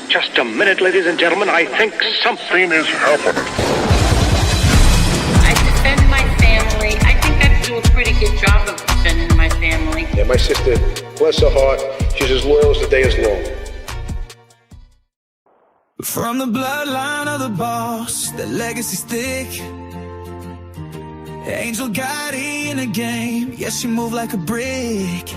Just a minute, ladies and gentlemen. I think something is happening. I defend my family. I think I do a pretty good job of defending my family. Yeah, my sister, bless her heart, she's as loyal as the day is long. From the bloodline of the boss, the legacy's thick. Angel Gotti in the game, yes, she move like a brick.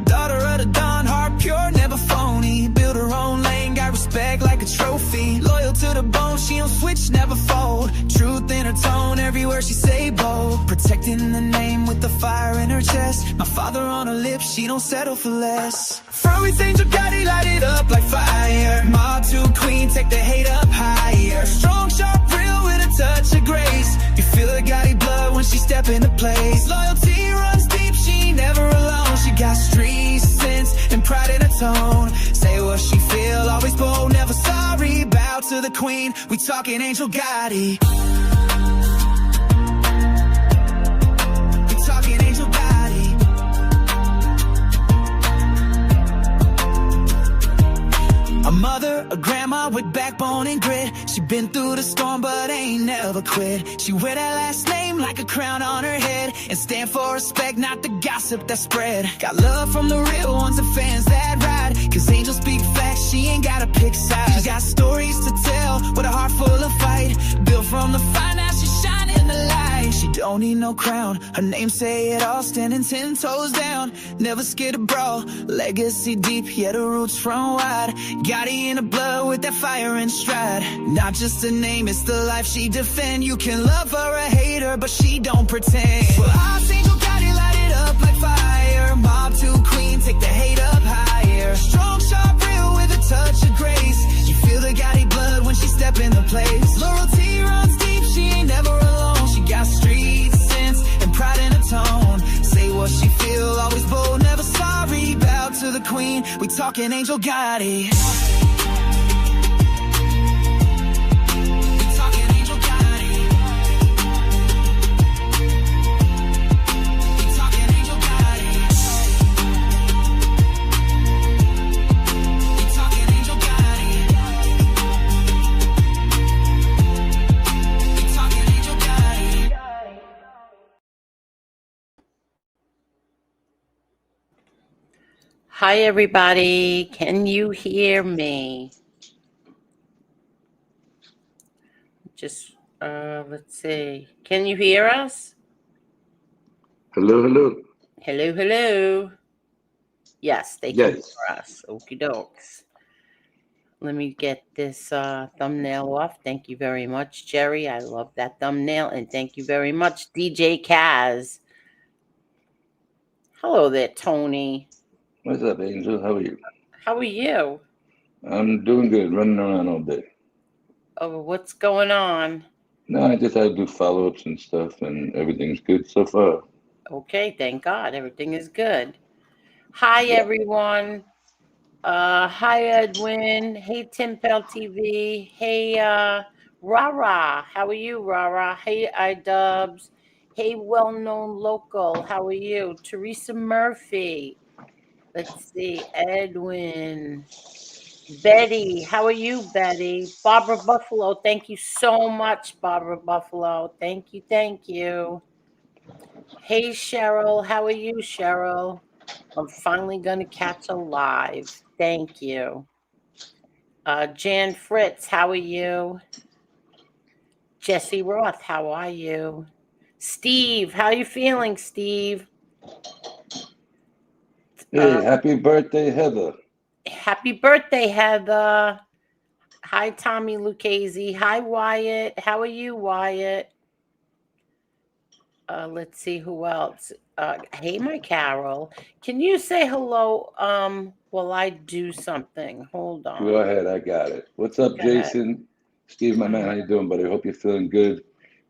Daughter of the Don, heart pure, never phony. Build her own lane, got respect like a trophy. Loyal to the bone, she don't switch, never fold. Truth in her tone, every word she say bold. Protecting the name with the fire in her chest. My father on her lips, she don't settle for less. From with Angel Gotti, light it up like fire. Mob to queen, take the hate up higher. Strong, sharp, real with a touch of grace. You feel the Gotti blood when she step into place. Loyalty runs deep, she ain't never alone. She got street sense and pride in her tone. Say what she feel, always bold, never sorry. Bow to the queen, we talking Angel Gotti. We talking Angel Gotti. A mother, a grandma with backbone and grit. She been through the storm but ain't never quit. She wear that last name like a crown on her head and stand for respect, not the gossip that spread. Got love from the real ones and fans that ride. Cause Angel speak facts, she ain't gotta pick sides. She got stories to tell with a heart full of fight. Built from the fire, now she shining in the light. She don't need no crown, her name say it all. Standing 10 toes down, never scared to brawl. Legacy deep, yeah, the roots run wide. Gotti in the blood with that fire and stride. Not just a name, it's the life she defend. You can love her or hate her, but she don't pretend. Well, I'll Angel Gotti, light it up like fire. Mob to queen, take the hate up higher. Strong, sharp, real with a touch of grace. You feel the Gotti blood when she step into place. Loyalty runs deep, she ain't never alone. She got street sense and pride in her tone. Say what she feel, always bold, never sorry. Bow to the queen, we talking Angel Gotti. Hi, everybody. Can you hear me? Just, let's see. Can you hear us? Hello, hello. Hello, hello. Yes, they can hear us. Okie dokes. Let me get this thumbnail off. Thank you very much, Jerry. I love that thumbnail. And thank you very much, DJ Kaz. Hello there, Tony. What's up, Angel? How are you? How are you? I'm doing good, running around all day. Oh, what's going on? No, I just had to do follow-ups and stuff, and everything's good so far. Okay, thank God. Everything is good. Hi, everyone. Hi, Edwin. Hey, Tim Pell TV. Hey, Rara. How are you, Rara? Hey, iDubbbz. Hey, well-known local. How are you? Teresa Murphy. Let's see. Edwin. Betty. How are you, Betty? Barbara Buffalo. Thank you so much, Barbara Buffalo. Thank you. Thank you. Hey, Cheryl. How are you, Cheryl? I'm finally going to catch a live. Thank you. Jan Fritz, how are you? Jesse Roth, how are you? Steve, how are you feeling, Steve? Hey, happy birthday, Heather. Happy birthday, Heather. Hi, Tommy Lucchese. Hi, Wyatt. How are you, Wyatt? Let's see who else. Hey, my Carol. Can you say hello while I do something? Hold on. Go ahead, I got it. What's up, Jason? Steve, my man, how you doing, buddy? Hope you're feeling good.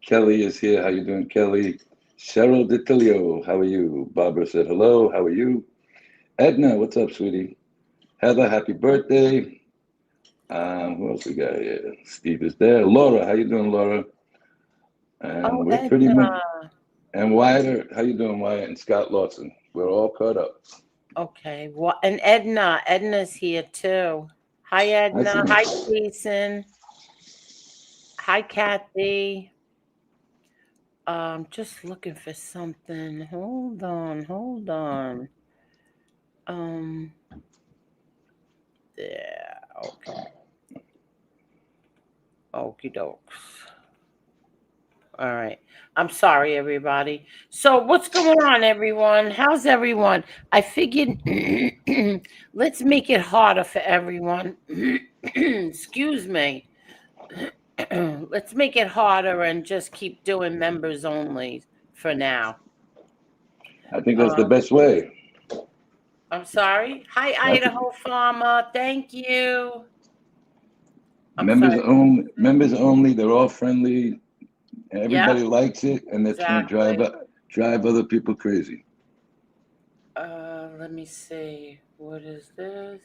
Kelly is here. How you doing, Kelly? Cheryl DiTilio, how are you? Barbara said hello. How are you? Edna, what's up, sweetie? Heather, happy birthday. Who else we got here? Steve is there. Laura, how you doing, Laura? And we're pretty much. And Wyatt, how you doing, Wyatt? And Scott Lawson. We're all caught up. Okay. Well, and Edna. Edna's here too. Hi, I see. Edna. Hi, Jason. Hi, Kathy. Just looking for something. Hold on. Hold on. Um, there. Okay. Okie dokes. All right. I'm sorry, everybody. So, what's going on, everyone? How's everyone? I figured let's make it harder for everyone. Excuse me. Let's make it harder and just keep doing members only for now. I think that's the Um, best way. I'm sorry. Hi, I think Idaho Farmer. Thank you. I'm members sorry. only. Members only. They're all friendly. Yeah, Everybody likes it, and that's going to exactly. drive other people crazy. Let me see. What is this?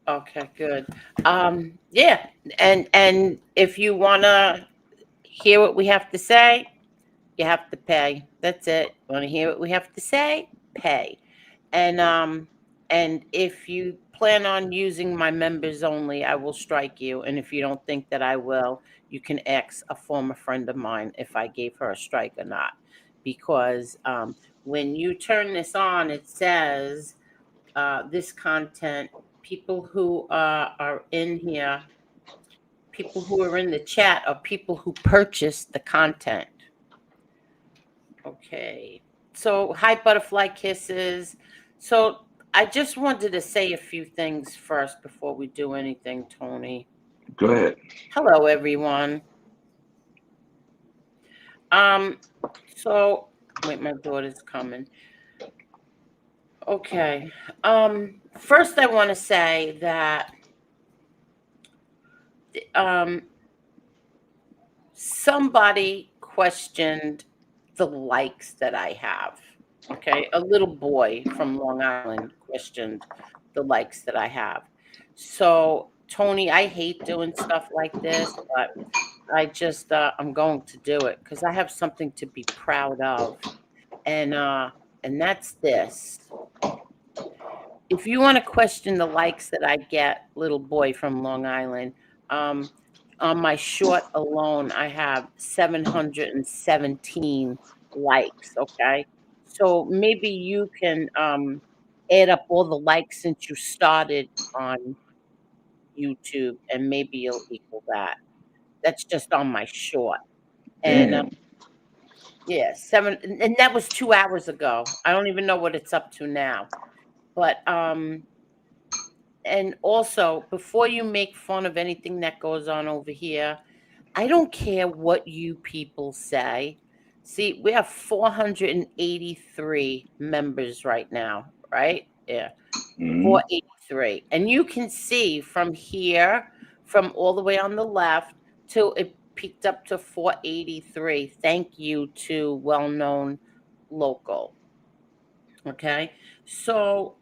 Okay, good. Yeah, and if you wanna hear what we have to say, you have to pay. That's it. Want to hear what we have to say? Pay. And and if you plan on using my members only, I will strike you. And if you don't think that I will, you can ask a former friend of mine if I gave her a strike or not. Because when you turn this on, it says this content, people who are in here, people who are in the chat are people who purchased the content. Okay. So, hi, butterfly kisses. So, I just wanted to say a few things first before we do anything, Tony. Go ahead. Hello, everyone. Um, so wait, my daughter's coming. Okay. First I want to say that um somebody questioned the likes that I have. Okay. A little boy from Long Island questioned the likes that I have. So, Tony, I hate doing stuff like this, but I'm going to do it because I have something to be proud of. And that's this. If you want to question the likes that I get, little boy from Long Island, um, on my short alone, I have 717 likes. Okay. So maybe you can add up all the likes since you started on YouTube, and maybe you'll equal that. That's just on my short. And Damn. yeah, and that was 2 hours ago. I don't even know what it's up to now. But and also, before you make fun of anything that goes on over here, I don't care what you people say. See, we have 483 members right now, right? Yeah, Hmm. 483. And you can see from here, from all the way on the left, till it peaked up to 483. Thank you to well known local. Okay. So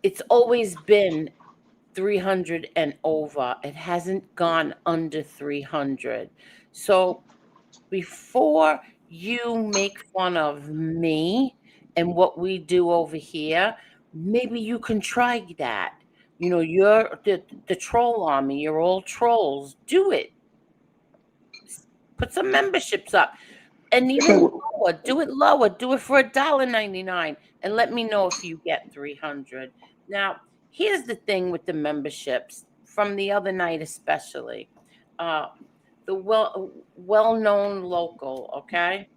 it's always been 300 and over. It hasn't gone under 300. So before you make fun of me and what we do over here, maybe you can try that. You know, you're the troll army, you're all trolls. Do it. Put some memberships up. And even lower, do it lower. Do it for $1.99 and let me know if you get 300. Now, here's the thing with the memberships from the other night, especially. Uh, the well-known local, okay?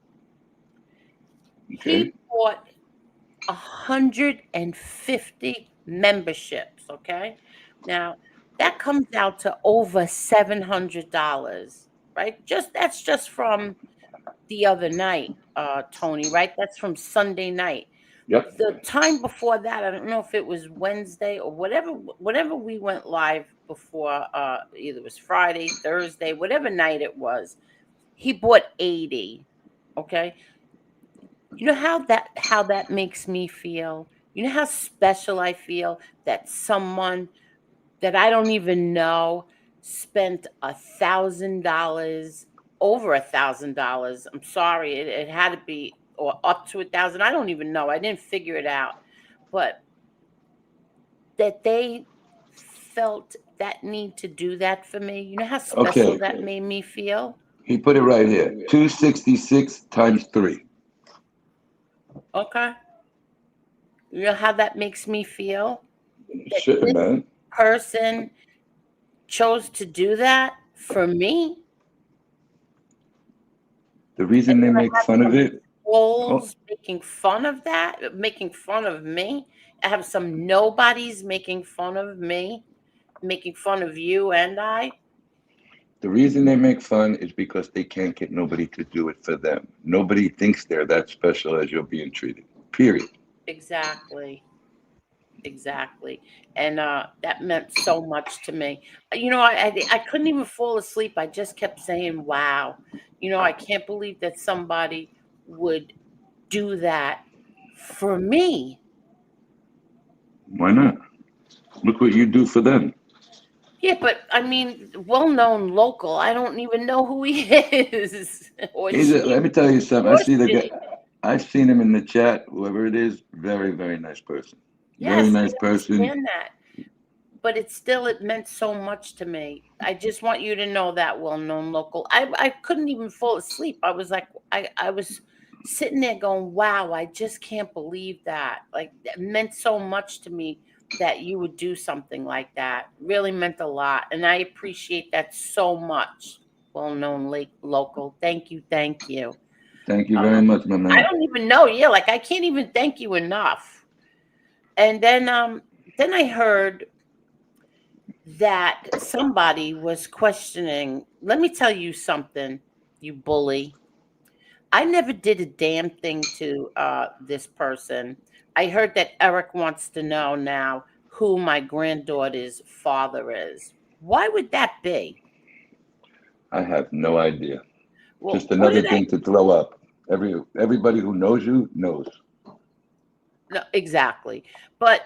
Okay. He bought 150 memberships, okay? Now, that comes out to over $700, right? That's just from the other night, Tony, right? That's from Sunday night. Yep. The time before that, I don't know if it was Wednesday or whatever we went live before, either it was Friday, Thursday, whatever night it was, he bought 80. Okay. You know how that makes me feel? You know how special I feel that someone that I don't even know spent $1,000, over $1,000. I'm sorry, it had to be or up to 1,000. I don't even know. I didn't figure it out. But that they felt that need to do that for me. You know how special Okay. that made me feel? He put it right here. 266 times 3. Okay. You know how that makes me feel? That Sure, this man. person chose to do that for me. The reason they make fun of it. Trolls making fun of that, making fun of me. I have some nobodies making fun of me, making fun of you and I. The reason they make fun is because they can't get nobody to do it for them. Nobody thinks they're that special as you're being treated. Period. Exactly. Exactly. And that meant so much to me. You know, I couldn't even fall asleep. I just kept saying, wow. You know, I can't believe that somebody would do that for me. Why not? Look what you do for them. Yeah, but I mean, well-known local. I don't even know who he is. Or she. Let me tell you something. I Or see the guy. she. I've seen him in the chat. Whoever it is, very, very nice person. Very Yes, nice I person. understand that. But it meant so much to me. I just want you to know that, well-known local. I couldn't even fall asleep. I was like, I was sitting there going, wow, I just can't believe that. Like, it meant so much to me that you would do something like that. Really meant a lot. And I appreciate that so much, well-known local. Thank you. Thank you. Thank you very much, my I man. don't even know. Yeah, like I can't even thank you enough. And then I heard that somebody was questioning. Let me tell you something, you bully. I never did a damn thing to this person. I heard that Eric wants to know now who my granddaughter's father is. Why would that be? I have no idea. Well, Just what another did thing to throw up. Everybody who knows you knows. No, exactly. But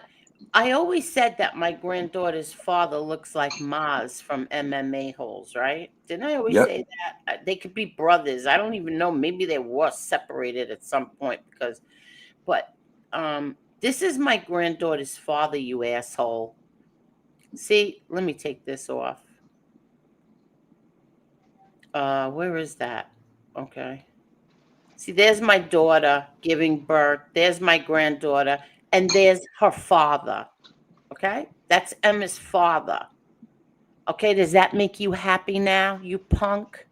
I always said that my granddaughter's father looks like Maz from MMA Holes, right? Didn't I always Yep. say that? They could be brothers. I don't even know. Maybe they were separated at some point but this is my granddaughter's father, you asshole. See, let me take this off. Where is that? Okay. See, there's my daughter giving birth. There's my granddaughter, and there's her father. Okay? That's Emma's father. Okay, does that make you happy now, you punk?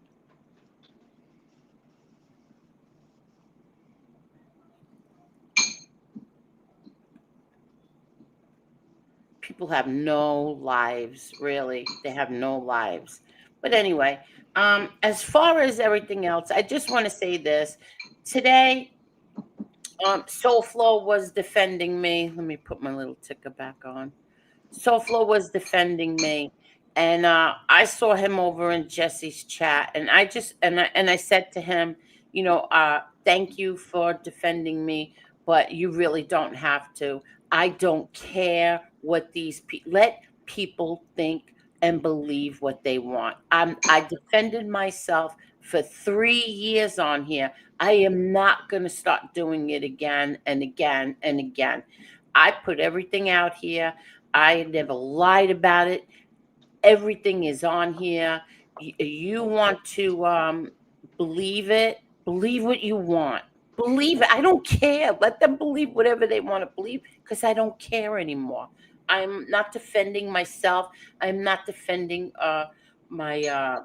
People have no lives, really. They have no lives. But anyway, as far as everything else, I just want to say this. Today, Soulflow was defending me. Let me put my little ticker back on. Soulflow was defending me, and I saw him over in Jesse's chat, and I said to him, thank you for defending me, but you really don't have to. I don't care what these people let people think and believe what they want. I defended myself for 3 years on here. I am not going to start doing it again and again and again. I put everything out here. I never lied about it. Everything is on here. You want to believe it? Believe what you want. Believe it. I don't care. Let them believe whatever they want to believe because I don't care anymore. I'm not defending myself. I'm not defending my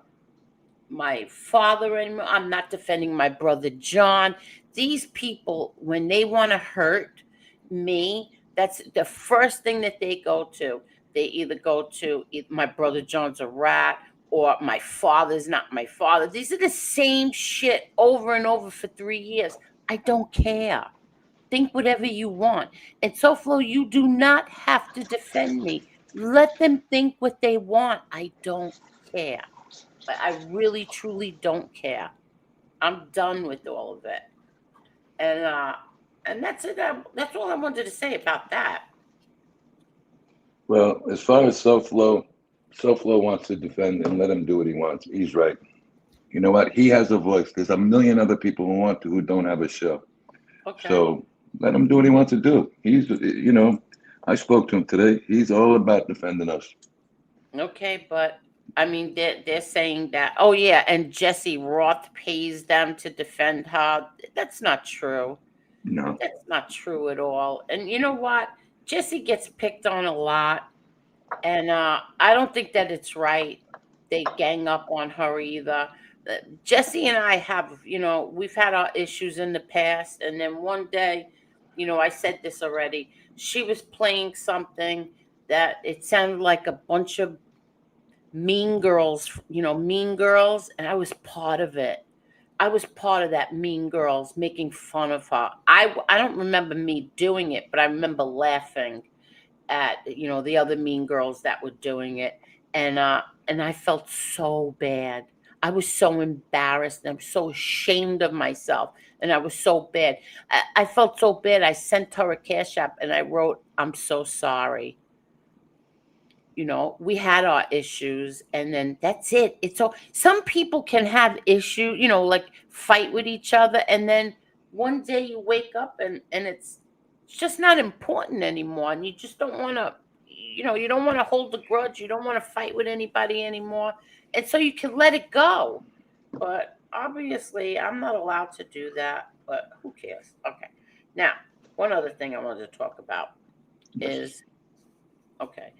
my father anymore. I'm not defending my brother John. These people, when they want to hurt me, that's the first thing that they go to. They either go to my brother John's a rat or my father's not my father. These are the same shit over and over for 3 years. I don't care. Think whatever you want. And so, Flo, you do not have to defend me. Let them think what they want. I don't care. But I really, truly don't care. I'm done with all of it. And that's it. That's all I wanted to say about that. Well, as far as SoFlo wants to defend and let him do what he wants. He's right. You know what? He has a voice. There's a million other people who want to who don't have a show. Okay. So let him do what he wants to do. I spoke to him today. He's all about defending us. Okay, but I mean, they're saying that. Oh yeah, and Jesse Roth pays them to defend her. That's not true. No. That's not true at all. And you know what? Jesse gets picked on a lot, and I don't think that it's right. They gang up on her either. Jesse and I have, we've had our issues in the past, and then one day, I said this already. She was playing something that it sounded like a bunch of Mean Girls, Mean Girls, and I was part of it. I was part of that Mean Girls making fun of her. I don't remember me doing it, but I remember laughing at the other Mean Girls that were doing it, and I felt so bad. I was so embarrassed and I was so ashamed of myself, and I was so bad. I felt so bad. I sent her a cash app and I wrote, "I'm so sorry." We had our issues, and then that's it. It's all, some people can have issue, like fight with each other, and then one day you wake up and it's just not important anymore, and you just don't want to, you don't want to hold a grudge, you don't want to fight with anybody anymore, and so you can let it go. But obviously I'm not allowed to do that, but who cares? Okay, now one other thing I wanted to talk about is, okay,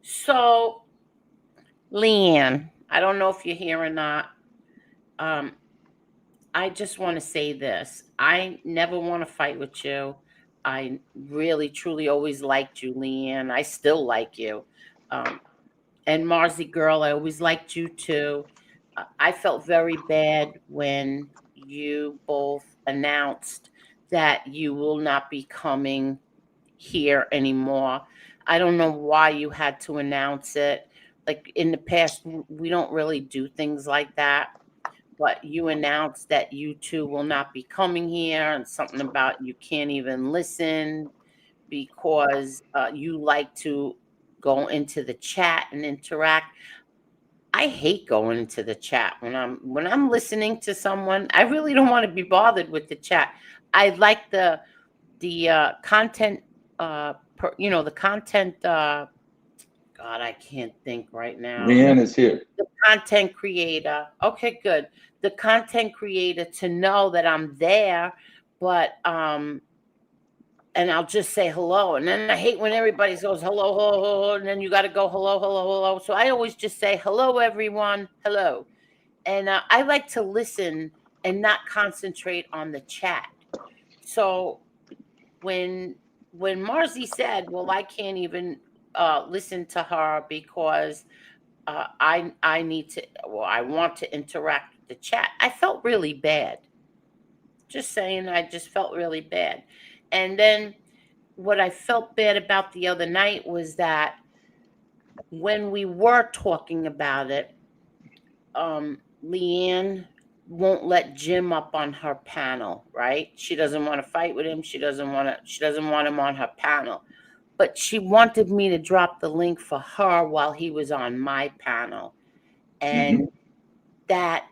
so Leanne, I don't know if you're here or not. Um, I just want to say this. I never want to fight with you. I really, truly always liked you, Leanne. I still like you. Um, and Marzi girl, I always liked you too. I felt very bad when you both announced that you will not be coming here anymore. I don't know why you had to announce it. Like in the past, we don't really do things like that. But you announced that you two will not be coming here, and something about you can't even listen because you like to go into the chat and interact. I hate going into the chat when I'm listening to someone. I really don't want to be bothered with the chat. I like the content, the content. God, I can't think right now. Leanne is here. The content creator. Okay, good. The content creator to know that I'm there, but and I'll just say hello. And then I hate when everybody goes hello, hello, hello, and then you got to go hello, hello, hello. So I always just say hello, everyone, hello. And I like to listen and not concentrate on the chat. So when when Marzi said, "Well, I can't even listen to her because I need to, well, I want to interact with the chat," I felt really bad. Just saying, I just felt really bad. And then what I felt bad about the other night was that when we were talking about it, Leanne won't let Jim up on her panel, right? She doesn't want to fight with him. She doesn't want him on her panel. But she wanted me to drop the link for her while he was on my panel. And that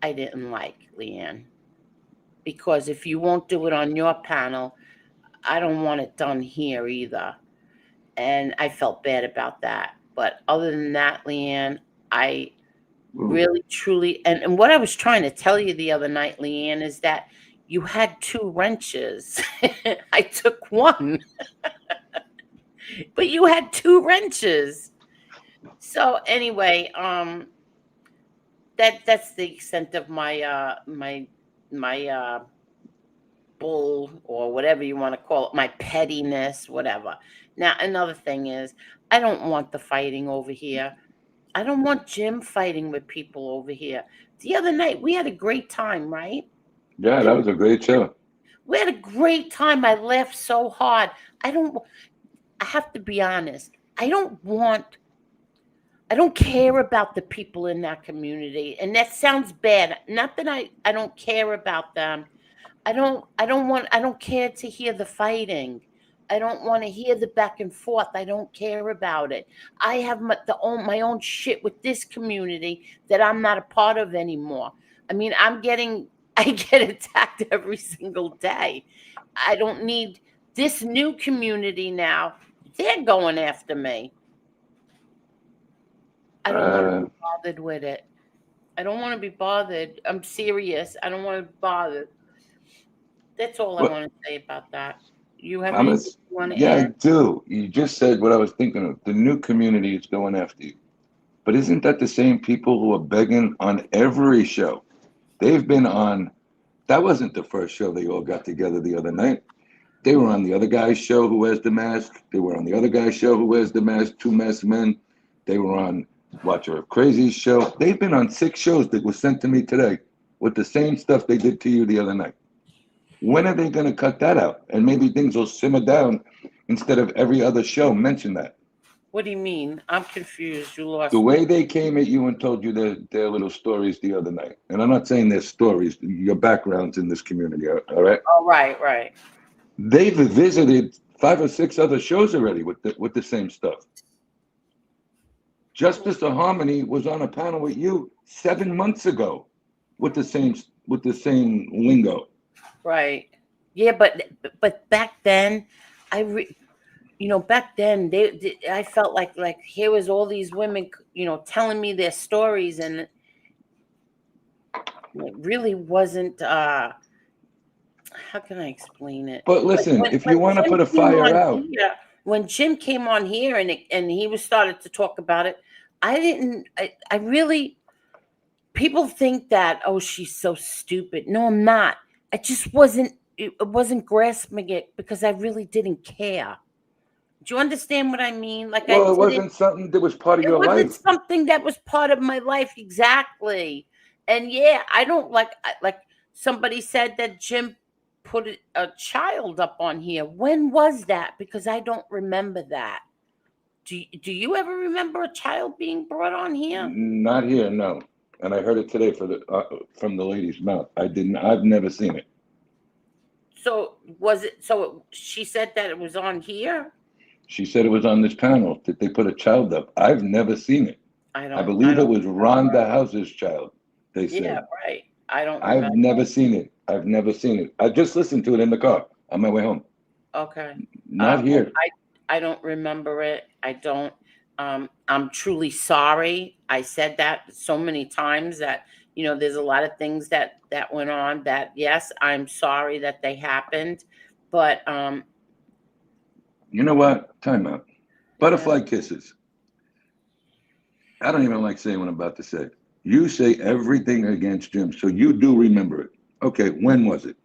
I didn't like, Leanne. Because if you won't do it on your panel, I don't want it done here either. And I felt bad about that. But other than that, Leanne, I really, truly, and what I was trying to tell you the other night, Leanne, is that you had two wrenches. I took one, but you had two wrenches. So anyway, that's the extent of my bull, or whatever you want to call it, my pettiness, whatever. Now another thing is, I don't want the fighting over here. I don't want Jim fighting with people over here. The other night we had a great time, right? Yeah, that was a great show. We had a great time. I laughed so hard. I have to be honest. I don't care about the people in that community. And that sounds bad. Not that I don't care about them. I don't care to hear the fighting. I don't want to hear the back and forth. I don't care about it. I have my own shit with this community that I'm not a part of anymore. I mean, I'm getting I get attacked every single day. I don't need this new community now. They're going after me. I don't want to be bothered with it. I don't want to be bothered. I'm serious. I don't want to be bothered. That's all I Well, want to say about that. You have I'm a, anything you want to yeah, I add? do. You just said what I was thinking of. The new community is going after you. But isn't that the same people who are begging on every show? They've been on, that wasn't the first show they all got together the other night. They were on the other guy's show who wears the mask. They were on the other guy's show who wears the mask, two masked men. They were on Watcher of Crazy's show. They've been on 6 shows that were sent to me today with the same stuff they did to you the other night. When are they going to cut that out? And maybe things will simmer down instead of every other show mention that. What do you mean? I'm confused. You lost The me. way they came at you and told you their little stories the other night. And I'm not saying their stories, your backgrounds in this community, all right? Oh, right. They've visited 5 or 6 other shows already with the same stuff. Justice of Harmony was on a panel with you 7 months ago with the same lingo. Right. Yeah, but back then, back then I felt like here was all these women, telling me their stories, and it really wasn't. How can I explain it? But listen, if you want to Jim put a came fire on out, here- when Jim came on here and he was started to talk about it, I really, people think that, oh, she's so stupid. No, I'm not. I just wasn't. It wasn't grasping it because I really didn't care. Do you understand what I mean? Like I well, it didn't. wasn't something that was part of It your wasn't life. something that was part of my life exactly. And yeah, I don't like somebody said that Jim put a child up on here. When was that? Because I don't remember that. Do you ever remember a child being brought on here? Not here, no. And I heard it today from the lady's mouth. I've never seen it. So was it? So she said that it was on here. She said it was on this panel that they put a child up. I've never seen it. I believe it was Rhonda House's child, they said. Yeah, right. I don't I've remember. never seen it. I've never seen it. I just listened to it in the car on my way home. Okay. Not here. I don't remember it. I don't. I'm truly sorry. I said that so many times that, there's a lot of things that went on that, yes, I'm sorry that they happened. But you know what? Time out. Butterfly kisses. I don't even like saying what I'm about to say. You say everything against Jim, so you do remember it. Okay, when was it?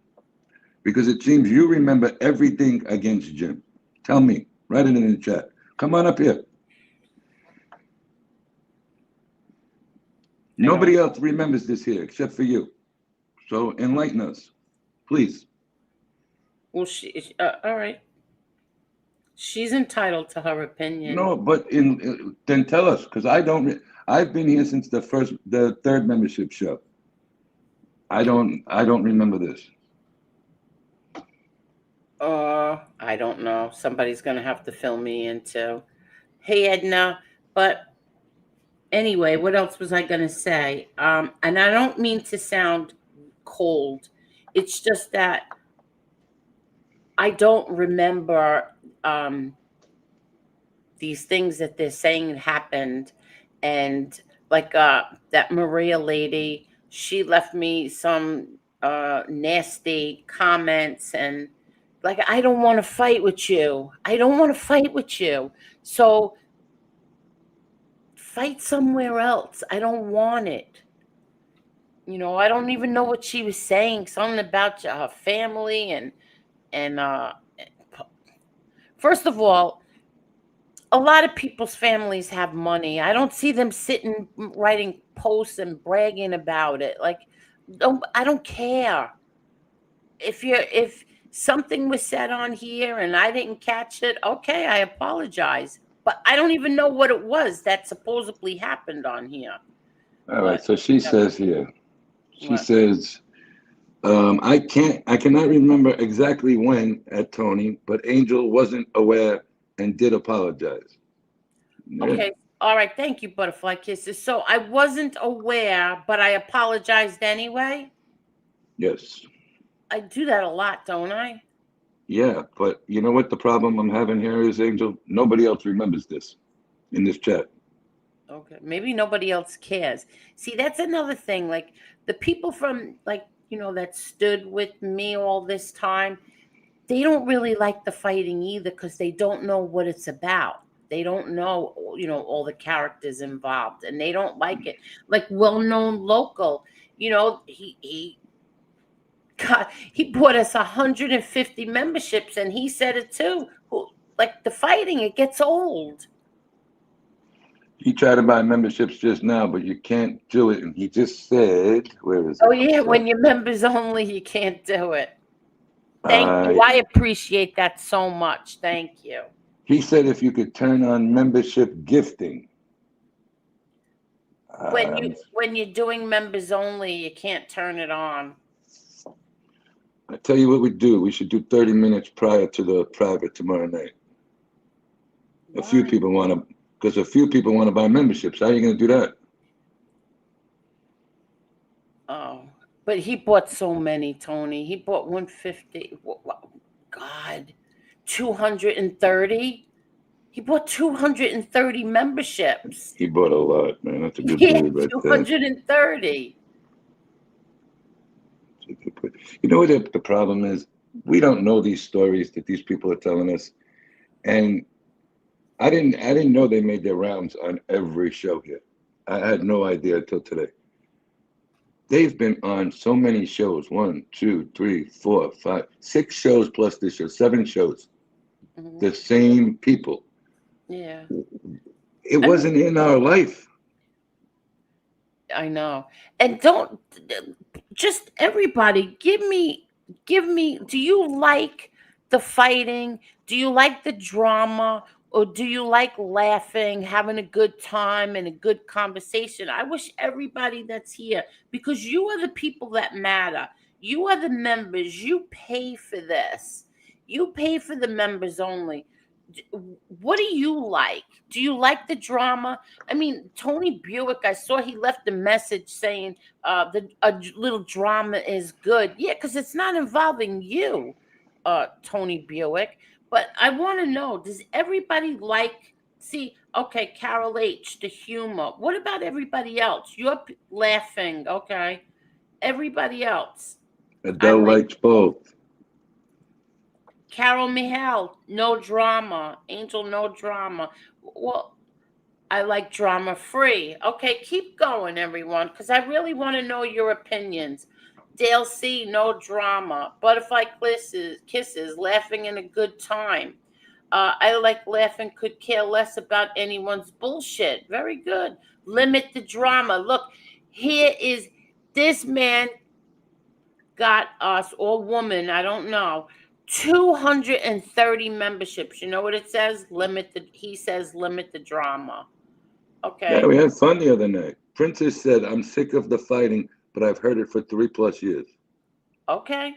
Because it seems you remember everything against Jim. Tell me. Write it in the chat. Come on up here. Nobody else remembers this here except for you. So enlighten us, please. well, all right. She's entitled to her opinion. No, but then tell us, because I've been here since the 3rd membership show. I don't remember this. I don't know. Somebody's gonna have to fill me in too. Hey, Edna. But anyway, what else was I gonna say? And I don't mean to sound cold. It's just that I don't remember these things that they're saying happened. And like that Maria lady, she left me some nasty comments, and like, I don't want to fight with you. So fight somewhere else. I don't want it. I don't even know what she was saying. Something about her family and first of all, a lot of people's families have money. I don't see them sitting writing posts and bragging about it. Like, I don't care. If something was said on here and I didn't catch it, okay, I apologize. But I don't even know what it was that supposedly happened on here. All right, so she says here, she What? says, I cannot remember exactly when at Tony, but Angel wasn't aware and did apologize. Yeah. Okay. All right. Thank you, Butterfly Kisses. So I wasn't aware, but I apologized anyway. Yes. I do that a lot, don't I? Yeah, but you know what the problem I'm having here is, Angel? Nobody else remembers this in this chat. Okay, maybe nobody else cares. See, that's another thing. Like the people from that stood with me all this time, they don't really like the fighting either because they don't know what it's about. They don't know, all the characters involved, and they don't like it. Like well-known local, he bought us 150 memberships, and he said it too. Like the fighting, it gets old. He tried to buy memberships just now, but you can't do it. And he just said, where is Oh it? yeah, when you're members only, you can't do it. Thank you. Uh, I appreciate that so much. Thank you. he said if you could turn on membership gifting. When Um, you're doing members only, you can't turn it on. I tell you what we do. We should do 30 minutes prior to the private tomorrow night. A few Why? people want to, because a few people want to buy memberships. How are you going to do that? Oh, but he bought so many, Tony. He bought 150. God, 230. He bought 230 memberships. He bought a lot, man. That's a good Yeah, dude right there. 230. You know what the problem is? We don't know these stories that these people are telling us, and I didn't know they made their rounds on every show here. I had no idea until today. They've been on so many shows. 1, 2, 3, 4, 5, 6 shows plus this show, 7 shows. Mhm. The same people. Yeah, It wasn't in our life. I know. And don't just everybody give me, do you like the fighting? Do you like the drama? Or do you like laughing, having a good time and a good conversation? I wish everybody that's here, because you are the people that matter. You are the members. You pay for this. You pay for the members only. What do you like? Do you like the drama? I mean, Tony Buick, I saw he left a message saying a little drama is good. Yeah, because it's not involving you, Tony Buick. But I want to know, does everybody see, okay, Carol H, the humor. What about everybody else? You're laughing, okay. Everybody else. I Adele like likes both. Carol Mihal, no drama. Angel, no drama. Well, I like drama free. Okay, keep going, everyone, because I really want to know your opinions. Dale C, no drama. Butterfly kisses, laughing in a good time. I like laughing, could care less about anyone's bullshit. Very good. Limit the drama. Look, here is this man got us, or woman, I don't know, 230 memberships. You know what it says? He says limit the drama. Yeah, Okay. we had fun the other night. Princess said, I'm sick of the fighting, but I've heard it for 3+ years. Okay.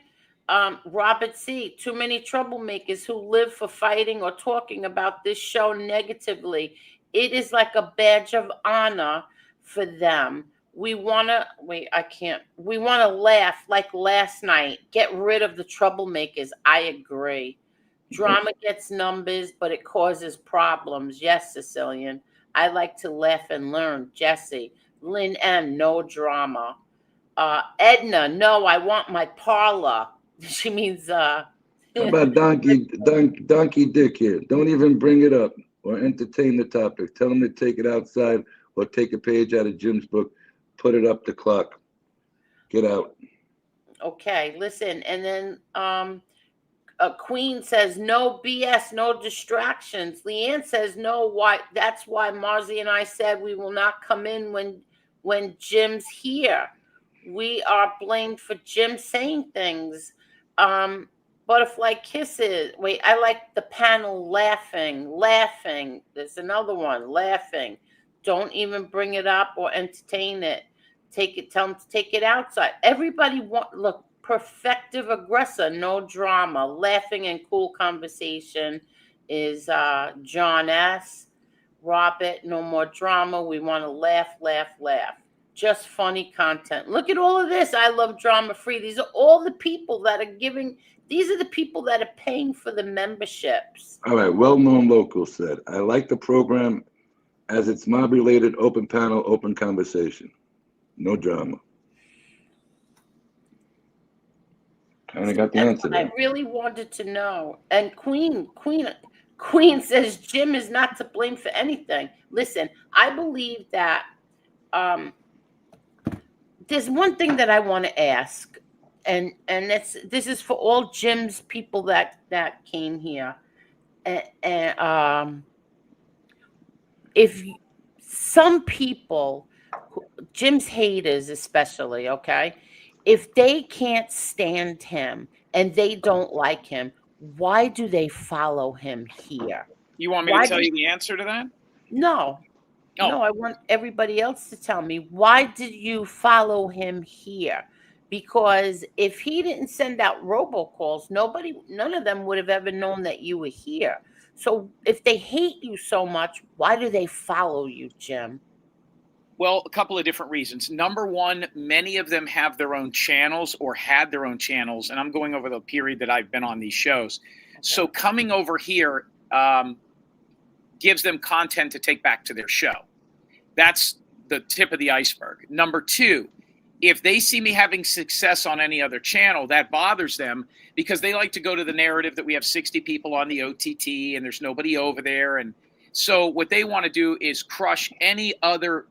Robert C. Too many troublemakers who live for fighting or talking about this show negatively. It is like a badge of honor for them. We want to, wait, I can't. We want to laugh like last night. Get rid of the troublemakers. I agree. Drama gets numbers, but it causes problems. Yes, Sicilian. I like to laugh and learn. Jesse. Lynn M. No drama. Edna, no, I want my parlor. She means How about donkey dick here? Don't even bring it up or entertain the topic. Tell him to take it outside or take a page out of Jim's book, put it up the clock. Get out. Okay, listen, and then Queen says no BS, no distractions. Leanne says no. Why? That's why Marzi and I said we will not come in when Jim's here. We are blamed for Jim saying things. Butterfly kisses. Wait, I like the panel laughing. There's another one, laughing. Don't even bring it up or entertain it. Tell them to take it outside. Everybody look, perfective aggressor, no drama. Laughing and cool conversation is John S. Robert, no more drama. We want to laugh. just funny content. Look at all of this. I love drama free. These are all the people that are giving. These are the people that are paying for the memberships. All right, well-known local said, I like the program as it's mob-related, open panel, open conversation. No drama. Kind of got the answer I there. really wanted to know. And Queen says Jim is not to blame for anything. Listen, I believe that there's one thing that I want to ask, and this is for all Jim's people that came here. And if some people, Jim's haters especially, okay, if they can't stand him and they don't like him, why do they follow him here? You want me to tell you the answer to that? No. Oh. No, I want everybody else to tell me, why did you follow him here? Because if he didn't send out robocalls, none of them would have ever known that you were here. So if they hate you so much, why do they follow you, Jim? Well, a couple of different reasons. Number one, many of them have their own channels or had their own channels, and I'm going over the period that I've been on these shows. So coming over here gives them content to take back to their show. That's the tip of the iceberg. Number two, if they see me having success on any other channel, that bothers them because they like to go to the narrative that we have 60 people on the OTT and there's nobody over there. And so what they want to do is crush any other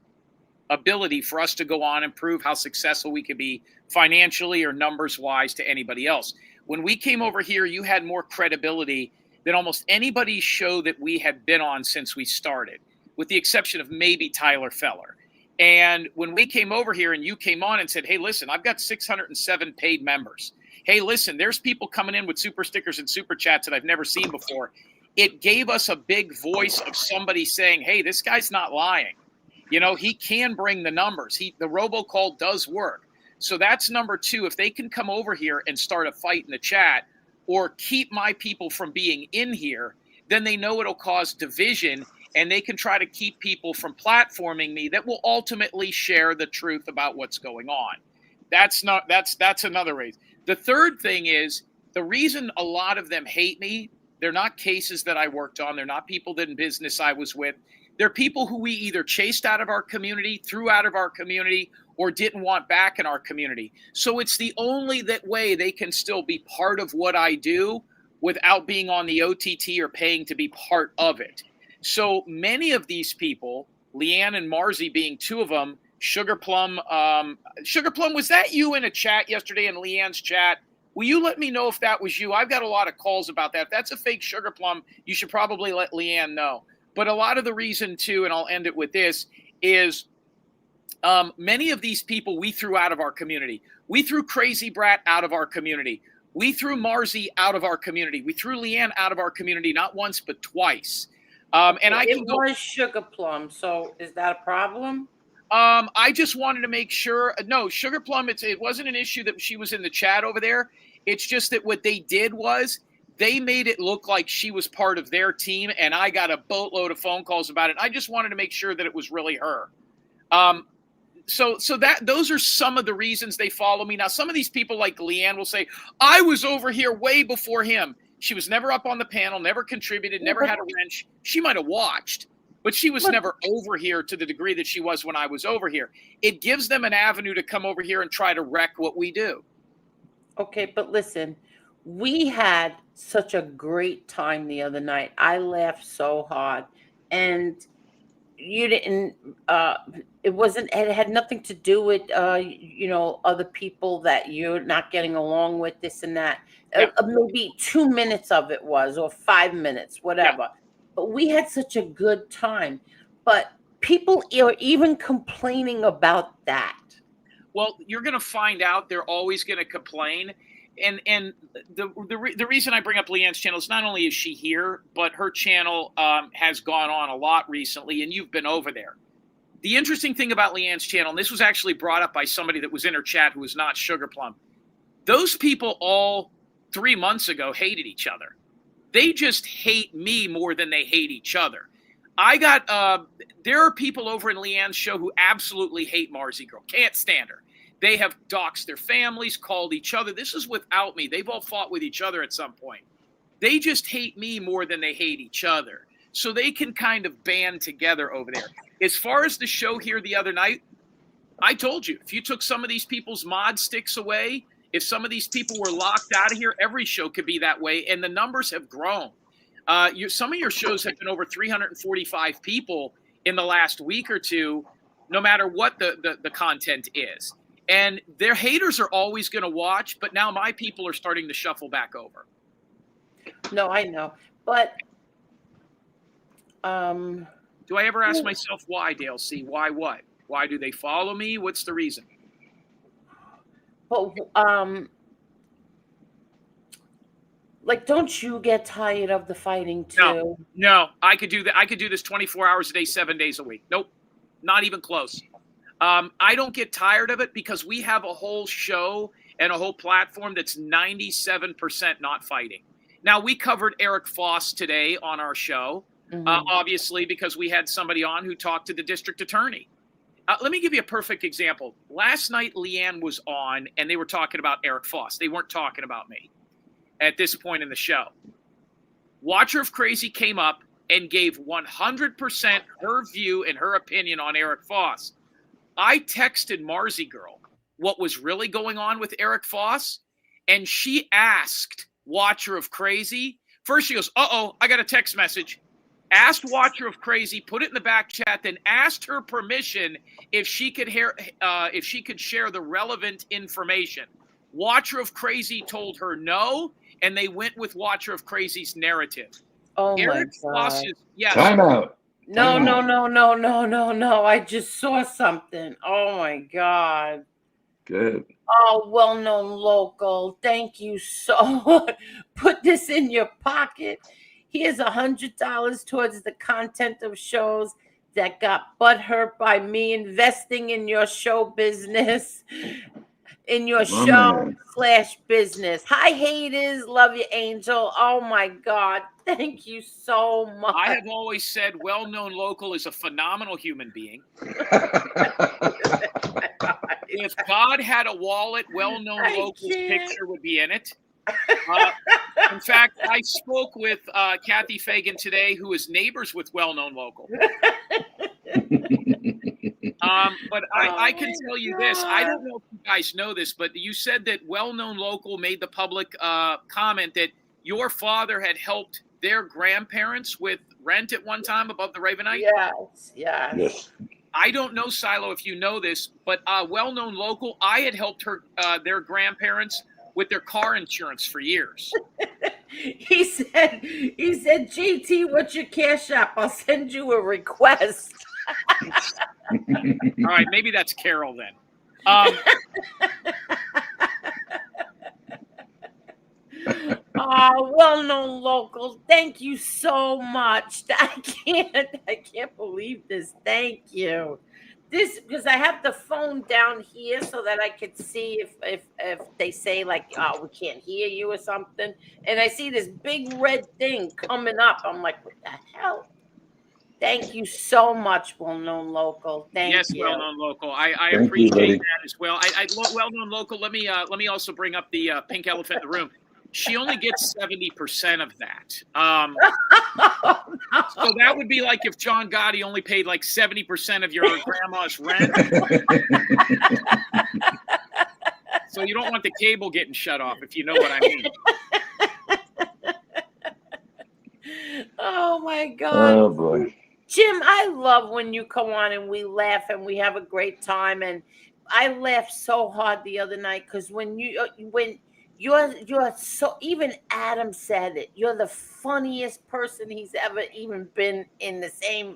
ability for us to go on and prove how successful we could be financially or numbers wise to anybody else. When we came over here, you had more credibility than almost anybody's show that we had been on since we started, with the exception of maybe Tyler Feller. And when we came over here and you came on and said, hey, listen, I've got 607 paid members. Hey, listen, there's people coming in with super stickers and super chats that I've never seen before. It gave us a big voice of somebody saying, hey, this guy's not lying. You know, he can bring the numbers. The robocall does work. So that's number two. If they can come over here and start a fight in the chat or keep my people from being in here, then they know it'll cause division and they can try to keep people from platforming me that will ultimately share the truth about what's going on. That's another reason. The third thing is the reason a lot of them hate me, they're not cases that I worked on. They're not people that in business I was with. They're people who we either chased out of our community, threw out of our community, or didn't want back in our community. So it's the only way they can still be part of what I do without being on the OTT or paying to be part of it. So many of these people, Leanne and Marzi being two of them, Sugar Plum, was that you in a chat yesterday in Leanne's chat? Will you let me know if that was you? I've got a lot of calls about that. If that's a fake Sugar Plum, you should probably let Leanne know. But a lot of the reason, too, and I'll end it with this, is many of these people we threw out of our community. We threw Crazy Brat out of our community. We threw Marzi out of our community. We threw Leanne out of our community, not once, but twice. It was Sugar Plum, so is that a problem? I just wanted to make sure. No, Sugar Plum, it wasn't an issue that she was in the chat over there. It's just that what they did was they made it look like she was part of their team, and I got a boatload of phone calls about it. I just wanted to make sure that it was really her. So those are some of the reasons they follow me. Now, some of these people like Leanne will say, I was over here way before him. She was never up on the panel, never contributed, never had a wrench. She might have watched, but she was never over here to the degree that she was when I was over here. It gives them an avenue to come over here and try to wreck what we do. Okay, but listen, we had such a great time the other night. I laughed so hard. And you didn't, it had nothing to do with, other people that you're not getting along with, this and that. Yeah. Maybe 2 minutes of it was, or 5 minutes, whatever. Yeah. But we had such a good time. But people are even complaining about that. Well, you're going to find out they're always going to complain. And the reason I bring up Leanne's channel is not only is she here, but her channel has gone on a lot recently, and you've been over there. The interesting thing about Leanne's channel, and this was actually brought up by somebody that was in her chat who was not Sugar Plum, those people all 3 months ago hated each other. They just hate me more than they hate each other. I got there are people over in Leanne's show who absolutely hate Marzi Girl. Can't stand her. They have doxed their families, called each other. This is without me. They've all fought with each other at some point. They just hate me more than they hate each other. So they can kind of band together over there. As far as the show here the other night, I told you, if you took some of these people's mod sticks away, if some of these people were locked out of here, every show could be that way. And the numbers have grown. Some of your shows have been over 345 people in the last week or two, no matter what the content is. And their haters are always going to watch, but now my people are starting to shuffle back over. No, I know. But do I ever ask myself why, Dale C? Why what? Why do they follow me? What's the reason? But like, don't you get tired of the fighting too? No, I could do that. I could do this 24 hours a day, 7 days a week. Nope, not even close. I don't get tired of it because we have a whole show and a whole platform that's 97% not fighting. Now, we covered Eric Foss today on our show, obviously, because we had somebody on who talked to the district attorney. Let me give you a perfect example. Last night, Leanne was on, and they were talking about Eric Foss. They weren't talking about me at this point in the show. Watcher of Crazy came up and gave 100% her view and her opinion on Eric Foss. I texted Marzi Girl what was really going on with Eric Foss, and she asked Watcher of Crazy. First, she goes, "Uh-oh, I got a text message." Asked Watcher of Crazy, put it in the back chat, then asked her permission if she could share the relevant information. Watcher of Crazy told her no, and they went with Watcher of Crazy's narrative. Oh Eric my Foss God. is, yes. Time out. No. I just saw something. Oh my God. Good. Oh, well-known local. Thank you so much. Put this in your pocket. Here's $100 towards the content of shows that got butthurt by me investing in your show business. In your show/business. Hi, haters. Love you, Angel. Oh my God. Thank you so much. I have always said well-known local is a phenomenal human being. If God had a wallet, well-known local's picture would be in it. In fact, I spoke with Kathy Fagan today, who is neighbors with well-known local. But I can tell you this. I don't know if you guys know this, but you said that well-known local made the public comment that your father had helped their grandparents with rent at one time above the Ravenite. Yes. I don't know, Silo, if you know this, but well-known local, I had helped their grandparents with their car insurance for years. He said, JT, what's your cash app? I'll send you a request. All right, maybe that's Carol then. Well-known local. Thank you so much. I can't believe this. Thank you. This because I have the phone down here so that I could see if they say like, "Oh, we can't hear you" or something. And I see this big red thing coming up. I'm like, what the hell? Thank you so much, well-known local. Thank you. Yes, well-known local. I appreciate that as well. Well-known local. Let me also bring up the pink elephant in the room. She only gets 70% of that. So that would be like if John Gotti only paid like 70% of your grandma's rent. So you don't want the cable getting shut off, if you know what I mean. Oh my God. Oh boy. Jim, I love when you come on and we laugh and we have a great time. And I laughed so hard the other night because when you're so, even Adam said it, you're the funniest person he's ever even been in the same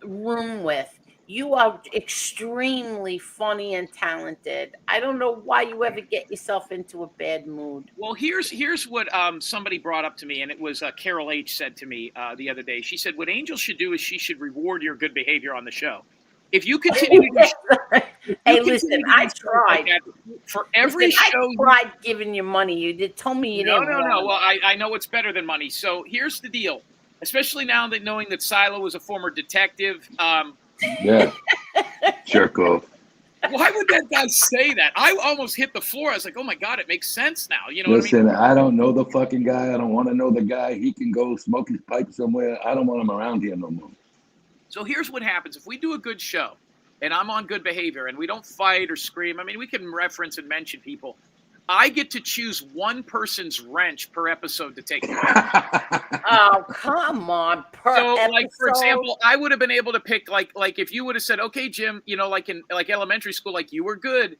room with. You are extremely funny and talented. I don't know why you ever get yourself into a bad mood. Well, here's what somebody brought up to me, and it was Carol H. said to me the other day. She said, what Angel should do is she should reward your good behavior on the show. If you continue to hey, listen, I tried. For every show. I tried giving you money. You told me you didn't. No. Well, I know it's better than money. So here's the deal. especially now that knowing that Silo was a former detective. Yeah. Jerk off. Why would that guy say that? I almost hit the floor. I was like, oh my God, it makes sense now. You know Listen, what I mean? I don't know the fucking guy. I don't want to know the guy. He can go smoke his pipe somewhere. I don't want him around here no more. So here's what happens. If we do a good show and I'm on good behavior and we don't fight or scream, I mean, we can reference and mention people. I get to choose one person's wrench per episode to take. Oh, come on. So, like, for example, I would have been able to pick, like if you would have said, okay, Jim, you know, like in elementary school, like you were good.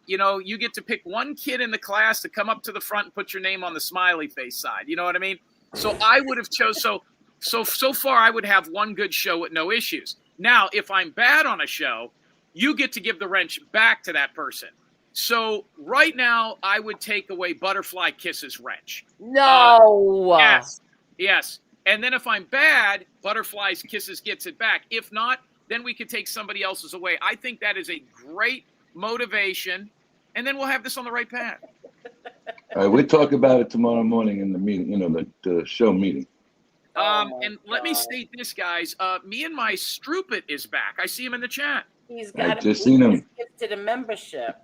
You know, you get to pick one kid in the class to come up to the front and put your name on the smiley face side. You know what I mean? So I would have so far I would have one good show with no issues. Now, if I'm bad on a show, you get to give the wrench back to that person. So right now, I would take away Butterfly Kisses wrench. No. Yes. And then if I'm bad, Butterfly's Kisses gets it back. If not, then we could take somebody else's away. I think that is a great motivation. And then we'll have this on the right path. All right, we'll talk about it tomorrow morning in the meeting, you know, the show meeting. And let me state this, guys. Me and my Stroopit is back. I see him in the chat. He's got just seen him. To the membership.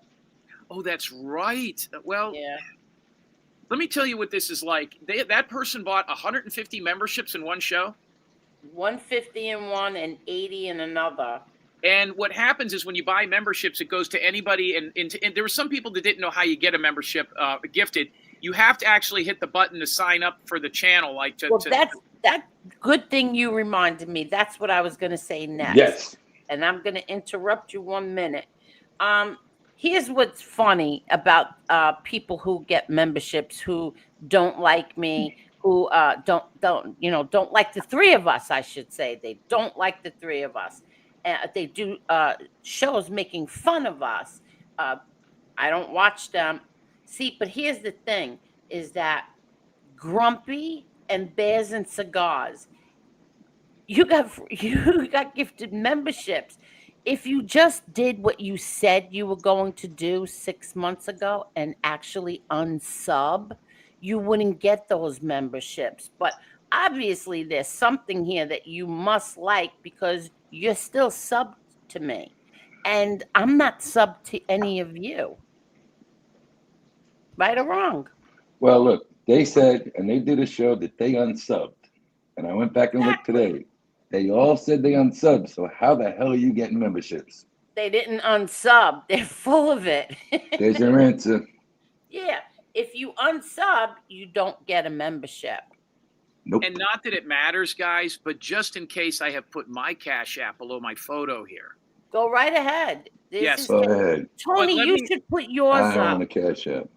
Oh, that's right. Well, yeah. Let me tell you what this is like. That person bought 150 memberships in one show. 150 in one and 80 in another. And what happens is when you buy memberships, it goes to anybody. And there were some people that didn't know how you get a membership gifted. You have to actually hit the button to sign up for the channel. That good thing you reminded me. That's what I was going to say next. Yes. And I'm going to interrupt you 1 minute. Here's what's funny about people who get memberships who don't like me, who don't like the three of us, I should say. They don't like the three of us. They do shows making fun of us. I don't watch them. See, but here's the thing, is that Grumpy and Bears and Cigars, you got gifted memberships. If you just did what you said you were going to do 6 months ago and actually unsub, you wouldn't get those memberships. But obviously there's something here that you must like because you're still subbed to me. And I'm not subbed to any of you. Right or wrong? Well, look, they said, and they did a show that they unsubbed. And I went back and looked today. They all said they unsubbed, so how the hell are you getting memberships? They didn't unsub. They're full of it. There's your answer. Yeah. If you unsub, you don't get a membership. Nope. And not that it matters, guys, but just in case I have put my Cash App below my photo here. Go right ahead. Yes. Go ahead. Tony, should put yours I up. on the Cash App.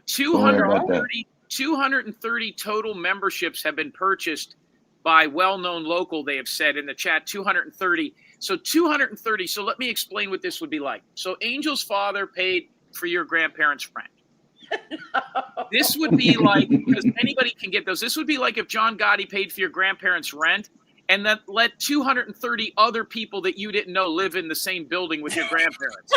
230 total memberships have been purchased by well-known local, they have said in the chat, 230. So 230. So let me explain what this would be like. So Angel's father paid for your grandparents' rent. No. This would be like, because anybody can get those, this would be like if John Gotti paid for your grandparents' rent and then let 230 other people that you didn't know live in the same building with your grandparents.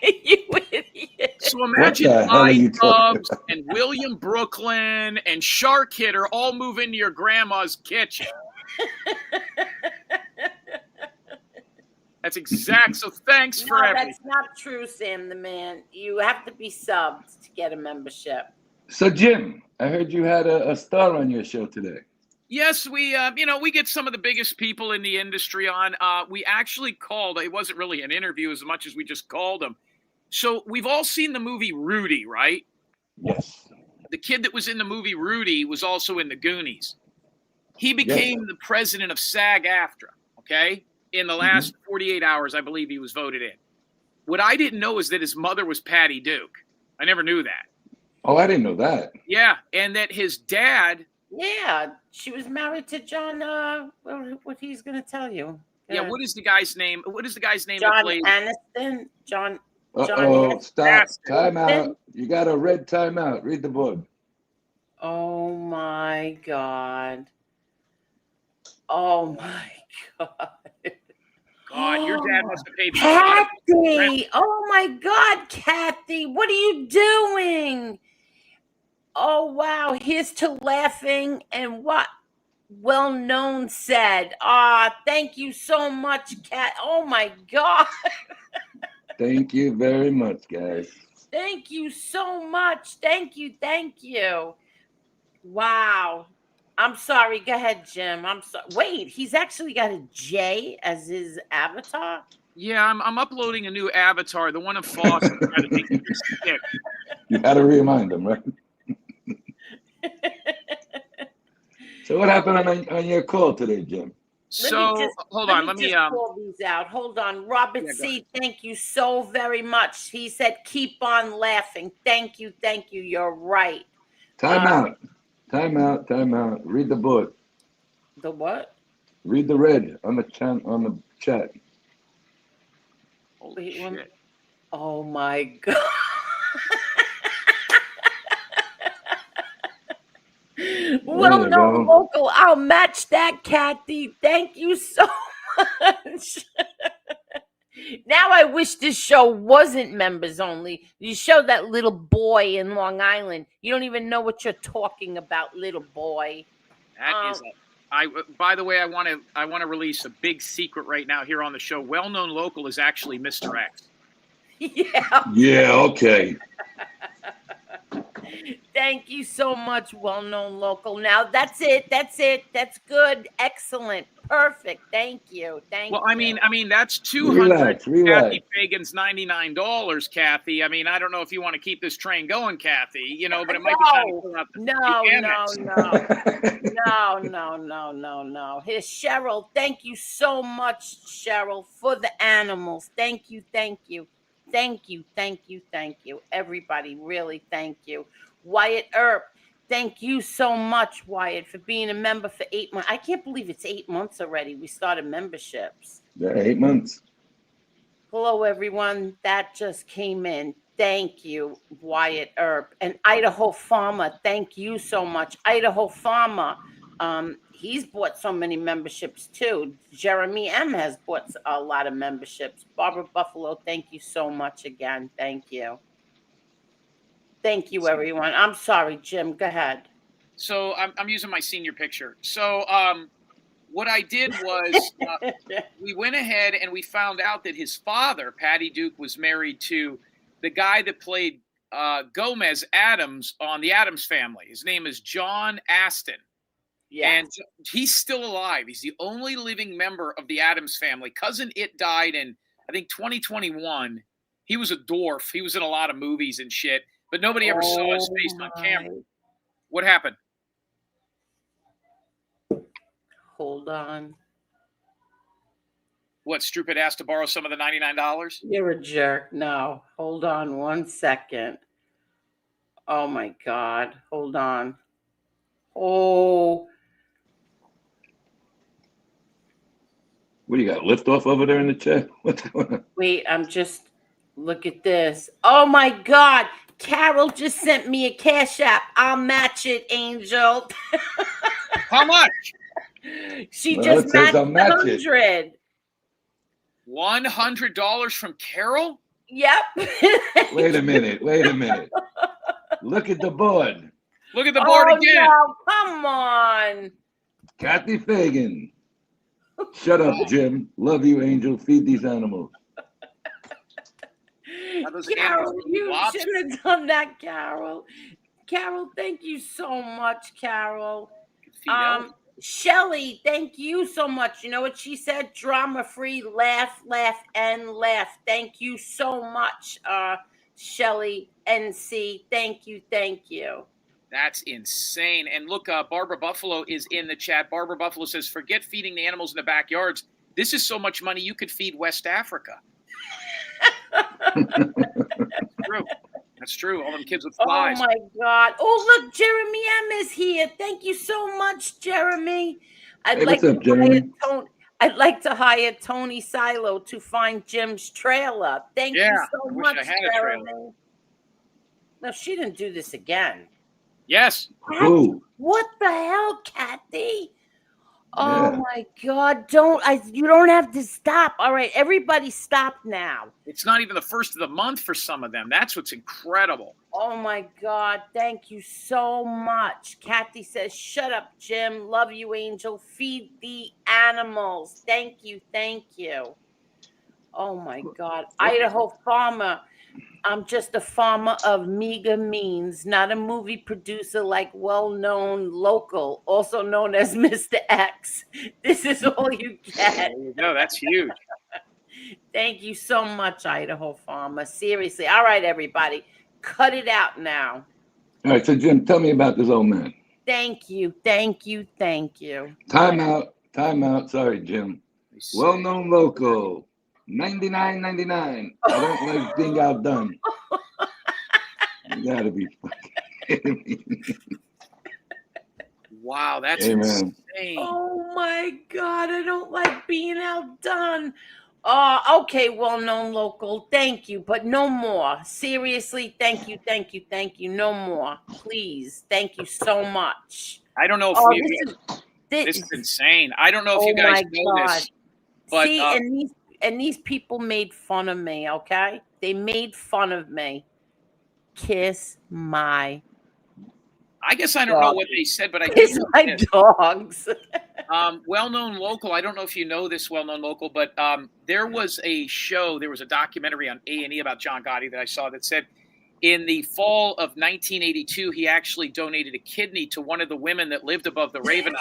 You idiot. So imagine iDubbbz and William Brooklyn and Shark Hitter all move into your grandma's kitchen. That's exact. So thanks for everything. That's not true, Sam the Man. You have to be subbed to get a membership. So, Jim, I heard you had a star on your show today. Yes, we get some of the biggest people in the industry on. We actually called. It wasn't really an interview as much as we just called them. So we've all seen the movie Rudy, right? Yes. The kid that was in the movie Rudy was also in the Goonies. He became the president of SAG-AFTRA, okay? In the last 48 hours, I believe he was voted in. What I didn't know is that his mother was Patty Duke. I never knew that. Oh, I didn't know that. Yeah, and that his dad... Yeah, she was married to John, what he's going to tell you. Yeah, what is the guy's name? John Aniston? John Stop. Time out. You got a red timeout. Read the board. Oh, my God. Oh, my God. God, your dad must have paid for Kathy! Oh, my God, Kathy. What are you doing? Oh, wow. Here's to laughing and what? Well known said, thank you so much, Kat. Oh my God. Thank you very much, guys. Thank you so much. Thank you. Thank you. Wow. I'm sorry. Go ahead, Jim. I'm sorry. Wait, he's actually got a J as his avatar? Yeah, I'm uploading a new avatar. The one of Foster had to make it stick. You had to remind them, right? So what happened on your call today, Jim? So hold on. Let me pull these out. Hold on. Robert Yeah, go C., thank you so very much. He said, keep on laughing. Thank you. Thank you. You're right. Time out. Time out. Time out. Read the book. The what? Read the red on the chat. Holy shit. Oh my God. Well known local. I'll match that, Kathy. Thank you so much. Now I wish this show wasn't members only. You show that little boy in Long Island. You don't even know what you're talking about, little boy. That is by the way, I want to release a big secret right now here on the show. Well-known local is actually Mr. X. Yeah. Yeah, okay. Thank you so much, well-known local. Now that's it. That's it. That's good. Excellent. Perfect. Thank you. Thank you. Well, I mean that's Relax. Kathy Fagan's $99, Kathy. I mean, I don't know if you want to keep this train going, Kathy. You know, but it might be time to pull out the No. Here's Cheryl. Thank you so much, Cheryl, for the animals. Thank you. Everybody, really, thank you. Wyatt Earp, thank you so much, Wyatt, for being a member for 8 months. I can't believe it's 8 months already. We started memberships. Yeah, 8 months. Hello, everyone. That just came in. Thank you, Wyatt Earp. And Idaho Farmer, thank you so much. Idaho Farmer, he's bought so many memberships too. Jeremy M has bought a lot of memberships. Barbara Buffalo, thank you so much again. Thank you. Thank you, everyone. I'm sorry, Jim. Go ahead. So I'm using my senior picture. So what I did was we went ahead and we found out that his father, Patty Duke, was married to the guy that played Gomez Adams on The Addams Family. His name is John Aston. Yeah. And he's still alive. He's the only living member of The Addams Family. Cousin It died in, I think, 2021. He was a dwarf. He was in a lot of movies and shit, but nobody ever saw his face on camera. What happened? Hold on. What, Stupid asked to borrow some of the $99? You're a jerk. No. Hold on 1 second. Oh, my God. Hold on. Oh. What do you got? Liftoff over there in the chat? What's going on? Wait, look at this. Oh, my God. Carol just sent me a Cash App. I'll match it, Angel. How much? She just matched 100. $100 from Carol? Yep. Wait a minute. Look at the board. Look at the board again. No, come on. Kathy Fagan. Shut up, Jim. Love you, Angel. Feed these animals. Carol, you should have done that, Carol. Carol, thank you so much, Carol. Shelly, thank you so much. You know what she said? Drama-free, laugh, and laugh. Thank you so much, Shelly NC. Thank you. That's insane. And look, Barbara Buffalo is in the chat. Barbara Buffalo says, forget feeding the animals in the backyards. This is so much money you could feed West Africa. That's true. All them kids with flies. Oh my God. Oh, look, Jeremy M is here. Thank you so much, Jeremy. What's up, Jeremy? I'd like to hire Tony Silo to find Jim's trailer. Thank you so much, Jeremy. No, she didn't do this again. Yes. Who? What the hell, Kathy? Oh Yeah. my God! You don't have to stop. All right, everybody, stop now. It's not even the first of the month for some of them. That's what's incredible. Oh my God! Thank you so much. Kathy says, "Shut up, Jim. Love you, Angel. Feed the animals." Thank you, thank you. Oh my God, Idaho farmer. I'm just a farmer of meager means, not a movie producer like well-known local, also known as Mr. X. This is all you get. There you go. That's huge. Thank you so much, Idaho farmer. Seriously. All right, everybody. Cut it out now. All right, so Jim, tell me about this old man. Thank you. Thank you. Thank you. Time out. Time out. Sorry, Jim. Well-known local. 99.99. I don't like being outdone. You gotta be fucking kidding me. Wow, that's Amen. insane. Oh my God, I don't like being outdone. Okay, well-known local. Thank you, but no more. Seriously, thank you, thank you, thank you. No more. Please. Thank you so much. I don't know if this is insane. I don't know if you guys know this. But, see, and these people made fun of me, okay? They made fun of me. Kiss my I guess I don't know what they said, but I kiss do know my this. dogs. Well-known local. I don't know if you know this well-known local, but there was a documentary on A&E about John Gotti that I saw that said in the fall of 1982, he actually donated a kidney to one of the women that lived above the Raven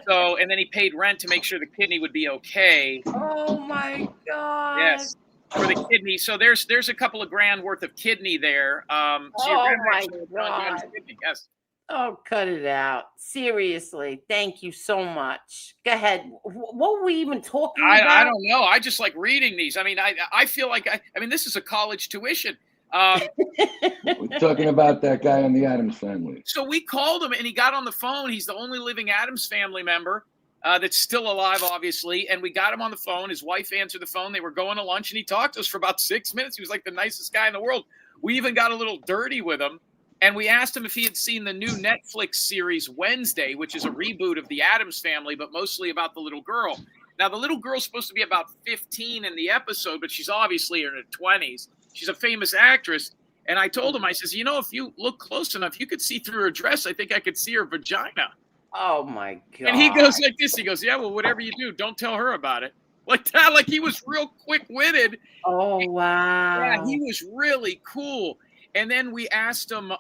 So, and then he paid rent to make sure the kidney would be okay. Oh my God. Yes, for the kidney. So there's a couple of grand worth of kidney there. So oh my God. Kidney. Yes. Oh, cut it out. Seriously. Thank you so much. Go ahead. What were we even talking about? I don't know. I just like reading these. I mean, I feel like I mean, this is a college tuition. We're talking about that guy in the Addams family. So we called him and he got on the phone. He's the only living Addams family member that's still alive, obviously. And we got him on the phone. His wife answered the phone. They were going to lunch and he talked to us for about 6 minutes. He was like the nicest guy in the world. We even got a little dirty with him. And we asked him if he had seen the new Netflix series Wednesday, which is a reboot of the Addams family, but mostly about the little girl. Now, the little girl's supposed to be about 15 in the episode, but she's obviously in her 20s. She's a famous actress. And I told him, I says, you know, if you look close enough, you could see through her dress. I think I could see her vagina. Oh, my God. And he goes like this. He goes, yeah, well, whatever you do, don't tell her about it. Like that, like he was real quick-witted. Oh, wow. Yeah, he was really cool. And then we asked him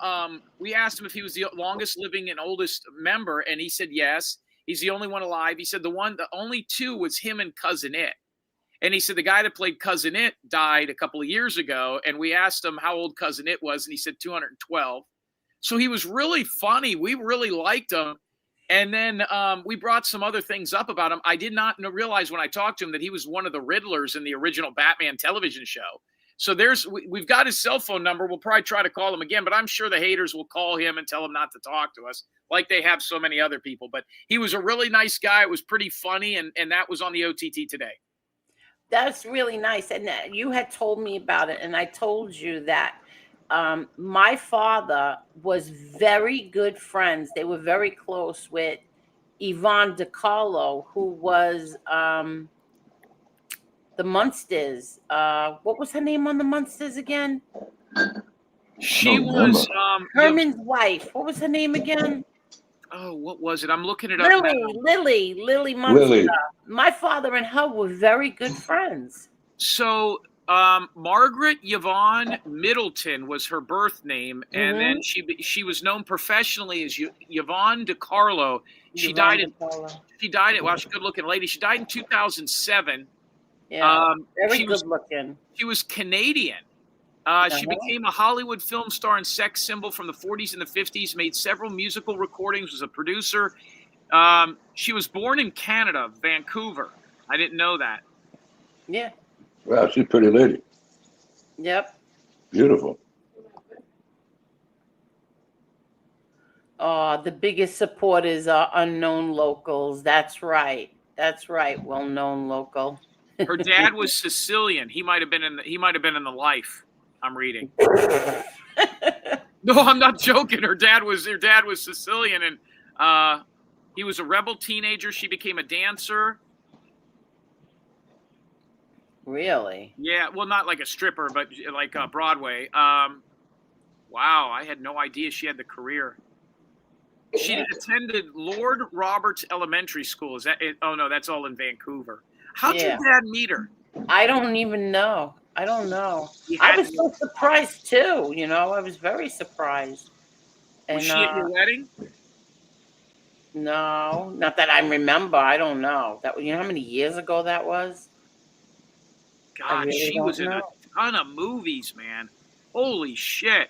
if he was the longest living and oldest member, and he said yes. He's the only one alive. He said the only two was him and Cousin It. And he said the guy that played Cousin It died a couple of years ago, and we asked him how old Cousin It was, and he said 212. So he was really funny. We really liked him. And then we brought some other things up about him. I did not realize when I talked to him that he was one of the Riddlers in the original Batman television show. So we've got his cell phone number. We'll probably try to call him again, but I'm sure the haters will call him and tell him not to talk to us like they have so many other people. But he was a really nice guy. It was pretty funny, and that was on the OTT today. That's really nice. And you had told me about it, and I told you that my father was very good friends. They were very close with Yvonne DiCarlo, who was the Munsters. What was her name on the Munsters again? She was Herman's wife. What was her name again? Oh, what was it? I'm looking it up now. Lily Munster. My father and her were very good friends. So Margaret Yvonne Middleton was her birth name, and then she was known professionally as Yvonne DiCarlo. She died at wow, she's a good looking lady. She died in 2007. Yeah, very good looking. She was Canadian. She became a Hollywood film star and sex symbol from the 40s and the 50s, made several musical recordings, was a producer. She was born in Canada, Vancouver. I didn't know that. Yeah. Wow, she's a pretty lady. Yep. Beautiful. The biggest supporters are unknown locals. That's right. That's right. Well-known local. Her dad was Sicilian. He might have been in the Life. I'm reading. No, I'm not joking. Her dad was Sicilian, and he was a rebel teenager. She became a dancer. Really? Yeah, well, not like a stripper, but like Broadway. Wow, I had no idea she had the career. She attended Lord Roberts Elementary School. Is that it? Oh no, that's all in Vancouver. How'd your dad meet her? I don't even know. I don't know. He I had was to- so surprised too. You know, I was very surprised. And Was she at your wedding? no, not that I remember. I don't know. That you know how many years ago that was? God, really she don't was in a know. ton of movies, man. Holy shit.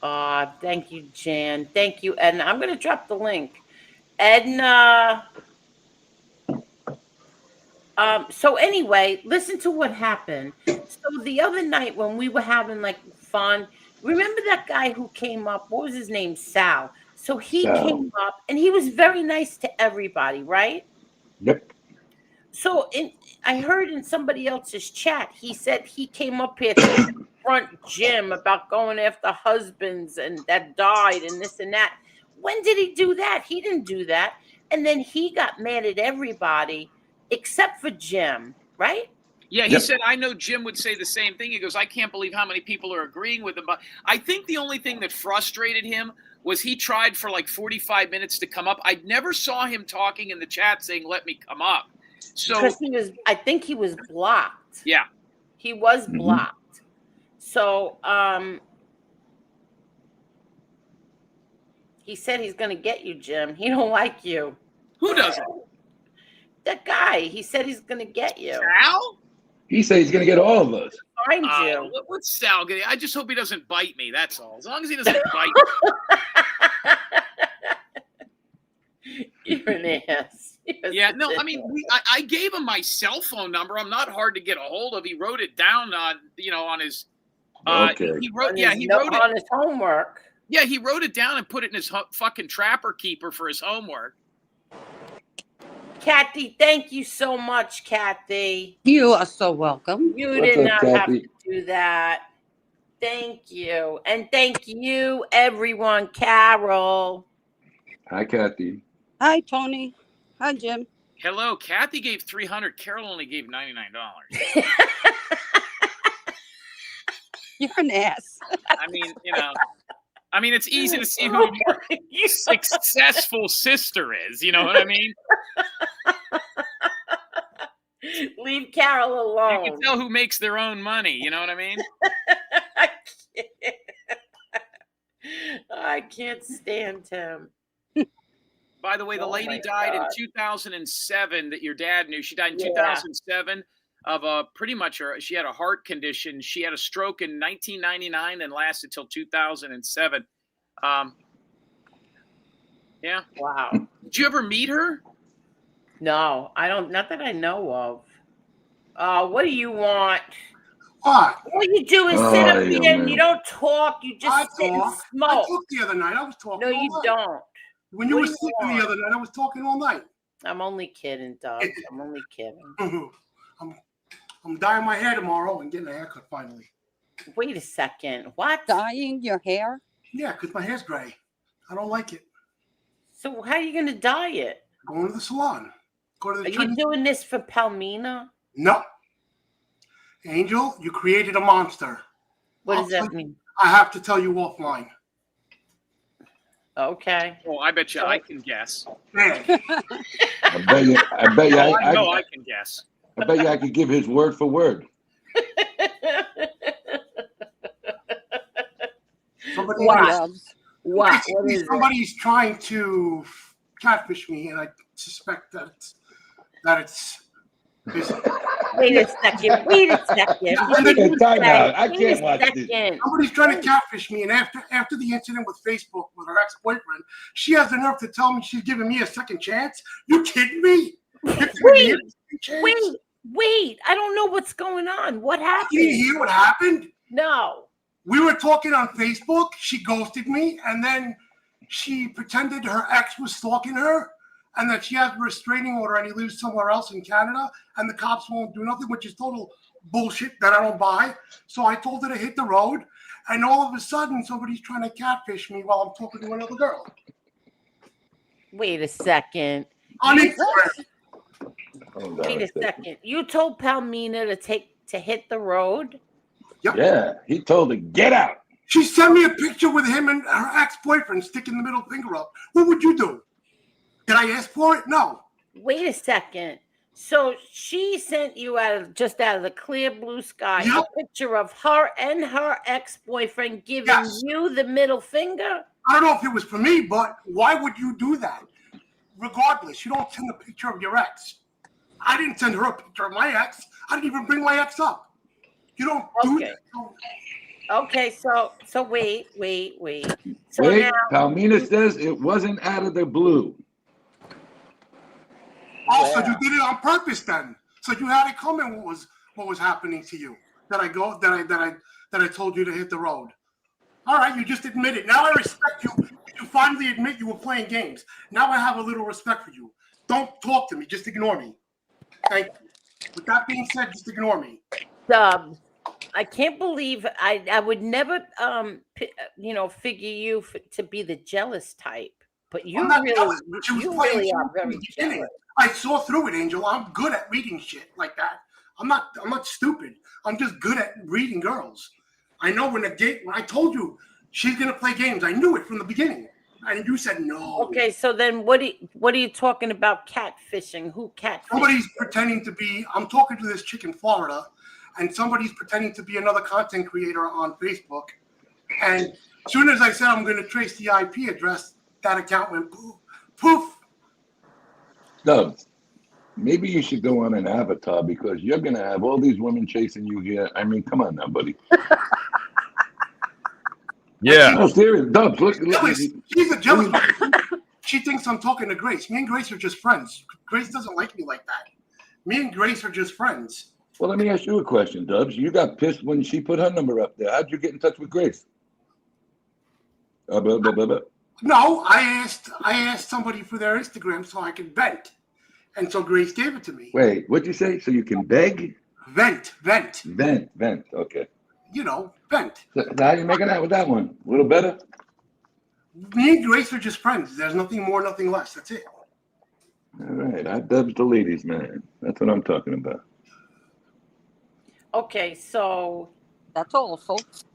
Thank you, Jan. Thank you, Edna. I'm going to drop the link. Edna. So anyway, listen to what happened. So the other night when we were having like fun, remember that guy who came up? What was his name? Sal. So he Sal. came up and he was very nice to everybody, right? Yep. So I heard in somebody else's chat, he said he came up here to confront Jim about going after husbands and that died and this and that. When did he do that? He didn't do that. And then he got mad at everybody except for Jim, right? Yeah, he Yep. said, I know Jim would say the same thing. He goes, I can't believe how many people are agreeing with him. But I think the only thing that frustrated him was he tried for like 45 minutes to come up. I never saw him talking in the chat saying, let me come up. So Because I think he was blocked. yeah, He was Mhm. blocked. So he said he's gonna get you, Jim. He don't like you. who doesn't? That guy, he said he's gonna get you. Sal? He said he's gonna get all of us. Find you. What's Sal getting? I just hope he doesn't bite me. That's all. As long as he doesn't bite me. You're an ass. You're Yeah, such no, an I mean, ass. I gave him my cell phone number. I'm not hard to get a hold of. He wrote it down on, on his. Okay. He wrote, On yeah, his he note- wrote it. on his homework. Yeah, he wrote it down and put it in his fucking trapper keeper for his homework. Kathy, thank you so much, Kathy. You are so welcome. You What's did up, not have Kathy? to do that. Thank you. And thank you, everyone. Carol. Hi, Kathy. Hi, Tony. Hi, Jim. Hello, Kathy gave $300. Carol only gave $99. You're an ass. I mean, it's easy to see who your successful sister is. You know what I mean? Leave Carol You alone. can tell who makes their own money. You know what I mean? I can't stand him. By the way, the Oh lady my died in God. 2007 that your dad knew. She died in Yeah. 2007 of pretty much she had a heart condition. She had a stroke in 1999 and lasted till 2007. Yeah. Wow. Did you ever meet her? No, I don't. Not that I know of. What do you want? What? All you do is Oh, sit up yeah, here and man. you don't talk. You I just sit and talk. I smoke. talked the other night. I was talking. No, all you night. don't. When you What were do you sleeping want? the other night, I was talking all night. I'm only kidding, Doug. I'm only kidding. I'm dyeing my hair tomorrow and getting a haircut finally. Wait a second. What? Dyeing your hair? Yeah, because my hair's gray. I don't like it. So how are you gonna dye it? Going to the salon. Go to Are the you Chinese. doing this for Palmina? No. Angel, you created a monster. What I'll does that tell- mean? I have to tell you offline. Okay. Oh, I bet you I can guess. Man, I bet you. I bet you. Oh, I know I I can guess. bet you. I could give his word for word. somebody, What? Loves. What? What is it? somebody's trying to catfish me, and I suspect that it's Wait a second. Wait a second. Yeah, What did hey, you time say? out. I Wait can't a watch this. second. somebody's trying to catfish me, and after the incident with Facebook with her ex-boyfriend, she has the nerve to tell me she's giving me a second chance. You kidding me? You're giving me a second chance? Wait. I don't know what's going on. What You didn't happened? hear what happened? No. We were talking on Facebook. She ghosted me, and then she pretended her ex was stalking her, and that she has a restraining order, and he lives somewhere else in Canada, and the cops won't do nothing, which is total bullshit that I don't buy. So I told her to hit the road, and all of a sudden somebody's trying to catfish me while I'm talking to another girl Wait a second. on You- Instagram. Hold on Wait a a second. second. You told Palmina to hit the road? Yep. Yeah, he told her, get out. She sent me a picture with him and her ex-boyfriend sticking the middle finger up. What would you do? Did I ask for it? No. Wait a second. So she sent you out of the clear blue sky Yep. a picture of her and her ex-boyfriend giving Yes. you the middle finger? I don't know if it was for me, but why would you do that? Regardless, you don't send a picture of your ex. I didn't send her a picture of my ex. I didn't even bring my ex up. You don't do Okay. that. Okay, so wait. So Wait, now, Palmina says it wasn't out of the blue. Also, Wow. you did it on purpose then. So you had it coming what was happening to you. That I told you to hit the road. All right, you just admit it. Now I respect you. You finally admit you were playing games. Now I have a little respect for you. Don't talk to me. Just ignore me. Thank you. With that being said, just ignore me. Dubs, I can't believe I would never figure you to be the jealous type, but you I'm not really jealous, but she was you playing really are games from very the beginning. jealous. I saw through it, Angel. I'm good at reading shit like that. I'm not stupid. I'm just good at reading girls. I know when I told you she's gonna play games, I knew it from the beginning. And you said no. Okay, so then what are you talking about catfishing? Who catfishing? Somebody's pretending to be, I'm talking to this chick in Florida, and somebody's pretending to be another content creator on Facebook. And as soon as I said I'm gonna trace the IP address, that account went poof. Dubs, maybe you should go on an avatar because you're going to have all these women chasing you here. I mean, come on now, buddy. Yeah. No, serious. Dubs, look. She's a jealous one. She thinks I'm talking to Grace. Me and Grace are just friends. Grace doesn't like me like that. Me and Grace are just friends. Well, let me ask you a question, Dubs. You got pissed when she put her number up there. How'd you get in touch with Grace? No, I asked somebody for their Instagram so I could vent. And so Grace gave it to me. Wait, what'd you say? So you can beg? Vent. Vent. Okay. You know, vent. So how you making out with that one? A little better? Me and Grace are just friends. There's nothing more, nothing less. That's it. All right. I Dubs the ladies, man. That's what I'm talking about. Okay, so That's all, folks.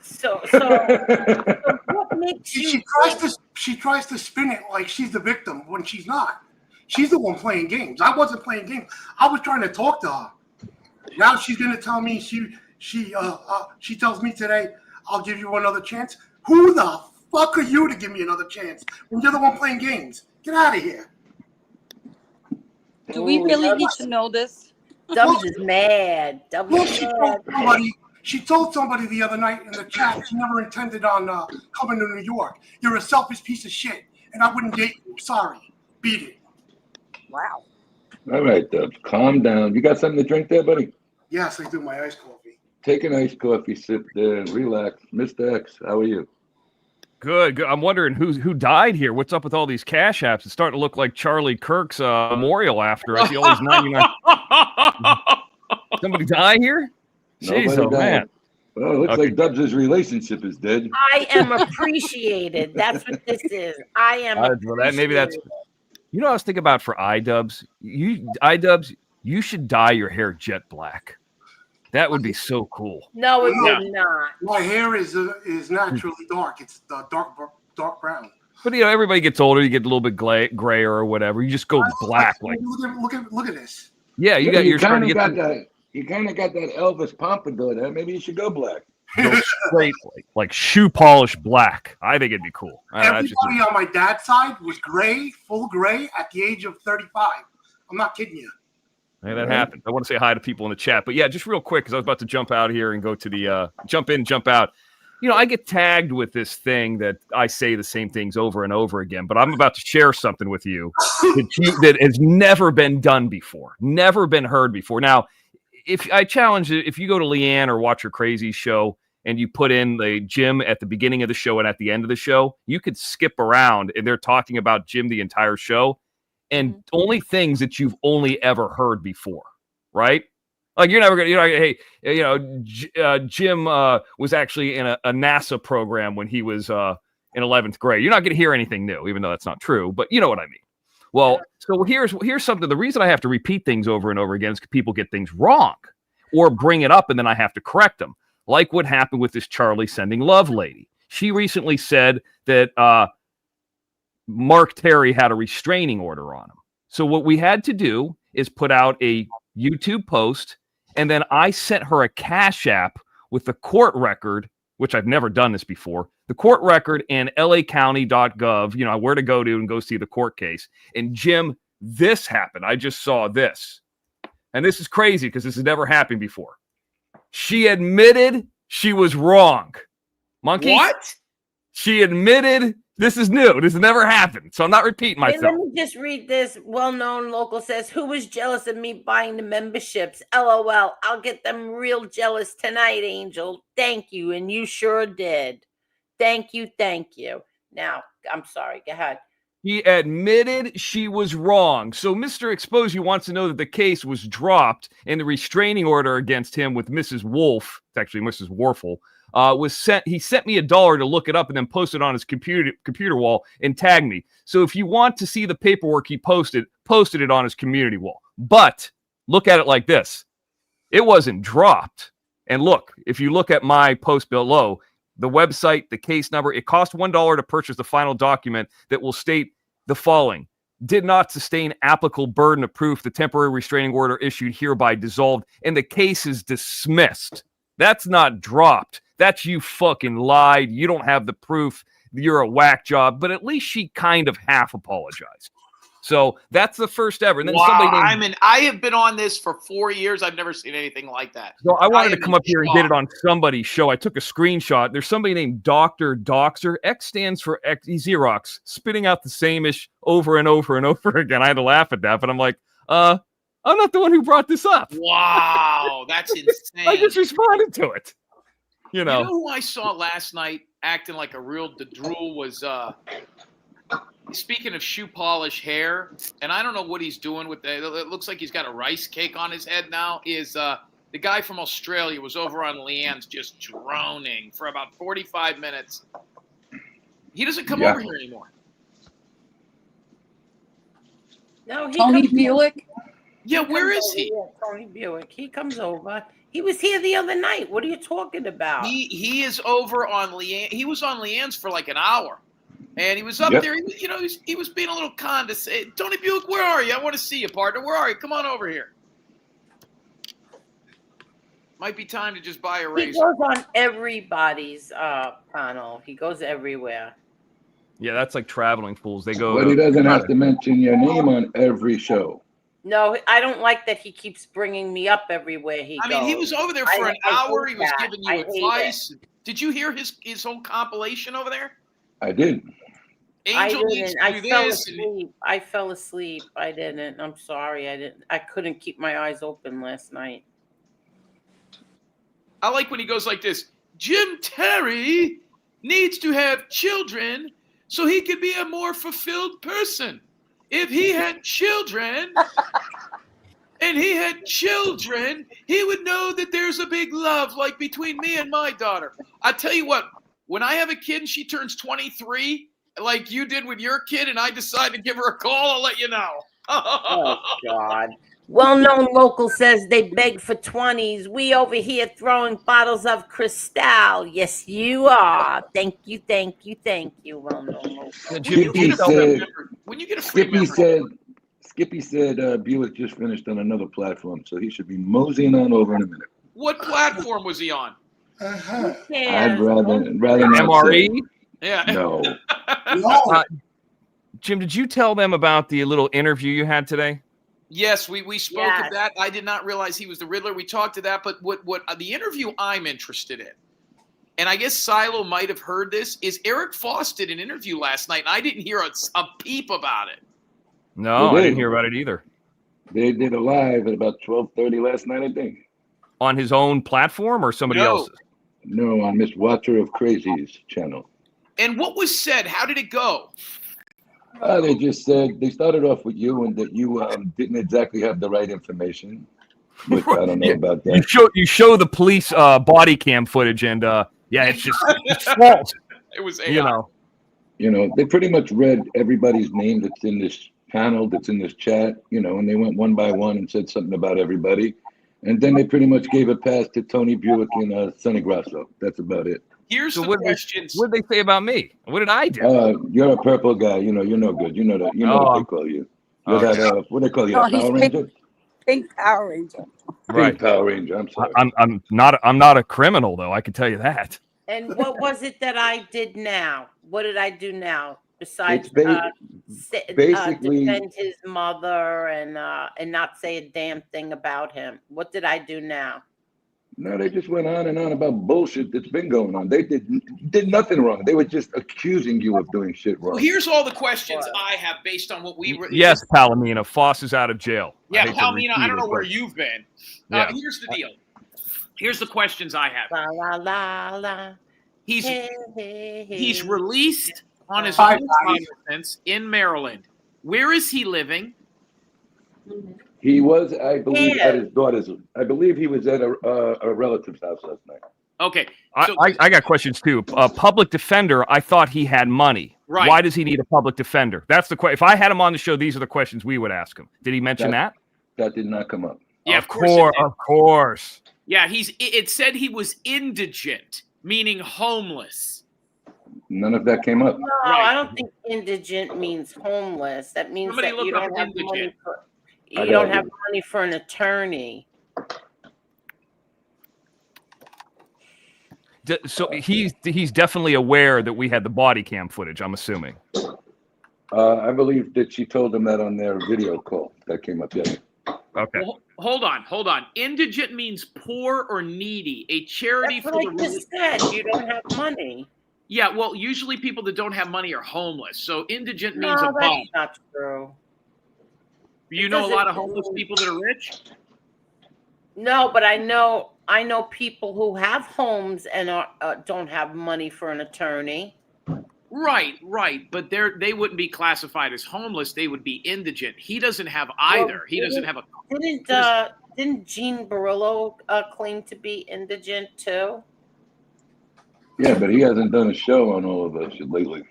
so what makes you She tries to spin it like she's the victim when she's not. She's the one playing games. I wasn't playing games. I was trying to talk to her. Now she's gonna tell me she tells me today, I'll give you another chance. Who the fuck are you to give me another chance when you're the one playing games? Get out of here. Do we really need to know this? Dubs is mad. Dubs Look, is mad. she told somebody the other night in the chat she never intended on coming to New York. You're a selfish piece of shit, and I wouldn't date you. Sorry. Beat it. Wow. All right, Dubs. Calm down. You got something to drink there, buddy? Yes, I do my iced coffee. Take an iced coffee, sit there, and relax. Mr. X, how are you? Good. I'm wondering who died here. What's up with all these cash apps? It's starting to look like Charlie Kirk's memorial after. I see all these 99. Somebody die here? Jeez, Nobody oh died. man. Well, it looks Okay. like Dubs' relationship is dead. I am appreciated. That's what this is. I am appreciated. Maybe that's. You know what I was thinking about for iDubbbz? iDubbbz, you should dye your hair jet black. That would be so cool. No, it would not. My hair is naturally dark. It's dark brown. But everybody gets older. You get a little bit grayer or whatever. You just go black. Like Look at this. yeah, you got your kind starting of to got get that. You kind of got that Elvis pompadour there. Maybe you should go black. go straight like shoe polish black. I think it'd be cool. Everybody on my dad's side was gray, full gray, at the age of 35. I'm not kidding you. Hey, that happened. I want to say hi to people in the chat, but yeah, just real quick because I was about to jump out here and go to the jump in, jump out. I get tagged with this thing that I say the same things over and over again, but I'm about to share something with you that has never been done before, never been heard before. Now, if I challenge it, if you go to Leanne or watch her crazy show and you put in the Jim at the beginning of the show and at the end of the show, you could skip around and they're talking about Jim the entire show and only things that you've only ever heard before, right? Like you're never gonna, hey, Jim was actually in a NASA program when he was in 11th grade. You're not gonna hear anything new, even though that's not true. But you know what I mean. Well, so here's something. The reason I have to repeat things over and over again is because people get things wrong or bring it up and then I have to correct them. Like what happened with this Charlie Sending Love lady. She recently said that Mark Terry had a restraining order on him. So what we had to do is put out a YouTube post, and then I sent her a Cash App with the court record, which I've never done this before, the court record and lacounty.gov, where to go to and go see the court case. And Jim, this happened. I just saw this. And this is crazy because this has never happened before. She admitted she was wrong. Monkey? What? She admitted this is new. This has never happened. So I'm not repeating myself. Hey, let me just read this. Well-known local says, who was jealous of me buying the memberships? LOL. I'll get them real jealous tonight, Angel. Thank you. And you sure did. Thank you. Thank you. Now, I'm sorry. Go ahead. He admitted she was wrong. So Mr. Expose You wants to know that the case was dropped and the restraining order against him with Mrs. Wolf, it's actually Mrs. Warfel, was sent. He sent me $1 to look it up and then post it on his computer wall and tag me. So if you want to see the paperwork he posted it on his community wall. But look at it like this. It wasn't dropped. And look, if you look at my post below, the website, the case number, it cost $1 to purchase the final document that will state the following. Did not sustain applicable burden of proof. The temporary restraining order issued hereby dissolved and the case is dismissed. That's not dropped. That's you fucking lied. You don't have the proof. You're a whack job. But at least she kind of half apologized. So that's the first ever. And then somebody named, I have been on this for 4 years. I've never seen anything like that. So I wanted to come up here and get it on somebody's show. I took a screenshot. There's somebody named Dr. Doxer. X stands for Xerox, spitting out the same-ish over and over and over again. I had to laugh at that, but I'm like, I'm not the one who brought this up. Wow, that's insane. I just responded to it. You know who I saw last night acting like a real drool was speaking of shoe polish hair, and I don't know what he's doing with that. It looks like he's got a rice cake on his head now. Is the guy from Australia was over on Leanne's just droning for about 45 minutes. He doesn't come over here anymore. No, Tony Buick. Yeah, where is he? Tony Buick. He comes over. He was here the other night. What are you talking about? He is over on Leanne. He was on Leanne's for like an hour. And he was up there, he was being a little condescending. Tony Buick, where are you? I want to see you, partner. Where are you? Come on over here. Might be time to just buy a razor. He goes on everybody's panel. He goes everywhere. Yeah, that's like traveling fools. They go. But he doesn't have to mention your name on every show. No, I don't like that he keeps bringing me up everywhere he goes. I mean, he was over there for an hour. He was giving you advice. Did you hear his whole compilation over there? I did. Angel needs to do this. I fell asleep. I didn't. I'm sorry. I couldn't keep my eyes open last night. I like when he goes like this. Jim Terry needs to have children so he could be a more fulfilled person. If he had children and he had children, he would know that there's a big love like between me and my daughter. I tell you what, when I have a kid and she turns 23, like you did with your kid, and I decide to give her a call, I'll let you know. Oh, God. Well-known local says they beg for 20s. We over here throwing bottles of Cristal. Yes, you are. Thank you, thank you, thank you. Well-known local. When you get a free Skippy said Buick just finished on another platform, so he should be moseying on over in a minute. What platform was he on? I'd rather not MRE? say. Yeah. No. Jim, did you tell them about the little interview you had today? Yes, we spoke of that. I did not realize he was the Riddler. We talked to that, but what the interview I'm interested in, and I guess Silo might have heard this, is Eric Foss did an interview last night, and I didn't hear a peep about it. No, I didn't hear about it either. They did a live at about 12:30 last night, I think. On his own platform or somebody else's? No, on Miss Watcher of Crazy's channel. And what was said? How did it go? They just said they started off with you and that you didn't exactly have the right information. which I don't know about that. You show the police body cam footage, and it's just it's false. It was AI. They pretty much read everybody's name that's in this panel, that's in this chat, and they went one by one and said something about everybody. And then they pretty much gave a pass to Tony Buick and Sonny Grasso. That's about it. Here's the questions. What did they say about me? What did I do? You're a purple guy. You're no good. You know that. You know what they call you. You're that. What they call you? A Power Ranger. Pink Power Ranger. Right. Pink Power Ranger. I'm sorry. I'm not a criminal though. I can tell you that. And what was it that I did now? What did I do now besides basically defend his mother and not say a damn thing about him? What did I do now? No, they just went on and on about bullshit that's been going on. They did nothing wrong. They were just accusing you of doing shit wrong. Well, here's all the questions I have based on what we were. Yes, Palomino. Foss is out of jail. Yeah, Palomino, I don't know where you've been. Here's the deal. Here's the questions I have. La la la la. He's released on his own recognizance in Maryland. Where is he living? He was, I believe, at his daughter's. I believe he was at a relative's house last night. Okay. So, I got questions too. Public defender, I thought he had money. Right. Why does he need a public defender? That's the question. If I had him on the show, these are the questions we would ask him. Did he mention that? That did not come up. Yeah, of course. Yeah, it said he was indigent, meaning homeless. None of that came up. No, I don't think indigent means homeless. That means that you don't have money for. You don't have money for an attorney. So he's definitely aware that we had the body cam footage, I'm assuming. I believe that she told him that on their video call that came up yesterday. Okay. Well, hold on. Indigent means poor or needy. A charity That's for what the I just said. You don't have money. Yeah, well, usually people that don't have money are homeless. So indigent means a bum. That's not true. You know a lot of homeless people that are rich? No, but I know people who have homes and don't have money for an attorney. Right. But they wouldn't be classified as homeless. They would be indigent. He doesn't have either. Well, he doesn't have a. Didn't Gene Barillo claim to be indigent too? Yeah, but he hasn't done a show on all of us lately.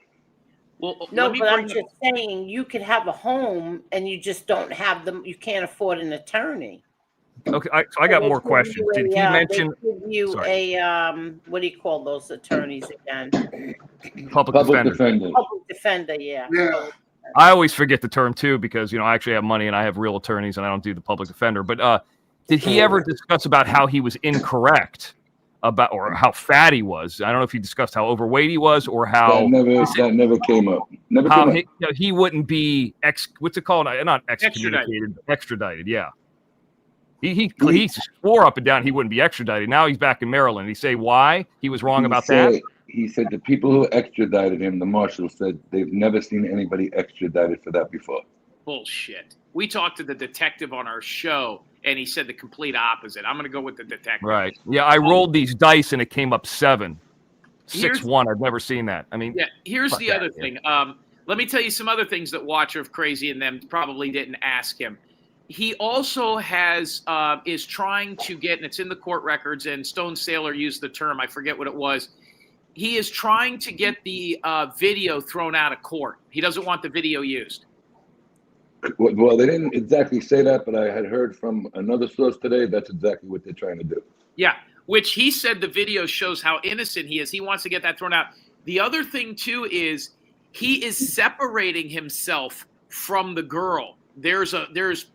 Well, no, but I'm just saying you could have a home and you just don't have them. You can't afford an attornay. Okay, I got more questions. Did he mention? They give you a what do you call those attorneys again? Public defender. Public defender, yeah. I always forget the term too because I actually have money and I have real attorneys and I don't do the public defender. But did he ever discuss about how he was incorrect about or how fat he was? I don't know if he discussed how overweight he was or how that never came up. He wouldn't be what's it called? Not excommunicated, extradited. Yeah. He swore up and down he wouldn't be extradited. Now he's back in Maryland. He say why he was wrong about that. He said the people who extradited him, the marshal said they've never seen anybody extradited for that before. Bullshit. We talked to the detective on our show, and he said the complete opposite. I'm going to go with the detective. Right. Yeah, I rolled these dice, and it came up 7. 6-1. I've never seen that. I mean, yeah. Here's the other thing. Let me tell you some other things that Watcher of Crazy and them probably didn't ask him. He also is trying to get, and it's in the court records, and Stone Sailor used the term, I forget what it was. He is trying to get the video thrown out of court. He doesn't want the video used. Well, they didn't exactly say that, but I had heard from another source today that's exactly what they're trying to do. Yeah, which he said the video shows how innocent he is. He wants to get that thrown out. The other thing, too, is he is separating himself from the girl. There's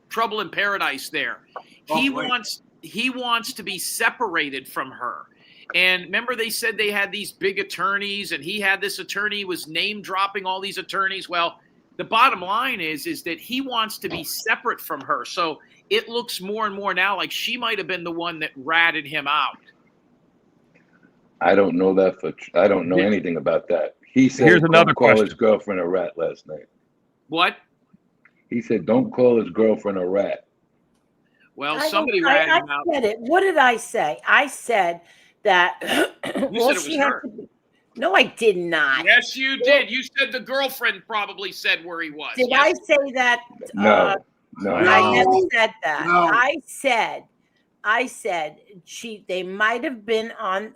trouble in paradise there. He wants to be separated from her. And remember they said they had these big attorneys and he had this attorney was name dropping all these attorneys. Well, the bottom line is that he wants to be separate from her. So it looks more and more now like she might have been the one that ratted him out. I don't know that I don't know anything about that. He said here's another call question. His girlfriend a rat last night. What? He said, don't call his girlfriend a rat. Well, somebody ratted him out. I said it. What did I say? I said that. You said it was her. No, I did not. Yes, you did. You said the girlfriend probably said where he was. Did I say that? No. I never said that. No. I said I said they might have been on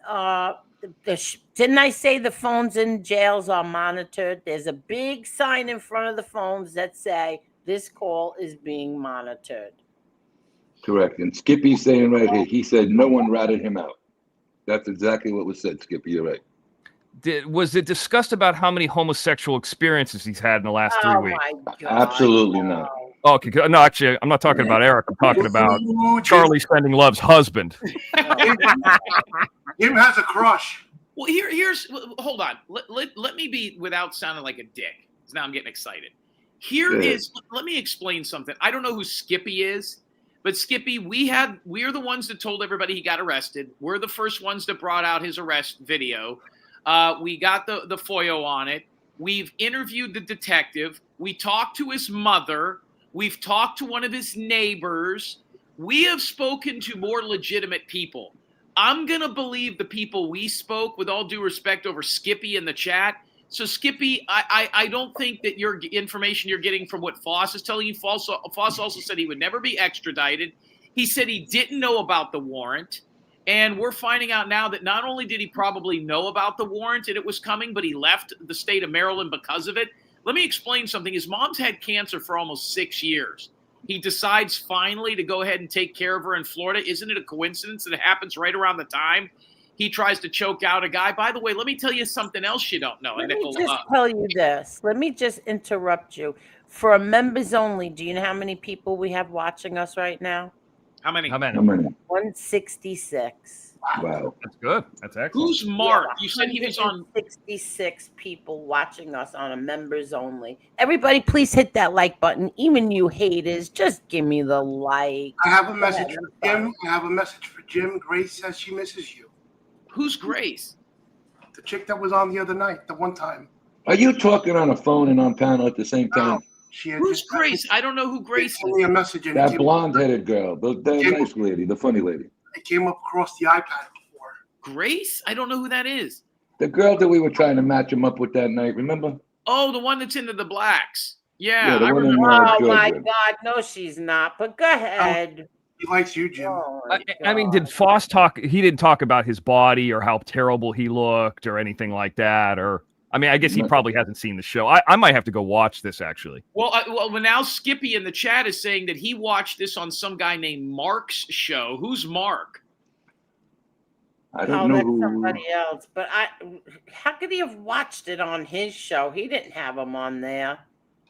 didn't I say the phones in jails are monitored? There's a big sign in front of the phones that say this call is being monitored. Correct. And Skippy's saying right here, he said no one ratted him out. That's exactly what was said, Skippy. You're right. Was it discussed about how many homosexual experiences he's had in the last 3 weeks? My God. Absolutely not. Okay, no, actually, I'm not talking about Eric. I'm talking about Charlie Spending Love's husband. Jim has a crush. Well, hold on. Let me be without sounding like a dick, because now I'm getting excited. Let me explain something. I don't know who Skippy is, but Skippy, we're the ones that told everybody he got arrested. We're the first ones that brought out his arrest video. We got the FOIO on it. We've interviewed the detective. We talked to his mother. We've talked to one of his neighbors. We have spoken to more legitimate people. I'm going to believe the people we spoke, with all due respect, over Skippy in the chat. So, Skippy, I don't think that your information you're getting from what Foss is telling you. Foss also said he would never be extradited. He said he didn't know about the warrant. And we're finding out now that not only did he probably know about the warrant and it was coming, but he left the state of Maryland because of it. Let me explain something. His mom's had cancer for almost 6 years. He decides finally to go ahead and take care of her in Florida. Isn't it a coincidence that it happens right around the time he tries to choke out a guy? By the way, let me tell you something else you don't know. Let me just tell you this. Let me just interrupt you. For members only, do you know how many people we have watching us right now? How many? 166. Wow. That's good. That's excellent. Who's Mark? You said he was on 66 people watching us on a members only. Everybody, please hit that like button. Even you haters, just give me the like. I have a message for Jim. Grace says she misses you. Who's Grace? The chick that was on the other night, the one time. Are you talking on a phone and on panel at the same time? Who's Grace? I don't know who Grace is. Me a message that blonde-headed girl, the nice lady, the funny lady. It came up across the iPad before. Grace? I don't know who that is. The girl that we were trying to match him up with that night, remember? Oh, the one that's into the blacks. Yeah, I remember. Oh, my God. No, she's not. But go ahead. He likes you, Jim. Oh, I mean, did Foss talk? He didn't talk about his body or how terrible he looked or anything like that. Or, I mean, I guess he probably hasn't seen the show. I might have to go watch this, actually. Well, now Skippy in the chat is saying that he watched this on some guy named Mark's show. Who's Mark? I don't know. That's somebody else. But how could he have watched it on his show? He didn't have him on there.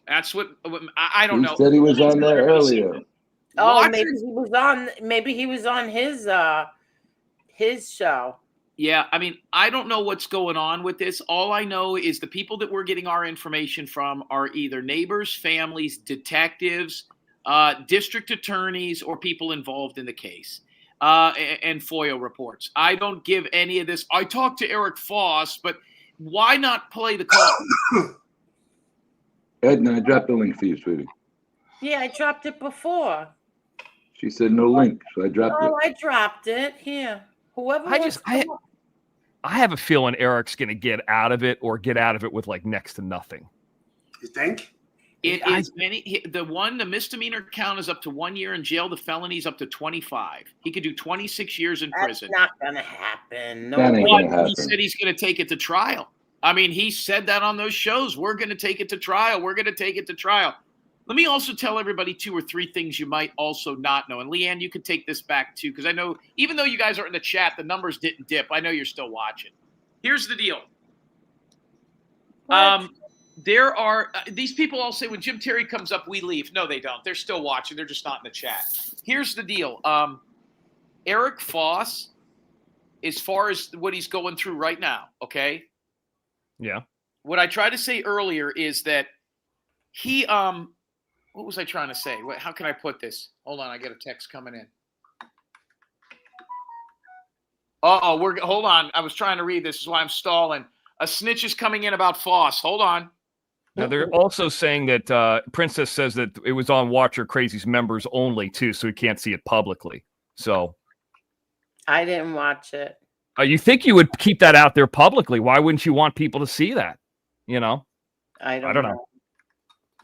That's what I don't know. He said he was on there earlier. Oh, maybe he was on his show. Yeah, I mean, I don't know what's going on with this. All I know is the people that we're getting our information from are either neighbors, families, detectives, district attorneys, or people involved in the case, and FOIA reports. I don't give any of this. I talked to Eric Foss, but why not play the call? Edna, I dropped the link for you, sweetie. Yeah, I dropped it before. She said no link, so I dropped it. Oh, I dropped it. Here. Whoever I have a feeling Eric's going to get out of it with like next to nothing. You think? The misdemeanor count is up to 1 year in jail. The felony's up to 25. He could do 26 years in prison. That's not going to happen. No, He said he's going to take it to trial. I mean, he said that on those shows. We're going to take it to trial. We're going to take it to trial. Let me also tell everybody 2 or 3 things you might also not know. And Leanne, you could take this back too, because I know even though you guys are in the chat, the numbers didn't dip. I know you're still watching. Here's the deal. There are these people all say when Jim Terry comes up, we leave. No, they don't. They're still watching. They're just not in the chat. Here's the deal. Eric Foss, as far as what he's going through right now, okay? Yeah. What I tried to say earlier is that he what was I trying to say? How can I put this? Hold on, I get a text coming in. Hold on. I was trying to read this. This is why I'm stalling. A snitch is coming in about Foss. Hold on. Now, they're also saying that Princess says that it was on Watcher Crazy's members only, too, so he can't see it publicly. So I didn't watch it. You think you would keep that out there publicly? Why wouldn't you want people to see that? You know? I don't know.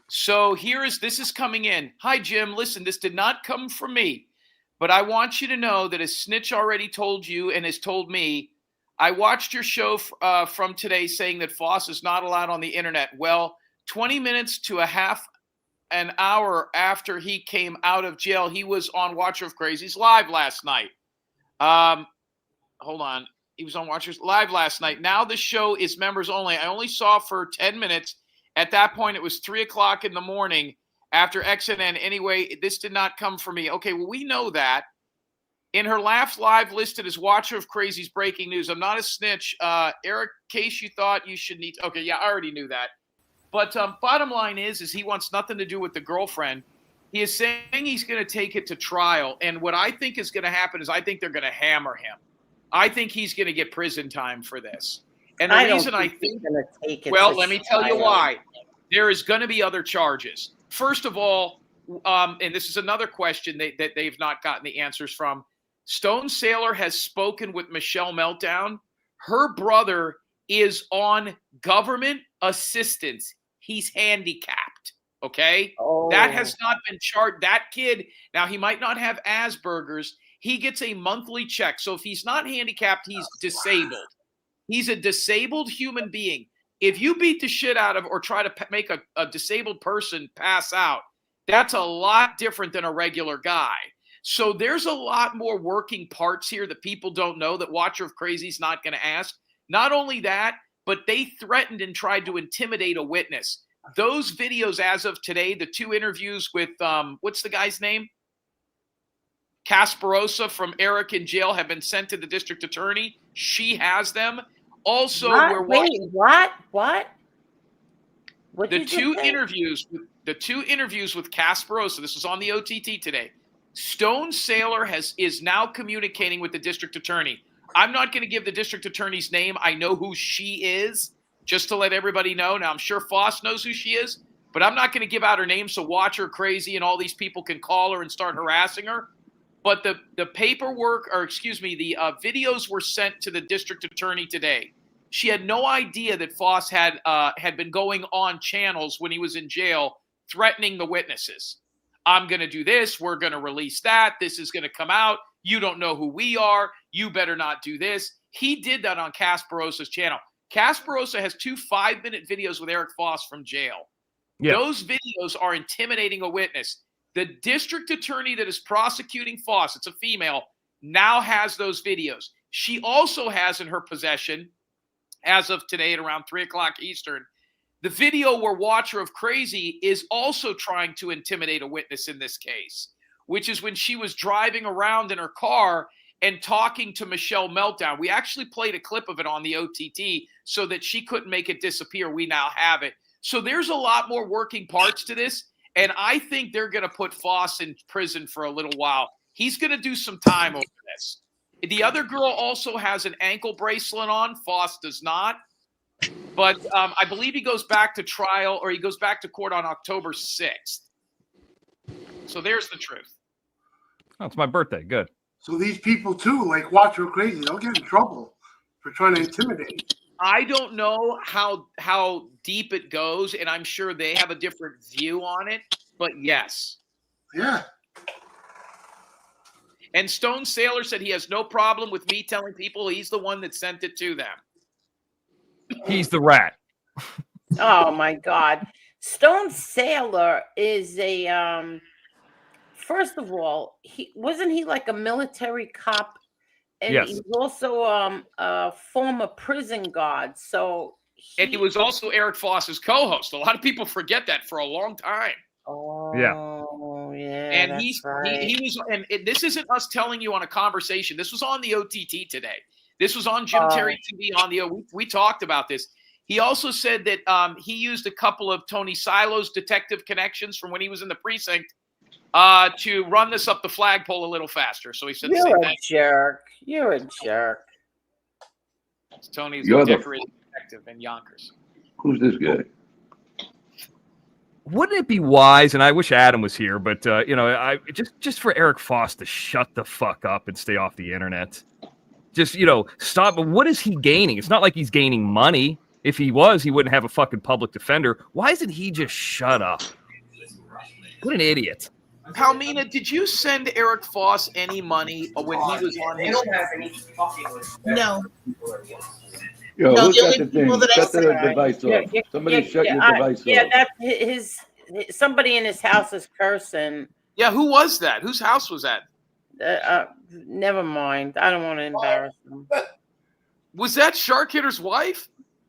So this is coming in. Hi, Jim. Listen, this did not come from me, But I want you to know that as Snitch already told you and has told me, I watched your show from today saying that Foss is not allowed on the internet. Well, 20 minutes to a half an hour after he came out of jail, he was on Watcher of Crazies live last night. Hold on. He was on Watchers live last night. Now the show is members only. I only saw for 10 minutes. At that point, it was 3 o'clock in the morning after XNN. Anyway, this did not come from me. Okay, well, we know that. In her last live listed as Watcher of Crazy's breaking news. I'm not a snitch. Eric, case you thought you should need. Okay, yeah, I already knew that. But bottom line is he wants nothing to do with the girlfriend. He is saying he's going to take it to trial. And what I think is going to happen is I think they're going to hammer him. I think he's going to get prison time for this. And the reason I think, well, let me tell you why. There is going to be other charges. First of all, and this is another question that they've not gotten the answers from. Stone Sailor has spoken with Michelle Meltdown. Her brother is on government assistance. He's handicapped. Okay? Oh. That has not been charged. That kid, now he might not have Asperger's. He gets a monthly check. So if he's not handicapped, he's disabled. He's a disabled human being. If you beat the shit out of or try to make a disabled person pass out, that's a lot different than a regular guy. So there's a lot more working parts here that people don't know that Watcher of Crazy's not going to ask. Not only that, but they threatened and tried to intimidate a witness. Those videos as of today, the 2 interviews with, what's the guy's name? Casparosa from Eric in jail have been sent to the district attorney. She has them. Also, we're watching. What? The 2 interviews with Casparosa. This was on the OTT today. Stone Sailor is now communicating with the district attorney. I'm not going to give the district attorney's name. I know who she is, just to let everybody know. Now, I'm sure Foss knows who she is, but I'm not going to give out her name so Watcher Crazy and all these people can call her and start harassing her. But the paperwork, or excuse me, the videos were sent to the district attorney today. She had no idea that Foss had been going on channels when he was in jail, threatening the witnesses. I'm going to do this. We're going to release that. This is going to come out. You don't know who we are. You better not do this. He did that on Casparosa's channel. Casparosa has 2 5-minute videos with Eric Foss from jail. Yeah. Those videos are intimidating a witness. The district attorney that is prosecuting Foss, it's a female, now has those videos. She also has in her possession, as of today at around 3 o'clock Eastern, the video where Watcher of Crazy is also trying to intimidate a witness in this case, which is when she was driving around in her car and talking to Michelle Meltdown. We actually played a clip of it on the OTT so that she couldn't make it disappear. We now have it. So there's a lot more working parts to this. And I think they're going to put Foss in prison for a little while. He's going to do some time over this. The other girl also has an ankle bracelet on. Foss does not. But I believe he goes back to trial, or he goes back to court on October 6th. So there's the truth. Oh, it's my birthday. Good. So these people, too, like Watcher Crazy, they'll get in trouble for trying to intimidate. I don't know how deep it goes, and I'm sure they have a different view on it, but yes. Yeah. And Stone Sailor said he has no problem with me telling people he's the one that sent it to them. He's the rat. Oh, my God. Stone Sailor is a, first of all, wasn't he like a military cop? And yes. He's also a former prison guard. So and he was also Eric Foss's co-host. A lot of people forget that for a long time. Oh, yeah. And he was, and this isn't us telling you on a conversation. This was on the OTT today. This was on Jim Terry TV on the. We talked about this. He also said that he used a couple of Tony Silo's detective connections from when he was in the precinct to run this up the flagpole a little faster. So he said, "You're a jerk. You're a jerk." Tony's a decorated detective in Yonkers. Who's this guy? Wouldn't it be wise? And I wish Adam was here, but I just for Eric Foss to shut the fuck up and stay off the internet. Just stop. But what is he gaining? It's not like he's gaining money. If he was, he wouldn't have a fucking public defender. Why isn't he just shut up? What an idiot. Palmina, did you send Eric Foss any money when he was on his? No. Yo, No, who's the got only the people thing? that I Shut the sent- device off. Somebody shut your device Yeah, off. that's his. Somebody in his house is cursing. Yeah, who was that? Whose house was that? Never mind. I don't want to embarrass him. Was that Shark Hitter's wife?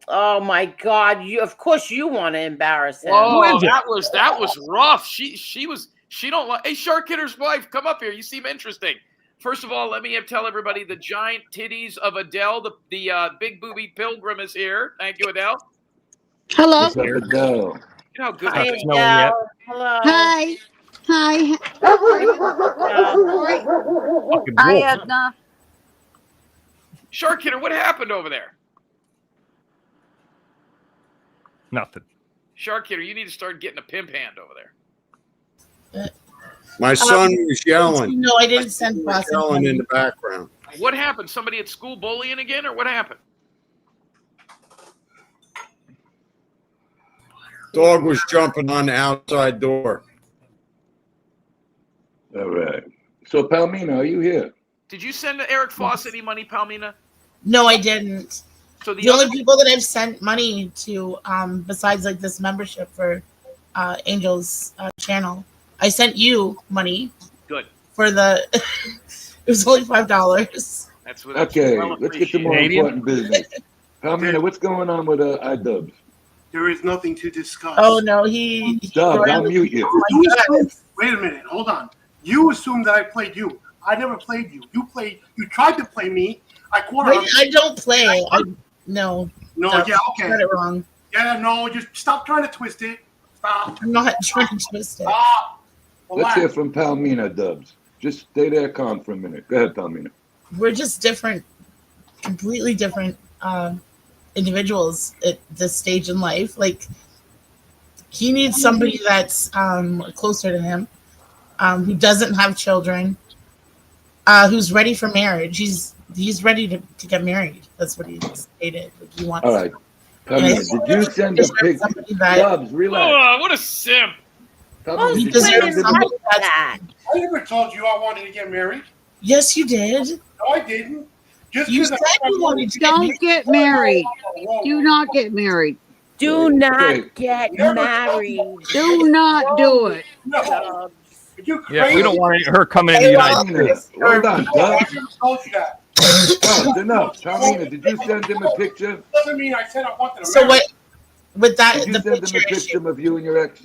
Oh my God! Of course you want to embarrass him. Oh, that was rough. She don't like. Hey, Shark Hitter's wife, come up here. You seem interesting. First of all, let me tell everybody the giant titties of Adele, the big booby pilgrim is here. Thank you, Adele. Hello. What's up, Adele? You know how good Hi, that is. Adele. Hello. Hi. Hi. Hi, Edna. Shark Hitter, what happened over there? Nothing. Shark Hitter, you need to start getting a pimp hand over there. My son was yelling. No, I didn't send Foss any Yelling money. in the background. What happened? Somebody at school bullying again, or what happened? Dog was jumping on the outside door. All right. So, Palmina, are you here? Did you send Eric Foss any money, Palmina? No, I didn't. So the only people that I've sent money to, besides like this membership for Angel's channel, I sent you money. Good. For the, it was only $5. That's Okay, let's get to more important business. Palmina, what's going on with iDubbbz? There is nothing to discuss. Oh no, he Dubs, I'll mute you. Wait a minute, hold on. You assumed that I played you. I never played you. You tried to play me. I caught Wait, on. I don't play. No. No, No, yeah, okay. you got it wrong. Yeah, no, just stop trying to twist it. Stop. I'm not trying to twist it. Stop. Let's hear from Palmina, Dubs. Just stay there calm for a minute. Go ahead, Palmina. We're just different, completely different individuals at this stage in life. Like, he needs somebody that's closer to him, who doesn't have children, who's ready for marriage. He's ready to get married. That's what he stated. Like, he wants. All right. Palmina, did you send a picture? Dubs, relax. Oh, what a simp. Palmina, He did you deserves send him somebody that's. I never told you I wanted to get married. Yes, you did. No, I didn't. Just You 'cause said I- you wanted to Don't get married. Do not get married. Do not Okay. get married. Do not do it. No. Dubs. Are you Yeah, crazy? we don't want her coming in the United States. Palmina, hold on, No, I Dubs. never told you that. Dubs, enough. Palmina, did you send him a picture? Doesn't mean I said I wanted to So marry. what? With that, Did you the send him picture a issue. picture of you and your ex?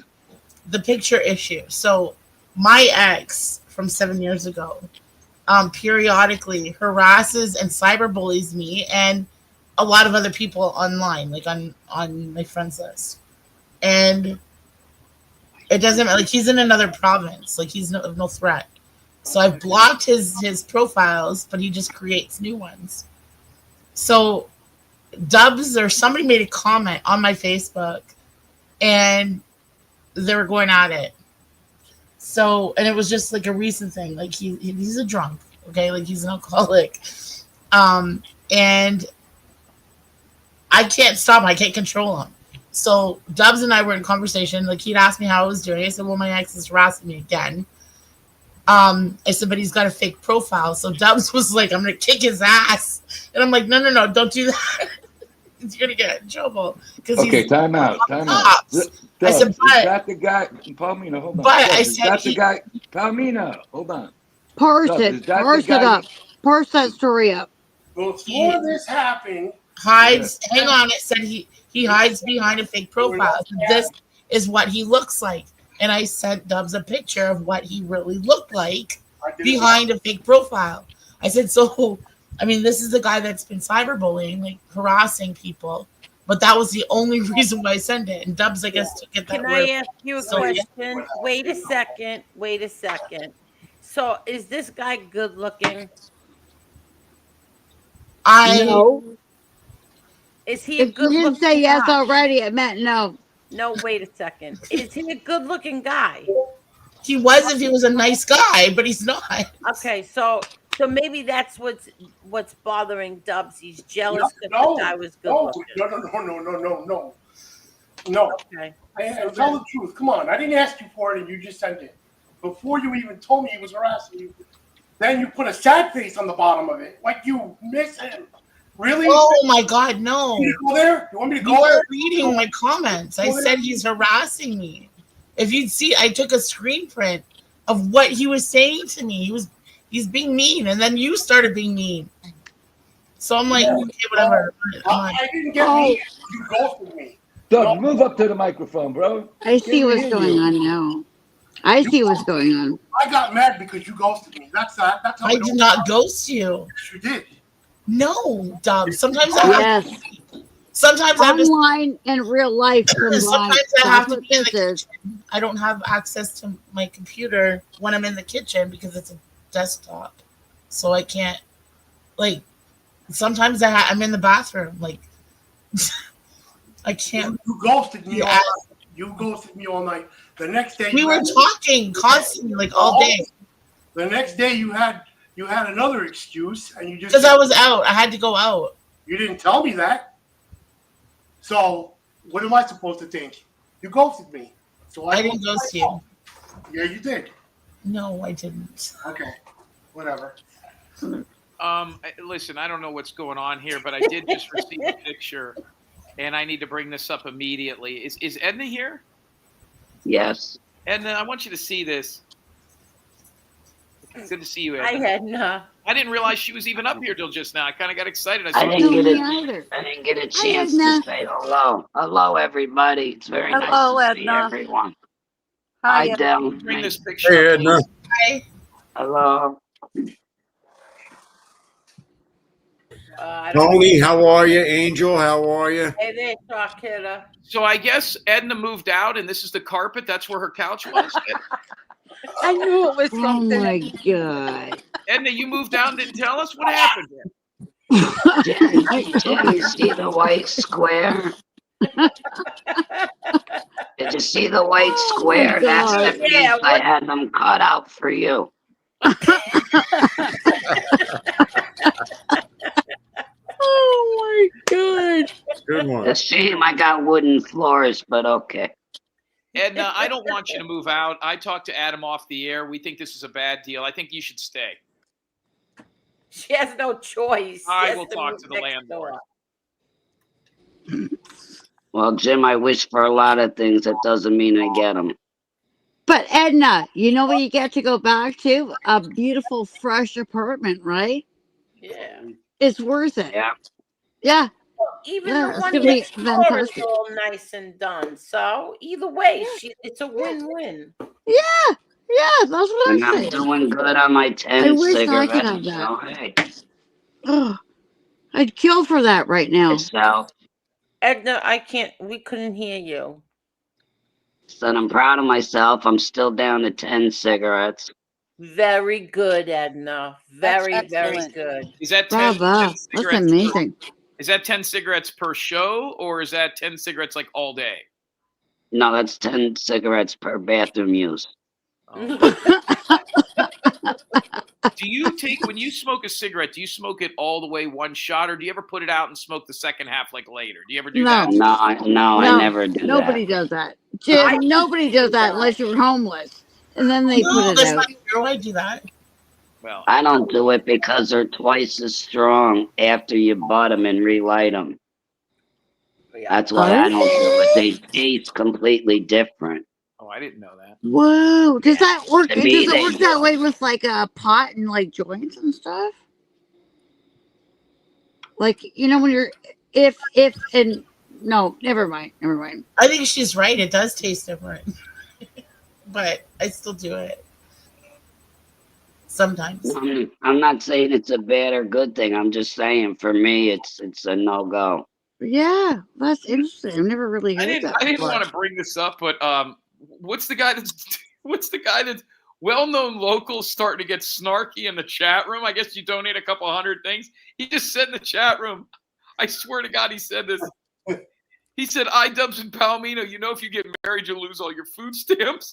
The picture issue. So my ex from 7 years ago, periodically harasses and cyberbullies me and a lot of other people online, like on my friends list. And it doesn't like he's in another province, like he's no threat. So I've blocked his profiles, but he just creates new ones. So Dubs or somebody made a comment on my Facebook and they were going at it. So, and it was just like a recent thing. Like he's a drunk, okay? Like he's an alcoholic. And I can't stop him. I can't control him. So Dubs and I were in conversation. Like he'd asked me how I was doing. I said, well, my ex is harassing me again. I said, but he's got a fake profile. So Dubs was like, I'm going to kick his ass. And I'm like, no, don't do that. You're going to get in trouble. Okay, time out. Dubs, I said, is that the guy? Palmina, hold on. But Dubs, I is said that the guy? Palmina, hold on. Parse Dubs, is it. that the Parse it guy- up. Parse that story up. Before this happened, hides. Hang on, it said he hides behind a fake profile. So this is what he looks like, and I sent Dubs a picture of what he really looked like behind a fake profile. I said, so I mean, this is the guy that's been cyberbullying, like harassing people, but that was the only reason why I sent it. And Dubs, I guess, took it that Can way. I ask you a So- question? Wait a second. So is this guy good looking? Is he a If you good didn't looking say yes guy? already, it meant no. No, wait a second. Is he a good looking guy? He was if he was a nice guy, but he's not. Okay, so maybe that's what's bothering Dubs. He's jealous that No, the guy was good no, looking. no. Okay. I tell the truth. Come on, I didn't ask you for it, and you just sent it. before you even told me he was harassing you. Then you put a sad face on the bottom of it, like you miss him. Really? Oh my God, no! You want me to go there? You want me to You go there? were reading my comments. I said he's harassing me. If you'd see, I took a screen print of what he was saying to me. He's being mean, and then you started being mean. So I'm like, okay, whatever. I didn't get me. You ghosted me. Doug, move up to the microphone, bro. I see what's going on now. I see what's going on. I got mad because you ghosted me. That's how I did not ghost you. You did. No, Dub. Sometimes Yes. Sometimes online and real life combined. Sometimes I have to That's be in what the this is. kitchen. I don't have access to my computer when I'm in the kitchen because it's a desktop, so I can't. Like sometimes I'm in the bathroom. Like I can't. You ghosted me all night. You ghosted me all night. The next day We were talking constantly, like all day. The next day you had another excuse, and you just Because I was out. I had to go out. You didn't tell me that. So what am I supposed to think? You ghosted me. So I didn't ghost you. Yeah, you did. No, I didn't. Okay, whatever. Listen, I don't know what's going on here, but I did just receive a picture, and I need to bring this up immediately. Is Edna here? Yes. Edna, I want you to see this. Good to see you, Edna. Hi, Edna. I didn't realize she was even up here till just now. I kind of got excited. I didn't get a chance to say hello. Hello, everybody. It's very nice to see everyone. Hi, Del. Bring this picture. Hey, Edna. Hi. Hello. Tony, how are you? Angel, how are you? Hey there, Shark Hitter. So I guess Edna moved out, and this is the carpet. That's where her couch was. I knew it was something. Oh my God. Edna, you moved out and didn't tell us? What happened there? Did you see the white square? Did you see the white square? That's the piece I had them cut out for you. Oh my God. Good one. It's a shame I got wooden floors, but okay. Edna, I don't want you to move out. I talked to Adam off the air. We think this is a bad deal. I think you should stay. She has no choice. I will talk to the landlord. Well, Jim, I wish for a lot of things. That doesn't mean I get them. But Edna, you know what you get to go back to? A beautiful, fresh apartment, right? Yeah. It's worth it. Yeah. Yeah. Even Yeah, the it's one gonna be next door is fantastic. all nice and done. So either way, it's a win-win. Yeah. Yeah, that's what And I'm I'm saying. doing good on my 10 I wish cigarettes. I could have that. So, hey. Oh, I'd kill for that right now. So, Edna, we couldn't hear you. said I'm proud of myself. I'm still down to 10 cigarettes. Very good, Edna. Very, very good. Is that 10, Bravo. 10 That's cigarettes? amazing. Is that 10 cigarettes per show, or is that 10 cigarettes like all day? No, that's 10 cigarettes per bathroom use. Do you take, when you smoke a cigarette, do you smoke it all the way one shot, or do you ever put it out and smoke the second half like later? Do you ever do No. that? No, I never do Nobody that. does that. Jim, nobody does that unless you're homeless. And then they put it that's out. not true. I do that. Well, I don't do it because they're twice as strong after you butt them and relight them. That's why I don't do it. They taste completely different. Oh, I didn't know that. Whoa. Does that work? To Does me, it they work do. that way with like a pot and like joints and stuff? Like, you know, when you're and no, never mind. I think she's right. It does taste different. But I still do it. Sometimes. I'm not saying it's a bad or good thing. I'm just saying for me, it's a no-go. Yeah, that's interesting. I've never really heard that. I didn't before. want to bring this up, but what's the guy that's well-known local starting to get snarky in the chat room? I guess you donate a couple hundred things. He just said in the chat room, I swear to God, he said this. He said, "I-dubs in Palomino, you know, if you get married, you lose all your food stamps."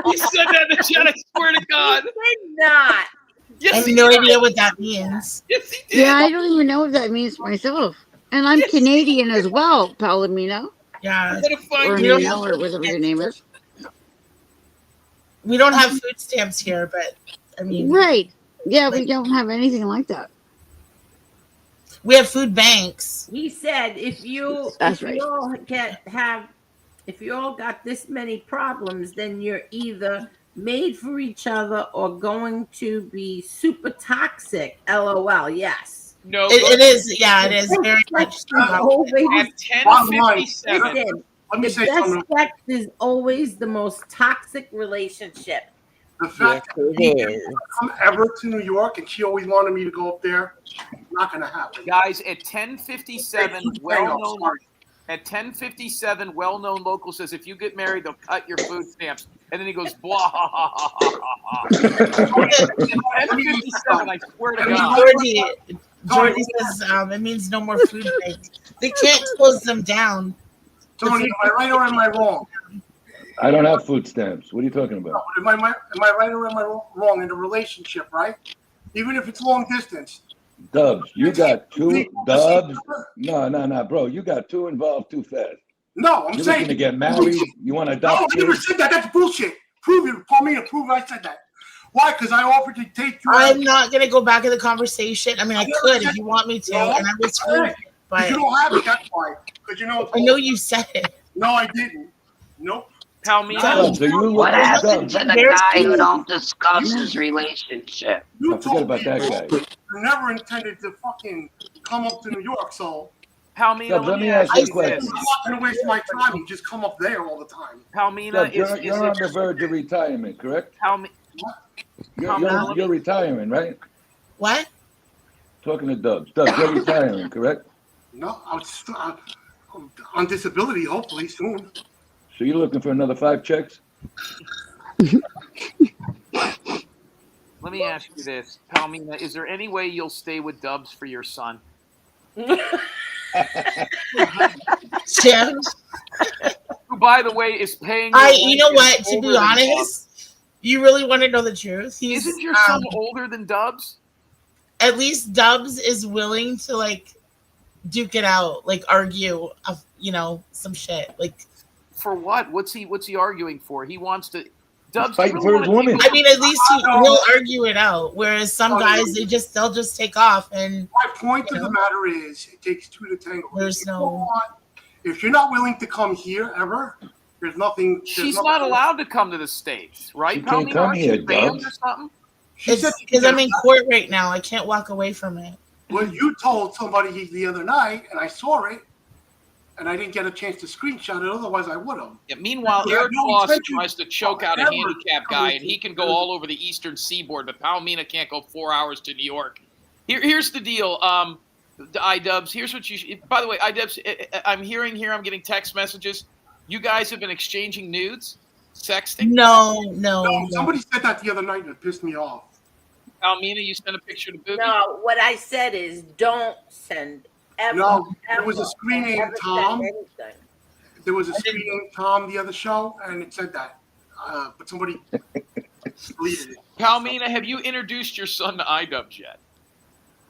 He said that in the chat. I swear to God. He did not. Yes, I have he no did. idea what that means. Yes, he did. Yeah, I don't even know what that means myself. And I'm Canadian as well, Palomino. Yeah. I gotta find Or you. Nino, or whatever your name is. We don't have food stamps here, but I mean, Right. Yeah, we don't have anything like that. we have food banks. He said if you That's if right. you all if you all got this many problems, then you're either made for each other or going to be super toxic. LOL. Yes. No, It is. Yeah, it is very much. Always, at 10:57. listen, Let me the say best something. sex is always the most toxic relationship. The fact Yes, that it she is. didn't come ever to New York and she always wanted me to go up there, not going to happen. Guys, at 10:57, well-known. Sorry. At 10:57, well-known local says if you get married, they'll cut your food stamps. And then he goes, blah, ha, ha, ha, ha, ha. 10:57, I swear to God. Georgie says it means no more food banks. They can't close them down. Tony, am I right or am I wrong? I don't have food stamps. What are you talking about? No, am I right or am I wrong in a relationship, right? Even if it's long distance. Dubs, you got two. Dubs, no, bro. You got two involved too fast. No, I'm You're saying. looking to get married. You want to No, I adopt never kids? said that. That's bullshit. Prove it. Call me and prove I said that. Why? Because I offered to take you. I'm not going to go back in the conversation. I mean, I could if you want me to, and I was food, but you don't have it. That's why. Because you know. I know you said it. No, I didn't. Nope. Palmina. What happened to the guy who don't discuss his relationship? You forget told about me that guy. you never intended to fucking come up to New York, so. Palmina, let me ask you a question. I'm not going to waste my time. You just come up there all the time. Palmina, Dubs, you're on the verge of retirement, correct? Palmina. You're retiring, right? What? Talking to Dubs. Dubs, you're retiring, correct? No, I'm on disability, hopefully soon. So you're looking for another 5 checks? Let me ask you this, Palmina. Is there any way you'll stay with Dubs for your son? Tim? Who, by the way, is paying. You know what? To be honest, you really want to know the truth. Isn't your son older than Dubs? At least Dubs is willing to like duke it out, like argue, some shit. Like for what? What's he arguing for? He wants to. Dubs fighting for his woman. I mean, at least he'll argue it out. Whereas some guys, they'll just take off. And my point of the matter is, it takes two to tango. There's no. If you're not willing to come here ever, there's nothing. She's not allowed to come to the States, right? She can't come here, banned Dubs. or something? It's because I'm in court right now. I can't walk away from it. Well, you told somebody the other night, and I saw it, and I didn't get a chance to screenshot it. Otherwise, I would have. Yeah, meanwhile, Yeah, Eric no Foss intention tries to choke out a ever handicapped guy, and he can go all over the eastern seaboard, but Palmina can't go 4 hours to New York. Here's the deal, iDubbbz. Here's what you should. By the way, iDubbbz, I'm hearing here, I'm getting text messages. You guys have been exchanging nudes? Sexting? No. Somebody said that the other night, and it pissed me off. Palmina, you sent a picture to Booby? No, what I said is don't send ever. No, there ever, was a screen named ever Tom. send anything. There was a screen named Tom the other show, and it said that. But somebody deleted it. Palmina, have you introduced your son to iDubbbz yet?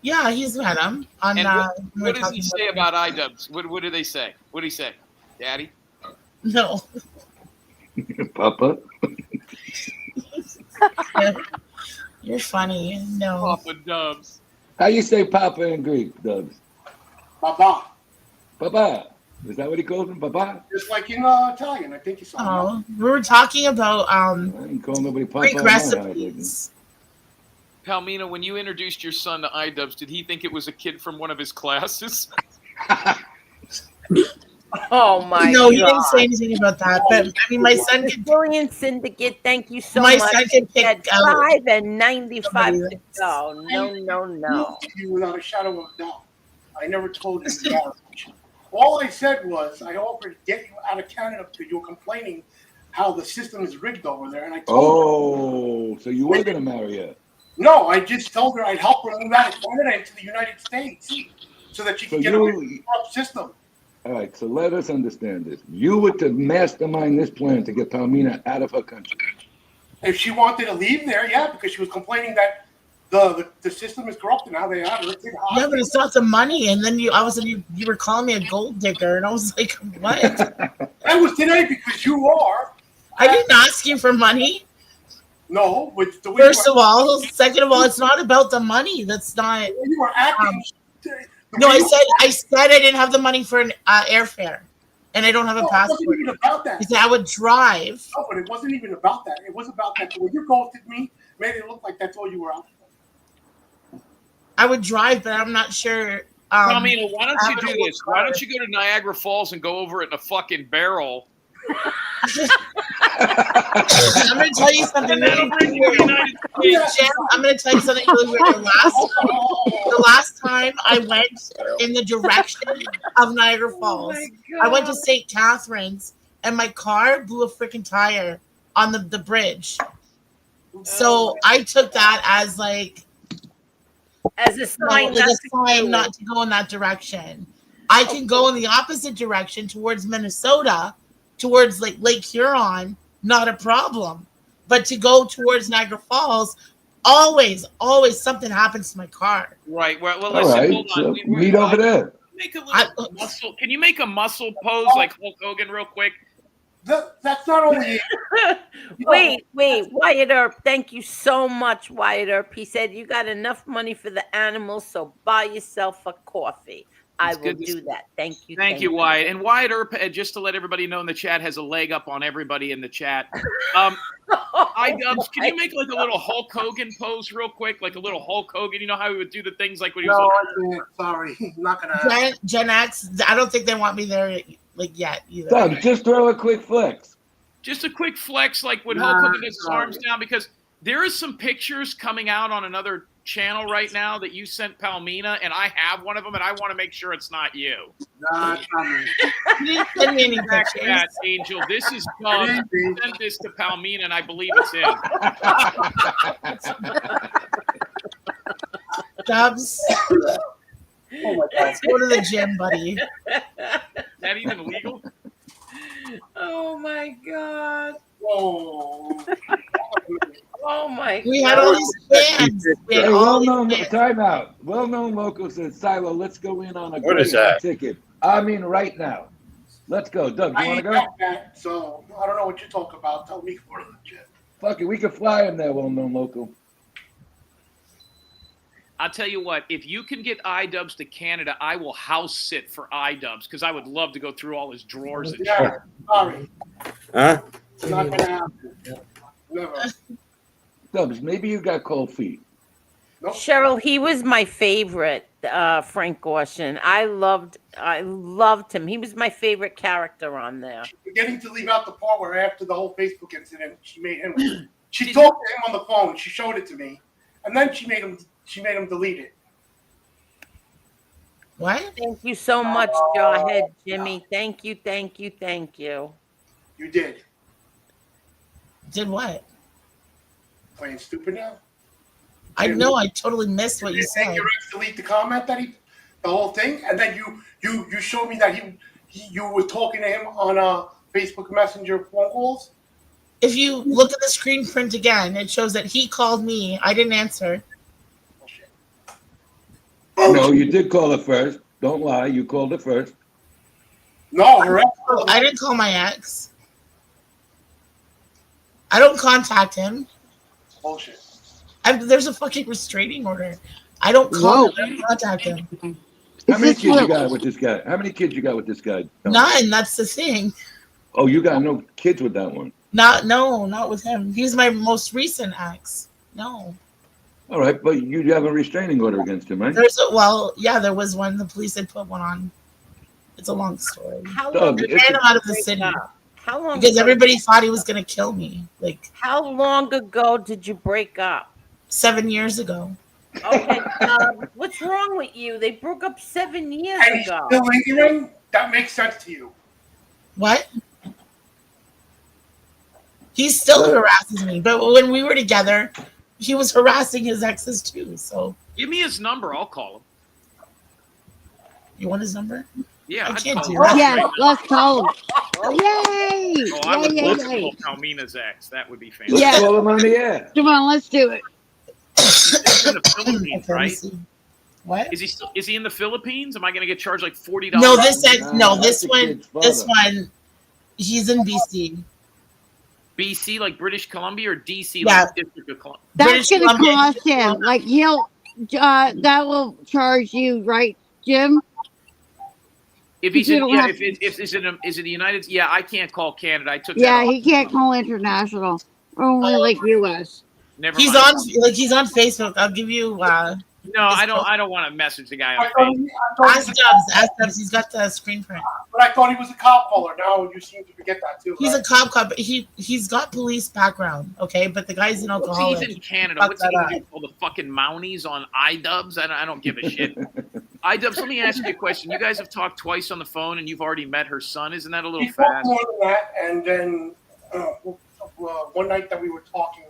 Yeah, he's met him. On, And what does he say about iDubbbz? What do they say? What do he say? Daddy? No. Papa? You're funny. No. Papa Dubs. How you say Papa in Greek, Dubs? Papa. Papa. Is that what he calls him? Papa? Just like in Italian, I think you saw. Oh, we were talking about I ain't calling nobody Papa. Greek in my house, recipes. Palmina, when you introduced your son to iDubbbz, did he think it was a kid from one of his classes? Oh my No, God. he didn't say anything about that. But I mean, my son could. Brilliant Syndicate, thank you so My much. son can pick At out 5 and 95 somebody to go. No. You without a shadow of a doubt. I never told you that. All I said was I offered to get you out of Canada because you were complaining how the system is rigged over there, and I told her. So you were gonna marry her? No, I just told her I'd help her move out of Canada into the United States so that she could get away from the corrupt system. All right, so let us understand this. You were to mastermind this plan to get Palmina out of her country. If she wanted to leave there, yeah, because she was complaining that the system is corrupt and how they have her. Yeah, but it's not the money. And then you were calling me a gold digger, and I was like, what? That was today because you are. I didn't ask you for money. No, with the way First of all, second of all, it's not about the money. That's not. you were acting. No, I said I didn't have the money for an airfare, and I don't have a passport. It wasn't even about that. He said I would drive. No, but it wasn't even about that. It was about that. When you ghosted me, made it look like that's all you were out for. I would drive, but I'm not sure. Palmina, why don't you do this? Why don't you go to Niagara Falls and go over it in a fucking barrel? I'm going to tell you something. I'm going to tell you something really weird. The last time I went in the direction of Niagara Falls, I went to St. Catharines, and my car blew a freaking tire on the bridge. So I took that as like as a sign, not to go in that direction. I can go in the opposite direction towards Minnesota, towards like Lake Huron, not a problem. But to go towards Niagara Falls, always something happens to my car. Right. Well, listen, hold on. So meet over there. Make a little muscle. Can you make a muscle pose like Hulk Hogan real quick? That's not only. Wait, Wyatt Earp. Thank you so much, Wyatt Earp. He said you got enough money for the animals, so buy yourself a coffee. I will do that. Thank you. Thank you, Wyatt. And Wyatt Earp, just to let everybody know in the chat, has a leg up on everybody in the chat. Can you make like a little Hulk Hogan pose real quick? Like a little Hulk Hogan. You know how he would do the things like when he was sorry. Not going to. Gen X, I don't think they want me there like yet either. Doug, just throw a quick flex. Just a quick flex like when Hulk Hogan gets his arms down, because there is some pictures coming out on another channel right now that you sent Palmina, and I have one of them, and I want to make sure it's not you. Nah, it's not me. You didn't send me any Back pictures. that, Angel. This is Doug. Send this to Palmina, and I believe it's him. Dubs. Oh my God. Let's go to the gym, buddy. Is that even legal? Oh my God. Whoa. Oh my. We had all these fans. Hey, well-known timeout. Well-known local says, Silo, let's go in on a What is that? ticket. I mean, right now. Let's go. Doug, you want to go? So I don't know what you talk about. Tell me for the gym. Fuck it, we can fly him there, well-known local. I'll tell you what, if you can get iDubbbz to Canada, I will house sit for iDubbbz, because I would love to go through all his drawers and shit. Yeah, sorry. Huh? It's not going to happen. Never. Dubs, maybe you got cold feet. Nope. Cheryl, he was my favorite, Frank Gorshin. I loved him. He was my favorite character on there. Forgetting to leave out the part where after the whole Facebook incident, she made him. She talked to him on the phone. She showed it to me, and then she made him delete it. What? Thank you so much, Jawhead Jimmy. Thank you. You did. Did what? Playing stupid now. I know. I totally missed what you said. Your ex delete the comment that the whole thing, and then you showed me that you were talking to him on Facebook Messenger phone calls. If you look at the screen print again, it shows that he called me. I didn't answer. No, you did call it first. Don't lie. You called it first. No, her ex. I didn't call my ex. I don't contact him. Bullshit. There's a fucking restraining order. I don't contact him. How many kids you got with this guy? How many kids you got with this guy? None. That's the thing. Oh, you got no kids with that one. Not with him. He's my most recent ex. No. All right, but you have a restraining order against him, right? There was one. The police had put one on. It's a long story. How long They ran him out of the city. How long? Because everybody thought he was going to kill me. Like, how long ago did you break up? 7 years ago. Okay, what's wrong with you? They broke up 7 years And he's ago. still lingering? That makes sense to you. What? He still harasses me, but when we were together, he was harassing his exes too. So give me his number. I'll call him. You want his number? Yeah, I I'd can't call do him. that. Yes, let's call him. Yay! Oh, I would Yay, love yay, to yay. call Palmina's ex. That would be fantastic. Let's call him on the air. Come on, let's do it. He's in the Philippines, Okay, let me right? see. What? Is he in the Philippines? Am I going to get charged like $40? No, this Nah, one, that's the kid's he's in BC. BC, like British Columbia, or DC, Yeah. like District of Columbia? That's going to cost him. Like that will charge you, right, Jim? If he's in, yeah, if is it the United? Yeah, I can't call Canada. I took that Yeah, off. he can't call international. Only like U.S. Never He's mind. he's on Facebook. I'll give you. No, I don't want to message the guy on Ask Facebook. Dubs. He's got the screen print. But I thought he was a cop caller. Now you seem to forget that too. He's right? a cop. He's got police background. Okay, but the guy's an alcoholic. He's in Canada. Fuck What's he that gonna do? All the fucking Mounties on iDubbbz? I don't give a shit. iDubbbz, let me ask you a question. You guys have talked twice on the phone, and you've already met her son. Isn't that a little He talked fast? more than that, and then one night that we were talking.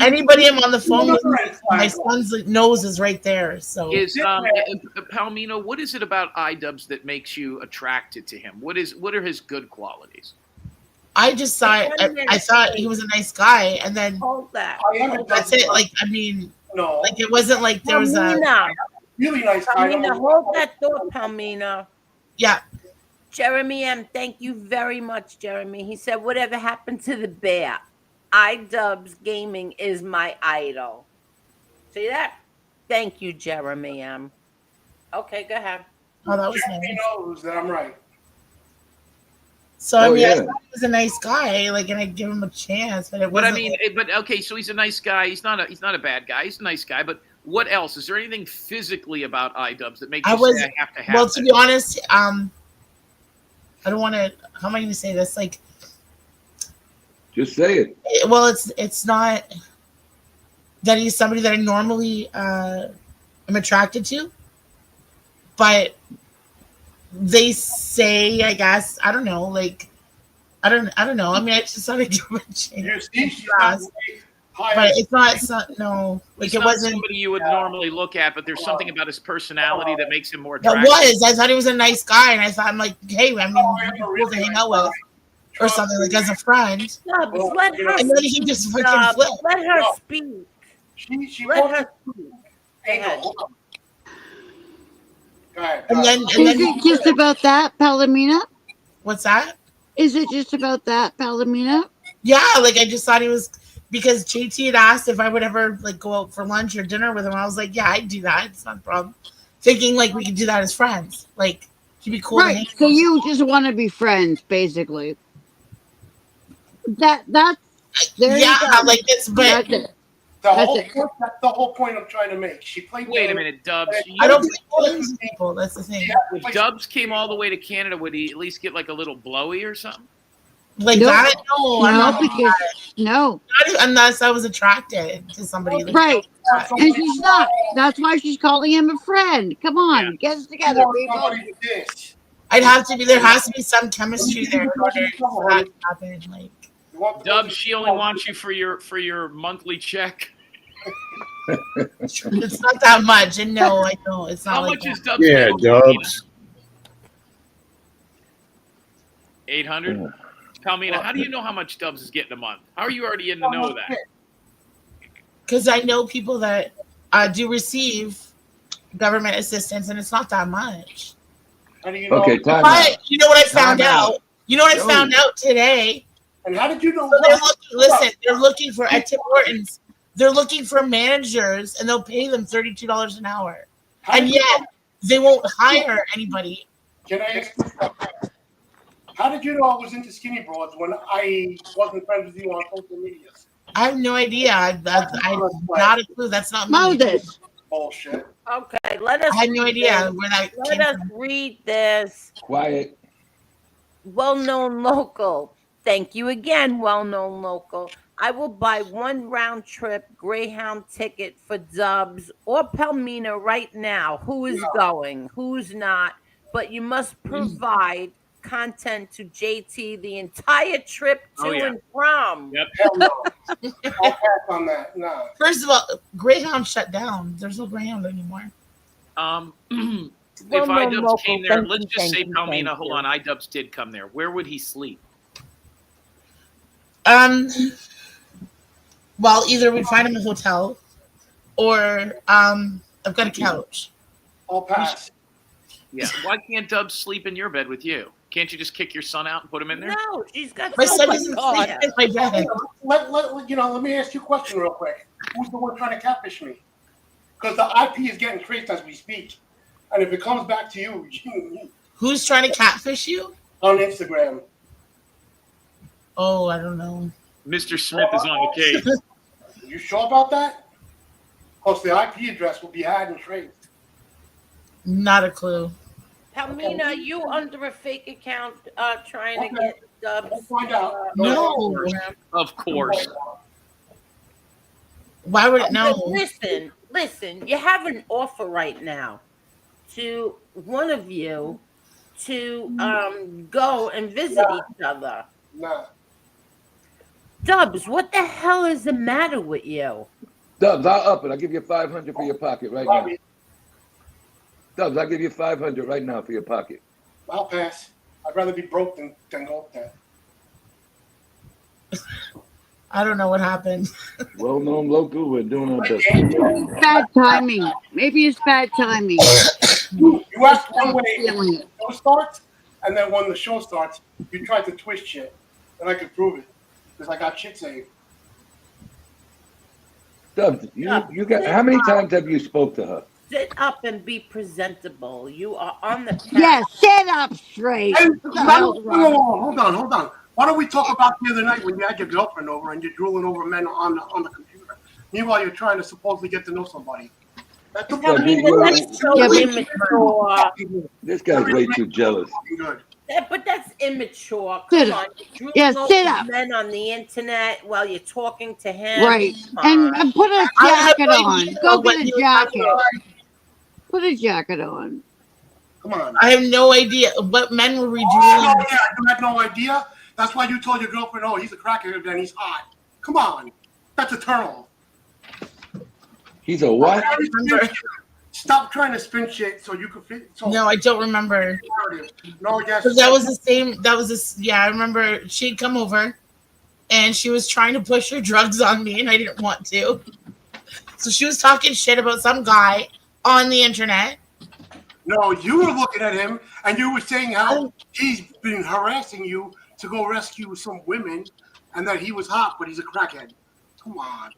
Anybody I'm on the phone with, my son's nose is right there. So Is Palomino, what is it about iDubbbz that makes you attracted to him? What are his good qualities? I just saw it. I thought he was a nice guy, and then Hold that. that's it. Like, I mean, no, like it wasn't like there was a really nice guy. Palmina, hold that thought, Palmina. Yeah. Jeremy M., thank you very much, Jeremy. He said, whatever happened to the bear? iDubbbz Gaming is my idol. See that? Thank you, Jeremy M. Okay, go ahead. Oh, that was Jeremy nice. knows that I'm right. So I mean, yeah. I thought he was a nice guy. Like, and I'd give him a chance, but it But wasn't. I mean, but okay, so he's a nice guy. He's not a bad guy. He's a nice guy. But what else? Is there anything physically about iDubbbz that makes you say I have to have? Well, to be honest, I don't want to. How am I going to say this? Like, Just say it. well, it's not that he's somebody that I normally am attracted to, but they say, I guess, I don't know, like I don't know. I mean, I just thought I'd give him a chance. But it's not no, like He's it not wasn't somebody you would normally look at, but there's something about his personality that makes him more that attractive. was. I thought he was a nice guy, and I thought, I'm like, hey, I mean, he'd be cool to hang out with or something, like as a friend. Dubs, let her And then he just fucking Dubs, flipped. let her speak. Let her speak. Go ahead. And then Is it just about that, Palomina? What's that? Is it just about that, Palomina? Yeah, like I just thought he was, because JT had asked if I would ever like go out for lunch or dinner with him. I was like, yeah, I'd do that. It's not a problem. Thinking like we could do that as friends. Like he'd be cool. Right. So you just want to be friends, basically. That's there yeah, you go. like it's but That's it. That's the whole point I'm trying to make. She played. Wait a minute, Dubs. I don't play games with people. That's the thing. If Dubs came all the way to Canada, would he at least get like a little blowy or something? Like Nope. that? No, I'm No, not. because no. Not unless I was attracted to somebody. Like, Right. And she's not. That's why she's calling him a friend. Come on, get it together, people. I'd have to be. There has to be some chemistry there in order for that to happen. Like. Dubs, she only wants you for your monthly check. It's not that much, and no, I know it's not. How like much that. is Dubs? Yeah, Dubs. 800. Palmina, how do you know how much Dubs is getting a month? How are you already in the know of that? Because I know people that do receive government assistance, and it's not that much. Okay, time out. But you know what I found Time out? out. You know what I found out today? And how did you know? So they're looking, listen, they're looking for at Tim Hortons. They're looking for managers, and they'll pay them $32 an hour, and yet they won't hire anybody. Can I ask you something? How did you know I was into skinny broads when I wasn't friends with you on social media? I have no idea. I'm not a clue. That's not me. Moses. Bullshit. Okay, let us. I had no read idea this. where that Let came us from. read this. Quiet. Well-known local. Thank you again, well-known local. I will buy one round-trip Greyhound ticket for Dubs or Palmina right now. Who is going? Who's not? But you must provide content to JT the entire trip to and from. Yep. Hell no. I'll pass on that. No. First of all, Greyhound shut down. There's no Greyhound anymore. If Well-known iDubbbz local. came there, Thank let's you, just thank say you, Palmina, thank hold you. on, iDubbbz did come there. Where would he sleep? Well, either we'd find him a hotel, or I've got a couch. I'll pass. Yeah. Why can't Dubs sleep in your bed with you? Can't you just kick your son out and put him in there? No, she's got My so son much doesn't God. sleep in my bed. Let me ask you a question real quick. Who's the one trying to catfish me? Because the IP is getting traced as we speak, and if it comes back to you, Who's trying to catfish you? On Instagram. Oh, I don't know. Mr. Smith is on the case. You sure about that? Because the IP address will be had and traced. Not a clue. Palmina, you under a fake account trying to get Dubs? Let's find out. No. Of course. Why would it know? Listen, you have an offer right now to one of you to go and visit each other. Nah. Dubs, what the hell is the matter with you? Dubs, I'll up it. I'll give you 500 for your pocket right now. Dubs, I'll give you 500 right now for your pocket. I'll pass. I'd rather be broke than go up there. I don't know what happened. Well-known local, we're doing our best. Bad timing. Maybe it's bad timing. You asked one way the show starts, and then when the show starts, you tried to twist shit, and I could prove it because I got shit saved. Dubs, you got how many times have you spoke to her? Sit up and be presentable. You are on the path. Yeah, sit up straight. Hey, hold on. Why don't we talk about the other night when you had your girlfriend over and you're drooling over men on the computer? Meanwhile, you're trying to supposedly get to know somebody. That's so immature. This guy's way too jealous. But that's immature. Sit Come up. on, you're Yeah, drooling sit over up. men on the internet while you're talking to him. Right. And put a jacket on. Go get a jacket. Put a jacket on. Come on. I have no idea what men were we doing. Oh, yeah, you had no idea? That's why you told your girlfriend, oh, he's a crackhead and he's hot. Come on. That's a turn off. He's a what? Stop trying to spin shit so you can fit. So No, I don't remember. No, yes. Because that was the same. Yeah, I remember she'd come over and she was trying to push her drugs on me and I didn't want to. So she was talking shit about some guy on the internet. No, you were looking at him and you were saying how he's been harassing you to go rescue some women and that he was hot, but he's a crackhead. Come on.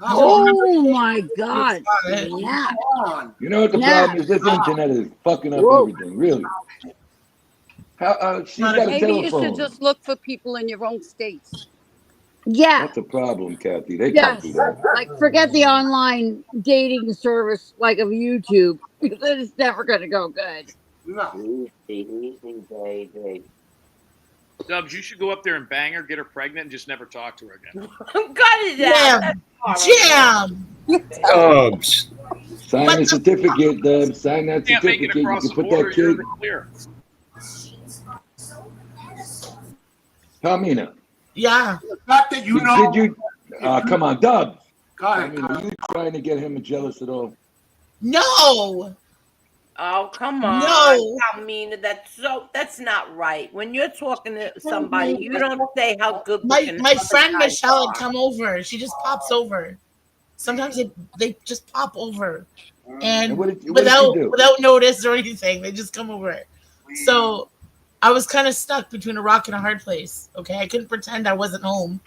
Oh my God. Yeah. Come on. You know what the problem is? This internet is fucking up everything, really. She's got a Maybe you telephone. should just look for people in your own states. Yeah. That's a problem, Kathy. They Yes. can't do that. Like, forget the online dating service like of YouTube because it's never going to go good. No. Easy, baby. Dubs, you should go up there and bang her, get her pregnant, and just never talk to her again. Got it out. Jam. Dubs. Sign the certificate, Dubs. Sign that Can't make it certificate. You across can the put border. that You're in kid. the clear. Palmina. Yeah. The fact that you know. Did you? Come on, Dubs. Go ahead. Are you trying to get him jealous at all? No. Oh, come on. No. I mean, that's not right. When you're talking to somebody, you don't say how good My friend Michelle had come over. She just pops over. Sometimes they just pop over. And what did she without do? notice or anything, they just come over. So I was kind of stuck between a rock and a hard place. Okay, I couldn't pretend I wasn't home.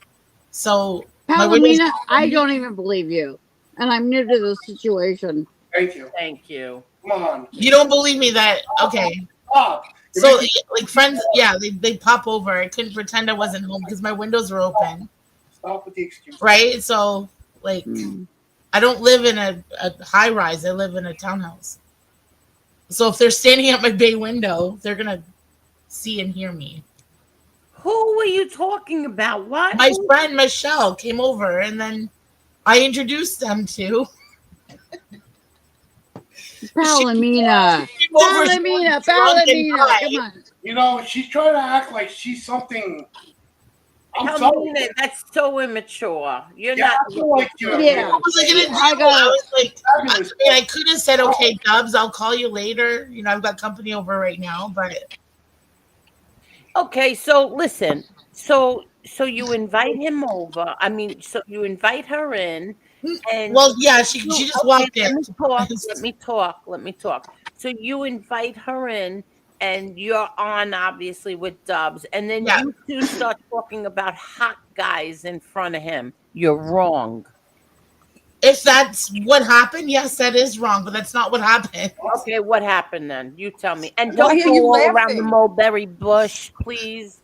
So Palomina, I don't even believe you. And I'm new to this situation. Thank you. Thank you. Come on. You don't believe me that? Okay. So like friends, yeah, they pop over. I couldn't pretend I wasn't home because my windows were open. Stop with the excuse. Right? So like I don't live in a high rise. I live in a townhouse. So if they're standing at my bay window, they're gonna see and hear me. Who were you talking about? What? My friend Michelle came over and then I introduced them to Palomina. Palomina. Come on. You know, she's trying to act like she's something. Palomina, that's so immature. You're Yeah, not. I feel like you're- Yeah. I was like, I could have said, okay, Dubs, I'll call you later. You know, I've got company over right now, but Okay, so listen. So you invite him over. I mean, so you invite her in, and well, yeah, she just walked in. Let me talk. So you invite her in, and you're on obviously with Dubs, and then Yeah. you two start talking about hot guys in front of him. You're wrong. If that's what happened, yes, that is wrong, but that's not what happened. Okay, what happened then? You tell me. And Why don't are go you all around the laughing? mulberry bush, please.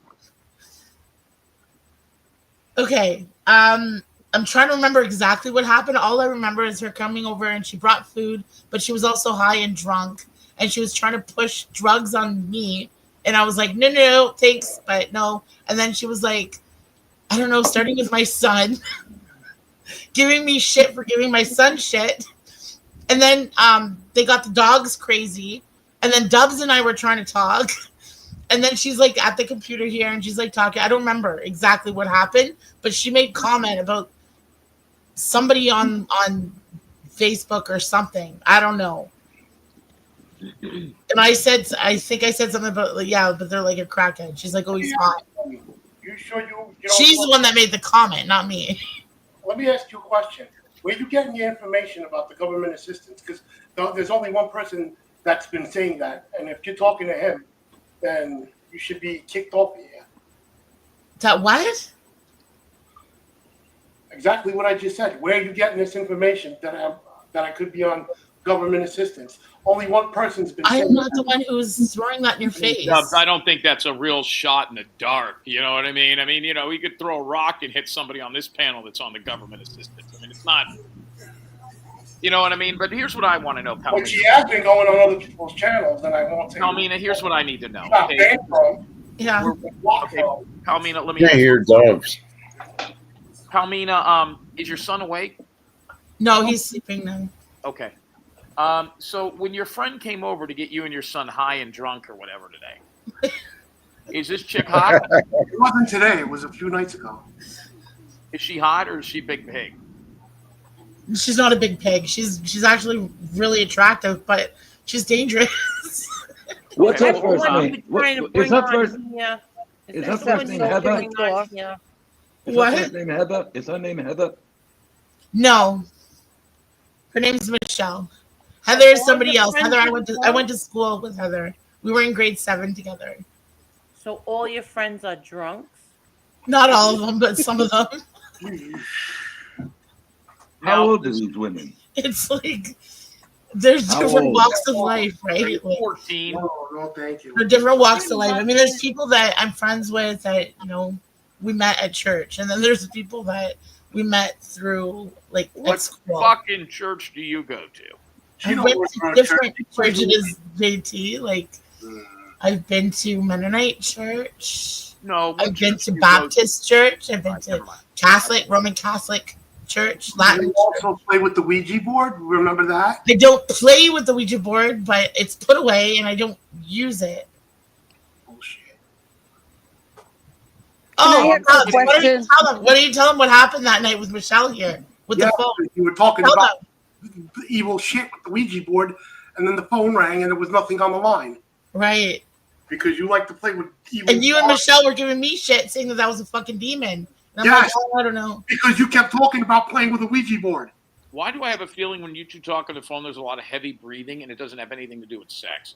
Okay. I'm trying to remember exactly what happened. All I remember is her coming over and she brought food, but she was also high and drunk, and she was trying to push drugs on me. And I was like, no, no, thanks, but no. And then she was like, I don't know, starting with my son, giving me shit for giving my son shit. And then they got the dogs crazy. And then Dubs and I were trying to talk. And then she's like at the computer here and she's like talking. I don't remember exactly what happened, but she made comment about somebody on Facebook or something. I don't know. And I think I said something about, like, yeah, but they're like a crackhead. She's like, oh, he's hot. You sure you She's the one that made the comment, not me. Let me ask you a question. Where you getting your information about the government assistance? Because there's only one person that's been saying that, and if you're talking to him, then you should be kicked off here. That what? Exactly what I just said. Where are you getting this information that I could be on government assistance? Only one person's been saying I'm not that. the one who's throwing that in your face. Dubs, I don't think that's a real shot in the dark. You know what I mean? I mean, you know, we could throw a rock and hit somebody on this panel that's on the government assistance. I mean, it's not. You know what I mean? But here's what I want to know, Palmina. But she has been going on other people's channels, and I won't say. Palmina, here's what I need to know. She's not Okay, banned from. Yeah. okay. Palmina, let me. Can't hear doves. Palmina, is your son awake? No, he's sleeping now. Okay. So when your friend came over to get you and your son high and drunk or whatever today, is this chick hot? It wasn't today. It was a few nights ago. Is she hot or is she big pig? She's not a big pig. She's actually really attractive, but she's dangerous. What's Okay, her first hold on. name? Is her first? Yeah. Is her first name Heather? Yeah. Is What? her first name Heather? Is her name Heather? No, her name's Michelle. Heather is somebody else. Heather, I went to school with Heather. We were in grade 7 together. So all your friends are drunks? Not all of them, but some of them. How old are these women? It's like there's How different old? walks of life, right? Like, 14. No, thank you. there are different walks of life. I mean, there's people that I'm friends with that, we met at church, and then there's people that we met through at What school. fucking church do you go to? I went to different churches, JT. Like, I've been to Mennonite church. No, what I've been church to do you go Baptist church. I've been Alright, to never mind. Catholic, Roman Catholic church, Latin You also play with the Ouija board. Remember that? I don't play with the Ouija board, but it's put away and I don't use it. Bullshit. Oh, I ask a what do you question? tell them? What do you tell them? What happened that night with Michelle here with Yeah, the phone? you were talking Tell about them. the evil shit with the Ouija board, and then the phone rang and there was nothing on the line Right. because you like to play with evil. And you and Michelle were giving me shit, saying that was a fucking demon. And I'm Yes. like, oh, I don't know. Because you kept talking about playing with a Ouija board. Why do I have a feeling when you two talk on the phone, there's a lot of heavy breathing and it doesn't have anything to do with sex?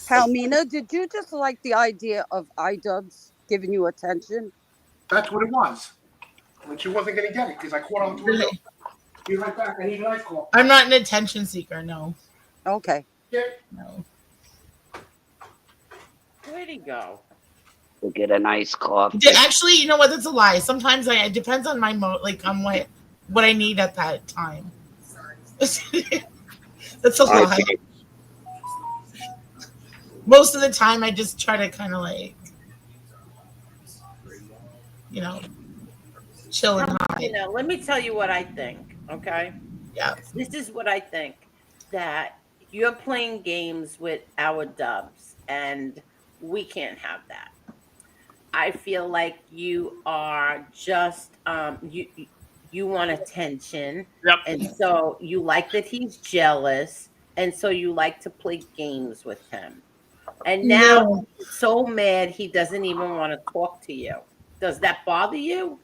Palmina, did you just like the idea of iDubbbz giving you attention? That's what it was. When she wasn't going to get it because I caught on to it. Really? Be right back. I need an ice call. I'm not an attention seeker, no. Okay. Yeah. No. Where'd he go? To get a nice coffee. Actually, you know what? That's a lie. Sometimes it depends on my on what I need at that time. That's a lie. Most of the time, I just try to kind of chill and high. Let me tell you what I think, okay? Yeah. This is what I think, that you're playing games with our Dubs, and we can't have that. I feel like you are just you want attention. Yep. And so you like that he's jealous, and so you like to play games with him. And now he's so mad he doesn't even want to talk to you. Does that bother you?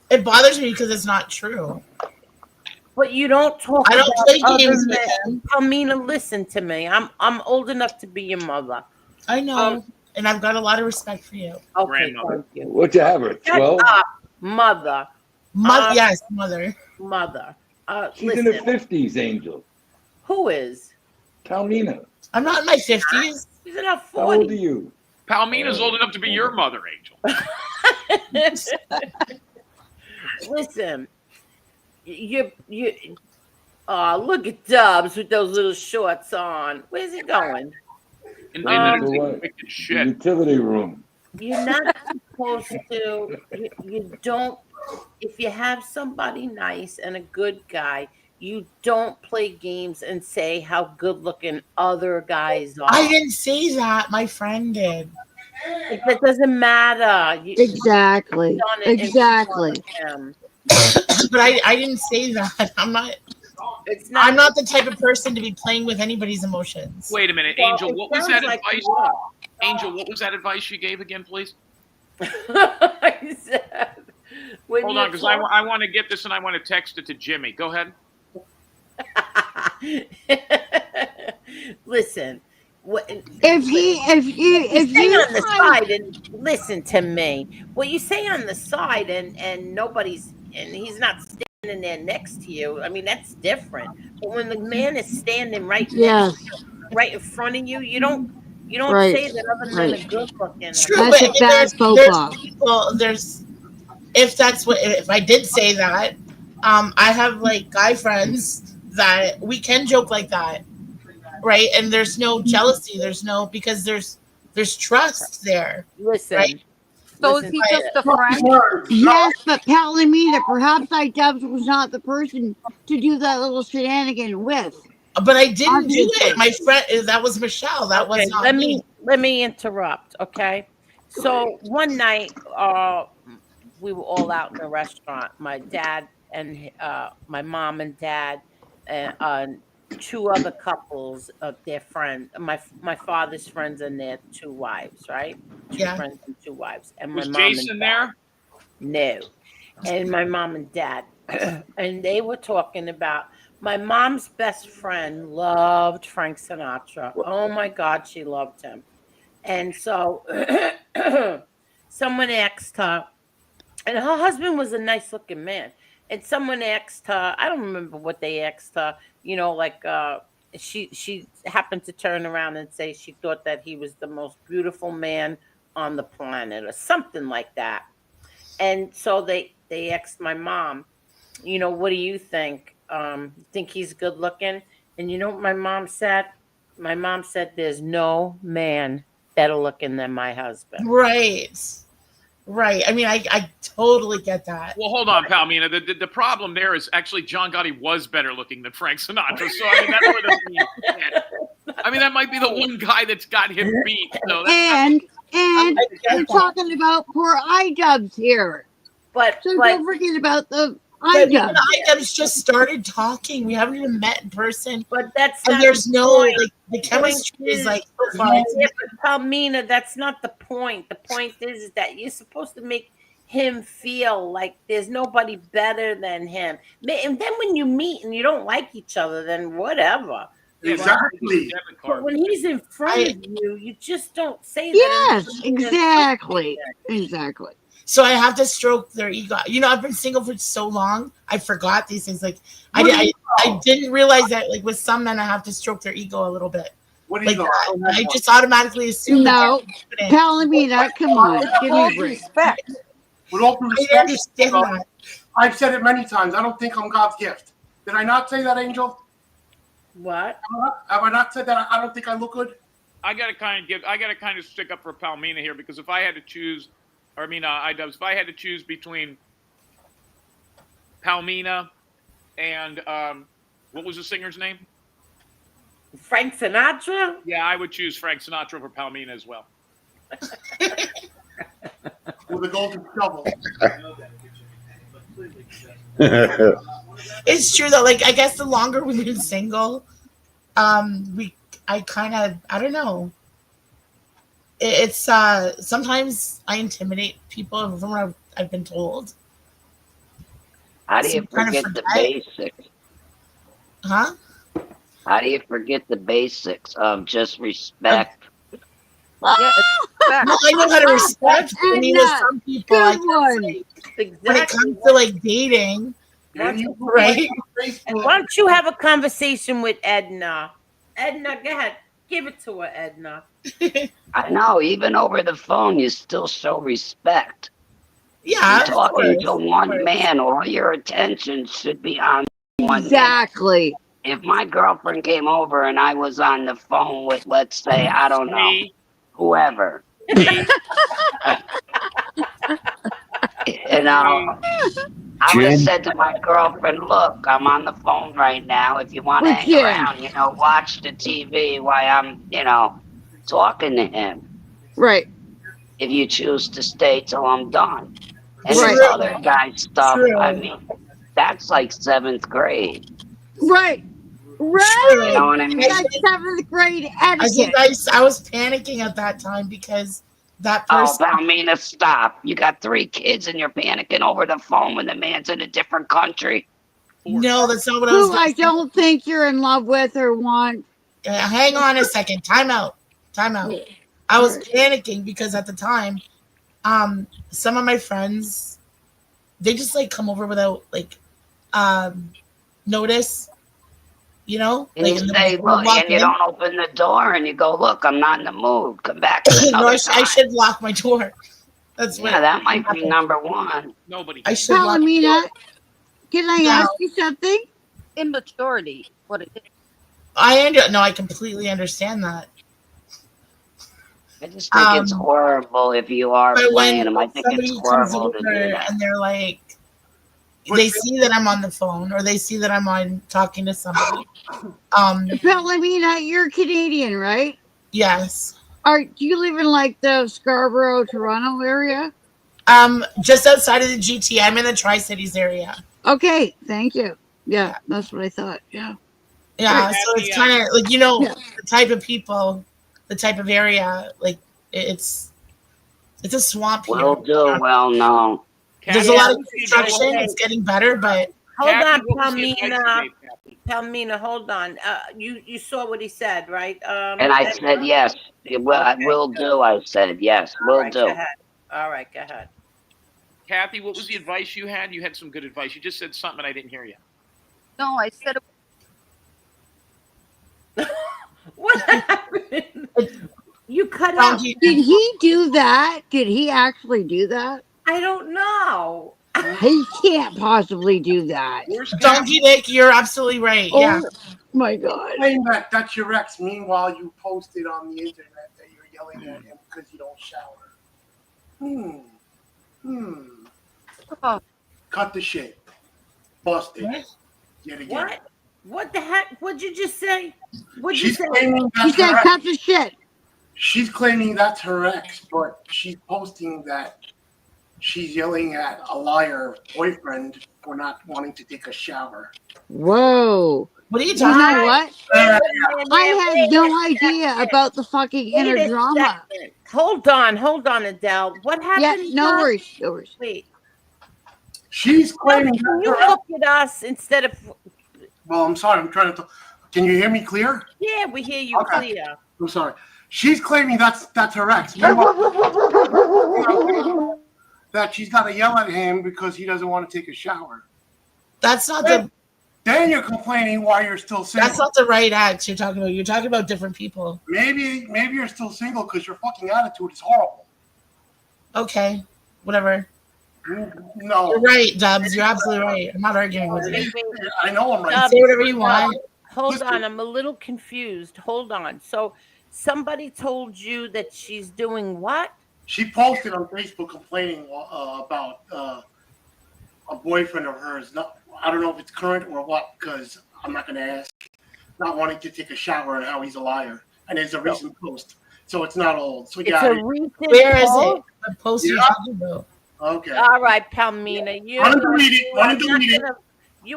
It bothers me because it's not true. But you don't talk I don't about play other games with men. him. Palmina, listen to me. I'm old enough to be your mother. I know, and I've got a lot of respect for you. Okay, Grandmother. thank you. What you have her? Shut 12? up, mother. Yes, mother. Mother. She's in her Listen. 50s, Angel. Who is? Palmina. I'm not in my 50s. She's in her 40s. How old are you? Palmina's old enough to be your mother, Angel. Listen, you look at Dubs with those little shorts on. Where's he going? In The utility room. You're not supposed to. You don't. If you have somebody nice and a good guy, you don't play games and say how good looking other guys are. I didn't say that. My friend did. It doesn't matter. Exactly. You've done it in Exactly. front of him. But I didn't say that. I'm not. I'm not the type of person to be playing with anybody's emotions. Wait a minute, Well, Angel. it What was sounds that like advice? you are. Angel, what was that advice you gave again, please? I said, when Hold you on, because I want to get this and I want to text it to Jimmy. Go ahead. Listen, If you stay on the find- side and listen to me. What you say on the side and nobody's and he's not standing there next to you. I mean, that's different. But when the man is standing right Yes. next to you, right in front of you, you don't Right. say that other men Right. are good looking. It's true, That's but a bad faux there's pas. people. If I did say that, I have like guy friends that we can joke like that, right? And there's no jealousy. There's no because there's trust there. Listen. Right? So is he just a friend? Yes, but Palomina, perhaps Dubs was not the person to do that little shenanigan with. But I didn't do Obviously. it. My friend, that was Michelle. That was not let me interrupt. Okay, so one night, we were all out in a restaurant. My dad and my mom and dad, and two other couples of their friends. My father's friends and their two wives. Right, two Yeah. friends and two wives. And my Was mom Jason and there? no, and my mom and dad, and they were talking about. My mom's best friend loved Frank Sinatra. Oh my God, she loved him. And so someone asked her, and her husband was a nice looking man. And someone asked her, I don't remember what they asked her, like she happened to turn around and say she thought that he was the most beautiful man on the planet or something like that. And so they asked my mom, what do you think? Think he's good looking? And you know what my mom said? My mom said, there's no man better looking than my husband. Right. I mean, I totally get that. Well, hold on, Palmina. The problem there is actually John Gotti was better looking than Frank Sinatra. So I mean, that's where that might be the one guy that's got him beat. So And we're talking about poor Dubs here. But don't forget about the But Dubs. Dubs just started talking. We haven't even met in person. But that's and not there's the no point. the chemistry is like so far. Yeah, but Palmina, that's not the point. The point is that you're supposed to make him feel like there's nobody better than him. And then when you meet and you don't like each other, then whatever. Exactly. But when he's in front of you, you just don't say that. Yes, exactly. Exactly. So I have to stroke their ego. I've been single for so long. I forgot these things. Like I didn't realize that. Like with some men, I have to stroke their ego a little bit. What do you Like I just automatically assume. No, Palomina, come on, give me a break. Respect. With all due respect, I understand that. I've said it many times. I don't think I'm God's gift. Did I not say that, Angel? What? Have I not said that? I don't think I look good. I gotta kind of stick up for Palmina here because if I had to choose, Idubs, if I had to choose between Palmina and what was the singer's name? Frank Sinatra? Yeah, I would choose Frank Sinatra over Palmina as well. With a golden shovel. It's true though. Like I guess the longer we've been single, I don't know. It's sometimes I intimidate people from what I've been told. How do you forget the basics? Huh? How do you forget the basics of just respect? Yeah, respect. No, I know how to respect. I mean, with Edna, some people, I good guess, one. like, when it comes to like dating, And you right? Facebook. Why don't you have a conversation with Edna? Edna, go ahead. Give it to her, Edna. I know, even over the phone, you still show respect. Yeah, You're of talking course, to of one course. man, all your attention should be on one man. Exactly. If my girlfriend came over and I was on the phone with, let's say, I don't know, Me, whoever, me, you know, I would have said to my girlfriend, look, I'm on the phone right now. If you want to With hang him. around, watch the TV while I'm, talking to him. Right. If you choose to stay till I'm done. And Right. this other guy stuff, I True. mean, that's like 7th grade. Right. You Right. know what I mean? That's 7th grade I think etiquette. I was panicking at that time because that Oh, person. Palmina, stop. You got 3 kids and you're panicking over the phone when the man's in a different country. No, that's not what I was Who going I to say. don't think you're in love with or want. Hang on a second. Time out. Time out. I was panicking because at the time, some of my friends, they just like come over without like notice, you know? And Like, you and then say, they look, walk and you in. don't open the door and you go, look, I'm not in the mood. Come back at No, another I time. should lock my door. That's what. Yeah, that might be number one. nobody. I should lock. Palomina, can I Now, ask you something? Immaturity. What it is. I completely understand that. I just think it's horrible if you are But playing when them. I think it's somebody comes horrible over to do that. and they're like, they see that I'm on the phone or they see that I'm on talking to somebody. Palomina, you're Canadian, right? Yes. Do you live in like the Scarborough, Toronto area? Just outside of the GTA. I'm in the Tri-Cities area. Okay, thank you. Yeah, that's what I thought. Yeah. Yeah, Great. so it's kind of like, the type of people, the type of area, like it's a swamp here. Will do. Well, no. There's a lot of construction. It's getting better, but Hold Kathy, on, what was the advice you Palmina. gave, Kathy? Palmina, hold on. You saw what he said, right? And I said yes. Well, I will do. I said yes. All Will right, do. go ahead. All right, go ahead. Kathy, what was the advice you had? You had some good advice. You just said something and I didn't hear you. No, I said it. What happened? You cut out. Did he do that? Did he actually do that? I don't know. He can't possibly do that. Donkey Dick, you're absolutely right. Yeah. Oh my God. Claim that's your ex. Meanwhile, you posted on the internet that you're yelling at him because you don't shower. Cut the shit. Busted. Yet again. What? What the heck? What'd you just say? What'd She's you say? claiming He that's said, her ex. cut the shit. She's claiming that's her ex, but she's posting that she's yelling at a liar boyfriend for not wanting to take a shower. Whoa. What are you You talking know about? what? I had no idea about the fucking inner drama. Hold on, Adele. What happened? Yeah, no worries. No worries. Wait. She's claiming Can that's you her ex. look at us instead of? Well, I'm sorry. I'm trying to. Can you hear me clear? Yeah, we hear you clear. I'm sorry. She's claiming that's her ex. That she's got to yell at him because he doesn't want to take a shower. That's not the. Then you're complaining why you're still single. That's not the right ex you're talking about. You're talking about different people. Maybe you're still single because your fucking attitude is horrible. Okay, whatever. No, you're right, Dubs. You're absolutely right. I'm not arguing with you. I know I'm right. Dubs, Say whatever you want. Hold on, I'm a little confused. Hold on. So somebody told you that she's doing what? She posted on Facebook complaining about a boyfriend of hers. I don't know if it's current or what, because I'm not going to ask. Not wanting to take a shower and how he's a liar. And it's a recent post, so it's not old. So It's yeah, a recent Where is post? it? The post you're talking about. Okay. All right, Palmina. You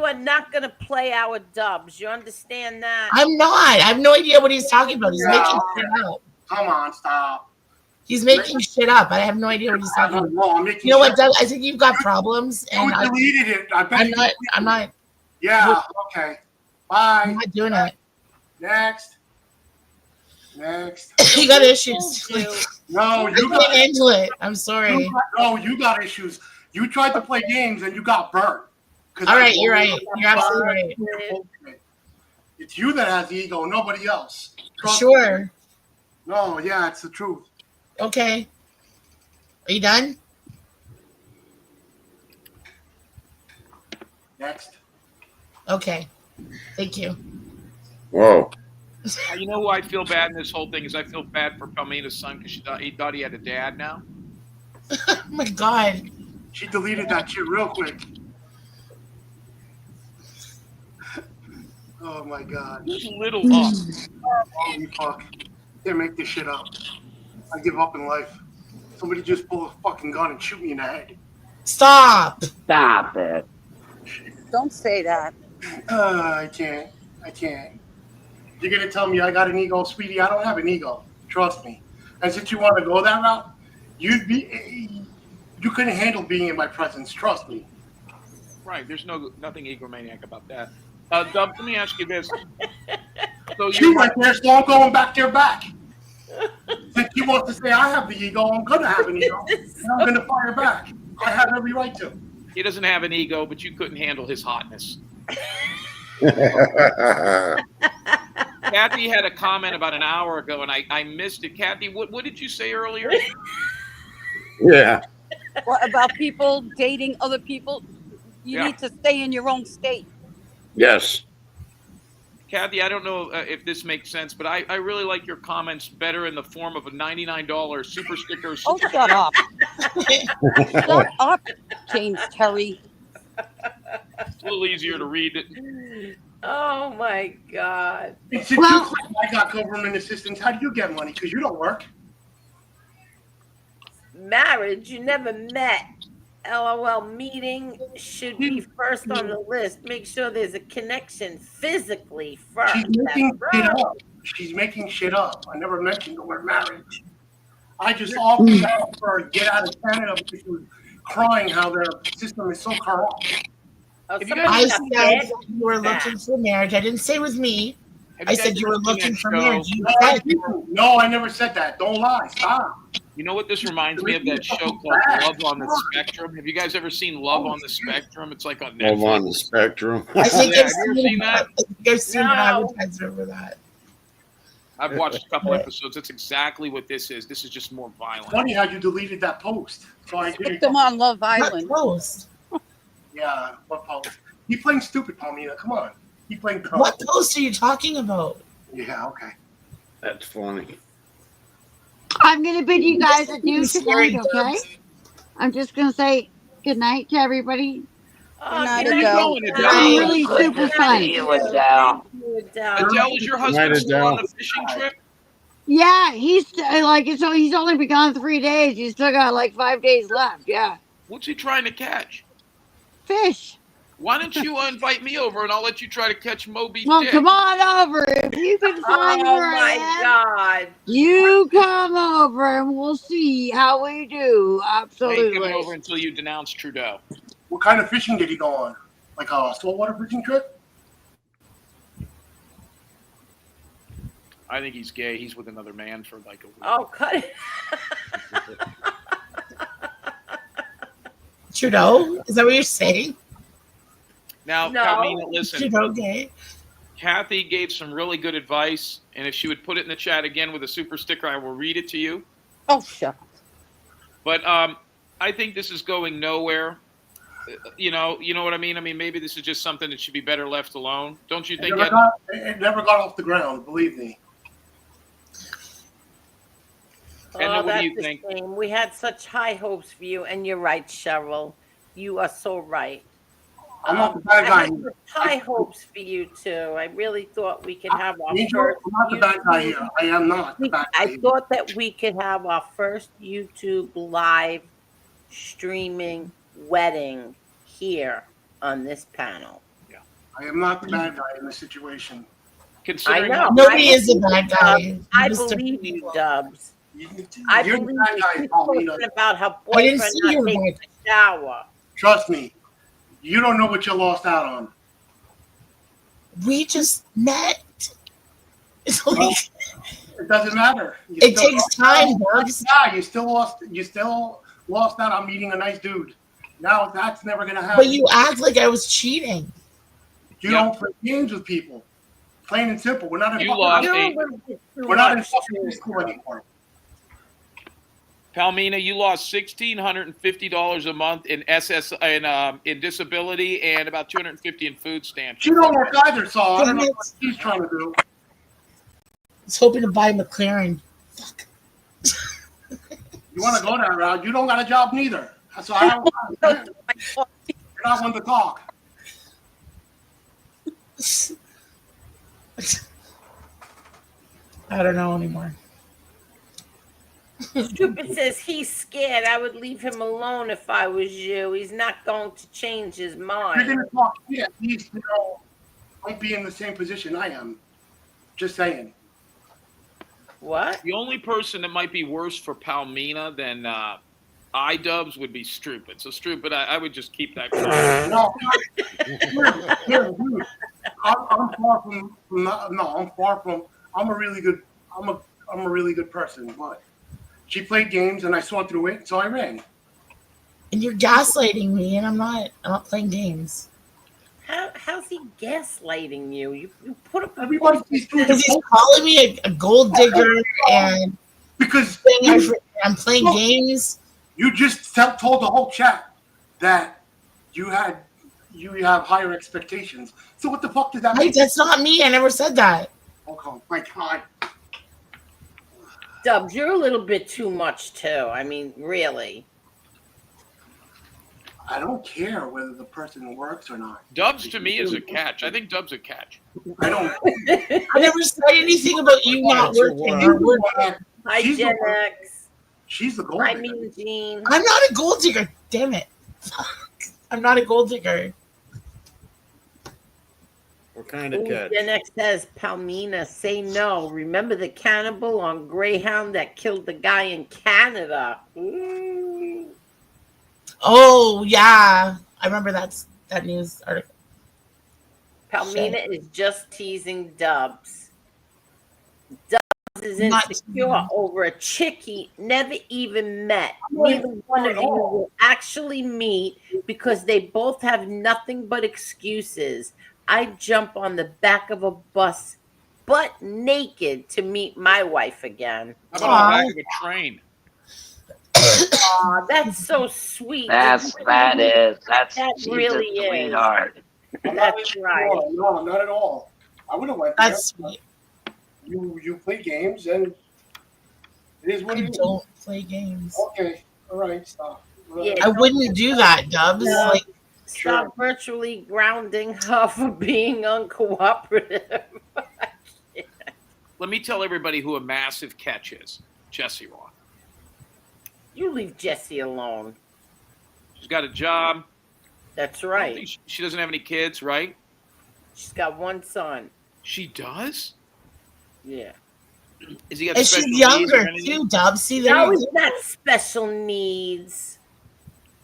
are not going to play our Dubs. You understand that? I'm not. I have no idea what he's talking about. He's making shit up. Come on, stop. He's making shit up. I have no idea what he's talking about. No, I'm making You know what, shit Doug? I think you've got problems. You And deleted it. I bet I'm not. Yeah, okay. Bye. I'm not doing it. Next. You got issues. No, you can't handle it. I'm sorry. You got issues. You tried to play games and you got burnt. All right, you're right. You're absolutely right. It's you that has the ego, nobody else. Sure. Me. No, yeah, it's the truth. Okay. Are you done? Next. Okay. Thank you. Whoa. You know who I feel bad in this whole thing is I feel bad for Palmina's son because he thought he had a dad now. Oh my God. She deleted that shit real quick. Oh my God. Just little up. Holy fuck. Can't make this shit up. I give up in life. Somebody just pull a fucking gun and shoot me in the head. Stop. Stop it. Don't say that. I can't. You're going to tell me I got an ego, sweetie? I don't have an ego. Trust me. And since you want to go that route, you couldn't handle being in my presence. Trust me. Right. There's nothing egomaniac about that. Dub, let me ask you this. So she right there, so I'm going back there back. Since she wants to say I have the ego, I'm going to have an ego. And I'm going to fire back. I have every right to. He doesn't have an ego, but you couldn't handle his hotness. Kathy had a comment about an hour ago, and I missed it. Kathy, what did you say earlier? Yeah. What about people dating other people? You need to stay in your own state. Yes. Kathy, I don't know if this makes sense, but I really like your comments better in the form of a $99 super sticker. Oh, shut up. Shut up, James Terry. It's a little easier to read it. Oh, my God. Since you claim I got government assistance, how do you get money? Because you don't work. Marriage, you never met. LOL meeting should be first on the list. Make sure there's a connection physically first. She's making shit up. I never mentioned the word marriage. I just offered to help her get out of Canada because she was crying how their system is so corrupt. I said you were looking for marriage. I didn't say it was me. I said you were looking for marriage. No, I never said that. Don't lie. Stop. You know what this reminds me of? That show called Love on the Spectrum. Have you guys ever seen Love on the Spectrum? It's like on Netflix. Love on the Spectrum. I think Have you ever seen that? I've seen an advertisement for that. I've watched a couple episodes. That's exactly what this is. This is just more violent. Funny how you deleted that post. So I Put them on Love Island. What post? Yeah, what post? You playing stupid, Palmina. Come on. You playing dumb. What post are you talking about? Yeah, okay. That's funny. I'm going to bid you guys adieu tonight, okay? I'm just going to say good night to everybody. Good night, Adele. I'm really super fun. Adele. Adele, is your husband still on the fishing trip? Yeah, he's so he's only been gone 3 days. He's still got like 5 days left. Yeah. What's he trying to catch? Fish. Why don't you invite me over and I'll let you try to catch Moby Well, Dick? come on over. If you can find where I am, you come over and we'll see how we do. I ain't Absolutely. coming over until you denounce Trudeau. What kind of fishing did he go on? Like a saltwater fishing trip? I think he's gay. He's with another man for like a week. Oh, cut it. Trudeau? Is that what you're saying? Now, No. Palmina, listen. Trudeau gay? Kathy gave some really good advice, and if she would put it in the chat again with a super sticker, I will read it to you. Oh, shut up. But I think this is going nowhere. You know what I mean? I mean, maybe this is just something that should be better left alone. Don't you think? It never got off the ground, believe me. Edna, what do you that's a think? shame. We had such high hopes for you, and you're right, Cheryl. You are so right. I'm not the bad guy. I had such high hopes for you too. I really thought we could have our Angel, first. I'm not the bad guy here. I am not the bad guy I here. thought that we could have our first YouTube live streaming wedding here on this panel. I am not the bad guy in this situation. Considering I know. Nobody is a bad guy. I Just a- believe you, Dubs. I You're the believe bad you. guy, She's Paulina. talking about her I didn't boyfriend see not your taking boyfriend. a shower. Trust me. You don't know what you lost out on. We just met. It's like, it doesn't matter. It takes time, Bugs. Yeah, you still lost out on meeting a nice dude. Now that's never gonna happen. But you act like I was cheating. You don't play games with people. Plain and simple. We're not in We're not in fucking school anymore. Palmina, you lost $1,650 a month in in disability and about $250 in food stamps. She don't work either, so I don't know what she's trying to do. I was hoping to buy a McLaren. Fuck. You want to go that route? You don't got a job neither. So I don't. You're not one to talk. I don't know anymore. Stupid says he's scared. I would leave him alone if I was you. He's not going to change his mind. You're gonna talk. Yeah, he's won't be in the same position I am. Just saying. What? The only person that might be worse for Palmina than iDubbbz would be Stupid. So Stupid, I would just keep that quiet. No, dude. I'm far from. No, I'm far from. I'm a really good. I'm a really good person, but she played games and I saw through it, so I ran. And you're gaslighting me, and I'm not playing games. How's he gaslighting you? You put up everybody because he's calling me a gold digger and because I'm playing games. You just told the whole chat that you have higher expectations. So what the fuck does that mean? That's not me. I never said that. Oh my God. Dubbs, you're a little bit too much too. I mean, really. I don't care whether the person works or not. Dubbs to me is a catch. I think Dubbs a catch. I don't. I never said anything about you not working. Hi, Gen X. She's the gold digger. digger. I mean, Jean. I'm not a gold digger. Damn it. I'm not a gold digger. What kind of catch? Gen X says, Palmina, say no. Remember the cannibal on Greyhound that killed the guy in Canada? Ooh. Oh, yeah. I remember that news article. Palmina is just teasing Dubbs. Dubbs is insecure over a chick he never even met. Neither one of you will actually meet because they both have nothing but excuses. I jump on the back of a bus butt naked to meet my wife again. How about on the back of a train? Aw, that's so sweet. That really is. Sweetheart. That's right. No, not at all. I would have went there. That's sweet. You play games and it is what it is. Don't play games. Okay, all right, stop. Yeah, I wouldn't do that, Dubbs. No. Like, Stop virtually grounding her for being uncooperative. Let me tell everybody who a massive catch is. Jesse Roth. You leave Jessie alone. She's got a job. That's right. She doesn't have any kids, right? She's got one son. She does? Yeah. Is he got and special she's needs or younger anything? too, Dubbs. See, there No, you he's go. not special needs.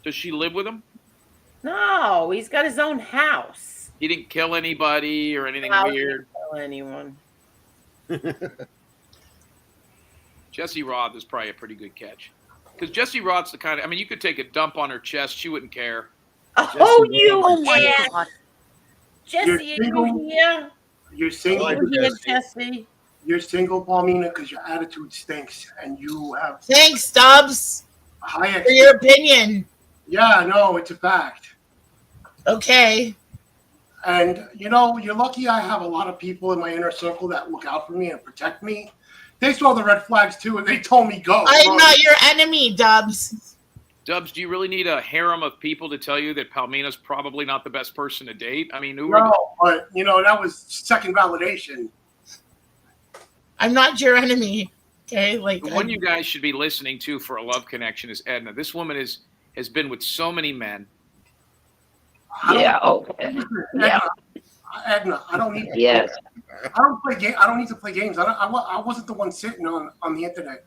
Does she live with him? No, he's got his own house. He didn't kill anybody or anything No, he weird. didn't kill anyone. Jesse Roth is probably a pretty good catch. Because Jesse Roth's the kind of, I mean, you could take a dump on her chest. She wouldn't care. Oh, you my ass. God. Jesse, are single? you here? You're single. Are you here, Jesse? You're single, Palmina, because your attitude stinks and you have Thanks, Dubbs, high for your opinion. Yeah, no, it's a fact. Okay. And, you're lucky I have a lot of people in my inner circle that look out for me and protect me. They saw the red flags, too, and they told me go. I'm not your enemy, Dubbs. Dubbs, do you really need a harem of people to tell you that Palmina's probably not the best person to date? I mean, No, but, that was second validation. I'm not your enemy. Okay? Like, the one you guys should be listening to for a love connection is Edna. This woman has been with so many men. Yeah. Okay. Yeah. Edna, I don't need. Yes. I don't play game. I don't need to play games. I wasn't the one sitting on the internet.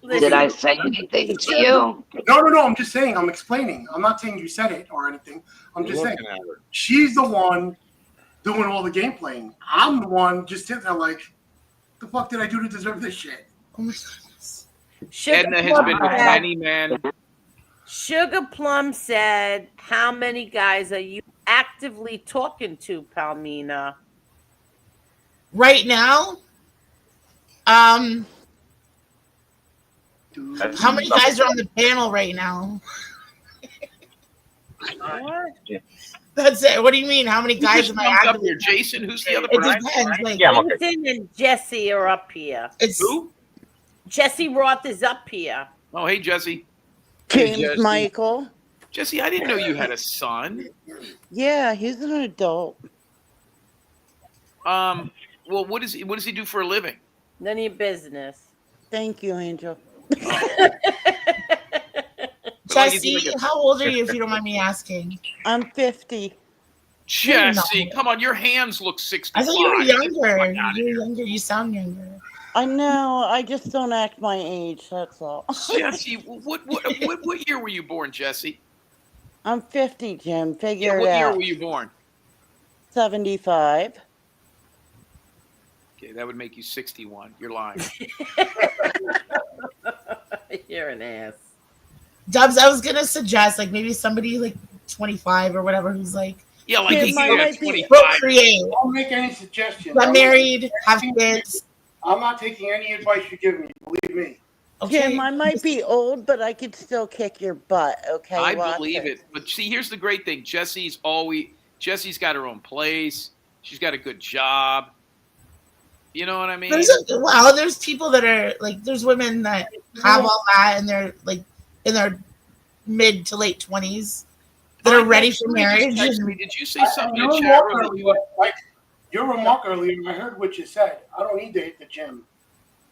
Did I say anything to you? No. I'm just saying. I'm explaining. I'm not saying you said it or anything. I'm just saying. She's the one doing all the game playing. I'm the one just sitting there like, the fuck did I do to deserve this shit? Oh my goodness. Edna has been with many men. Sugar Plum said, how many guys are you actively talking to, Palmina? Right now, how many guys are on the panel right now? What? That's it. What do you mean? How many guys am I Up actively? here, Jason. Who's the other It person? depends. Like, Jason and Jesse are up here. Who? Jesse Roth is up here. Oh, hey, Jesse. James Jesse. Michael. Jesse, I didn't know you had a son. Yeah, he's an adult. Well, what does he do for a living? None of your business. Thank you, Angel. Jesse, how old are you, if you don't mind me asking? I'm 50. Jesse, come on, your hands look 65. I thought you were younger. You're younger. You sound younger. I know. I just don't act my age. That's all. Jesse, what year were you born, Jesse? I'm 50, Jim. Figure What it year out. were you born? 75. Okay, that would make you 61. You're lying. You're an ass. Dubs, I was gonna suggest like maybe somebody like 25 or whatever who's like like Kid, my might be- procreate, I'll make any suggestions. get married, have kids. I'm not taking any advice you give me. Believe me. Jim, I might be old, but I could still kick your butt. Okay, I watch believe it. But see, here's the great thing. Jesse's got her own place. She's got a good job. You know what I mean? There's people that are like, there's women that have all that and they're like in their mid to late 20s that are ready for marriage. Did you say something in Your chat remark room? earlier, like your remark earlier, I heard what you said. I don't need to hit the gym,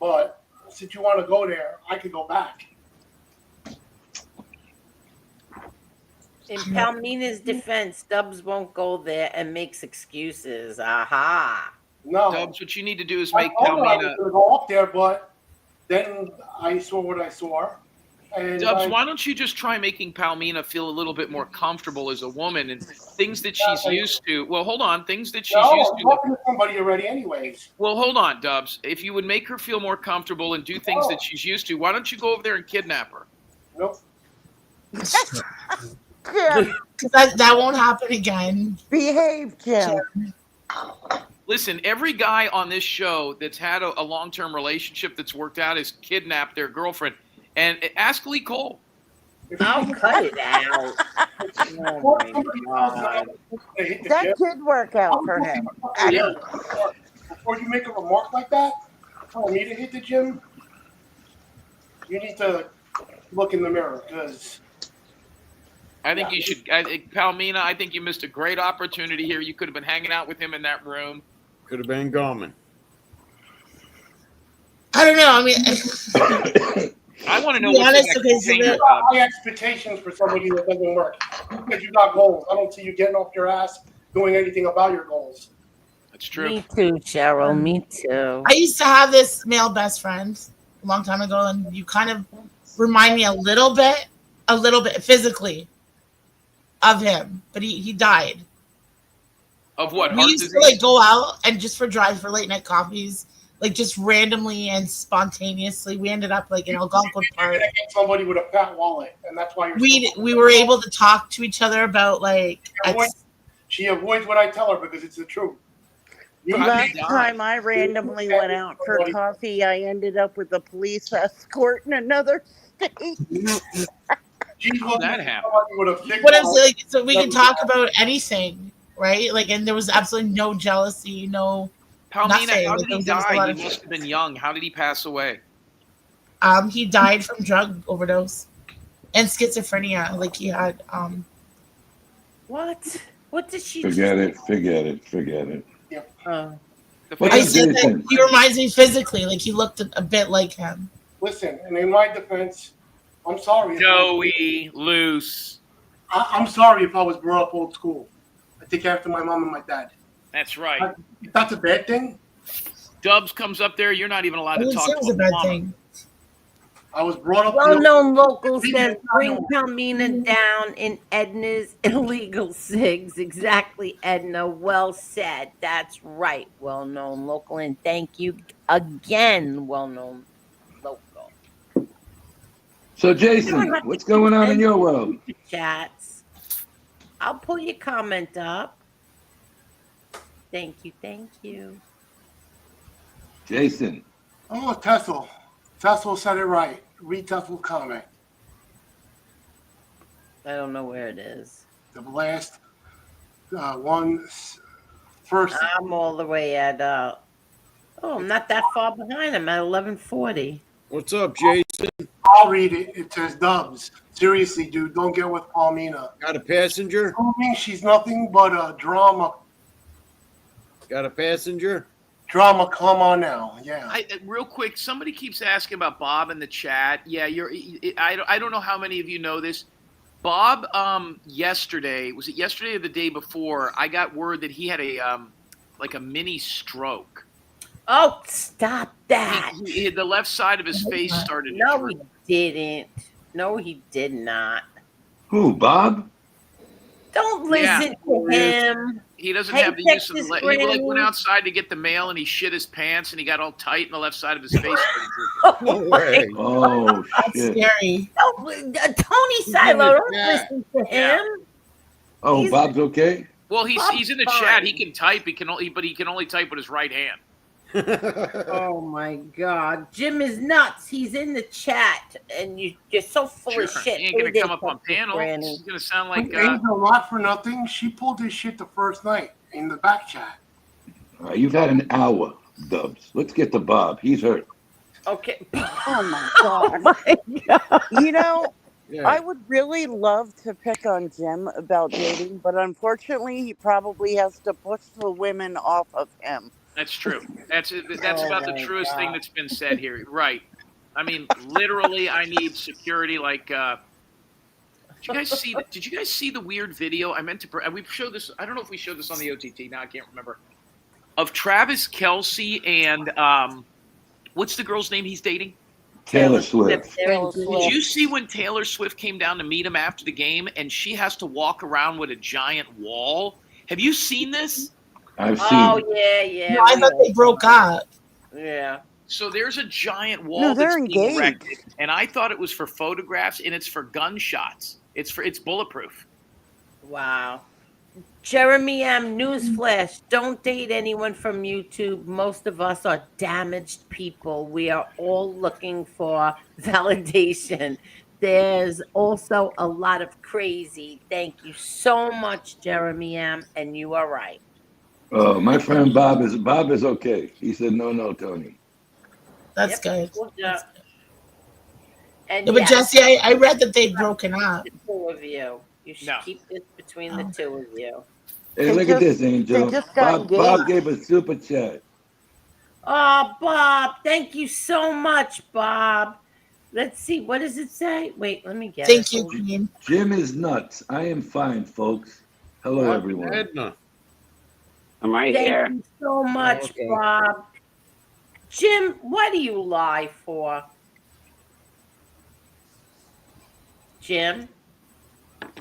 but since you want to go there, I could go back. In Palmina's defense, Dubs won't go there and makes excuses. Aha. No. Dubs, what you need to do is I make told her I was Palmina. going to go up there, but then I saw what I saw. And Dubs, why don't you just try making Palmina feel a little bit more comfortable as a woman and things that she's used to? Well, hold on. Things that she's used I'm to. talking to somebody already anyways. Well, hold on, Dubs. If you would make her feel more comfortable and do things that she's used to, why don't you go over there and kidnap her? Nope. Jim, that won't happen again. behave, Jim. Listen, every guy on this show that's had a long-term relationship that's worked out has kidnapped their girlfriend. And ask Lee Cole. I'll cut it out. Oh my God. That did work out for him. Before you make a remark like that, telling me to hit the gym, you need to look in the mirror because I think you should. Palmina, I think you missed a great opportunity here. You could have been hanging out with him in that room. Could have been Gorman. I don't know. I mean, I want to know be what's honest, the next okay, so thing. the- high expectations for somebody that doesn't work. Because you got goals. I don't see you getting off your ass doing anything about your goals. That's true. Me too, Cheryl. Me too. I used to have this male best friend a long time ago, and you kind of remind me a little bit physically of him, but he died. Of what? We Heart used to disease? like go out and just for drives for late night coffees, like just randomly and spontaneously. We ended up like in Algonquin Park. You're gonna get somebody with a fat wallet, and that's why you're. We were able to talk to each other about like. She avoids what I tell her because it's the truth. Last time I randomly went out for coffee, I ended up with a police escort in another state. How'd that happen? What I'm saying, like, so we can talk about anything, right? Like, and there was absolutely no jealousy, no. Palmina, nothing. how Like, did he there was a lot die? He of- must have been young. How did he pass away? He died from drug overdose and schizophrenia. Like he had. What? What did she? Forget it. I said that he reminds me physically, like he looked a bit like him. Listen, and in my defense, I'm sorry. Joey, loose. I'm sorry if I was brought up old school. I take after my mom and my dad. That's right. If that's a bad thing. Dubs comes up there. You're not even allowed I to didn't talk say to it was a him. bad thing. I was brought up. Well-known local says bring Palmina down in Edna's illegal cigs. Exactly, Edna. Well said. That's right. Well-known local, and thank you again, well-known local. So, Jason, what's going on in your world? Chats. I'll pull your comment up. Thank you. Thank you. Jason. Oh, Tessel. Tessel said it right. Read Tessel's comment. I don't know where it is. The last one, first. I'm all the way at, I'm not that far behind. I'm at 1140. What's up, Jason? I'll read it. It says Dubs. Seriously, dude, don't get with Palmina. Got a passenger? She's nothing but a drama. Got a passenger? Drama, come on now. Yeah. Real quick, somebody keeps asking about Bob in the chat. Yeah, I don't know how many of you know this. Bob, yesterday, was it yesterday or the day before, I got word that he had a mini stroke. Oh, stop that. The left side of his face started to No, droop. he didn't. No, he did not. Who, Bob? Don't listen to him. He doesn't Hey, have the use of the Texas leg. He Granny. went outside to get the mail and he shit his pants and he got all tight and the left side of his face started drooping. No way. Oh, That's shit. scary. Tony Silo, don't listen to him. Oh, Bob's okay? Well, he's in the Bob's chat. fine. He can type. But he can only type with his right hand. Oh my God, Jim is nuts. He's in the chat, and you're so full of shit. He ain't gonna Who did come up on Texas panel. Granny? He's gonna sound like. Angel, not for nothing. She pulled this shit the first night in the back chat. All right, you've had an hour, Dubs. Let's get to Bob. He's hurt. Okay. Oh my God. You know, I would really love to pick on Jim about dating, but unfortunately, he probably has to push the women off of him. That's true. That's Oh about the my truest thing God. that's been said here. Right. I mean, literally, I need security. Like, did you guys see? Did you guys see the weird video? I meant to. We showed this. I don't know if we showed this on the OTT. Now I can't remember. Of Travis Kelce and what's the girl's name he's dating? Taylor Swift. Did you see when Taylor Swift came down to meet him after the game, and she has to walk around with a giant wall? Have you seen this? I've seen. Oh it. yeah. No, I thought they broke up. Yeah. So there's a giant wall No, they're that's being engaged. erected, and I thought it was for photographs, and it's for gunshots. It's bulletproof. Wow. Jeremy M. Newsflash. Don't date anyone from YouTube. Most of us are damaged people. We are all looking for validation. There's also a lot of crazy. Thank you so much, Jeremy M. And you are right. Oh, my friend Bob is okay. He said, no, Tony. That's good. Yeah. And No, but yes, Jesse, I read that they'd broken up. the two of you. You should keep this between the two of you. Hey, They look at just- this, Angel. they just got Bob engaged. gave a super chat. Oh, Bob, thank you so much, Bob. Let's see. What does it say? Wait, let me get it. Thank you, Queen. Jim is nuts. I am fine, folks. Hello, everyone. Edna. I'm right Thank here. you so much, Okay. Bob. Jim, what do you lie for? Jim?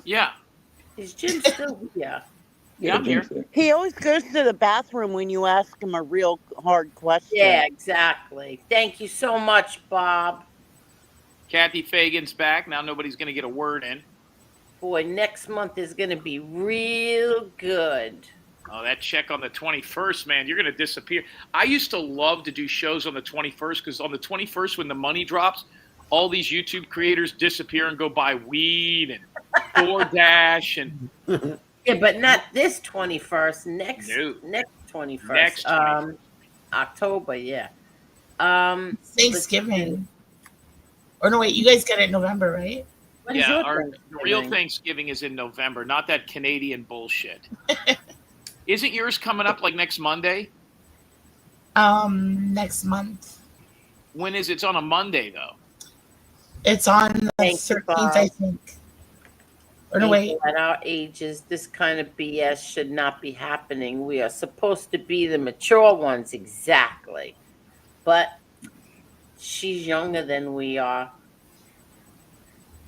Yeah. Is Jim still here? Yeah, I'm here. He always goes to the bathroom when you ask him a real hard question. Yeah, exactly. Thank you so much, Bob. Kathy Fagan's back. Now nobody's going to get a word in. Boy, next month is going to be real good. Oh, that check on the 21st, man, you're going to disappear. I used to love to do shows on the 21st because on the 21st, when the money drops, all these YouTube creators disappear and go buy weed and DoorDash and Yeah, but not this 21st. Next 21st. Next 21st. October, yeah. Thanksgiving. Or no, wait, you guys get it in November, right? When is yeah, your our real Thanksgiving? Thanksgiving is in November, not that Canadian bullshit. Isn't yours coming up like next Monday? Next month. When is it? It's on a Monday though. It's on the Thank you, 13th, Bob. I think. Or no, wait. At our ages, this kind of BS should not be happening. We are supposed to be the mature ones, exactly. But she's younger than we are.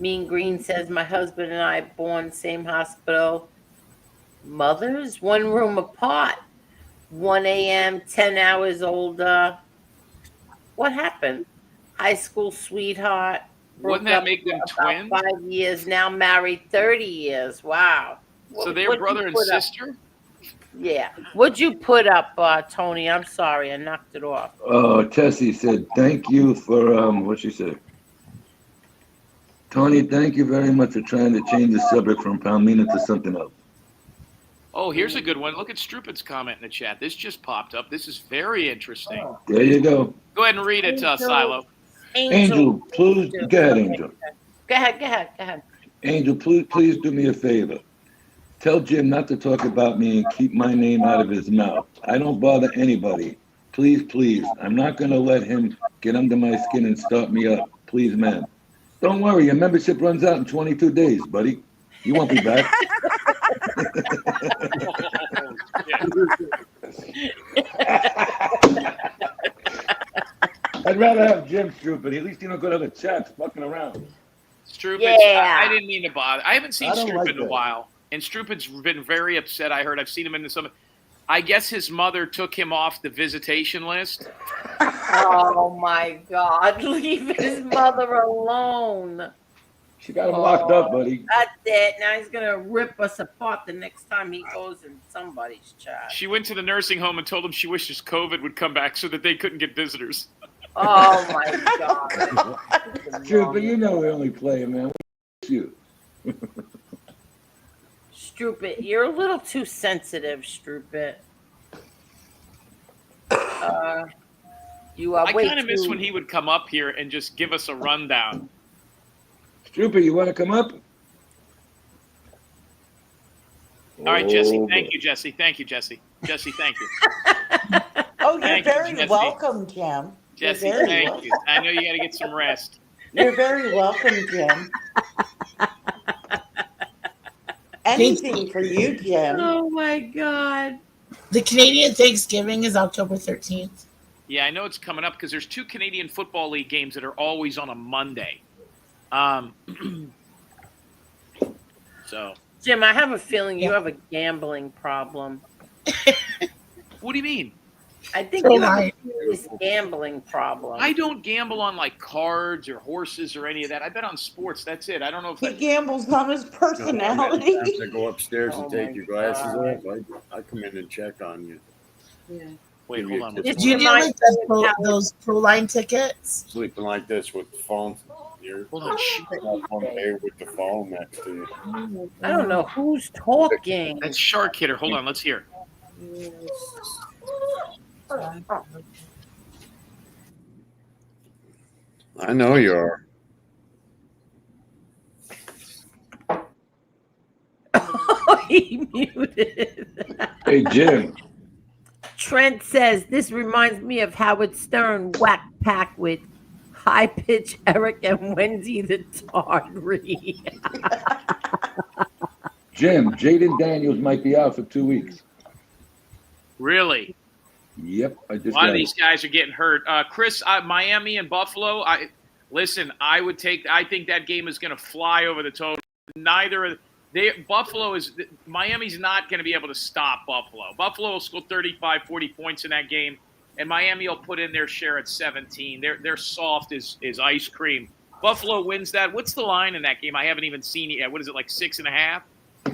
Mean Green says my husband and I born same hospital. Mothers, one room apart. 1 a.m., 10 hours older. What happened? High school sweetheart. Wouldn't Broke that up make them about twins? 5 years. Now married 30 years. Wow. So they're What'd you brother and put up? sister? Yeah. What'd you put up, Tony? I'm sorry. I knocked it off. Oh, Tessie said, thank you for, what she said? Tony, thank you very much for trying to change the subject from Palmina to something else. Oh, here's a good one. Look at Strupit's comment in the chat. This just popped up. This is very interesting. There you go. Go ahead and read it, Silo. Angel, please, go ahead, Angel. Go ahead. Angel, please do me a favor. Tell Jim not to talk about me and keep my name out of his mouth. I don't bother anybody. Please. I'm not going to let him get under my skin and start me up. Please, man. Don't worry, your membership runs out in 22 days, buddy. You won't be back. I'd rather have Jim Strupit. At least you don't go to the chats fucking around. Strupit's, Yeah. I didn't mean to bother. I haven't seen I don't Strupit like in a that. while. And Strupit's been very upset. I've seen him in some. I guess his mother took him off the visitation list. Oh my God. Leave his mother alone. She got him locked up, buddy. That's it. Now he's going to rip us apart the next time he goes in somebody's chat. She went to the nursing home and told him she wishes COVID would come back so that they couldn't get visitors. Oh my God. Strupit, you know we only play, man. You. Strupit, you're a little too sensitive, Strupit. You are I way kind of miss too- when he would come up here and just give us a rundown. Strupit, you want to come up? All right, Jesse. Oh, Thank boy. you, Jesse. Thank you, Jesse. Jesse, thank you. Oh, you're Thank you, very Jesse. welcome, Jim. You're Jesse, very thank welcome. you. I know you got to get some rest. You're very welcome, Jim. Anything for you, Jim. Oh my God. The Canadian Thanksgiving is October 13th. Yeah, I know it's coming up because there's 2 Canadian Football League games that are always on a Monday. So, Jim, I have a feeling you have a gambling problem. what do you mean? I think you have a serious gambling problem. I don't gamble on like cards or horses or any of that. I bet on sports. That's it. I don't know if He that, gambles on his personality. Sometimes I go upstairs and Oh take my your glasses God. off. I come in and check on you. Yeah. wait, Give hold you a on. kiss. Did you get like those pro line tickets? Sleeping like this with the phone. You're Hold on. Shh. up on there with the phone next to you. I don't know who's talking. That's Shark Hitter. Hold on. Let's hear. I know you are. He muted. Hey, Jim. Trent says this reminds me of Howard Stern whack pack with high pitch Eric and Wendy the Tawdry. Jim, Jaden Daniels might be out for 2 weeks. Really? Yep, I A just lot got of it. these guys are getting hurt. Chris, Miami and Buffalo. I think that game is going to fly over the total. Miami's not going to be able to stop Buffalo. Buffalo will score 35, 40 points in that game, and Miami will put in their share at 17. They're soft as ice cream. Buffalo wins that. What's the line in that game? I haven't even seen it yet. What is it, like 6.5?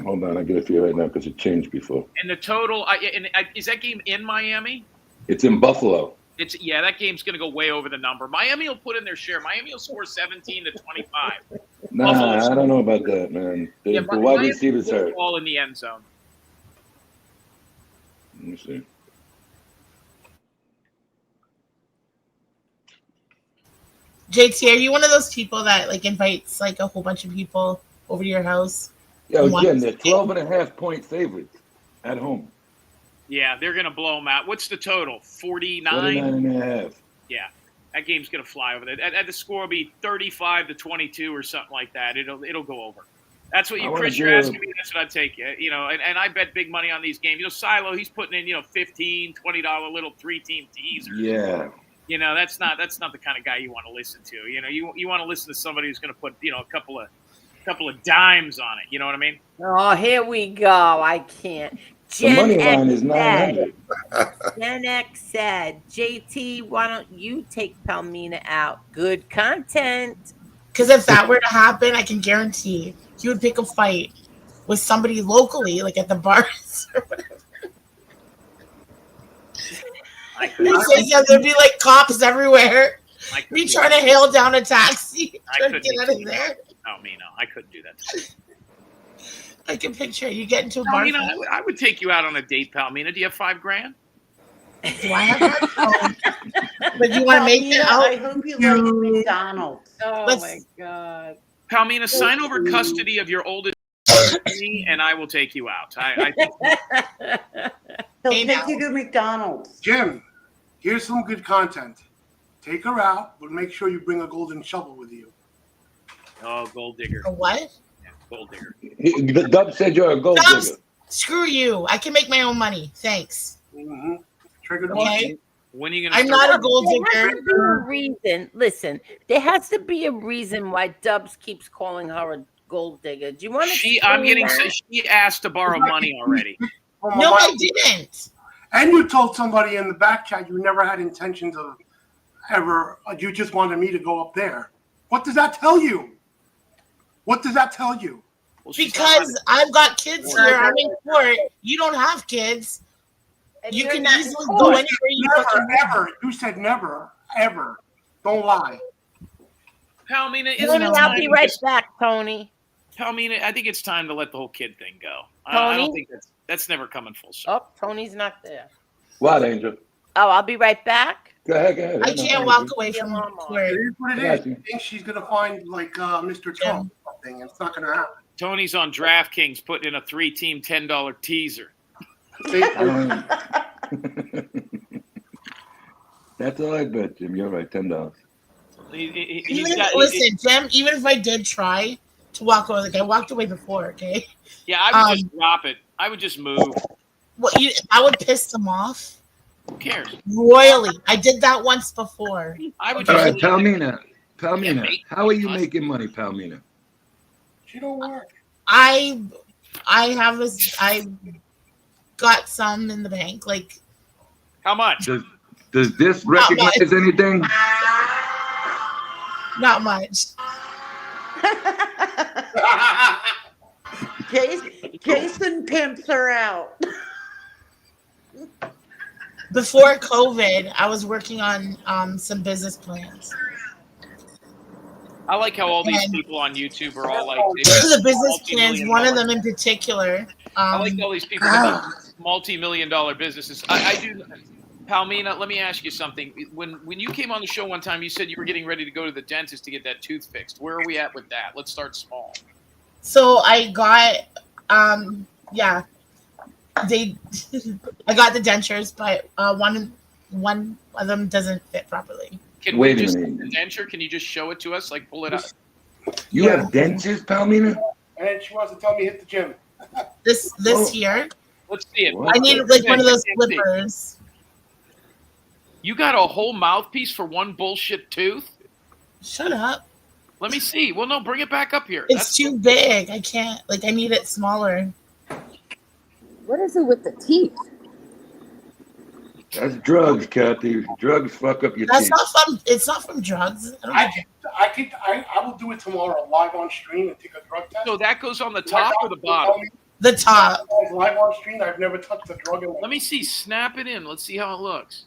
Hold on, I'll get it for you right now because it changed before. And the total, is that game in Miami? It's in Buffalo. That game's going to go way over the number. Miami will put in their share. Miami will score 17 to 25. Nah, I don't know about that, man. The wide Miami receivers will put the hurt. ball in the end zone. Let me see. JT, are you one of those people that like invites like a whole bunch of people over to your house? Yo, and watch Jim, the they're game? 12.5-point favorites at home. Yeah, they're going to blow them out. What's the total? 49? 49.5. Yeah, that game's going to fly over there. The score will be 35 to 22 or something like that. It'll go over. That's what I you, wanna Chris, you're do- asking me. That's what I'd take. And I bet big money on these games. Silo, he's putting in, $15, $20 little 3-team teasers. Yeah. You know, that's not the kind of guy you want to listen to. You know, you want to listen to somebody who's going to put, you know, a couple of dimes on it. You know what I mean? Oh, here we go. I can't. The money line is said, 900. Gen X said, JT, why don't you take Palmina out? Good content. Because if that were to happen, I can guarantee he would pick a fight with somebody locally, like at the bars or whatever. There'd be like cops everywhere. Me trying to hail down a taxi, trying to get out of there. Oh, me, no, I couldn't do that. I can picture you get into a bar. Palmina, I would take you out on a date, Palmina. Do you have $5,000? Do I have that? But you want to make it out? I hope you like McDonald's. Oh my God. Palmina, sign over custody of your oldest me, and I will take you out. I think. He'll take you to McDonald's. Jim, here's some good content. Take her out, but make sure you bring a golden shovel with you. Oh, gold digger. A what? Yeah, gold digger. Dub said you're a gold digger. Screw you. I can make my own money. Thanks. Mm-hmm. Triggered Okay. When are you going I'm not a gold digger. There has to be a reason. Listen, there has to be a reason why Dubs keeps calling her a gold digger. Do you want to? She asked to borrow money already. No, I didn't. And you told somebody in the back chat you never had intentions of ever. You just wanted me to go up there. What does that tell you? What does that tell you? Well, because I've got kids here. I'm in court. You don't have kids. You can easily go anywhere you fucking want. Ever. You said never, ever. Don't lie. Palmina, Tony, I'll be right back, Tony. Palmina, I think it's time to let the whole kid thing go. I Tony? don't think that's never coming full circle. Oh, Tony's not there. What, Angel? Oh, I'll be right back. Go ahead. I can't walk away from court. Here's what it is. You think she's gonna find like Mr. Trump or something? It's not gonna happen. Tony's on DraftKings putting in a 3-team $10 teaser. That's all I bet, Jim. You're right, $10. Listen, Jim, even if I did try to walk away, like I walked away before, okay? Yeah, I would just drop it. I would just move. I would piss them off. Who cares? Royally. I did that once before. I would All just right, Palmina, how are you making money, Palmina? She don't work. I got some in the bank. Like, how much? Does this recognize anything? Not much. Jason pimps her out. Before COVID, I was working on some business plans. I like how all these people on YouTube are all like the business plans. One of them in particular. I like all these people that have multi-million-dollar businesses. I do. Palmina, let me ask you something. When you came on the show one time, you said you were getting ready to go to the dentist to get that tooth fixed. Where are we at with that? Let's start small. So I got, I got the dentures, but one of them doesn't fit properly. Can we just the denture? Can you just show it to us? Like pull it up. You have dentures, Palmina? And she wants to tell me hit the gym. This here. Let's see it. I need like one of those flippers. You got a whole mouthpiece for one bullshit tooth? Shut up. Let me see. Well, no, bring it back up here. It's too big. I can't. Like, I need it smaller. What is it with the teeth? That's drugs, Kathy. Drugs fuck up your That's teeth. not from. It's not from drugs. I will do it tomorrow live on stream and take a drug test. So that goes on the top or the bottom? The top. Live on stream. I've never touched a drug in my Let me see. Snap it in. Let's see how it looks.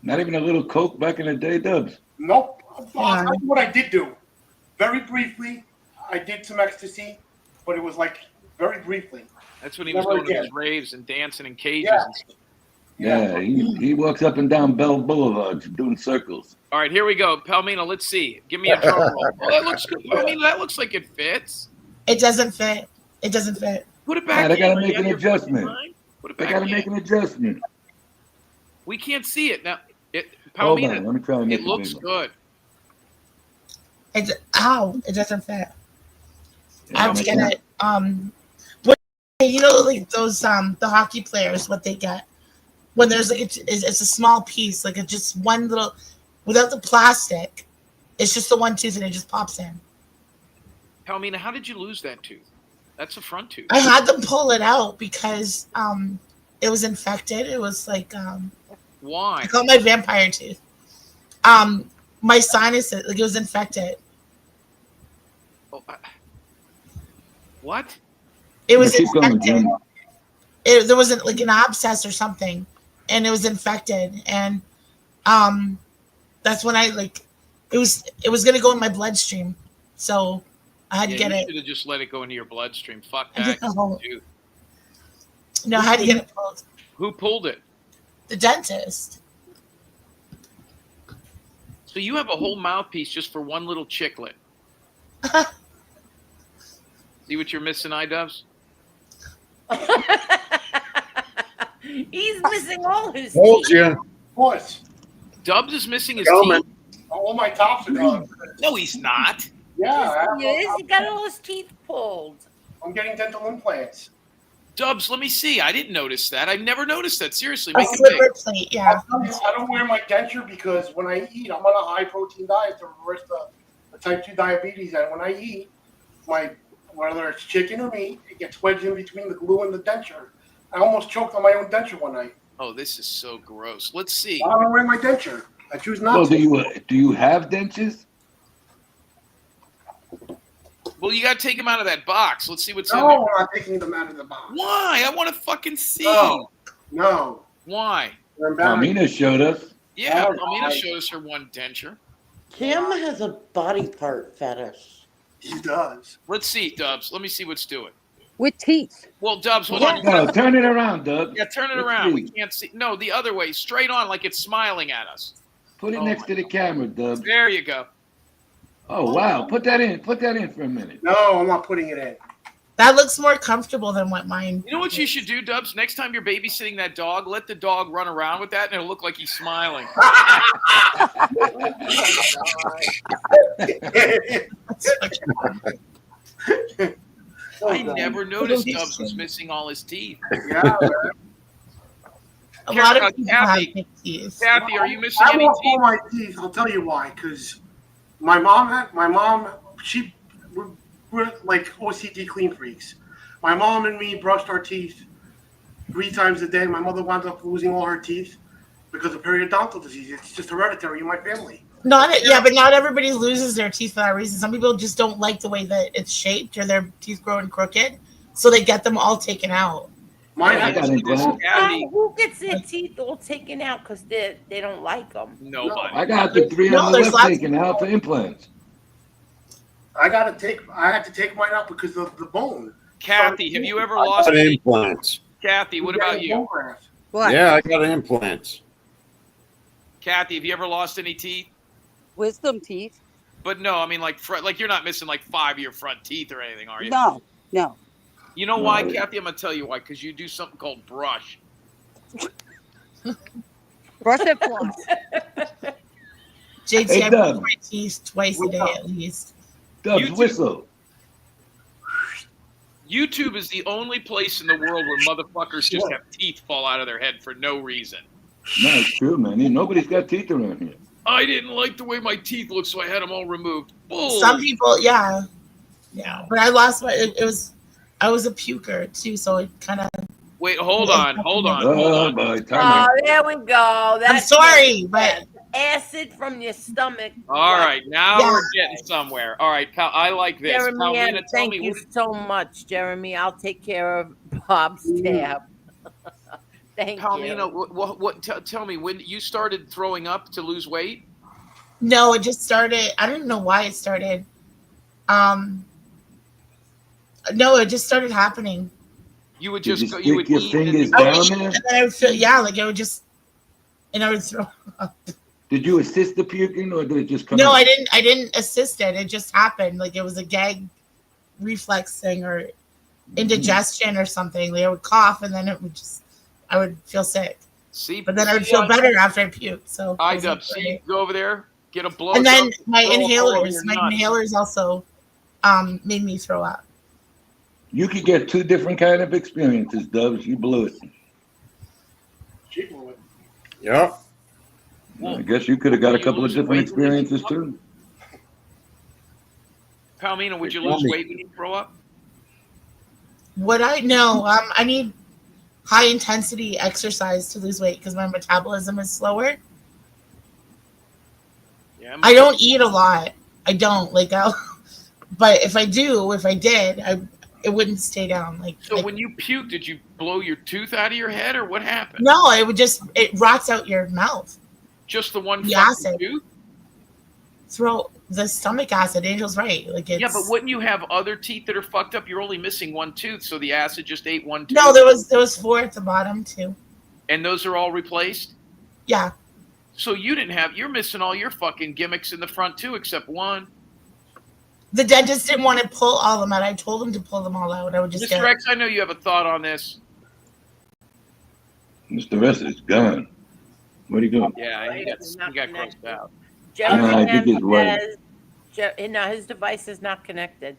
Not even a little coke back in the day, Dubs. Nope. I'll tell you what I did do. Very briefly, I did some ecstasy, but it was like very briefly. That's when he was going to his raves and dancing in cages. Yeah. And stuff. Yeah, he walks up and down Bell Boulevard doing circles. All right, here we go. Palmina, let's see. Give me a drum roll. Oh, that looks good. Palmina, that looks like it fits. It doesn't fit. It doesn't fit. Put it back They in. gotta make an adjustment. Put it They back gotta in. make an adjustment. We can't see it now. Hold on, let me Palmina, try and make it looks bigger. good. It doesn't fit. Yeah, I have to get it. What like those the hockey players, what they get when there's like it's a small piece, like it's just one little. without the plastic. It's just the one tooth and it just pops in. Palmina, how did you lose that tooth? That's a front tooth. I had them pull it out because it was infected. It was like Why? I call it my vampire tooth. My sinuses, like it was infected. Oh, what? It was Keep going, infected. Jim. There was like an abscess or something, and it was infected, and that's when I it was gonna go in my bloodstream, so I had to get you it. should have just let it go into your bloodstream. Fuck I that. didn't know. Tooth. No, I had to get it pulled. Who pulled it? The dentist. So you have a whole mouthpiece just for one little chiclet. See what you're missing, iDubbbz? He's missing all his Told teeth. you. What? Dubs is missing his Gentlemen. teeth. All my tops are gone. No, he's not. Yeah, Yes, he got all his teeth pulled. I'm getting dental implants. Dubs, let me see. I didn't notice that. I've never noticed that. Seriously, A make it slipper big. plate, yeah. I don't wear my denture because when I eat, I'm on a high protein diet to reverse the type 2 diabetes. And when I eat, whether it's chicken or meat, it gets wedged in between the glue and the denture. I almost choked on my own denture one night. Oh, this is so gross. Let's see. I don't wear my denture. I choose not Well, to. do you have dentures? Well, you got to take him out of that box. Let's see what's in No, there. I'm not taking them out of the box. Why? I want to fucking see. No. Why? Palmina showed us. Yeah, Oh, Palmina right. showed us her one denture. Kim has a body part fetish. He does. Let's see, Dubs. Let me see what's doing. With teeth. Well, Dubs, hold Yeah. on. No, turn it around, Doug. Yeah, turn it Let's around. We see. can't see. No, the other way. Straight on, like it's smiling at us. Put it Oh next my to the camera, Doug. There you go. Oh wow, put that in for a minute. No, I'm not putting it in. That looks more comfortable than what mine. You know what you should do, Dubs? Next time you're babysitting that dog, let the dog run around with that, and it'll look like he's smiling. I never noticed Dubs was missing all his teeth. Yeah, A lot of people have Kathy, big teeth. Kathy, are you missing I any lost all teeth? my teeth. I'll tell you why. Because my mom, we're like OCD clean freaks. My mom and me brushed our teeth 3 times a day. My mother wound up losing all her teeth because of periodontal disease. It's just hereditary in my family. But not everybody loses their teeth for that reason. Some people just don't like the way that it's shaped or their teeth growing crooked, so they get them all taken out. I got implants. Who gets their teeth all taken out because they don't like them? Nobody. I got the 3 No, on the there's left lots taken out for implants. I had to take mine out because of the bone. Kathy, have you ever I lost got any? implants. Kathy, what about you? What? Yeah, I got implants. Kathy, have you ever lost any teeth? Wisdom teeth? But no, I mean like you're not missing like 5 of your front teeth or anything, are you? No, no. You know why, No. Kathy? I'm gonna tell you why. Because you do something called brush. Brush and floss. JT, Hey, I Doug. brush my teeth twice a day at least. Dubs, YouTube. whistle. YouTube is the only place in the world where motherfuckers just have teeth fall out of their head for no reason. No, it's true, man. Nobody's got teeth around here. I didn't like the way my teeth looked, so I had them all removed. Bull. Some people, yeah. But I lost my. I was a puker too, so it kind of. Wait, hold on. Oh, boy, time Oh, out. there we go. I'm sorry, but acid from your stomach. All right, now Yeah. we're getting somewhere. All right, Pal, I like this. Jeremy, Palmina, tell thank me you what- so much, Jeremy. I'll take care of Bob's tab. Thank Palmina, you. tell me when you started throwing up to lose weight? no, it just started. I don't even know why it started. No, it just started happening. You would Did just you go, stick you would your eat fingers and I would down eat, there? and then I would feel, like it would just, and I would throw up. Did you assist the puking or did it just come No, out? I didn't assist it. It just happened. Like it was a gag reflex thing or indigestion or something. Like I would cough and then I would feel sick. see, But then I would feel better after I puked. So it wasn't iDubbbz, see, great. go over there, get a blow. And then my throw up all over inhalers, your my nuts. inhalers also made me throw up. You could get 2 different kind of experiences, Dubs. You blew it. She blew it. Yep. I guess you could have got a couple of different experiences too. Palmina, would you lose weight when you grow up? Would I? No. I need high intensity exercise to lose weight because my metabolism is slower. Yeah, I don't eat a lot. I don't but if I did, it wouldn't stay down. So when you puke, did you blow your tooth out of your head, or what happened? No, it rots out your mouth. Just the one The fucking acid. tooth? Throw the stomach acid. Angel's right. Yeah, but wouldn't you have other teeth that are fucked up? You're only missing one tooth, so the acid just ate one tooth. No, there was 4 at the bottom too. And those are all replaced? Yeah. So you're missing all your fucking gimmicks in the front too, except one. The dentist didn't want to pull all of them out. I told him to pull them all out. I would just Mr. X, I know you have a thought on this. Mr. Rest is gone. What are you doing? Yeah, he got grossed out. I think he's right. His device is not connected.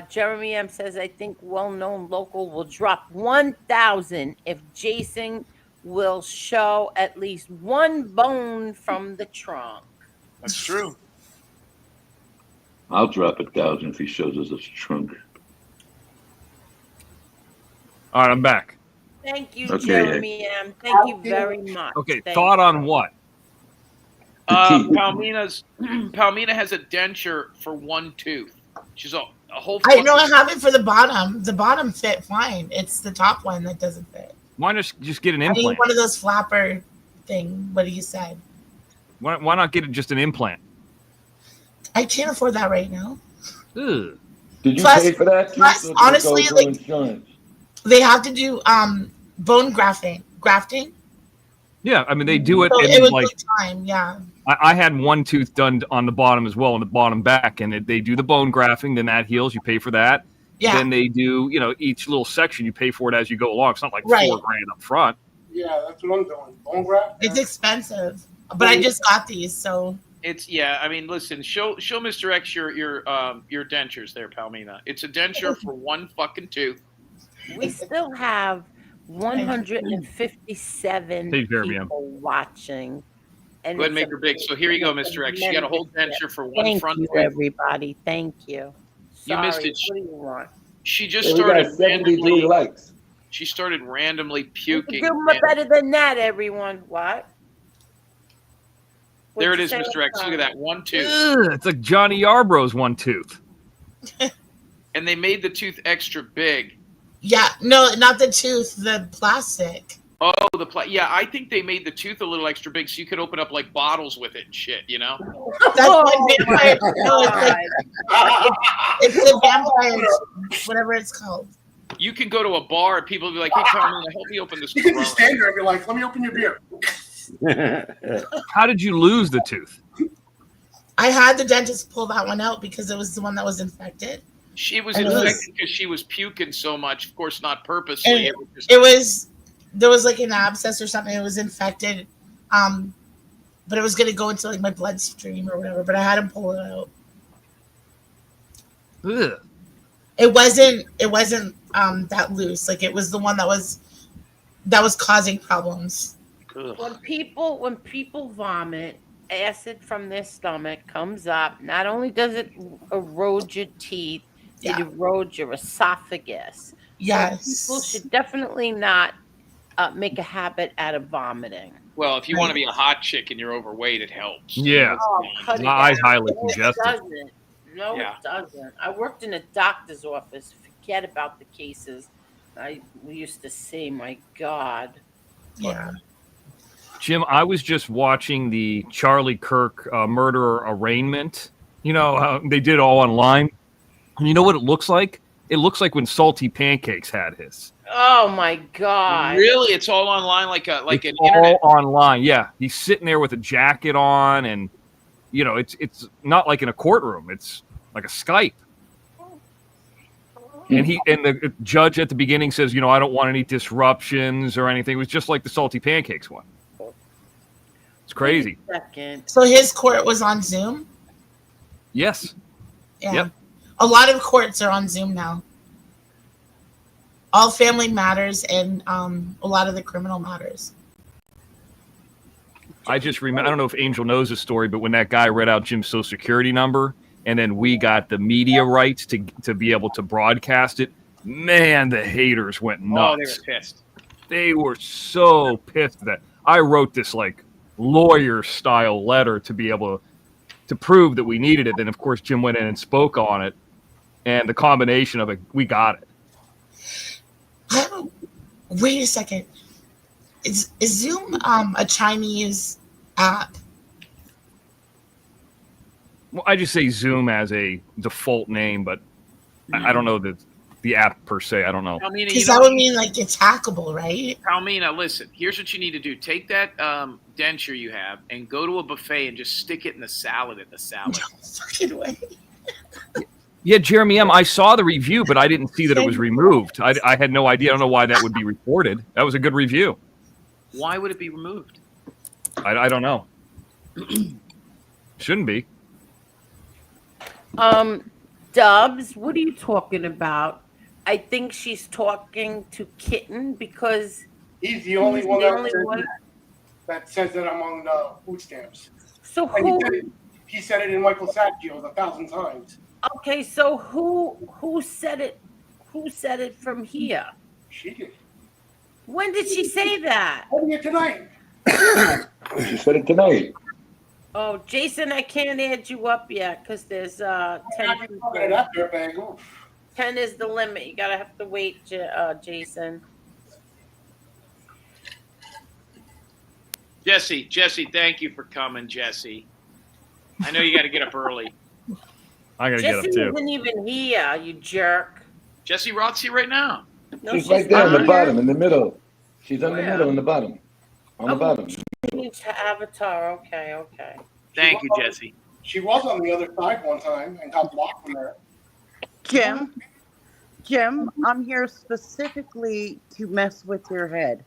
Jeremy M says, I think well-known local will drop 1,000 if Jason will show at least one bone from the trunk. That's true. I'll drop 1,000 if he shows us his trunk. All right, I'm back. Thank you, Okay. Jeremy M. Thank you very much. Okay, Thank thought you. on what? Palmina has a denture for one tooth. She's a whole. I know I have it for the bottom. The bottom fit fine. It's the top one that doesn't fit. Why not just get an I need implant? one of those flapper thing. What he said. Why not get just an implant? I can't afford that right now. Ugh. Did you Plus- pay for that? plus, Or did it honestly, go through like- insurance? They have to do bone grafting. Yeah, I mean they do it. So And it would like take time. Yeah. I had one tooth done on the bottom as well, on the bottom back, and they do the bone grafting. Then that heals. You pay for that. Yeah. Then they do, each little section you pay for it as you go along. It's not like Right. $4,000 up front. Yeah, that's what I'm doing. Bone graft. It's expensive, but I just got these, so I mean, listen, show Mr. X your dentures there, Palmina. It's a denture for one fucking tooth. We still have 157 Hey, Jeremy M. people watching. And Go ahead and it's make her big. So here you go, Mr. X. You got a whole denture for one Thank front you, tooth. everybody. Thank you. You missed Sorry, it. What do you want? She just Yeah, we got started 73 randomly. likes. She started randomly You puking. can do better than that, everyone. What? There What'd it you is, say? Mr. X. Look at that one tooth. Ugh, it's like Johnny Yarbrough's one tooth. And they made the tooth extra big. yeah. No, not the tooth, the plastic. Oh, yeah, I think they made the tooth a little extra big so you could open up like bottles with it and shit, That's Oh, what vampire. No, God. it's the vampire, whatever it's called. You can go to a bar and people will be like, hey, Palmina, help me open this You can just Corona. stand there and be like, let me open your beer. How did you lose the tooth? I had the dentist pull that one out because it was the one that was infected. She was And it infected was- because she was puking so much. Of course, not purposely. And It was just, there was like an abscess or something. It was infected, but it was gonna go into like my bloodstream or whatever. But I had him pull it out. Ugh. It wasn't that loose. Like it was the one that was causing problems. When people vomit, acid from their stomach comes up. Not only does it erode your teeth, Yeah. it erodes your esophagus. Yes. So people should definitely not make a habit out of vomiting. well, if you want to be a hot chick and you're overweight, it helps. Yeah. Oh, cut it My eyes out. highly No, it congested. doesn't. No, Yeah. it doesn't. I worked in a doctor's office. Forget about the cases we used to see. My God. Yeah. Jim, I was just watching the Charlie Kirk murderer arraignment. They did it all online. And you know what it looks like? It looks like when Salty Pancakes had his. Oh my God. Really? It's all online like an It's internet. all online. Yeah, he's sitting there with a jacket on, and it's not like in a courtroom. It's like a Skype. And the judge at the beginning says, I don't want any disruptions or anything. It was just like the Salty Pancakes one. It's crazy. Wait a second. So his court was on Zoom. Yes. Yeah. Yep. A lot of courts are on Zoom now. All family matters and a lot of the criminal matters. I just remember, I don't know if Angel knows the story, but when that guy read out Jim's social security number and then we got the media rights to be able to broadcast it, man, the haters went nuts. Oh, they were pissed. They were so pissed that I wrote this like lawyer style letter to be able to prove that we needed it. Then of course Jim went in and spoke on it, and the combination of it, we got it. Wait a second. Is Zoom a Chinese app? Well, I just say Zoom as a default name, but I don't know the app per se. I don't know. Because that would mean like it's hackable, right? Palmina, listen, here's what you need to do. Take that denture you have and go to a buffet and just stick it in the salad at the salad. No fucking way. Yeah, Jeremy M., I saw the review, but I didn't see that it was removed. I had no idea. I don't know why that would be reported. That was a good review. Why would it be removed? I don't know. Shouldn't be. Dubs, what are you talking about? I think she's talking to Kitten because he's the only one that says that among the food stamps. So he said it in Michael Saggio's 1,000 times. Okay, so who said it? Who said it from here? She did. When did she say that? Earlier tonight. She said it tonight. Oh, Jason, I can't add you up yet because there's 10 people. 10 is the limit. You gotta have to wait, Jason. Jesse, thank you for coming, Jesse. I know you got to get up early. I got to get up Jesse too. isn't even here, you jerk. Jesse Roth's here right now. No, she's right there in the not. bottom, in the middle. She's on the middle, in the bottom. On the bottom. Change her avatar. Okay. Thank you, Jesse. She was on the other side one time and got blocked from there. Jim, I'm here specifically to mess with your head.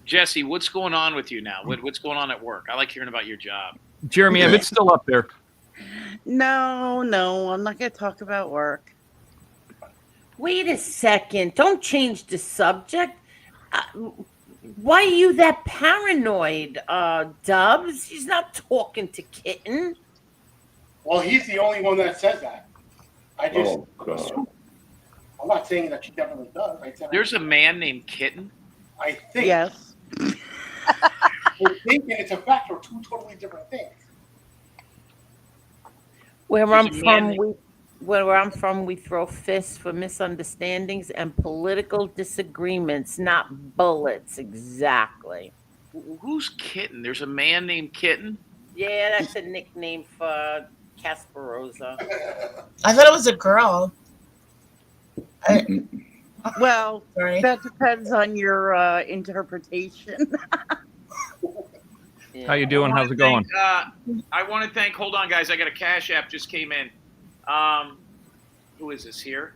Jesse, what's going on with you now? What's going on at work? I like hearing about your job. Jeremy, if it's still up there. No, I'm not going to talk about work. Wait a second. Don't change the subject. Why are you that paranoid, Dubs? She's not talking to Kitten. Well, he's the only one that says that. I just. Oh, God. I'm not saying that she definitely does. There's a man named Kitten. I think. Yes. I think and it's a fact are two totally different things. Where I'm from, we throw fists for misunderstandings and political disagreements, not bullets. Exactly. Who's Kitten? There's a man named Kitten? Yeah, that's a nickname for Casperosa. I thought it was a girl. Well, Sorry. that depends on your interpretation. How you doing? How's it going? I want to thank. Hold on, guys. I got a Cash App just came in. Who is this here?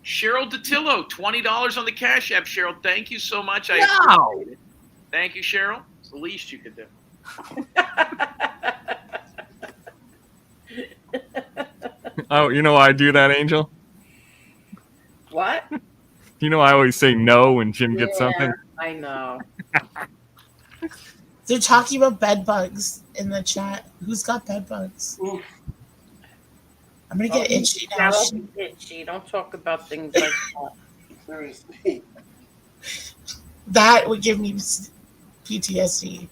Cheryl DeTillo, $20 on the Cash App. Cheryl, thank you so much. I appreciate it. Thank you, Cheryl. It's the least you could do. Oh, you know why I do that, Angel? What? You know I always say no when Jim gets something? I know. They're talking about bed bugs in the chat. Who's got bed bugs? I'm gonna get itchy now. Don't be itchy. Don't talk about things like that. Seriously. That would give me PTSD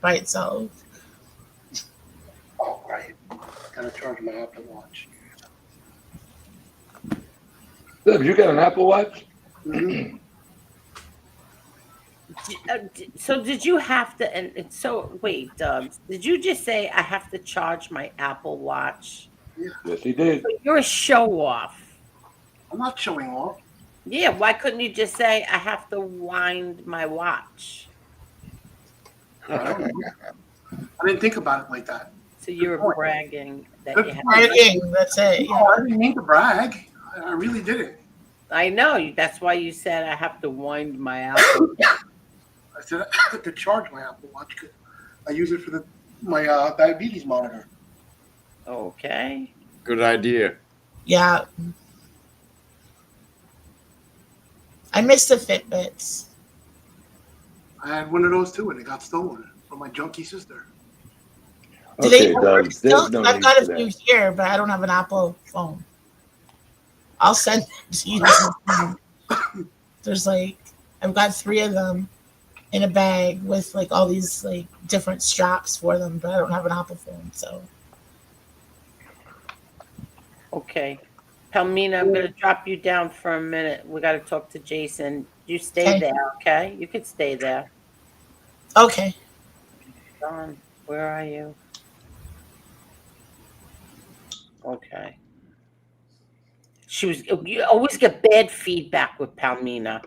by itself. Oh, right. Gotta charge my Apple Watch. Dubs, you got an Apple Watch? Mm-hmm. So did you have to? And so wait, Dubs. Did you just say I have to charge my Apple Watch? Yes, he did. So you're a show off. I'm not showing off. Yeah. Why couldn't you just say I have to wind my watch? I didn't think about it like that. So you're bragging that you have. Bragging, that's it. No, I didn't mean to brag. I really didn't. I know. That's why you said I have to wind my Apple. I said I have to charge my Apple Watch because I use it for my diabetes monitor. Okay. Good idea. Yeah. I miss the Fitbits. I had one of those too, and it got stolen from my junkie sister. Do they Okay, work Doug. still? There's no 'Cause I've need got for a few that. here, but I don't have an Apple phone. I'll send them to you. There's like I've got 3 of them in a bag with like all these like different straps for them, but I don't have an Apple phone, so. Okay. Palmina, I'm going to drop you down for a minute. We got to talk to Jason. You stay Okay. there, okay? You could stay there. Okay. Dawn, where are you? Okay. You always get bad feedback with Palmina.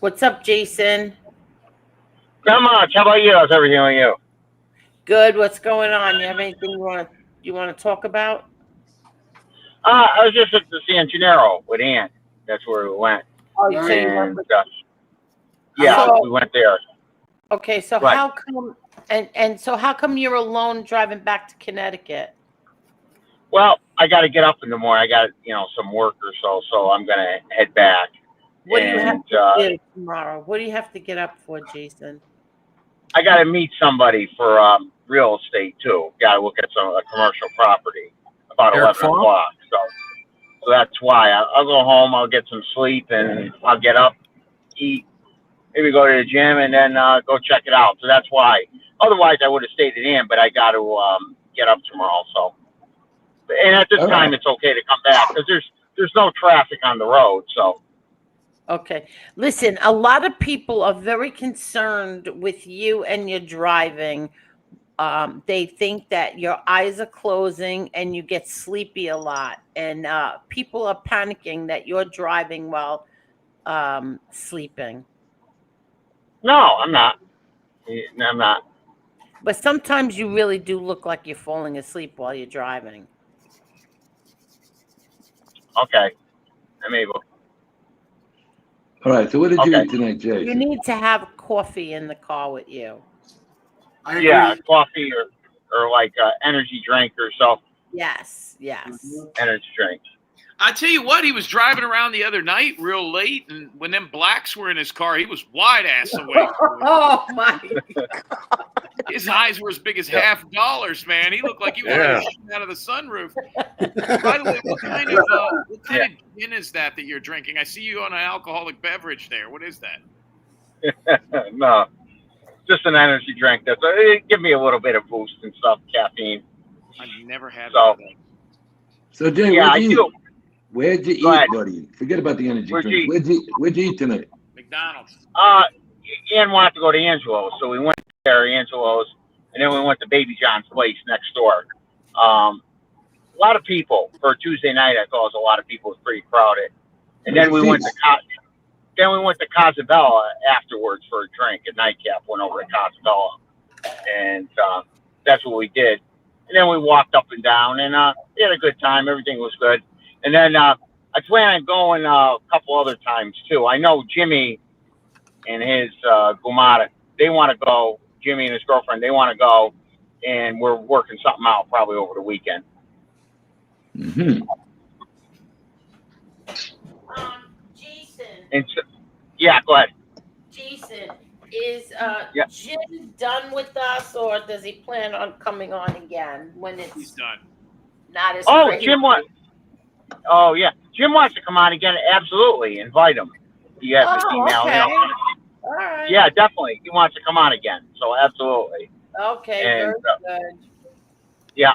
What's up, Jason? Not much. How about you? How's everything with you? Good. What's going on? You have anything you want to talk about? I was just at the San Gennaro with Ann. That's where we went. Oh, so you And went yeah, So- we went there. Okay, so Right. how come so how come you're alone driving back to Connecticut? Well, I got to get up in the morning. I got some work or so I'm gonna head back. What do you have And, to do tomorrow? What do you have to get up for, Jason? I got to meet somebody for real estate too. Got to look at a commercial property about Eric 11 o'clock. So that's why I'll go home. I'll get some sleep and I'll get up, eat, maybe go to the gym, and then go check it out. So that's why. Otherwise, I would have stayed at Ann, but I got to get up tomorrow. So, and at this All time, right. it's okay to come back because there's no traffic on the road. So. Okay. Listen, a lot of people are very concerned with you and your driving. They think that your eyes are closing and you get sleepy a lot. And people are panicking that you're driving while sleeping. No, I'm not. I'm not. But sometimes you really do look like you're falling asleep while you're driving. Okay. I'm able. All right. So what did you Okay. eat tonight, You Jason? need to have coffee in the car with you. I agree. Yeah, coffee or like energy drink or so. Yes, yes. Energy drink. I tell you what, he was driving around the other night real late, and when them blacks were in his car, he was wide ass awake. Oh my! His eyes were as big as $50, man. He looked like he was shooting out of the sunroof. By the way, what kind of gin is that you're drinking? I see you on an alcoholic beverage there. What is that? No, just an energy drink. It give me a little bit of boost and stuff, caffeine. I've never had So, that. So Jay, yeah, where'd I you do. eat? Where'd you Go eat, ahead. buddy? Forget about the energy Where'd drink. you Where'd you eat tonight? McDonald's. Ian wanted to go to Angelo's, so we went there, Angelo's, and then we went to Baby John's place next door. A lot of people for a Tuesday night. I thought it was a lot of people. It was pretty crowded. And then we went to Casabella afterwards for a drink, a nightcap. Went over to Casabella, and that's what we did. And then we walked up and down, and we had a good time. Everything was good. And then I plan on going a couple other times too. I know Jimmy and his Gumata, they want to go. Jimmy and his girlfriend, they want to go, and we're working something out probably over the weekend. Mm-hmm. Jason. And so, yeah, go ahead. Jason, is Yeah. Jim done with us, or does he plan on coming on again when He's it's done. not as Oh, crazy? Oh, yeah. Jim wants to come on again. Absolutely. Invite him. He has his email. Okay. You know. All right. Yeah, definitely. He wants to come on again. So, absolutely. Okay, And, very good. Yeah.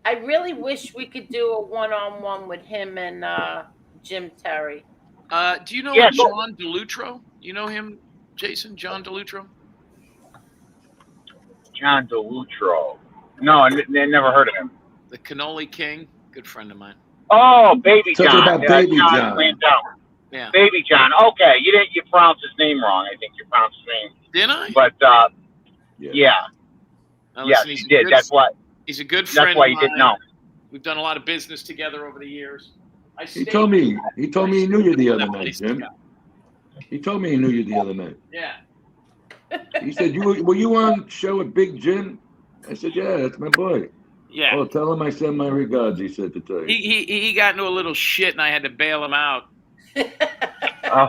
I really wish we could do a one-on-one with him and Jim Terry. Do you know Yeah, John DeLutro? You know him, Jason? John DeLutro? John DeLutro. No, I never heard of him. The Cannoli King. Good friend of mine. Oh, Baby Talking John. about Baby John. Landau. Yeah. Baby John. Okay, you pronounced his name wrong. I think you pronounced his name. Didn't I? But yeah. Now, Yes, listen, he did. That's why. He's a good friend. That's why of you mine. didn't know. We've done a lot of business together over the years. He told me he knew you the other night, Jim. He told me he knew you the other night. Yeah. He said, were you on show with Big Jim? I said, yeah, that's my boy. Yeah. Oh, tell him I send my regards, he said to tell you. He got into a little shit, and I had to bail him out. Oh,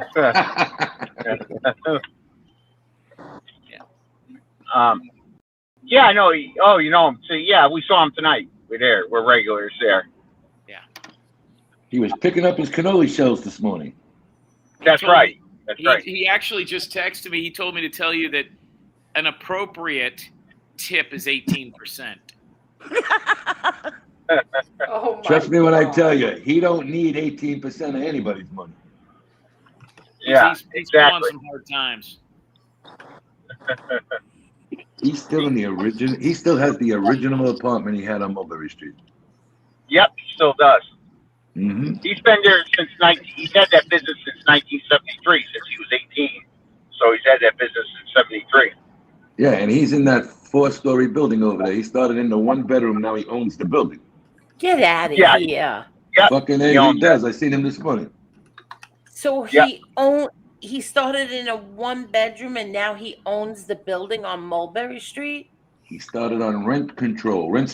Yeah, I know. Oh, you know him. So yeah, we saw him tonight. We're there. We're regulars there. He was picking up his cannoli shells this morning. That's right. That's right. He actually just texted me. He told me to tell you that an appropriate tip is 18%. Oh Trust me when I tell you, he don't need 18% of anybody's money. Yeah, he's been on exactly. some hard times. He's still in the original. He still has the original apartment he had on Mulberry Street. Yep, he still does. Mm-hmm. He's been there since he's had that business since 1973, since he was 18. So he's had that business since 73. Yeah, and he's in that 4-story building over there. He started in the 1-bedroom. Now he owns the building. Get out of Yeah. here. Yep. Fucking He A, he owns does. I seen him this morning. So he started in a 1-bedroom and now he owns the building on Mulberry Street. He started on rent control. He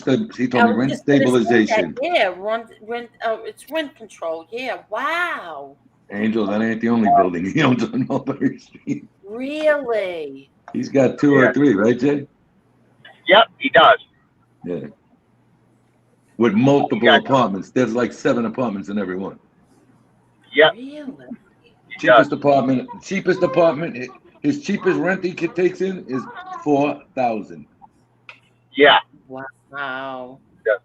told I me was rent just gonna say that, stabilization. yeah, rent. It's rent control. Yeah. Wow. Angel, that ain't the only building he owns on Mulberry Street. Really? He's got 2 or 3, right, Jay? Yep, he does. Yeah. With multiple apartments. There's like 7 apartments in every one. Yep. Really? Cheapest apartment. His cheapest rent he takes in is $4,000. Yeah. Wow. Yeah.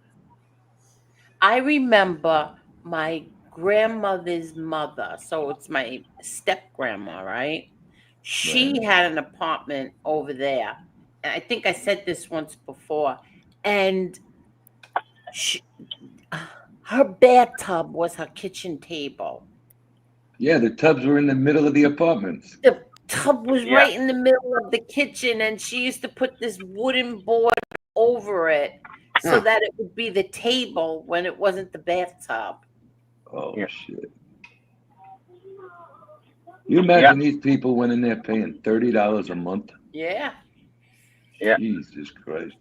I remember my grandmother's mother. So it's my step grandma, right? She had an apartment over there. And I think I said this once before. And her bathtub was her kitchen table. Yeah, the tubs were in the middle of the apartments. The tub was right in the middle of the kitchen, and she used to put this wooden board over it so that it would be the table when it wasn't the bathtub. Oh, shit. You imagine these people went in there paying $30 a month? Yeah. Yeah. Jesus Christ.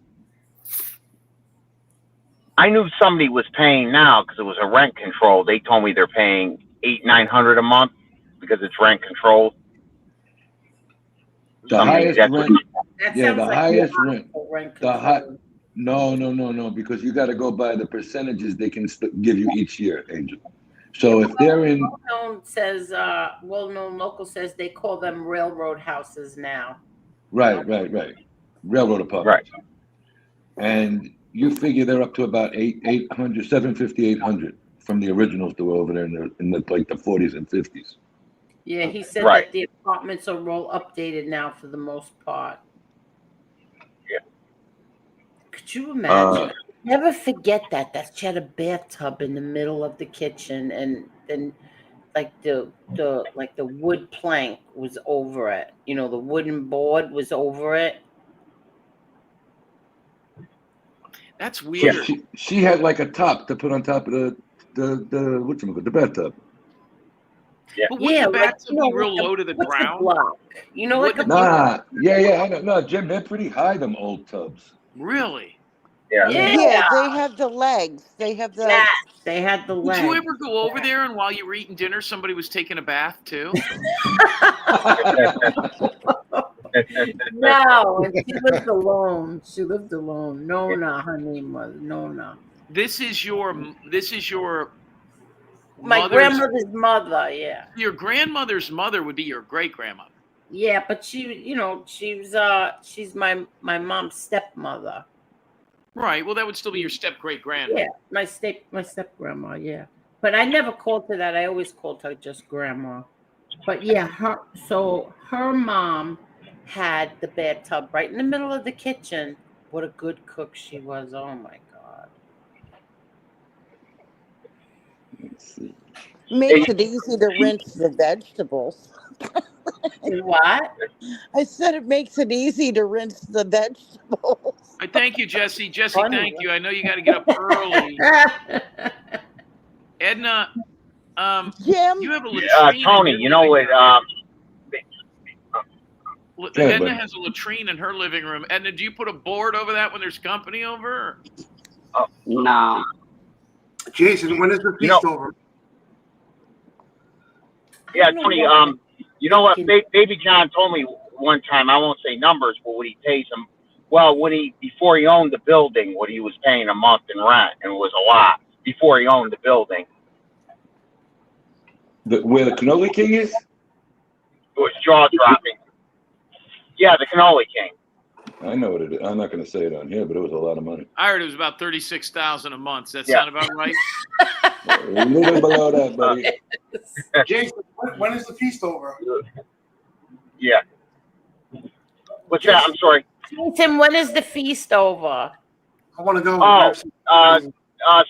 I knew somebody was paying now because it was a rent control. They told me they're paying $800-900 a month because it's rent controlled. The highest rent. Yeah, the highest rent. No, because you got to go by the percentages they can give you each year, Angel. So if they're in, well-known local says they call them railroad houses now. Right. Railroad apartments. Right. And you figure they're up to about 800, 750, 800 from the originals that were over there in the 40s and 50s. Yeah, he said that the apartments are all updated now for the most part. Yeah. Could you imagine? Never forget that she had a bathtub in the middle of the kitchen, and then like the wood plank was over it. You know, the wooden board was over it. That's weird. So she had like a top to put on top of the bathtub. Yeah. But wouldn't the bathtub be real low to the ground? You know, like I know. No, Jim, they're pretty high, them old tubs. Really? Yeah. Yeah, they have the legs. They have the. Yes, they had the legs. Did you ever go over there and while you were eating dinner, somebody was taking a bath too? No, and she lived alone. No, her name was no. This is your my grandmother's mother. Yeah. Your grandmother's mother would be your great grandmother. Yeah, but she's my mom's stepmother. Right. Well, that would still be your step great grandma. Yeah, my step grandma. Yeah, but I never called her that. I always called her just grandma. But yeah, her mom had the bathtub right in the middle of the kitchen. What a good cook she was! Oh my God. Let's see. Makes it easy to rinse the vegetables. What? I said it makes it easy to rinse the vegetables. I thank you, Jesse. Jesse, thank you. I know you got to get up early. Edna, Jim, you have a latrine. Tony, you know what? Edna has a latrine in her living room. Edna, do you put a board over that when there's company over? No. Jason, when is the feast over? Yeah, Tony. You know what? Baby John told me one time. I won't say numbers, but what he pays him. Well, before he owned the building, what he was paying a month in rent, and it was a lot before he owned the building. Where the Cannoli King is? It was jaw dropping. Yeah, the Cannoli King. I know what it is. I'm not going to say it on here, but it was a lot of money. I heard it was about $36,000 a month. Does that Yeah. sound about right? A little below that, buddy. Jason, when is the feast over? Yeah. What's that? I'm sorry. Jason, when is the feast over? I want to go.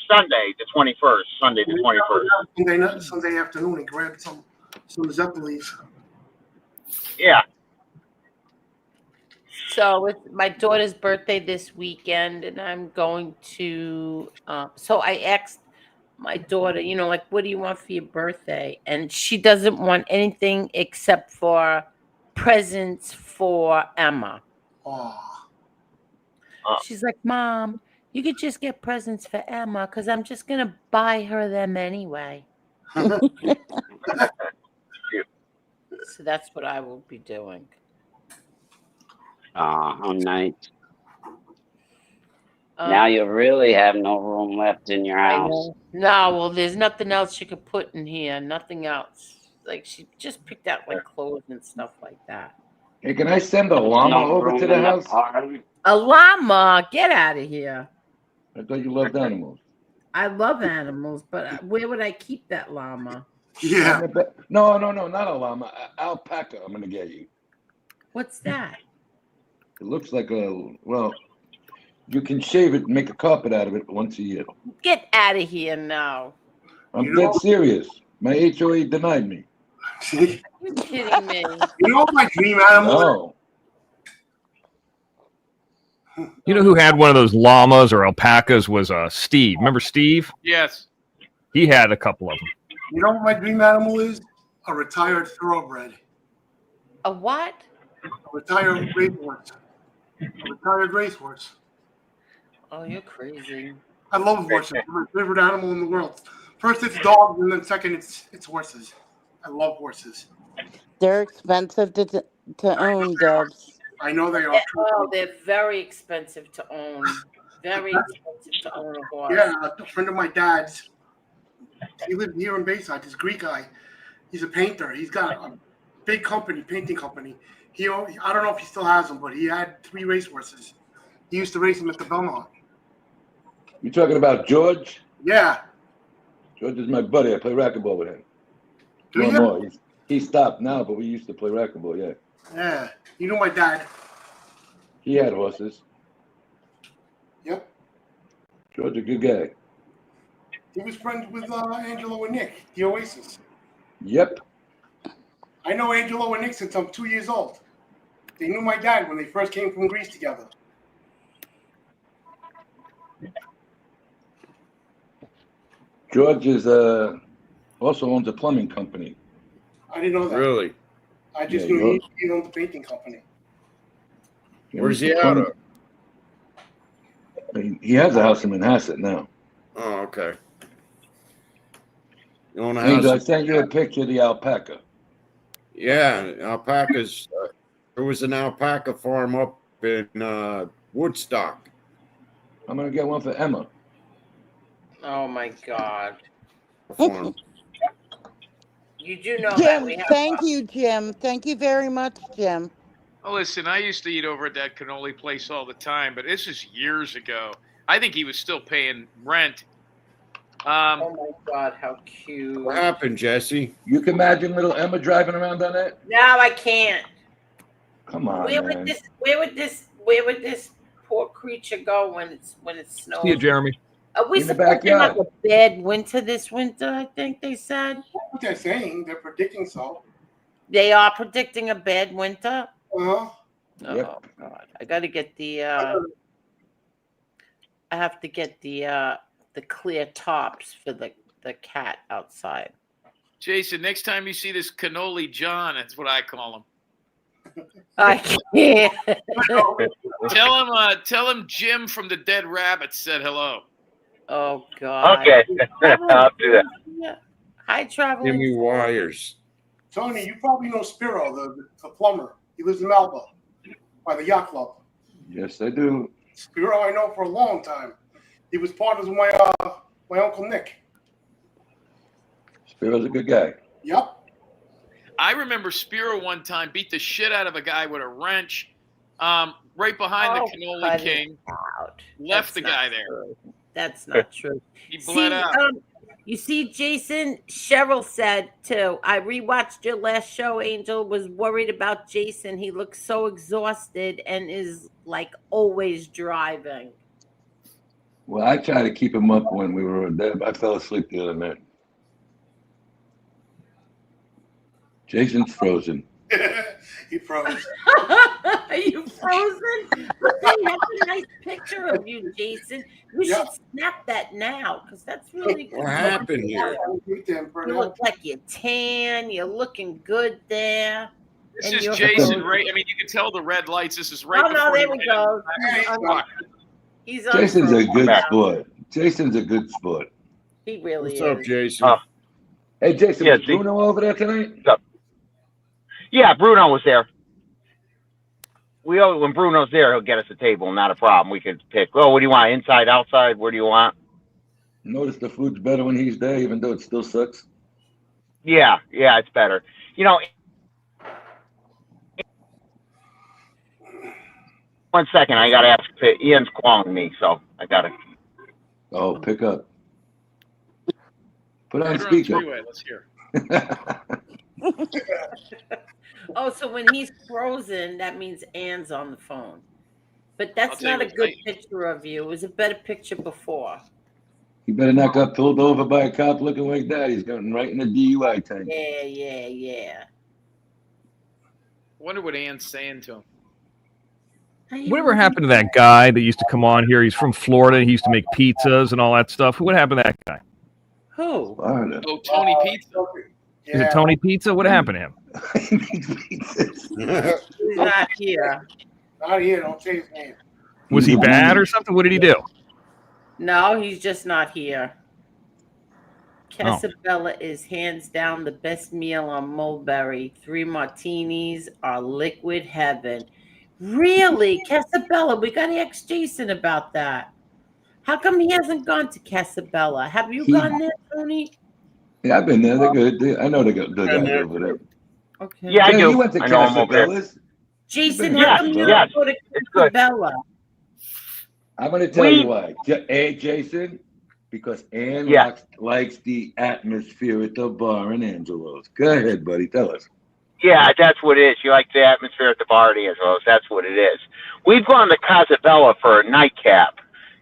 Sunday the 21st. Sunday the 21st. Sunday afternoon and grab some Zeppelis. Yeah. So it's my daughter's birthday this weekend, and I'm going to. So I asked my daughter, like, what do you want for your birthday? And she doesn't want anything except for presents for Emma. Oh. She's like, Mom, you could just get presents for Emma because I'm just going to buy her them anyway. So that's what I will be doing. Oh, how nice. Now you really have no room left in your house. No, well, there's nothing else you could put in here. Nothing else. Like, she just picked out, like, clothes and stuff like that. Hey, can I send a llama over to the house? A llama? Get out of here. I thought you loved animals. I love animals, but where would I keep that llama? Yeah. No, not a llama. Alpaca, I'm going to get you. What's that? It looks like you can shave it and make a carpet out of it once a year. Get out of here now. I'm dead serious. My HOA denied me. You're kidding me. You know what my dream animal? No. You know who had one of those llamas or alpacas was Steve. Remember Steve? Yes. He had a couple of them. You know what my dream animal is? A retired thoroughbred. A what? A retired racehorse. A retired racehorse. Oh, you're crazy. I love horses. They're my favorite animal in the world. First it's dogs, and then second it's horses. I love horses. They're expensive to own, Dubs. I know they are. They're very expensive to own. Very expensive to own a horse. Yeah, a friend of my dad's. He lived here in Bayside. This Greek guy. He's a painter. He's got a big company, painting company. I don't know if he still has them, but he had 3 racehorses. He used to race them at the Belmont. You talking about George? Yeah. George is my buddy. I play racquetball with him. Do you? More. He stopped now, but we used to play racquetball, yeah. Yeah. You know my dad. He had horses. Yep. George a good guy. He was friends with Angelo and Nick, the Oasis. Yep. I know Angelo and Nick since I'm 2 years old. They knew my dad when they first came from Greece together. George is also owns a plumbing company. I didn't know that. Really? I just knew he owned the painting company. Where's he out of? He has a house in Manhasset now. Oh, okay. You own a Angel, I house? sent you a picture of the alpaca. Yeah, alpacas. There was an alpaca farm up in Woodstock. I'm going to get one for Emma. Oh my God. Farm. You do know that Jim, we have. thank you, Jim. Thank you very much, Jim. Oh, listen, I used to eat over at that cannoli place all the time, but this is years ago. I think he was still paying rent. Oh my God, how cute! What happened, Jesse? You can imagine little Emma driving around on that? No, I can't. Come on, Where man. would this poor creature go when it snows? See you, Jeremy. Are we In the supposed to have backyard. a bad winter this winter? I think they said. What they're saying, they're predicting so. They are predicting a bad winter. Uh-huh. Oh Yep. God! I got to get the. I have to get the clear tops for the cat outside. Jason, next time you see this cannoli John, that's what I call him. I can't. Tell him Jim from the Dead Rabbits said hello. Oh God. Okay. I'll do that. Yeah. Hi, Give traveling. me wires. Tony, you probably know Spiro, the plumber. He lives in Melba by the yacht club. Yes, I do. Spiro, I know for a long time. He was partners with my Uncle Nick. Spiro's a good guy. Yep. I remember Spiro one time beat the shit out of a guy with a wrench right behind the Cannoli King. Left the guy there. That's not true. He bled out. You see, Jason, Cheryl said too, I rewatched your last show, Angel, was worried about Jason. He looks so exhausted and is like always driving. Well, I tried to keep him up when we were there. I fell asleep the other night. Jason's frozen. He froze. Are you frozen? That's a nice picture of you, Jason. You should snap that now because that's really good. What happened here? You look like you're tan. You're looking good there. This And is you're Jason, frozen. right? I mean, you can tell the red lights. This is right Oh, no, before there you we hit go. it. He's Jason's a unfrozen. good sport. Jason's a good sport. He really What's is. up, Jason? Hey, Jason, Yeah, was Bruno over there tonight? Yeah, Bruno was there. When Bruno's there, he'll get us a table. Not a problem. We can pick. Oh, what do you want? Inside, outside? Where do you want? Notice the food's better when he's there, even though it still sucks. Yeah, it's better. You know. One second, I gotta ask. Ian's calling me, so I gotta. Oh, pick up. Put on Put her on speaker. three-way. Let's hear. Oh, so when he's frozen, that means Anne's on the phone. But that's I'll tell you not a what's good nice. picture of you. It was a better picture before. You better not got pulled over by a cop looking like that. He's going right in the DUI tank. Yeah. Wonder what Ann's saying to him. Whatever happened to that guy that used to come on here? He's from Florida. He used to make pizzas and all that stuff. What happened to that guy? Who? Florida. Oh, Tony Pizza. Is it Tony Pizza? What happened to him? He's not here. Not here. Don't say his name. Was he bad or something? What did he do? No, he's just not here. Casabella is hands down the best meal on Mulberry. 3 martinis are liquid heaven. Really? Casabella, we got to ask Jason about that. How come he hasn't gone to Casabella? Have you gone there, Tony? Yeah, I've been there. They're good. I know they're good guys over there. Okay. Yeah, I do. You went to I know I'm over there. Casabella's? Jason, Yes, how come you yes. don't go to It's good. Casabella? I'm going to tell you why. Hey, Jason, because Ann likes the atmosphere at the bar in Angelo's. Go ahead, buddy. Tell us. Yeah, that's what it is. You like the atmosphere at the bar at Angelo's. That's what it is. We've gone to Casabella for a nightcap.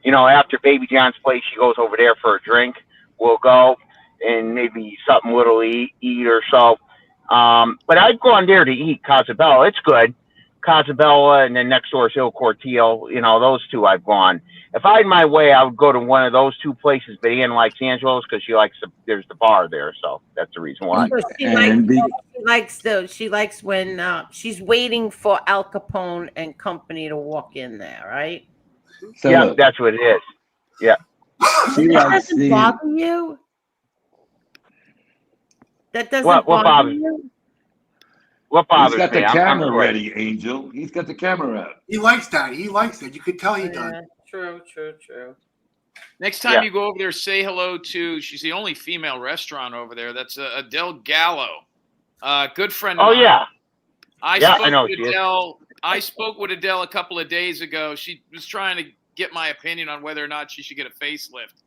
You know, after Baby John's place, she goes over there for a drink. We'll go and maybe something little eat or so. But I've gone there to eat Casabella. It's good. Casabella, and then next door is Il Cortillo. You know, those two I've gone. If I had my way, I would go to one of those two places. But Ann likes Angelo's because there's the bar there, so that's the reason why. So she likes when she's waiting for Al Capone and company to walk in there, right? So yeah, look, that's what it is. Yeah. She That likes doesn't seeing. bother you? That doesn't What bother bothers you? What He's bothers got me? the I'm camera sorry. ready, Angel. He's got the camera out. He likes that. He likes it. You could tell he does. True. Next time Yeah. you go over there, say hello to. She's the only female restaurant over there. That's Adele Gallo, good friend. Of Oh mine. yeah. I Yeah, spoke I know with she is. Adele. I spoke with Adele a couple of days ago. She was trying to get my opinion on whether or not she should get a facelift.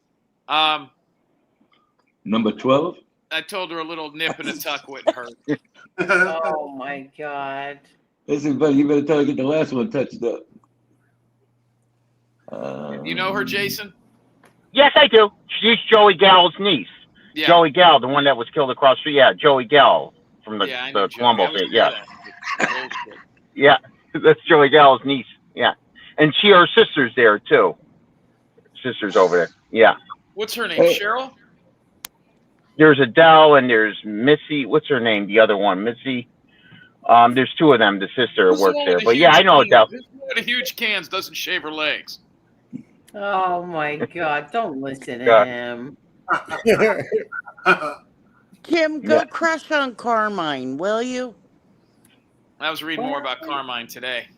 Number 12. I told her a little nip and a tuck wouldn't hurt. Oh my God. Listen, buddy, you better tell her to get the last one touched up. You know her, Jason? Yes, I do. She's Joey Gallo's niece. Yeah. Joey Gallo, the one that was killed across the street. Yeah, Joey Gallo from the, Yeah, I know the Joey. Colombo I was thing. Yeah. there. Yeah. That's Joey Gallo's niece. Yeah. And her sister's there too. Sister's over there. Yeah. What's her name? Hey. Cheryl? There's Adele and there's Missy. What's her name? The other one, Missy. There's two of them. The sister Who's the works one there. with the But yeah, huge I know cans? Adele. Who's the one with the huge cans doesn't shave her legs. Oh my God. Don't listen to God. him. Kim, go Yeah. crush on Carmine, will you? I was reading more about Carmine today.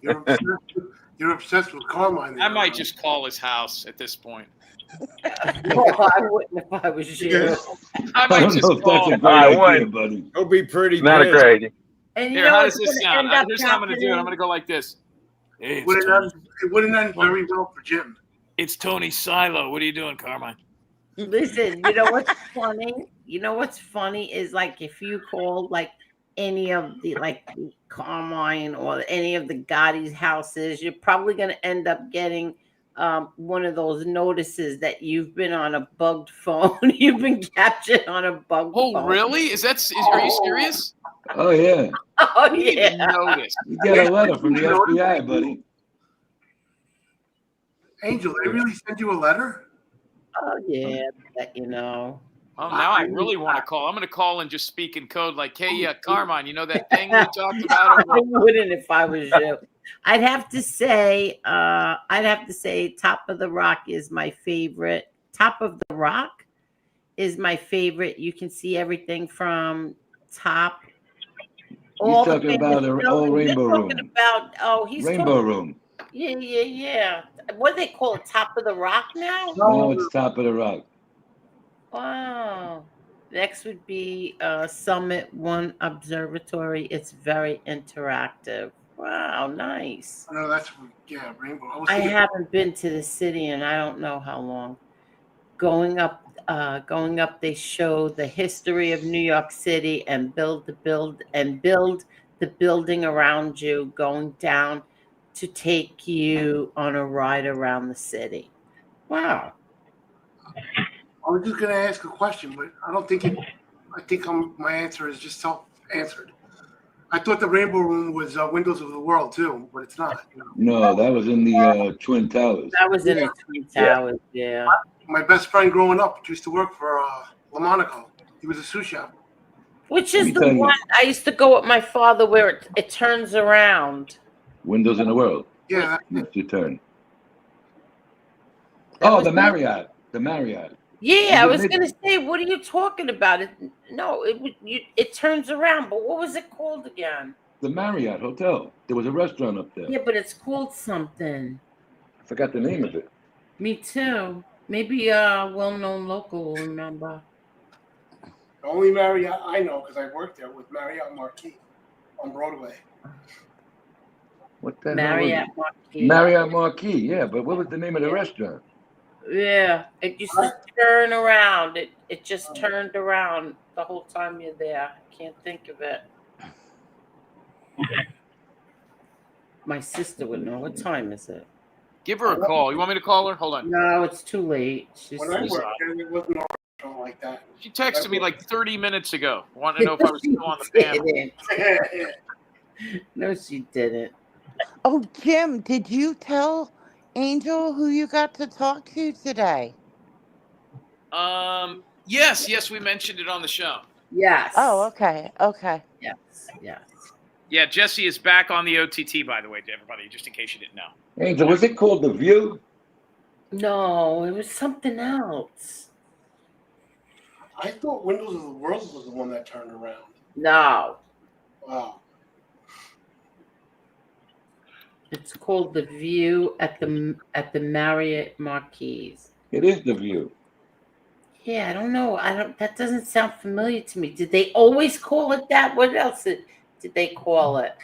You're obsessed with Carmine. I might just call his house at this point. No, I wouldn't if I was you. I might just call. That's a great idea, buddy. He'll be pretty Not a pissed. great idea. And you Here, know how what's does this gonna sound? end up Here's how I'm going to do it. I'm happening? going to go like this. Hey, It wouldn't end very well for Jim. It's Tony Silo. What are you doing, Carmine? Listen, you know what's funny? You know what's funny is like if you called like any of the like Carmine or any of the Gotti's houses, you're probably going to end up getting one of those notices that you've been on a bugged phone. You've been captured on a bugged phone. Oh, really? Are you serious? Oh yeah. Oh You yeah. didn't notice. You got a letter from the FBI, buddy. Angel, they really send you a letter? Oh yeah, that you know. Oh, now I really want to call. I'm going to call and just speak in code like, hey, Carmine, you know that thing we talked about? I wouldn't if I was you. I'd have to say Top of the Rock is my favorite. Top of the Rock is my favorite. You can see everything from top. He's talking about an old rainbow room. He's Rainbow talking, room. Yeah. What do they call it? Top of the Rock now? No, it's Top of the Rock. Wow. Next would be Summit One Observatory. It's very interactive. Wow, nice. No, that's Rainbow. I haven't been to the city in I don't know how long. Going up, they show the history of New York City and build the building around you. Going down to take you on a ride around the city. Wow. I was just going to ask a question, but I don't think it. I think my answer is just self-answered. I thought the Rainbow Room was Windows of the World too, but it's not. No, that was in the Twin Towers. That was in the Twin Towers, yeah. My best friend growing up used to work for LaMonaco. He was a sous chef. Which is the one I used to go with my father where it turns around. Windows in the World. Yeah. It's your turn. Oh, the Marriott. The Marriott. Yeah, I was going to say, what are you talking about? It turns around, but what was it called again? The Marriott Hotel. There was a restaurant up there. Yeah, but it's called something. I forgot the name of it. Me too. Maybe a well-known local will remember. The only Marriott I know, because I worked there, was Marriott Marquis on Broadway. What the Marriott Marquis. Marriott Marquis, yeah, but what was the name of the restaurant? Yeah, it used to turn around. It just turned around the whole time you're there. I can't think of it. My sister would know. What time is it? Give her a call. You want me to call her? Hold on. No, it's too late. When I worked there, there wasn't no restaurant like that. She texted me like 30 minutes ago. Wanted to know if I was still on the panel. No, she didn't. Oh, Jim, did you tell Angel who you got to talk to today? Yes, we mentioned it on the show. Yes. Oh, okay. Yes. Yeah, Jesse is back on the OTT, by the way, to everybody, just in case you didn't know. Angel, was it called The View? No, it was something else. I thought Windows of the World was the one that turned around. No. Wow. It's called The View at the Marriott Marquis. It is The View. Yeah, I don't know. That doesn't sound familiar to me. Did they always call it that? What else did they call it?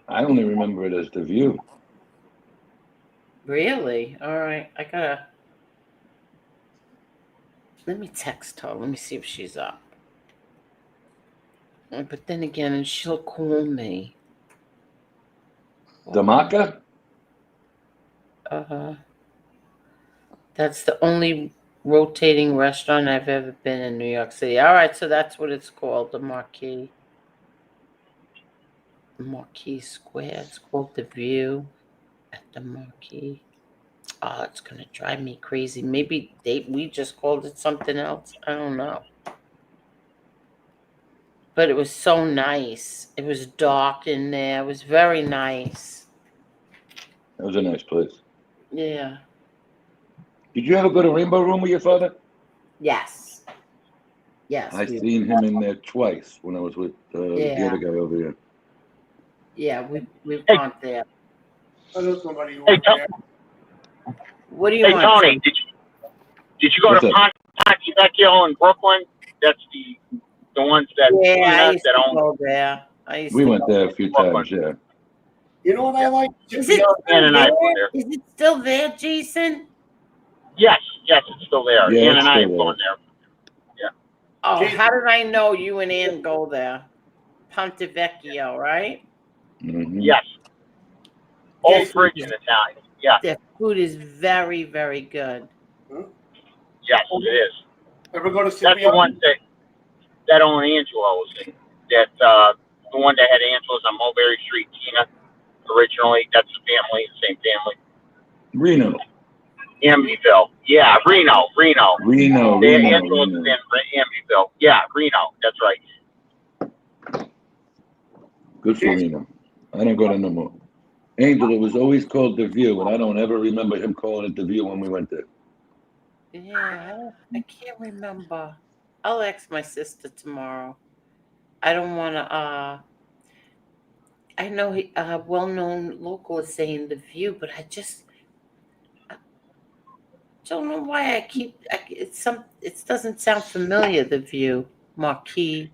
I only remember it as The View. Really? All right. Let me text her. Let me see if she's up. But then again, she'll call me. Damaka? That's the only rotating restaurant I've ever been in New York City. All right, so that's what it's called, the Marquis. The Marquis Square. It's called The View at the Marquis. Oh, it's gonna drive me crazy. Maybe we just called it something else. I don't know. But it was so nice. It was dark in there. It was very nice. That was a nice place. Yeah. Did you ever go to Rainbow Room with your father? Yes. Yes. I seen him in there twice when I was with the Yeah. other guy over here. Yeah, we've gone there. I know somebody who Hey, went there. What do you Hey, want? Tony, did you go What's to up? Ponte Vecchio in Brooklyn? That's the ones that Yeah, I Tina used that to own go there. I used We to went go there a there. few Brooklyn. times, yeah. You know what I like? Is it still Ann and I there? go there. Is it still there, Jason? Yes, it's still there. Yeah, Ann it's and I still have there. gone there. Yeah. Oh, Jason. how did I know you and Ann go there? Ponte Vecchio, right? Mm-hmm. Yes. Old Jason. Fridge in Italian. Yeah. Their food is very, very good. Yes, it is. Ever go to That's the Scipio? one that own Angelo's. That the one that had Angelo's on Mulberry Street, Tina. Originally, that's the family, same family. Reno. Amityville. Yeah, Reno. Reno. Angelo's is in Amityville. Yeah, Reno. That's right. Good for Reno. I don't go there no more. Angela was always called The View, and I don't ever remember him calling it The View when we went there. Yeah, I can't remember. I'll ask my sister tomorrow. I don't want to. I know a well-known local is saying The View, but I don't know why it doesn't sound familiar. The View, Marquis.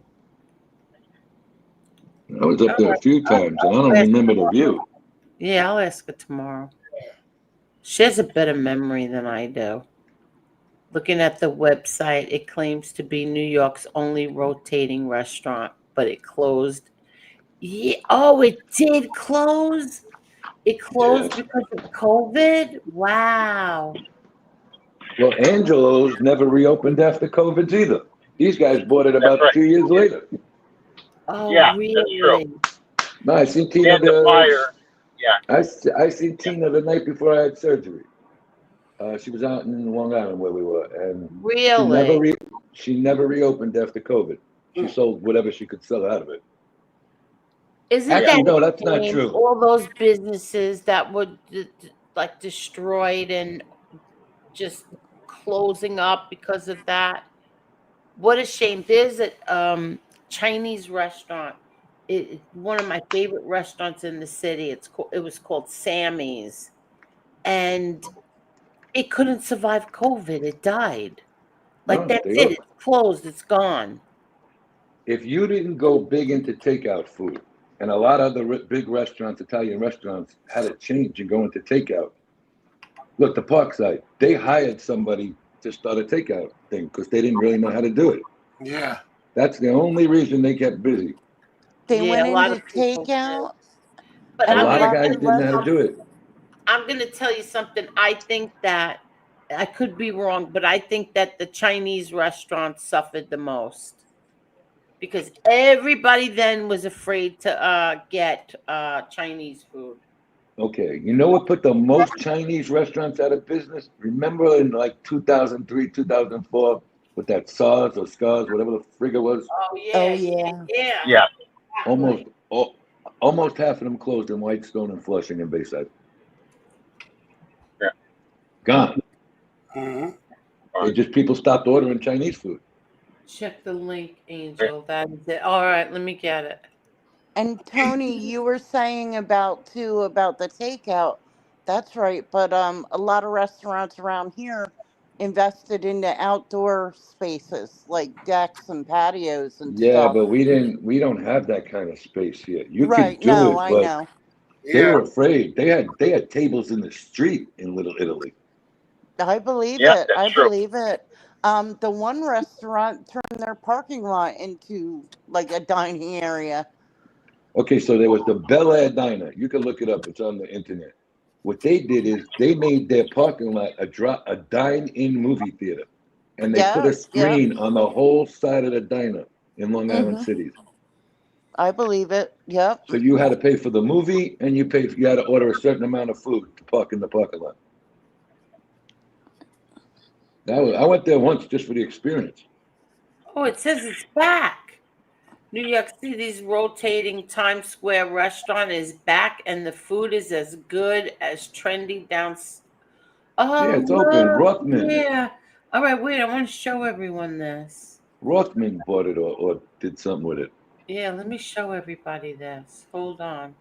I was up there a few times, and I don't remember The View. Yeah, I'll ask her tomorrow. She has a better memory than I do. Looking at the website, it claims to be New York's only rotating restaurant, but it closed. Yeah. Oh, it did close? It closed because of COVID? Wow. Well, Angelo's never reopened after COVID either. These guys bought it about 2 years later. Oh, Yeah, really? that's true. No, I seen Tina And the fire. Yeah. I seen Tina the night before I had surgery. She was out in Long Island where we were, and Really? she never reopened after COVID. She sold whatever she could sell out of it. Isn't Actually, that no, that's not insane? true. All those businesses that were like destroyed and just closing up because of that. What a shame. There's a Chinese restaurant. It's one of my favorite restaurants in the city. It was called Sammy's, and it couldn't survive COVID. It died. Like No, that's they it. are. It's closed. It's gone. If you didn't go big into takeout food, and a lot of the big restaurants, Italian restaurants, had a change and go into takeout. Look, the Parkside, they hired somebody to start a takeout thing because they didn't really know how to do it. Yeah. That's the only reason they kept busy. They Yeah, went a lot into of people takeout. But A And I'm lot of gonna guys didn't know how to do it. I'm gonna tell you something. I think that I could be wrong, but I think that the Chinese restaurants suffered the most because everybody then was afraid to get Chinese food. Okay, you know what put the most Chinese restaurants out of business? Remember in like 2003, 2004, with that SARS or SCARS, whatever the frig it was? Oh yeah, Oh yeah. Yeah. Almost half of them closed in Whitestone and Flushing and Bayside. Yeah. Gone. Mm-hmm. People stopped ordering Chinese food. Check the link, Angel. That is it. All right, let me get it. And Tony, you were saying about the takeout. That's right, but a lot of restaurants around here invested into outdoor spaces like decks and patios and Yeah, stuff. but we don't have that kind of space here. You could Right. do No, it, I but know. they Yeah. were afraid. They had tables in the street in Little Italy. I believe Yeah, it. that's I true. believe it. The one restaurant turned their parking lot into like a dining area. Okay, so there was the Bel Air Diner. You can look it up. It's on the internet. What they did is they made their parking lot a dine-in movie theater, and they put a Yes. Yep. screen on the whole side of the diner in Long Island Hmm. City. I believe it. Yep. So you had to pay for the movie, and you had to order a certain amount of food to park in the parking lot. I went there once just for the experience. Oh, it says it's back. New York City's rotating Times Square restaurant is back, and the food is as good as trendy down. Oh, Yeah, it's open. look, Rothman. yeah. All right, wait. I want to show everyone this. Rothman bought it or did something with it. Yeah, let me show everybody this. Hold on.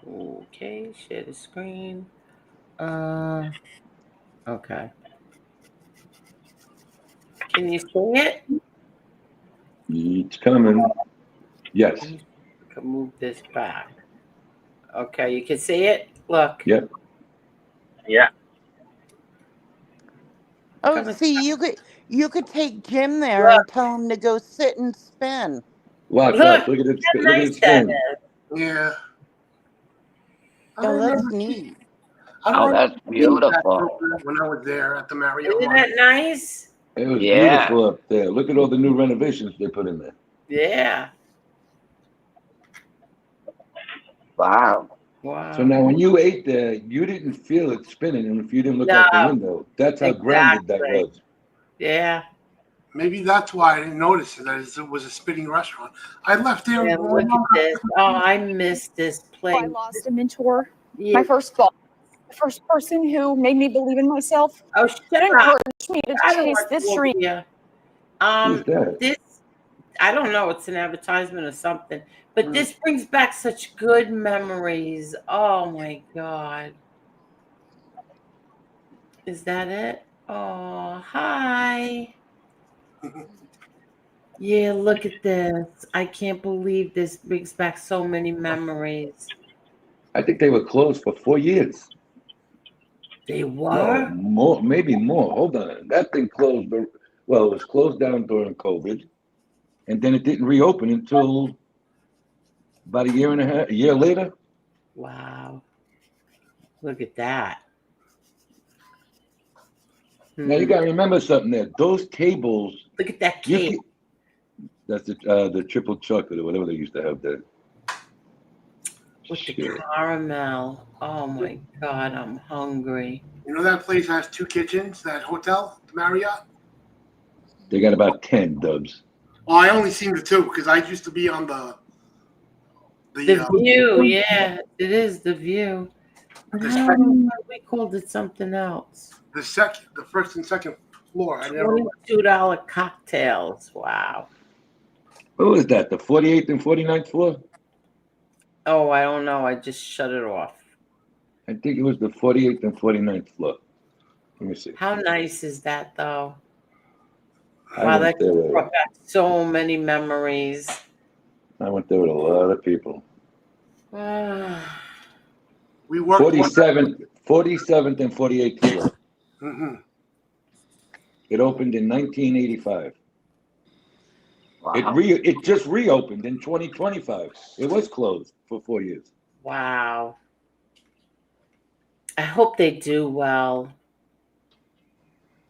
Okay, share the screen. Okay. Can you see it? It's coming. Yes. I can move this back. Okay, you can see it? Look. Yep. Yeah. Oh, see, you could take Jim there and tell him to go sit and spin. Watch. Look at it. Look at it spin. Yeah. Oh, that's neat. Oh, that's beautiful. When I was there at the Marriott. Isn't that nice? It was Yeah. beautiful up there. Look at all the new renovations they put in there. Yeah. Wow. Wow. So now when you ate there, you didn't feel it spinning, and if you didn't look out the window, that's how grounded that was. Yeah. Maybe that's why I didn't notice it, that it was a spinning restaurant. I left there. Yeah, look at this. Oh, I miss this place. I lost a mentor. Yeah. My first boss. The first person who made me believe in myself. Oh, shut and up. encouraged me to I don't chase want this to dream. Yeah. Who's that? This, I don't know. It's an advertisement or something. But this brings back such good memories. Oh my God. Is that it? Oh, hi. Yeah, look at this. I can't believe this brings back so many memories. I think they were closed for 4 years. They No, were? more, maybe more. Hold on. That thing closed, well, it was closed down during COVID, and then it didn't reopen until about a year later. Wow. Look at that. Now you got to remember something there. Those tables. Look at that cake. That's the triple chocolate or whatever they used to have there. With the caramel. Oh my God, I'm hungry. You know that place has 2 kitchens, that hotel, the Marriott? They got about 10 Dubs. Well, I only seen the 2 because I used to be on the view, yeah, it is the view. But I don't know, we called it something else. The first and second floor. I never. $22 cocktails. Wow. What was that? The 48th and 49th floor? Oh, I don't know. I just shut it off. I think it was the 48th and 49th floor. Let me see. How nice is that, though? I Wow, went that there brought back so many memories. I went there with a lot of people. We worked 47th and 48th floor. Mm-hmm. It opened in 1985. Wow. It just reopened in 2025. It was closed for 4 years. Wow. I hope they do well.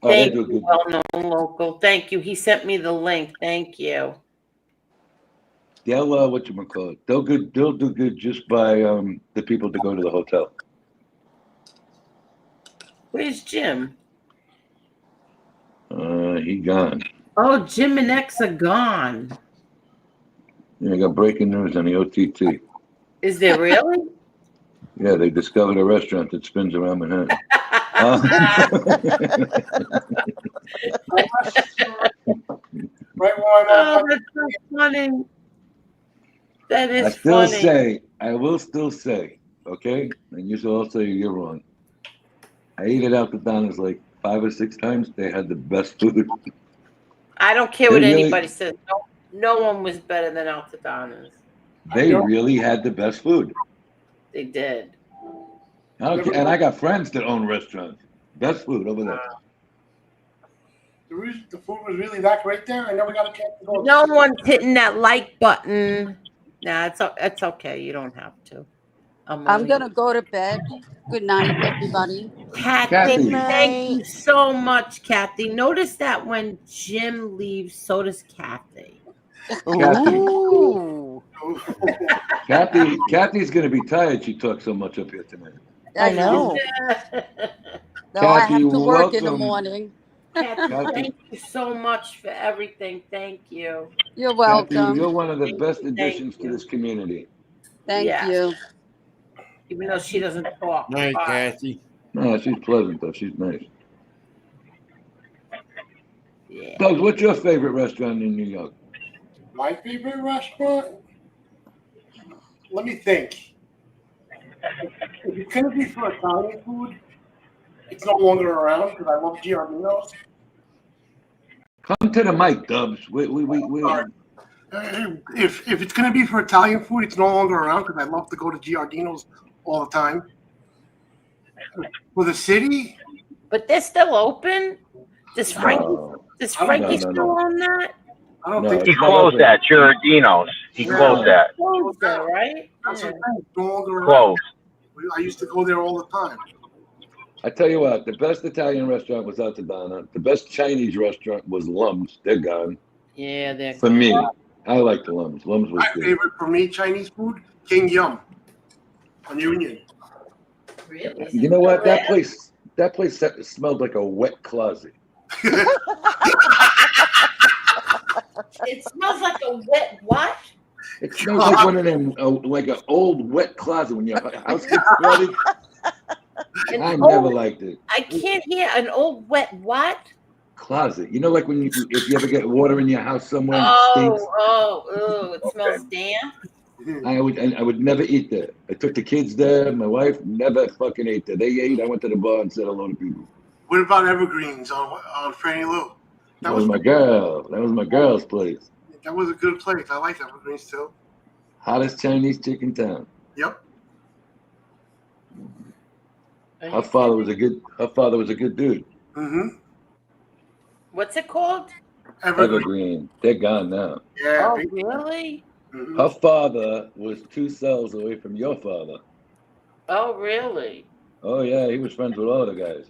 Oh, they Thank do you, good. well-known local. Thank you. He sent me the link. Thank you. They'll They'll do good just by the people to go to the hotel. Where's Jim? He gone. Oh, Jim and X are gone. Yeah, I got breaking news on the OTT. Is there really? Yeah, they discovered a restaurant that spins around Manhattan. Oh, that's so funny. That is funny. I will still say, okay, and you should all say you're wrong. I ate it out the Donna's like 5 or 6 times. They had the best food. I don't care what anybody says. No one was better than Altadonna's. They really had the best food. They did. And I got friends that own restaurants. Best food over there. The food was really that great there. I never got a chance to go. No one's hitting that like button. Nah, it's okay. You don't have to. I'm gonna go to bed. Good night, everybody. Kathy, thank you so much, Kathy. Notice that when Jim leaves, so does Kathy. Kathy's gonna be tired. She talked so much up here tonight. I know. No, I have to work in the morning. Kathy, thank you so much for everything. Thank you. You're welcome. Kathy, you're one of the best additions to this community. Thank you. Even though she doesn't talk. Night, Kathy. No, she's pleasant though. She's nice. Yeah. Doug, what's your favorite restaurant in New York? My favorite restaurant? Let me think. If it's gonna be for Italian food, it's no longer around because I love Giardino's. Come to the mic, Dubs. We Sorry. If it's gonna be for Italian food, it's no longer around because I love to go to Giardino's all the time. For the city, But they're still open. Does Frankie No. still own that? I don't No, think He it's not closed open. that, Giardino's. He closed that. Closed there, right? That's what I'm saying. It's no longer around. Closed. I used to go there all the time. I tell you what, the best Italian restaurant was Altadonna. The best Chinese restaurant was Lum's. They're gone. Yeah, they're For gone. me, I like the Lum's. Lum's was My good. favorite for me, Chinese food, King Yum on Union. Really? You know what? That place smelled like a wet closet. It smells like a wet what? It smells like one of them, like an old wet closet when your house gets flooded. I never liked it. I can't hear an old wet what? Closet. You know, like when if you ever get water in your house somewhere and it stinks. Oh, it smells damp. I would never eat there. I took the kids there. My wife never fucking ate there. They ate. I went to the bar and said hello to people. What about Evergreens on Franny Lou? That was my girl. That was my girl's place. That was a good place. I like Evergreens too. Hottest Chinese chick in town. Yep. Her father was a good dude. Mm-hmm. What's it called? Evergreen. They're gone now. Yeah. Oh, really? Mm-hmm. Her father was 2 cells away from your father. Oh, really? Oh yeah, he was friends with all the guys.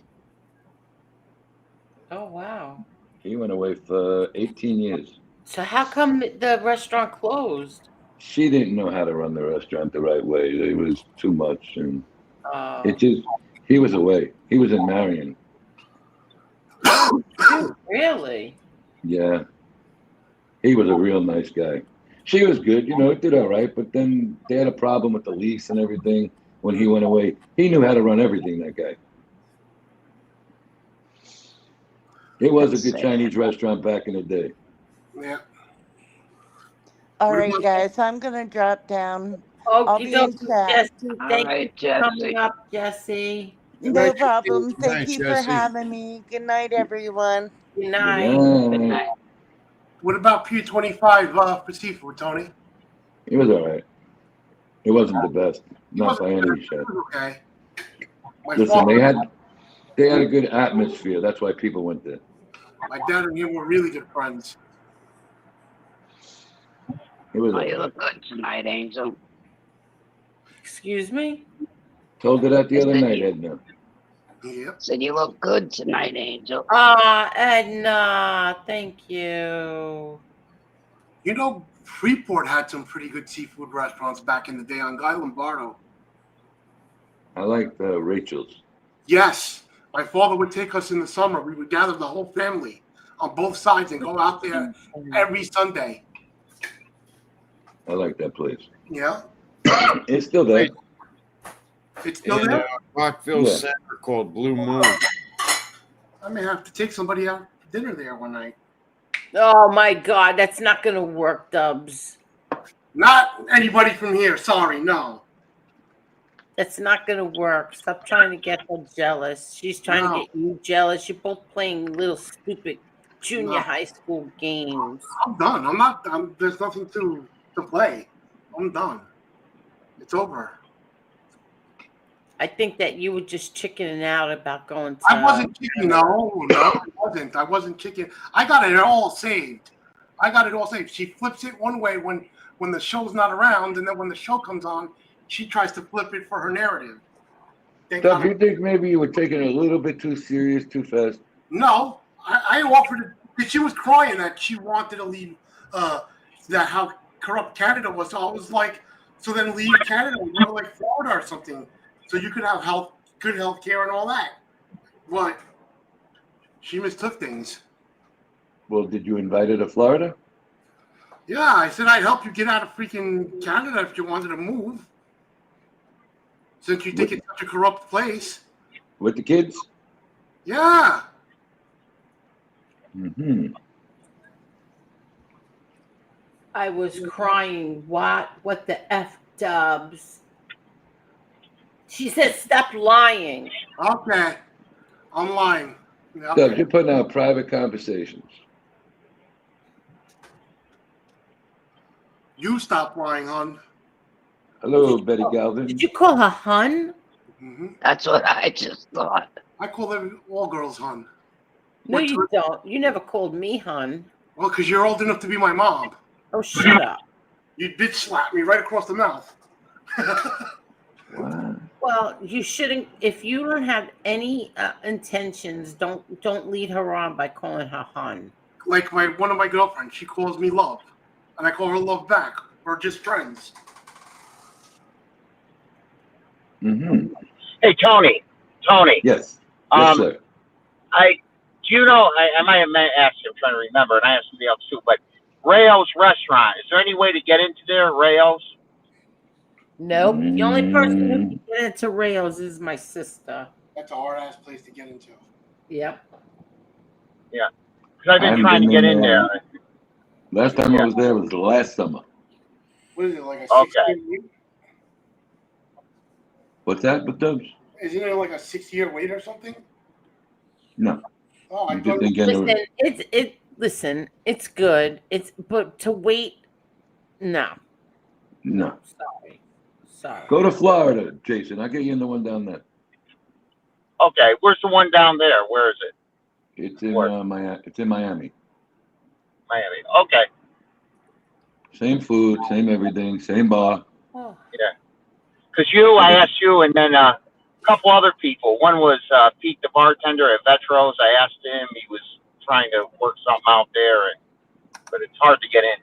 Oh, wow. He went away for 18 years. So how come the restaurant closed? She didn't know how to run the restaurant the right way. It was too much, and he was away. He was in Marion. Really? Yeah. He was a real nice guy. She was good, did all right, but then they had a problem with the lease and everything when he went away. He knew how to run everything, that guy. It was a good Chinese restaurant back in the day. Yeah. All right, guys, I'm going to drop down. Oh, I'll be in chat. Jesse, thank you for coming up, Jesse. No problem. Good Thank night, you for Jesse. having me. Good night, everyone. Good night. Good night. What about Pier 25 for seafood, Tony? It was all right. It wasn't the best, not by any stretch. Okay. Listen, they had a good atmosphere. That's why people went there. My dad and him were really good friends. It was. Oh, you look good tonight, Angel. Excuse me? Told her that the other night, Edna. Yep. Said you look good tonight, Angel. Edna, thank you. You know, Freeport had some pretty good seafood restaurants back in the day on Guy Lombardo. I liked Rachel's. Yes. My father would take us in the summer. We would gather the whole family on both sides and go out there every Sunday. I like that place. Yeah. It's still there. It's still In there? Rockville Yeah. Center called Blue Moon. I may have to take somebody out to dinner there one night. Oh my God, that's not gonna work, Dubs. Not anybody from here. Sorry, no. That's not gonna work. Stop trying to get her jealous. She's trying to get you jealous. You're both playing little stupid junior high school games. I'm done. There's nothing to play. I'm done. It's over. I think that you were just chickening out about going to. I wasn't chicken. No, I wasn't. I wasn't chicken. I got it all saved. She flips it one way when the show's not around, and then when the show comes on, she tries to flip it for her narrative. Doug, you think maybe you were taking it a little bit too serious, too fast? No, I offered it. She was crying that she wanted to leave. That how corrupt Canada was. So I was like, so then leave Canada and go to like Florida or something, so you could have good health care and all that. But she mistook things. Well, did you invite her to Florida? Yeah, I said I'd help you get out of freaking Canada if you wanted to move. Since you think it's such a corrupt place. With the kids? Yeah. Mm-hmm. I was crying. What the F Dubs? She said, stop lying. Okay. I'm lying. Yeah, Dubs, okay. you're putting out private conversations. You stop lying, hon. Hello, Betty Galvin. Did you call her hun? Mm-hmm. That's what I just thought. I call all girls hon. No, you don't. You never called me hun. Well, because you're old enough to be my mom. Oh, shut up. You bitch slapped me right across the mouth. Well, you shouldn't. If you don't have any intentions, don't lead her on by calling her hun. Like one of my girlfriends, she calls me love, and I call her love back. We're just friends. Mm-hmm. Hey, Tony. Yes. Yes, sir. Do you know, I might have asked you, I'm trying to remember, and I asked somebody else too, but Rayo's Restaurant, is there any way to get into there, Rayo's? Nope. The only person who can get into Rails is my sister. That's a hard-ass place to get into. Yep. Yeah. Because I've been trying to get in there. Last time I was there was last summer. What is it, like a 6-year wait? What's that with Dubs? Isn't it like a 6-year wait or something? No. Oh, I You just didn't get Listen, it's good. But to wait, no. No. Sorry. Go to Florida, Jason. I'll get you in the one down there. Okay, where's the one down there? Where is it? It's in Miami. It's in Miami. Miami. Okay. Same food, same everything, same bar. Yeah. Because I asked you, and then a couple other people. One was Pete, the bartender at Vetros. I asked him. He was trying to work something out there, but it's hard to get in.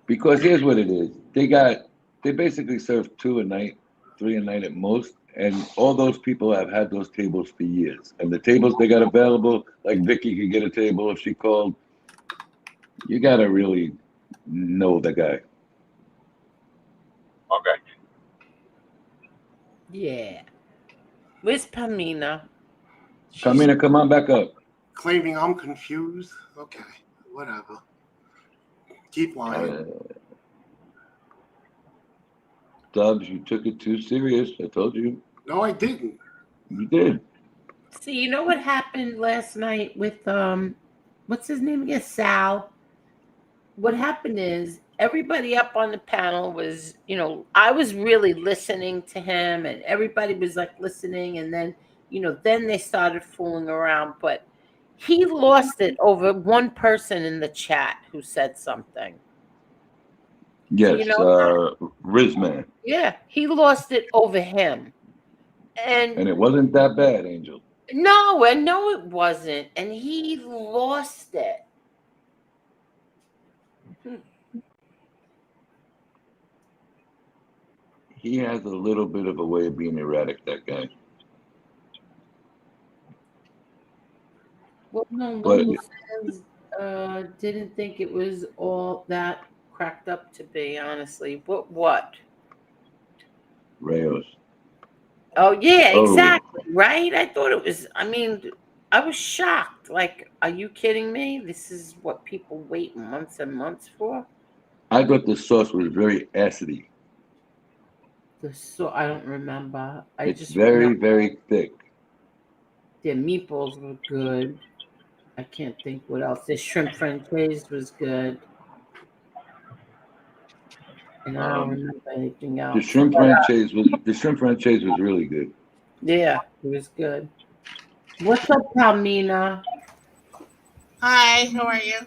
Because here's what it is. They basically serve 2 a night, 3 a night at most. And all those people have had those tables for years. And the tables they got available, like Vicky could get a table if she called. You got to really know the guy. Okay. Yeah. Where's Pamina? Pamina, come on back up. Claiming I'm confused. Okay, whatever. Keep lying. Dubs, you took it too serious. I told you. No, I didn't. You did. See, you know what happened last night with what's his name again? Sal. What happened is everybody up on the panel was, I was really listening to him, and everybody was like listening, and then, then they started fooling around, but he lost it over one person in the chat who said something. Yes, Rizman. Yeah, he lost it over him. And it wasn't that bad, Angel. No, it wasn't. And he lost it. He has a little bit of a way of being erratic, that guy. Well, no, Lulu says, didn't think it was all that cracked up to be, honestly. What? Rayos. Oh, yeah, exactly. Right? I thought it was, I was shocked. Like, are you kidding me? This is what people wait months and months for? I thought the sauce was very acidy. I don't remember. It's very, very thick. Their meatballs were good. I can't think what else. The shrimp francaise was good. And I don't remember anything else. The shrimp francaise was really good. Yeah, it was good. What's up, Palmina? Hi, how are you?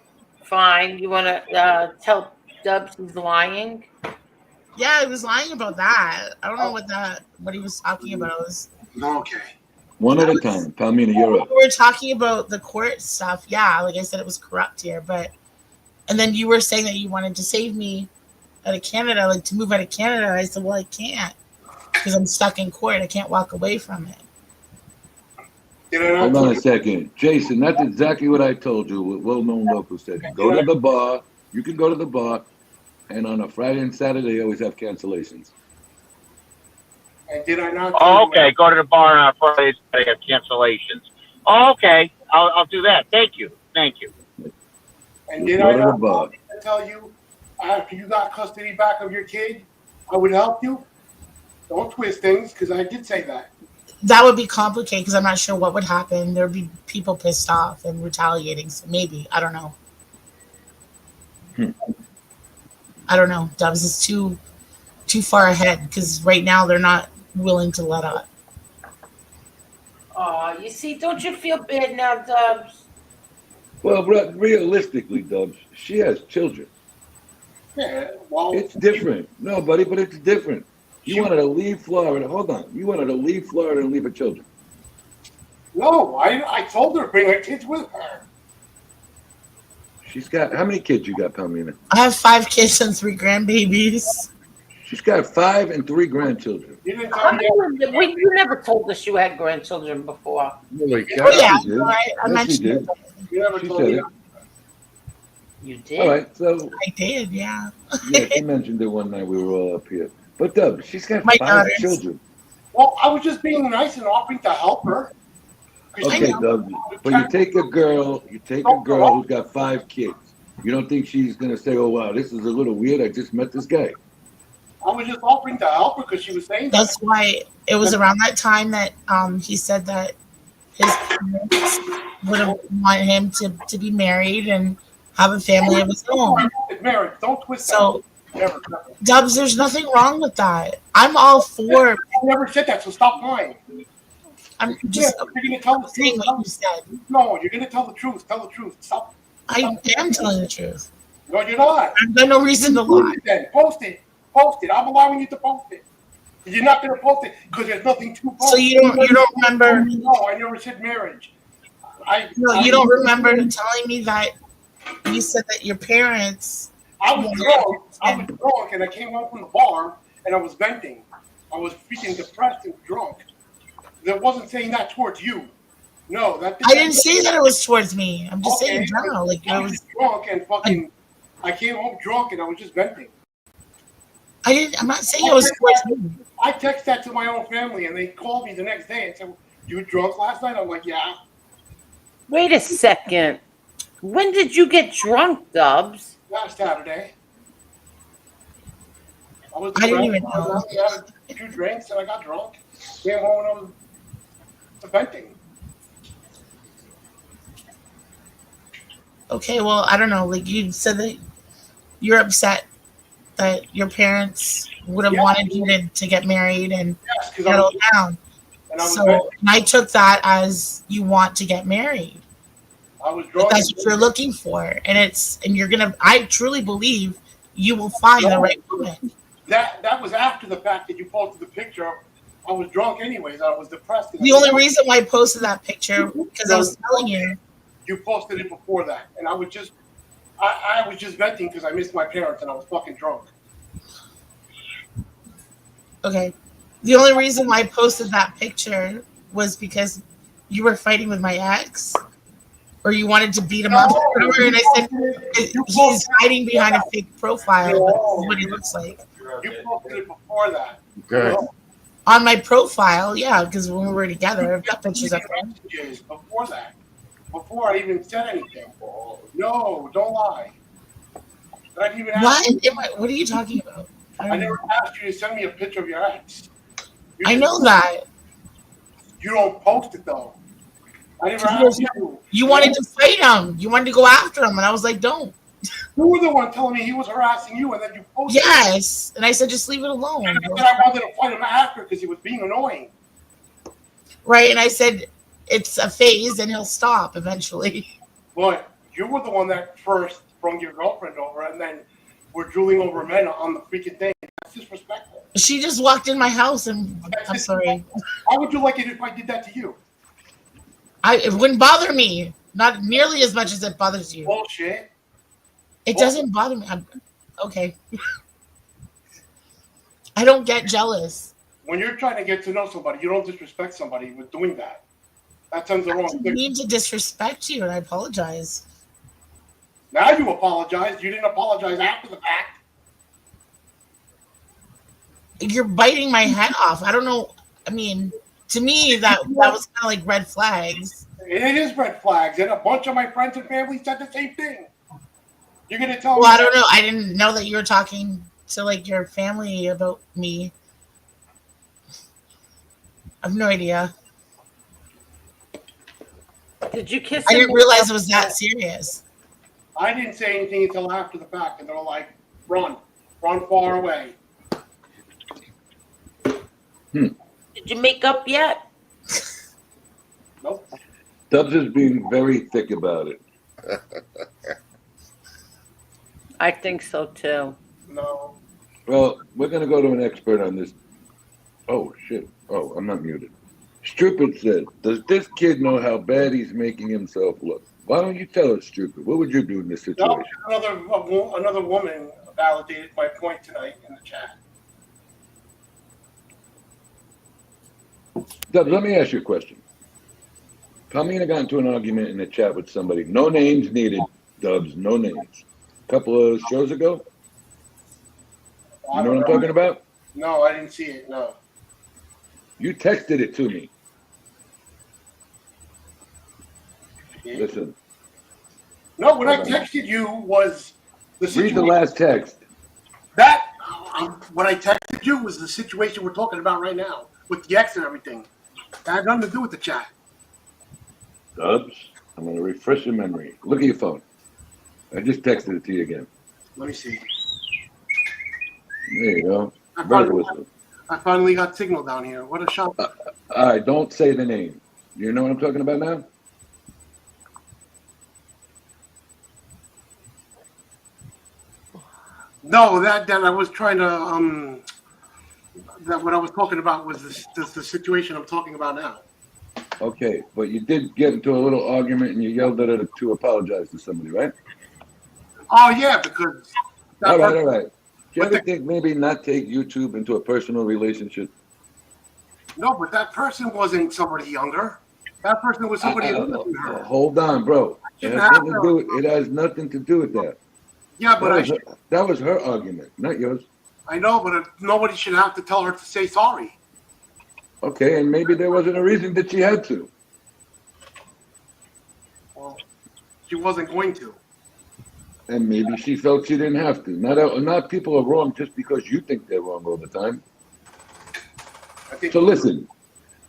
Fine. You want to tell Dubs he's lying? Yeah, he was lying about that. I don't know what he was talking about. Okay. One at a time. Palmina, you're up. We were talking about the court stuff. Yeah, like I said, it was corrupt here. And then you were saying that you wanted to save me out of Canada, like to move out of Canada. I said, well, I can't because I'm stuck in court. I can't walk away from it. Hold on a second. Jason, that's exactly what I told you. What well-known local said. Go to the bar. You can go to the bar. And on a Friday and Saturday, they always have cancellations. And did I not? Okay, go to the bar on Fridays. They have cancellations. Okay, I'll do that. Thank you. Thank you. And Just did I go to the not bar. tell you after you got custody back of your kid, I would help you? Don't twist things, because I did say that. That would be complicated because I'm not sure what would happen. There'd be people pissed off and retaliating. So maybe I don't know. I don't know. Dubs is too far ahead because right now they're not willing to let up. You see, don't you feel bad now, Dubs? Well, realistically, Dubs, she has children. Yeah, well, It's different. No, buddy, but it's different. You wanted to leave Florida. Hold on. You wanted to leave Florida and leave her children. No, I told her to bring her kids with her. She's got how many kids you got, Palmina? I have 5 kids and 3 grandbabies. She's got 5 and 3 grandchildren. You didn't tell me You never told us you had grandchildren before. Holy cow, Oh, yeah, she did. I Yes, mentioned she did. You never She told said me it. You did? All right, so I did, yeah. yeah, she mentioned it one night we were all up here. But Dub, she's got My 5 daughters. children. Well, I was just being nice and offering to help her. Okay, Dub, but you take a girl who's got 5 kids. You don't think she's gonna say, "Oh wow, this is a little weird. I just met this guy." I was just offering to help her because she was saying That's why it was around that time that he said that his parents would have wanted him to be married and have a family of his own. Married, don't twist So, that. Never. Dubs, there's nothing wrong with that. I'm all for. I never said that, so stop lying. I'm just You're gonna tell the saying truth. what you said. No, you're gonna tell the truth. Tell the truth. Stop. I am telling the truth. No, you're not. I've got no reason to lie. Then post it. Post it. I'm allowing you to post it. You're not gonna post it because there's nothing to post. So you don't remember? No, I never said marriage. You don't remember telling me that you said that your parents. I was drunk, and I came home from the bar, and I was venting. I was freaking depressed and drunk. That wasn't saying that towards you. No, I didn't say that it was towards me. I'm just saying in general. Like I I was was drunk and fucking. I came home drunk, and I was just venting. I'm not saying it was towards me. I text that to my own family, and they called me the next day and said, "You were drunk last night?" I'm like, "Yeah." Wait a second. When did you get drunk, Dubs? Last Saturday. I didn't even know. I had 2 drinks and I got drunk. Came home and I was venting. Okay, well, I don't know. Like you said that you're upset that your parents would have wanted you to get married and settle down. And I took that as you want to get married. I was drunk. That's what you're looking for, and you're gonna. I truly believe you will find the right woman. That was after the fact that you posted the picture. I was drunk anyways. I was depressed. The only reason why I posted that picture because I was telling you. You posted it before that, and I was just venting because I missed my parents and I was fucking drunk. Okay, the only reason why I posted that picture was because you were fighting with my ex, or you wanted to beat him up. And I said he's hiding behind a fake profile. But this is what he looks like. You posted it before that. Okay. On my profile, yeah, because when we were together, I've got pictures of him. Before that. Before I even said anything. No, don't lie. I didn't even ask you. What are you talking about? I never asked you to send me a picture of your ex. I know that. You don't post it though. I never asked you. You wanted to fight him. You wanted to go after him, and I was like, don't. You were the one telling me he was harassing you, and then you posted Yes. And I said, just leave it alone. And then I wanted to fight him after because he was being annoying. Right, and I said, it's a phase, and he'll stop eventually. But you were the one that first brought your girlfriend over, and then we're drooling over men on the freaking thing. That's disrespectful. She just walked in my house, and I'm sorry. How would you like it if I did that to you? It wouldn't bother me. Not nearly as much as it bothers you. Bullshit. It doesn't bother me. Okay. I don't get jealous. When you're trying to get to know somebody, you don't disrespect somebody with doing that. That sends the wrong I didn't mean to disrespect you, and I apologize. Now you apologize. You didn't apologize after the fact. You're biting my head off. I don't know. I mean, to me, that was kind of like red flags. It is red flags, and a bunch of my friends and family said the same thing. You're gonna tell me? Well, I don't know. I didn't know that you were talking to like your family about me. I have no idea. Did you kiss I him? didn't realize it was that serious. I didn't say anything until after the fact, and they're like, "Run far away." Did you make up yet? Nope. Dubs is being very thick about it. I think so too. No. Well, we're gonna go to an expert on this. Oh shit! Oh, I'm not muted. Stupid said, "Does this kid know how bad he's making himself look?" Why don't you tell us, Stupid? What would you do in this situation? No, another woman validated my point tonight in the chat. Dubs, let me ask you a question. Palmina got into an argument in the chat with somebody. No names needed, Dubs, no names. A couple of shows ago. You know what I'm talking about? No, I didn't see it. No. You texted it to me. Listen. No, what I texted you was the situation. Read the last text. What I texted you was the situation we're talking about right now with the ex and everything. That had nothing to do with the chat. Dubs, I'm going to refresh your memory. Look at your phone. I just texted it to you again. Let me see. There you go. I finally got signal down here. What a shock. All right, don't say the name. You know what I'm talking about now? No, that I was trying to that what I was talking about was the situation I'm talking about now. Okay, but you did get into a little argument and you yelled at her to apologize to somebody, right? Oh yeah, because all right. Do you ever think maybe not take YouTube into a personal relationship? No, but that person wasn't somebody younger. That person was somebody older than her. Hold on, bro. It has nothing to do with that. Yeah, but that was her argument, not yours. I know, but nobody should have to tell her to say sorry. Okay, and maybe there wasn't a reason that she had to. Well, she wasn't going to. And maybe she felt she didn't have to. Not people are wrong just because you think they're wrong all the time. So listen,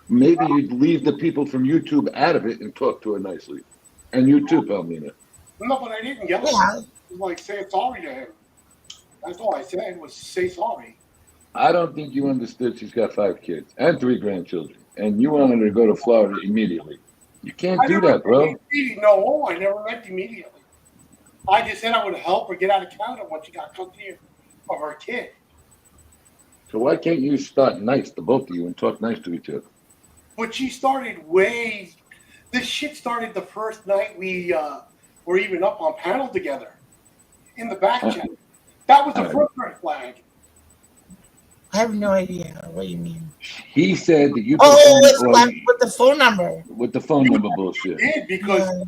maybe you'd leave the people from YouTube out of it and talk to her nicely. And you too, Palmina. No, but I didn't yell at her. It was like, say sorry to him. That's all I said was say sorry. I don't think you understood she's got 5 kids and 3 grandchildren. And you wanted her to go to Florida immediately. You can't do that, bro. No, I never left immediately. I just said I would help her get out of Canada when she got custody of her kid. So why can't you start nice, the both of you, and talk nice to each other? But she started this shit started the first night we were even up on panel together in the back channel. That was the first red flag. I have no idea what you mean. He said that you. With the phone number. With the phone number bullshit. It did because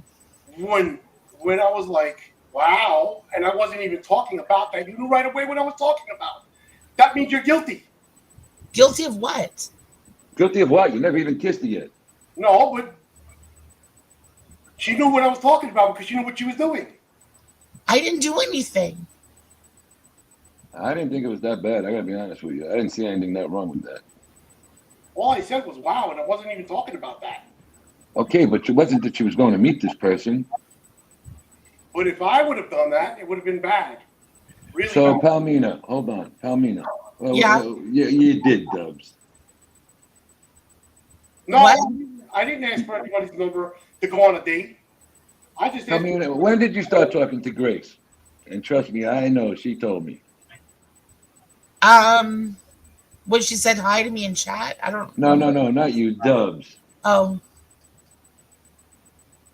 when I was like, wow, and I wasn't even talking about that, you knew right away what I was talking about. That means you're guilty. Guilty of what? Guilty of what? You never even kissed her yet. No, but she knew what I was talking about because she knew what she was doing. I didn't do anything. I didn't think it was that bad. I gotta be honest with you. I didn't see anything that wrong with that. All I said was wow, and I wasn't even talking about that. Okay, but it wasn't that she was going to meet this person. But if I would have done that, it would have been bad. Really So, bad. Palmina, hold on. Palmina. Yeah. You did, Dubs. No, I didn't ask for anybody's number to go on a date. I just asked. Palmina, when did you start talking to Grace? And trust me, I know. She told me. When she said hi to me in chat, I don't. No, not you, Dubs. Oh.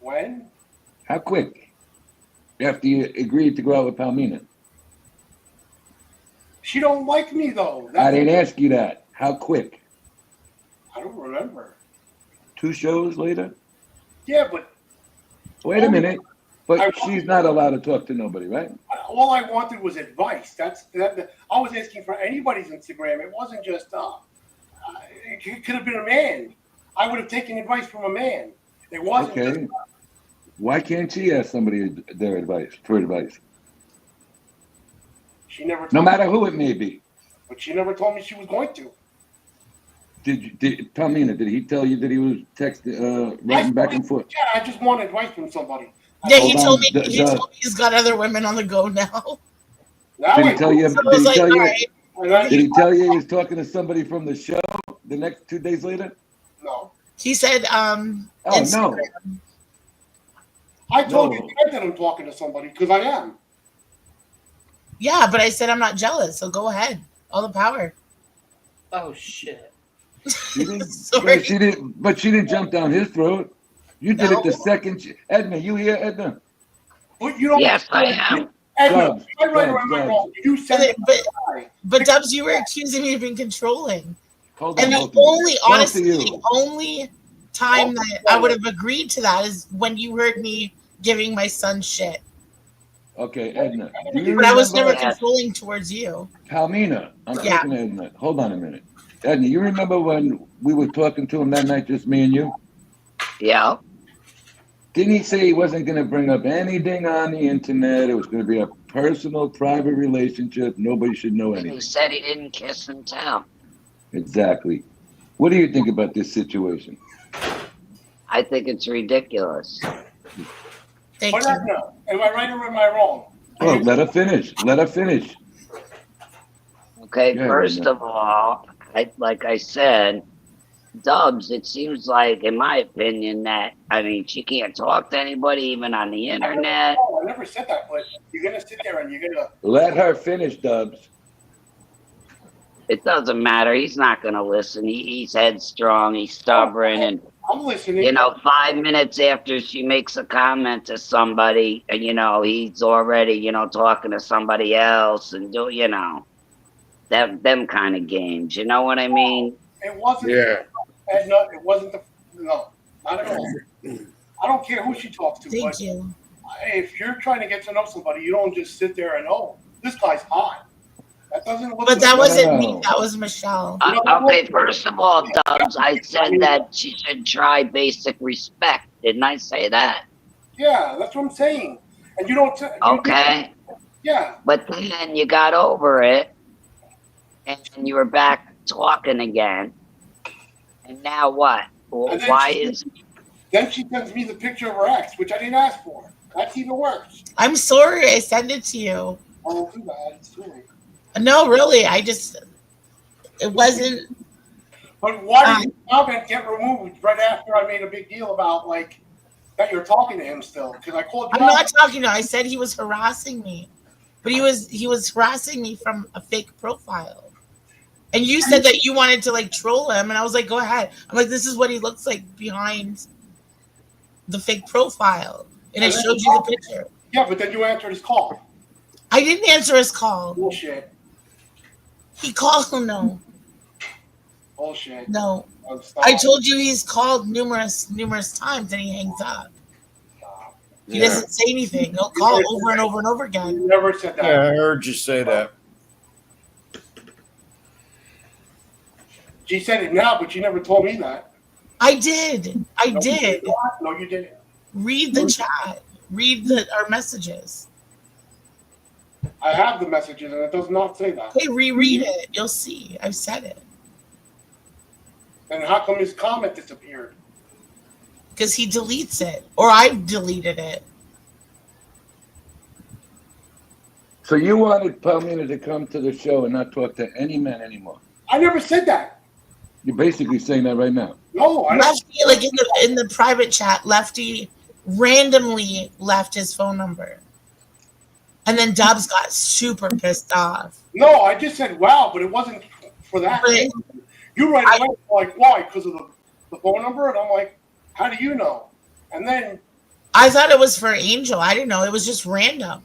When? How quick? After you agreed to go out with Palmina. She don't like me though. I didn't ask you that. How quick? I don't remember. 2 shows later? Yeah, but wait a minute. But she's not allowed to talk to nobody, right? All I wanted was advice. I was asking for anybody's Instagram. It wasn't just it could have been a man. I would have taken advice from a man. It wasn't. Okay. Why can't she ask somebody their advice, for advice? She never. No Told matter me, who it may be. but she never told me she was going to. Did Palmina, did he tell you that he was texting, writing back and forth? Yeah, I just want advice from somebody. Yeah, he Hold told on, me he's got other women on the go now. Did he tell you? So I Did was he like, tell all you? right. Did he tell you he was talking to somebody from the show the next 2 days later? No. He said, Oh Instagram. no. I told No. you that I'm talking to somebody because I am. Yeah, but I said I'm not jealous, so go ahead. All the power. Oh shit. She didn't, Sorry. yeah, she didn't, but she didn't jump down his throat. You did it the second. Edna, you here, Edna? But you don't. Yes, I am. Edna, Dubs, am I right or Dubs, am I Dubs. wrong? You said But Dubs, you were accusing me of being controlling. Hold on, And the both of you. only, Both of honestly, you. the only time that I would have agreed to that is when you heard me giving my son shit. Okay, Edna. Do you But I was never remember controlling towards you. Palmina? I'm Yeah. talking to Edna. Hold on a minute. Edna, you remember when we were talking to him that night, just me and you? Yeah. Didn't he say he wasn't going to bring up anything on the internet? It was going to be a personal, private relationship. Nobody should know And he anything. said he didn't kiss and tell. Exactly. What do you think about this situation? I think it's ridiculous. Thank But Edna, am I right or am I wrong? Oh, let her finish. Let her finish. Okay, Yeah, first Edna. of all, like I said, Dubs, it seems like, in my opinion, that, I mean, she can't talk to anybody, even on the internet. I never said that, but you're going to sit there and you're going to. Let her finish, Dubs. It doesn't matter. He's not going to listen. He's headstrong. He's stubborn. And, I'm listening. you know, 5 minutes after she makes a comment to somebody, you know, he's already, you know, talking to somebody else and you know, them kind of games. You know what I mean? It wasn't. Yeah. Edna, it wasn't the. No, not at all. I don't care who she talks to. Thank but you. If you're trying to get to know somebody, you don't just sit there and, oh, this guy's hot. That doesn't look. But that good. wasn't me. That was Michelle. Okay, first of all, Dubs, I said that she should try basic respect. Didn't I say that? Yeah, that's what I'm saying. And you don't. Okay. Yeah. But then you got over it, and you were back talking again. And now what? Well, And then why is? Then she sends me the picture of her ex, which I didn't ask for. That's even worse. I'm sorry. I sent it to you. Oh, too bad. It's too late. No, really. It wasn't. But why did the comment get removed right after I made a big deal about, like, that you're talking to him still? Because I called you I'm out. not talking to him. I said he was harassing me. But he was harassing me from a fake profile. And you said that you wanted to like troll him, and I was like, go ahead. I'm like, this is what he looks like behind the fake profile. And it showed you the picture. Yeah, but then you answered his call. I didn't answer his call. Bullshit. He called him, no. Bullshit. No. Oh, I told you he's called numerous times and he hangs up. He doesn't say anything. He'll call over and over and over again. You never said that. Yeah, I heard you say that. She said it now, but you never told me that. I did. I No, you did. did not. No, you didn't. Read the chat. Read our messages. I have the messages, and it does not say that. Hey, reread it. You'll see. I've said it. And how come his comment disappeared? Because he deletes it. Or I've deleted it. So you wanted Palmina to come to the show and not talk to any men anymore? I never said that. You're basically saying that right now. No, I don't. Lefty, like in the private chat, Lefty randomly left his phone number. And then Dubs got super pissed off. No, I just said wow, but it wasn't for that. Right. You right away like, why? Because of the phone number? And I'm like, how do you know? And then I thought it was for Angel. I didn't know. It was just random.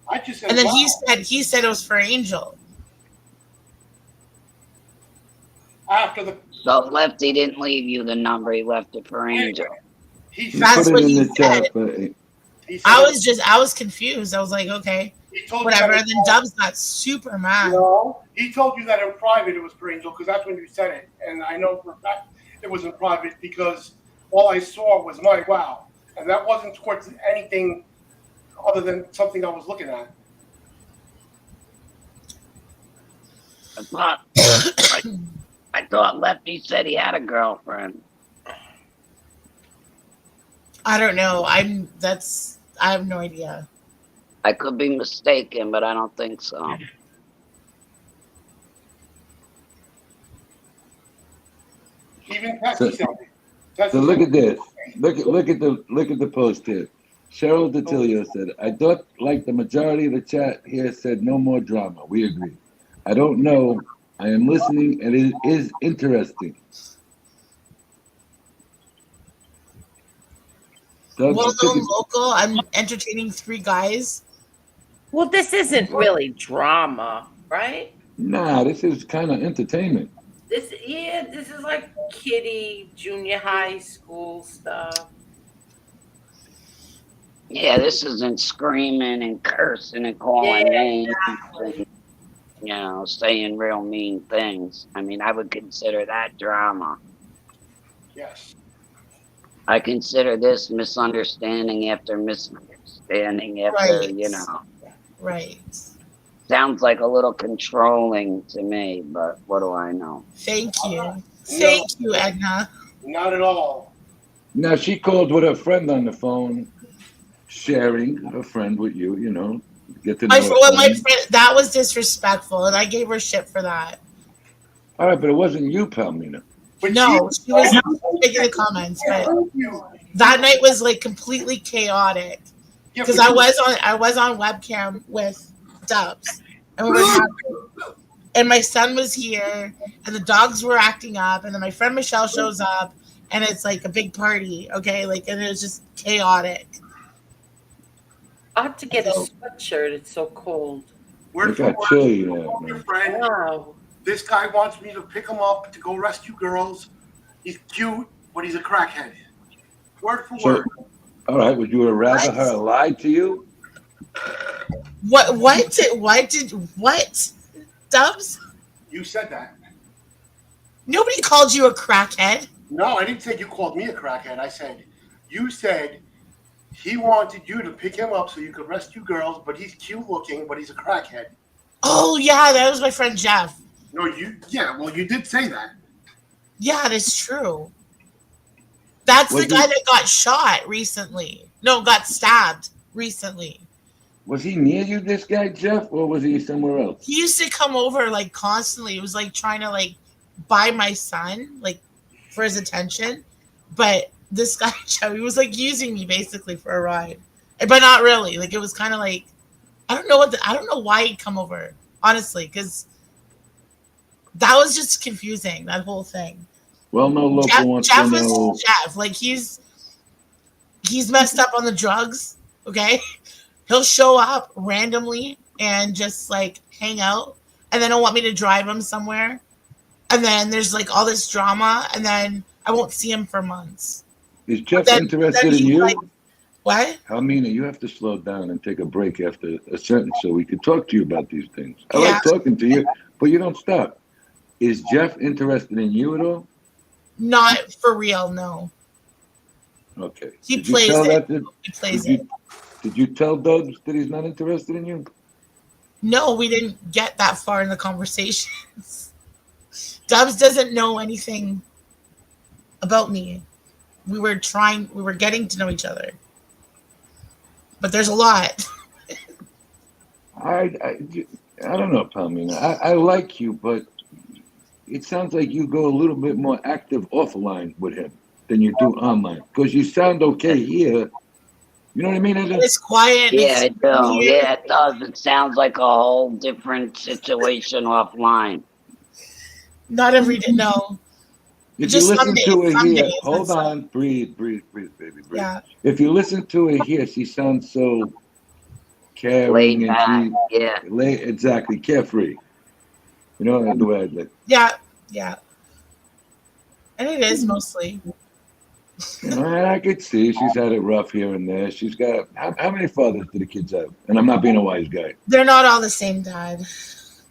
I just said, And then wow. he said it was for Angel. After the So Lefty didn't leave you the number. He left it for Angel. That's what he said. But I was confused. I was like, okay, whatever. And then Dubs got super mad. No, he told you that in private it was for Angel because that's when you said it. And I know for a fact it was in private because all I saw was my wow, and that wasn't towards anything other than something I was looking at. I thought Lefty said he had a girlfriend. I don't know. I have no idea. I could be mistaken, but I don't think so. Even So, Tessie said it. so look at this. Look at the post here. Cheryl DeTilio said, I thought like the majority of the chat here said no more drama. We agree. I don't know. I am listening and it is interesting. Doug, Well you took known it. local. I'm entertaining 3 guys. Well, this isn't really drama, right? Nah, this is kind of entertainment. This is like kiddie junior high school stuff. Yeah, this isn't screaming and cursing and calling names and, saying real mean things. I mean, I would consider that drama. Yes. I consider this misunderstanding after misunderstanding after, Right. Sounds like a little controlling to me, but what do I know? Thank you. Thank you, Edna. Not at all. Now, she called with her friend on the phone, sharing her friend with you, get to know her My friend. friend, that was disrespectful, and I gave her shit for that. All right, but it wasn't you, Palmina. No, she was making the comments, but that night was like completely chaotic because I was on webcam with Dubs, and we were talking, and my son was here, and the dogs were acting up, and then my friend Michelle shows up, and it's like a big party, okay, and it was just chaotic. I have to get a sweatshirt. It's so cold. It got chilly now, man. Friend. Wow. This guy wants me to pick him up to go rescue girls. He's cute, but he's a crackhead. Word for word. All right, would you have rather her lie to you? What, Dubs? You said that. Nobody called you a crackhead. No, I didn't say you called me a crackhead. I said, you said he wanted you to pick him up so you could rescue girls, but he's cute looking, but he's a crackhead. Oh, yeah, that was my friend Jeff. No, you did say that. Yeah, that's true. That's the guy that got shot recently. No, got stabbed recently. Was he near you, this guy, Jeff, or was he somewhere else? He used to come over constantly. It was trying to buy my son for his attention, but this guy Joe, he was using me basically for a ride, but not really. It was kind of I don't know why he'd come over, honestly, because that was just confusing, that whole thing. Well, no local wants to know. Jeff, he's messed up on the drugs. Okay, he'll show up randomly and just hang out, and then he'll want me to drive him somewhere, and then there's all this drama, and then I won't see him for months. Is Jeff interested in you? What? Palmina, you have to slow down and take a break after a sentence so we can talk to you about these things. I like talking to you, but you don't stop. Is Jeff interested in you at all? Not for real, no. Okay. He plays it. Did you tell Dubs that he's not interested in you? No, we didn't get that far in the conversations. Dubs doesn't know anything about me. We were getting to know each other. But there's a lot. I don't know, Palmina. I like you, but it sounds like you go a little bit more active offline with him than you do online. Because you sound okay here. You know what I mean? It's quiet. Yeah, it does. Yeah, it does. It sounds like a whole different situation offline. Not every day, no. If you listen to her here, hold on, breathe, baby, breathe. Yeah. If you listen to her here, she sounds so caring and exactly, carefree. You know the way I like. Yeah. And it is mostly. I could see she's had it rough here and there. She's got how many fathers do the kids have? And I'm not being a wise guy. They're not all the same dad,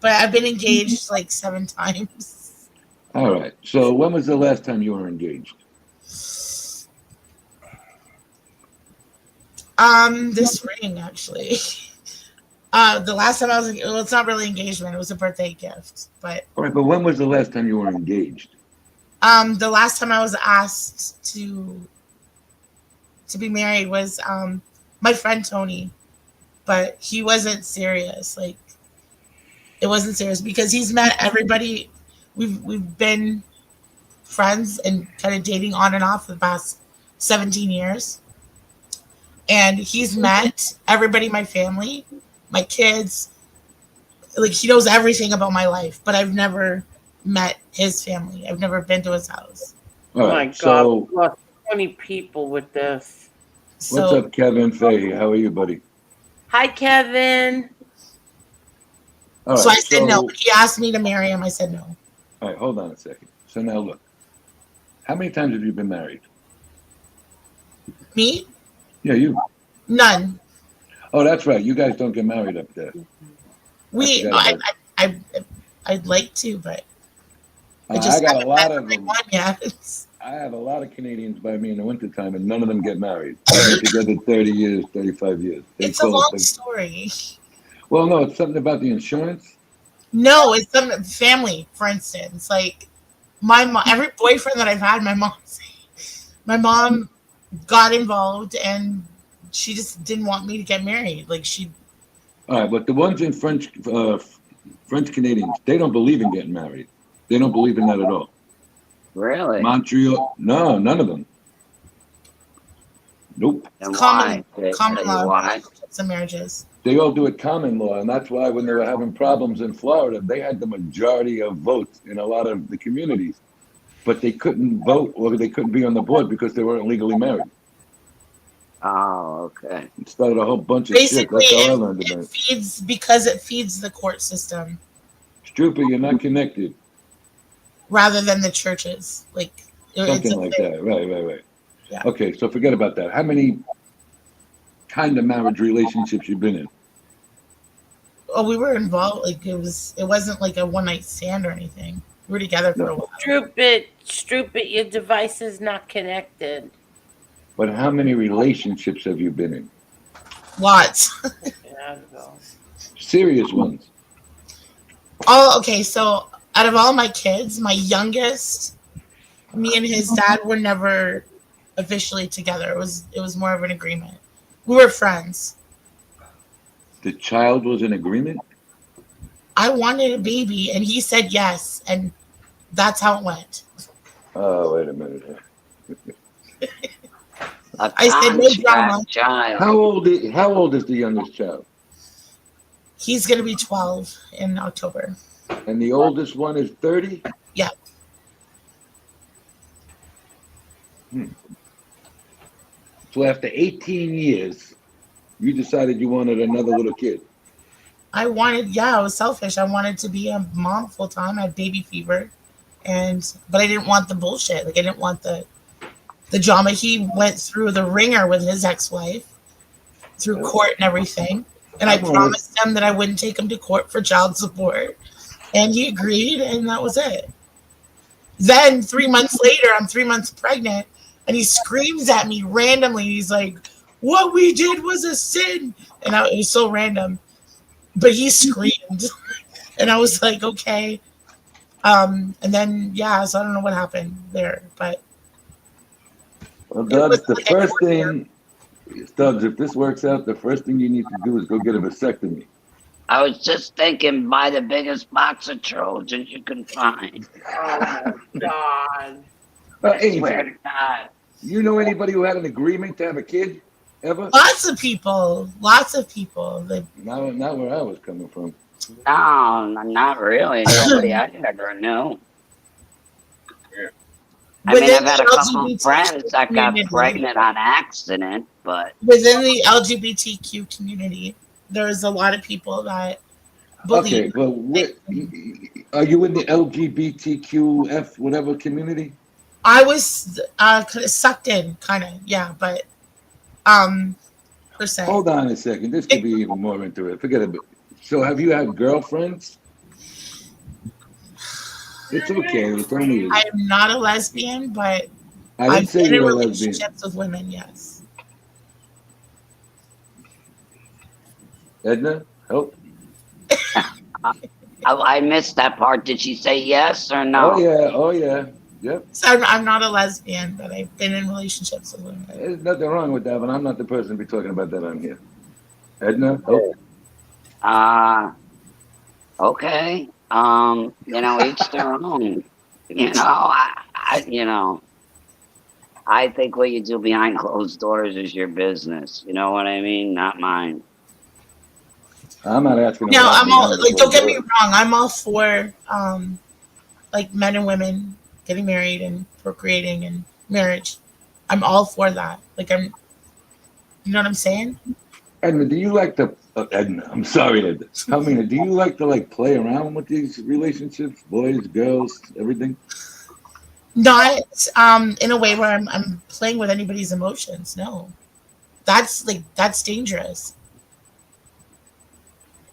but I've been engaged 7 times. All right. So when was the last time you were engaged? This ring actually. The last time I was, well, it's not really engagement. It was a birthday gift, but. All right, but when was the last time you were engaged? The last time I was asked to be married was my friend Tony, but he wasn't serious. Like, it wasn't serious because he's met everybody. We've been friends and kind of dating on and off for the past 17 years. And he's met everybody in my family, my kids. Like, he knows everything about my life, but I've never met his family. I've never been to his house. All Oh my right, God, so we lost so many people with this. what's up, Kevin Fahey? How are you, buddy? Hi, Kevin. All So I right, said no. He asked me to marry him. I said no. All right, hold on a second. So now look, how many times have you been married? Me? Yeah, you. None. Oh, that's right. You guys don't get married up there. I'd like to, but I I just got a haven't lot met of the them. right one yet. I have a lot of Canadians by me in the wintertime, and none of them get married. They've been together 30 years, 35 years. It's a long story. Well, no, it's something about the insurance. No, it's some family, for instance. Like my mom, every boyfriend that I've had, my mom got involved, and she just didn't want me to get married. Like All right, but the ones in French Canadians, they don't believe in getting married. They don't believe in that at all. Really? Montreal, no, none of them. Nope. And common why? law Why? some marriages. They all do it common law, and that's why when they were having problems in Florida, they had the majority of votes in a lot of the communities, but they couldn't vote or they couldn't be on the board because they weren't legally married. Oh, okay. It started a whole bunch of shit. Basically, That's how I learned about it. it feeds the court system Stupid, you're not connected. rather than the churches. Like Something like that. Right. Yeah. Okay, so forget about that. How many kind of marriage relationships you've been in? Oh, we were involved. Like it wasn't like a one night stand or anything. We were together for a while. Stroop it. Your device is not connected. But how many relationships have you been in? Lots. Serious ones. Oh, okay. So out of all my kids, my youngest, me and his dad were never officially together. It was more of an agreement. We were friends. The child was in agreement? I wanted a baby, and he said yes, and that's how it went. Oh, wait a minute. I said no drama. How old is the youngest child? He's gonna be 12 in October. And the oldest one is 30? Yeah. So after 18 years, you decided you wanted another little kid. I was selfish. I wanted to be a mom full time. I had baby fever, but I didn't want the bullshit. Like I didn't want the drama. He went through the ringer with his ex-wife, through court and everything. And I promised him that I wouldn't take him to court for child support, and he agreed, and that was it. Then 3 months later, I'm 3 months pregnant, and he screams at me randomly. He's like, "What we did was a sin," and it was so random. But he screamed, and I was like, okay. And then, so I don't know what happened there, but. Well, Dubs, Stubbs, if this works out, the first thing you need to do is go get a vasectomy. I was just thinking, buy the biggest box of Trojans you can find. Oh my God. I swear to God. You know anybody who had an agreement to have a kid? Ever? Lots of people. Not where I was coming from. No, not really. Nobody I ever knew. I mean, I've had a couple of friends that got pregnant on accident, but within the LGBTQ community, there's a lot of people that believe. Okay, but are you in the LGBTQF whatever community? I was kind of sucked in, but per se. Hold on a second. This could be even more into it. Forget it. So, have you had girlfriends? It's okay. It's only. I am not a lesbian, but I didn't say been you in were a lesbian. relationships with women. Yes. Edna, help. I missed that part. Did she say yes or Oh no? yeah, oh yeah, yep. So I'm not a lesbian, but I've been in relationships with women. There's nothing wrong with that, but I'm not the person to be talking about that on here. Edna, help. Okay. Each their own. I think what you do behind closed doors is your business. You know what I mean? Not mine. I'm not asking No, about I'm all behind the like. Don't closed get me doors. wrong. I'm all for like men and women getting married and procreating and marriage. I'm all for that. Like you know what I'm saying? Edna, do you like to? Edna, I'm sorry, Edna. Tell me, do you like to like play around with these relationships, boys, girls, everything? Not in a way where I'm playing with anybody's emotions. No, that's dangerous.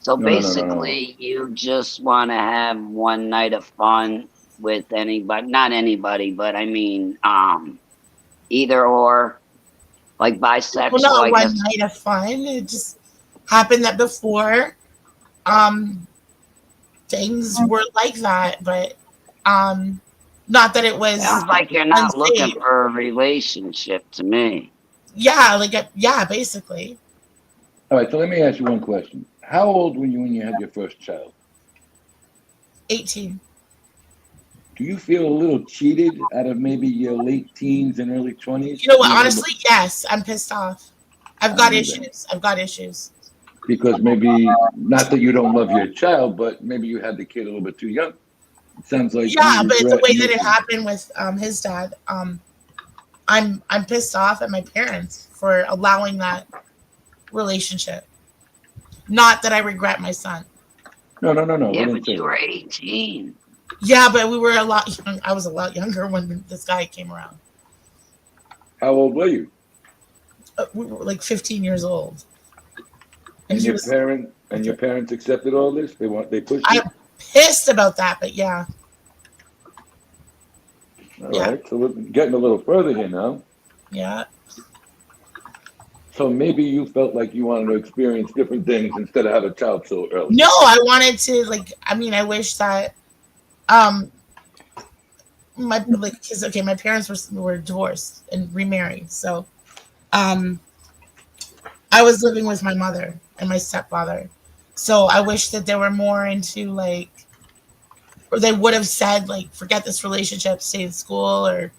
So No, no, no, no, no. basically, you just want to have one night of fun with anybody, not anybody, but I mean, either or, like Well, bisexual, not I one guess. night of fun. It just happened that before um things were like that, but um not that it was Sounds like you're not looking unsafe. for a relationship to me. Yeah, yeah, basically. All right, so let me ask you one question. How old were you when you had your first child? 18. Do you feel a little cheated out of maybe your late teens and early 20s? You know what? Being able, Honestly, yes, I'm pissed off. I've I got knew that. issues. I've got issues. Because maybe, not that you don't love your child, but maybe you had the kid a little bit too young. It sounds like you Yeah, but the regret way that it missing. happened with his dad, I'm pissed off at my parents for allowing that relationship. Not that I regret my son. No, no, no, no. We Yeah, didn't but say you were that. 18. Yeah, but we were a lot young. I was a lot younger when this guy came around. How old were you? We were like 15 years old. And And he your was parents accepted all this? They pushed I'm it? pissed about that, but yeah. All Yeah. right. So we're getting a little further here now. Yeah. So maybe you felt like you wanted to experience different things instead of have a child so early. No, I wanted to I wish that um my parents were divorced and remarried. So um I was living with my mother and my stepfather. So I wish that they were more into or they would have said forget this relationship, stay in school, or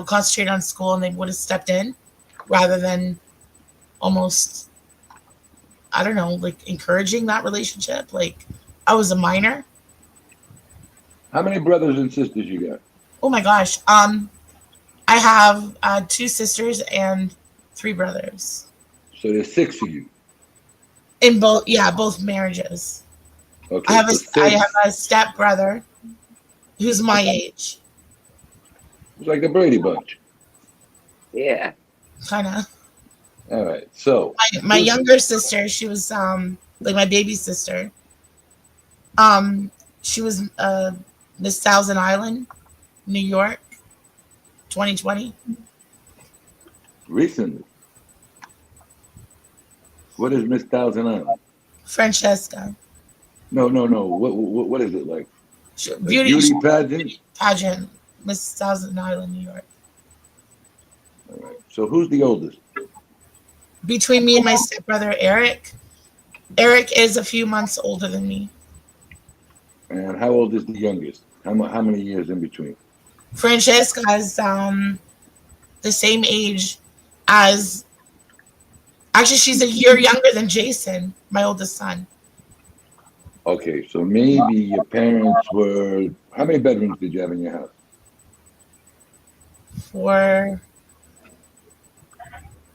concentrate on school, and they would have stepped in rather than almost, I don't know, encouraging that relationship. I was a minor. How many brothers and sisters you got? Oh my gosh. I have 2 sisters and 3 brothers. So there's 6 of you. In both marriages. Okay, I so have 6. a step brother who's my age. It's like the Brady Bunch. Yeah. Kind of. All right. So My younger sister, she was my baby sister. She was Miss Thousand Island, New York, 2020. Recently. What is Miss Thousand Island? Francesca. No, no, no. What is it like? A Beauty pageant? pageant, Miss Thousand Island, New York. All right. So who's the oldest? Between me and my stepbrother Eric. Eric is a few months older than me. And how old is the youngest? How many years in between? Francesca is the same age as. Actually, she's a year younger than Jason, my oldest son. Okay, so maybe your parents were. How many bedrooms did you have in your house? 4.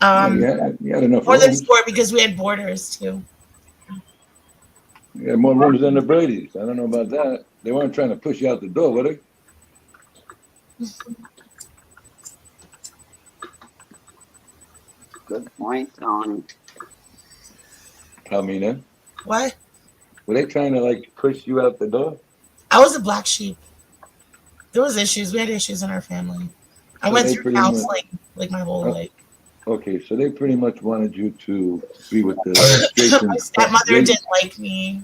You had enough More than rooms. 4 because we had boarders too. You had more rooms than the Brady's. I don't know about that. They weren't trying to push you out the door, were they? Good point, Tony. Palmina. What? Were they trying to push you out the door? I was a black sheep. There was issues. We had issues in our family. I So went they through pretty much- counseling my whole life. Okay, so they pretty much wanted you to be with the My Jason. stepmother didn't like me,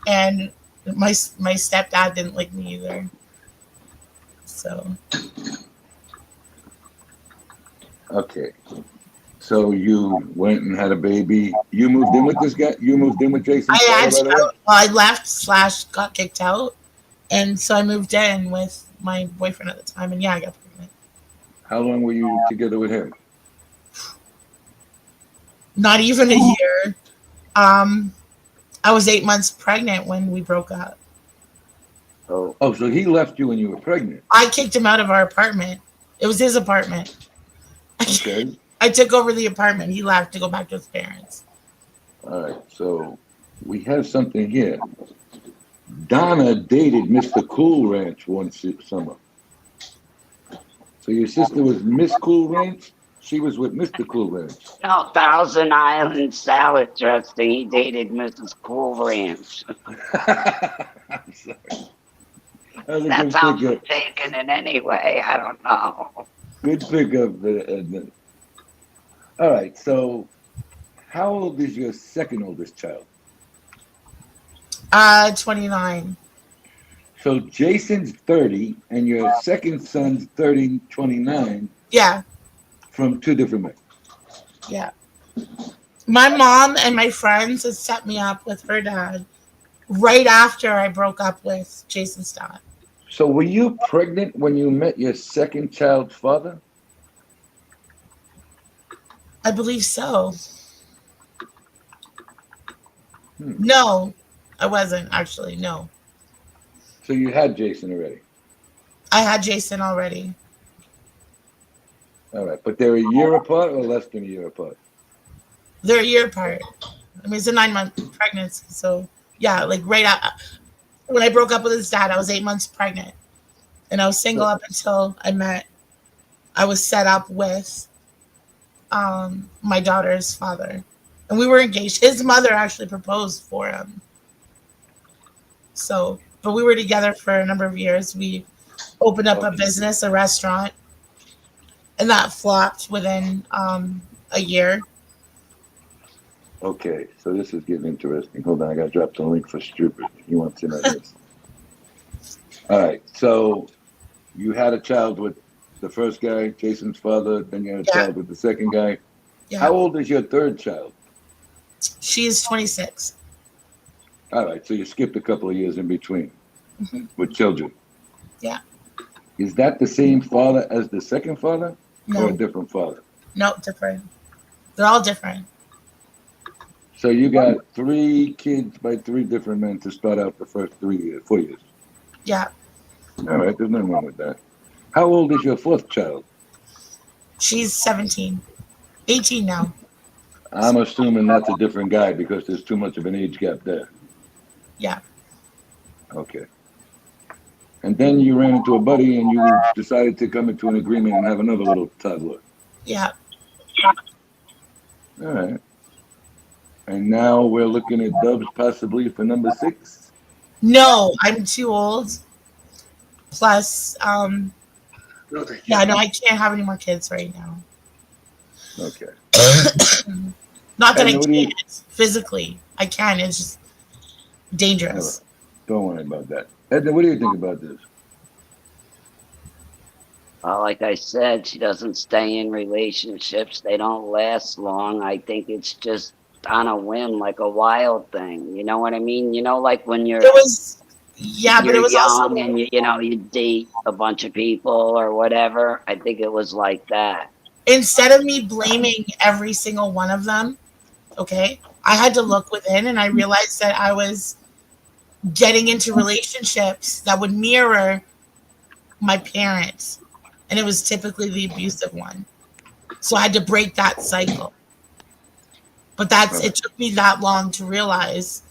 and my stepdad didn't like me either. So Okay, so you went and had a baby. You moved in with this guy. You moved in with Jason's father right away. I left / got kicked out, and so I moved in with my boyfriend at the time, and yeah, I got pregnant. How long were you together with him? Not even a year. I was 8 months pregnant when we broke up. Oh, so he left you when you were pregnant. I kicked him out of our apartment. It was his apartment. Okay. I took over the apartment. He left to go back to his parents. All right, so we have something here. Donna dated Mr. Cool Ranch one summer. So your sister was Miss Cool Ranch? She was with Mr. Cool Ranch. No, Thousand Island salad dressing. He dated Mrs. Cool Ranch. I'm sorry. That's how I'm taking it anyway. I don't know. Good pickup. All right, so how old is your second oldest child? 29. So Jason's 30 and your second son's 29. Yeah. From two different men. Yeah. My mom and my friends had set me up with her dad right after I broke up with Jason's dad. So were you pregnant when you met your second child's father? I believe so. No, I wasn't actually. No. So you had Jason already? I had Jason already. All right, but they're a year apart or less than a year apart? They're a year apart. I mean, it's a 9-month pregnancy. So, yeah, like right out when I broke up with his dad, I was 8 months pregnant. And I was single up until I was set up with my daughter's father. And we were engaged. His mother actually proposed for him. So, but we were together for a number of years. We opened up a business, a restaurant. And that flopped within a year. Okay, so this is getting interesting. Hold on, I got to drop the link for Stupid. He wants to know this. All right, so you had a child with the first guy, Jason's father, then you had a child with the second guy. Yeah. How old is your third child? She's 26. All right, so you skipped a couple of years in between with children. Yeah. Is that the same father as the second father? No. Or a different father? No, different. They're all different. So you got 3 kids by 3 different men to start out the first 4 years. Yeah. All right, there's nothing wrong with that. How old is your fourth child? She's 17. 18 now. I'm assuming that's a different guy because there's too much of an age gap there. Yeah. Okay. And then you ran into a buddy and you decided to come into an agreement and have another little toddler. Yeah. All right. And now we're looking at Dubs possibly for number 6? No, I'm too old. Plus, yeah, no, I can't have any more kids right now. Okay. Not that I And can't physically. I can. It's just dangerous. Don't worry about that. Edna, what do you think about this? Well, like I said, she doesn't stay in relationships. They don't last long. I think it's just on a whim, like a wild thing. You know what I mean? You know, like when you're but it was young also and you date a bunch of people or whatever. I think it was like that. Instead of me blaming every single one of them, okay, I had to look within and I realized that I was getting into relationships that would mirror my parents. And it was typically the abusive one. So I had to break that cycle. But it took me that long to realize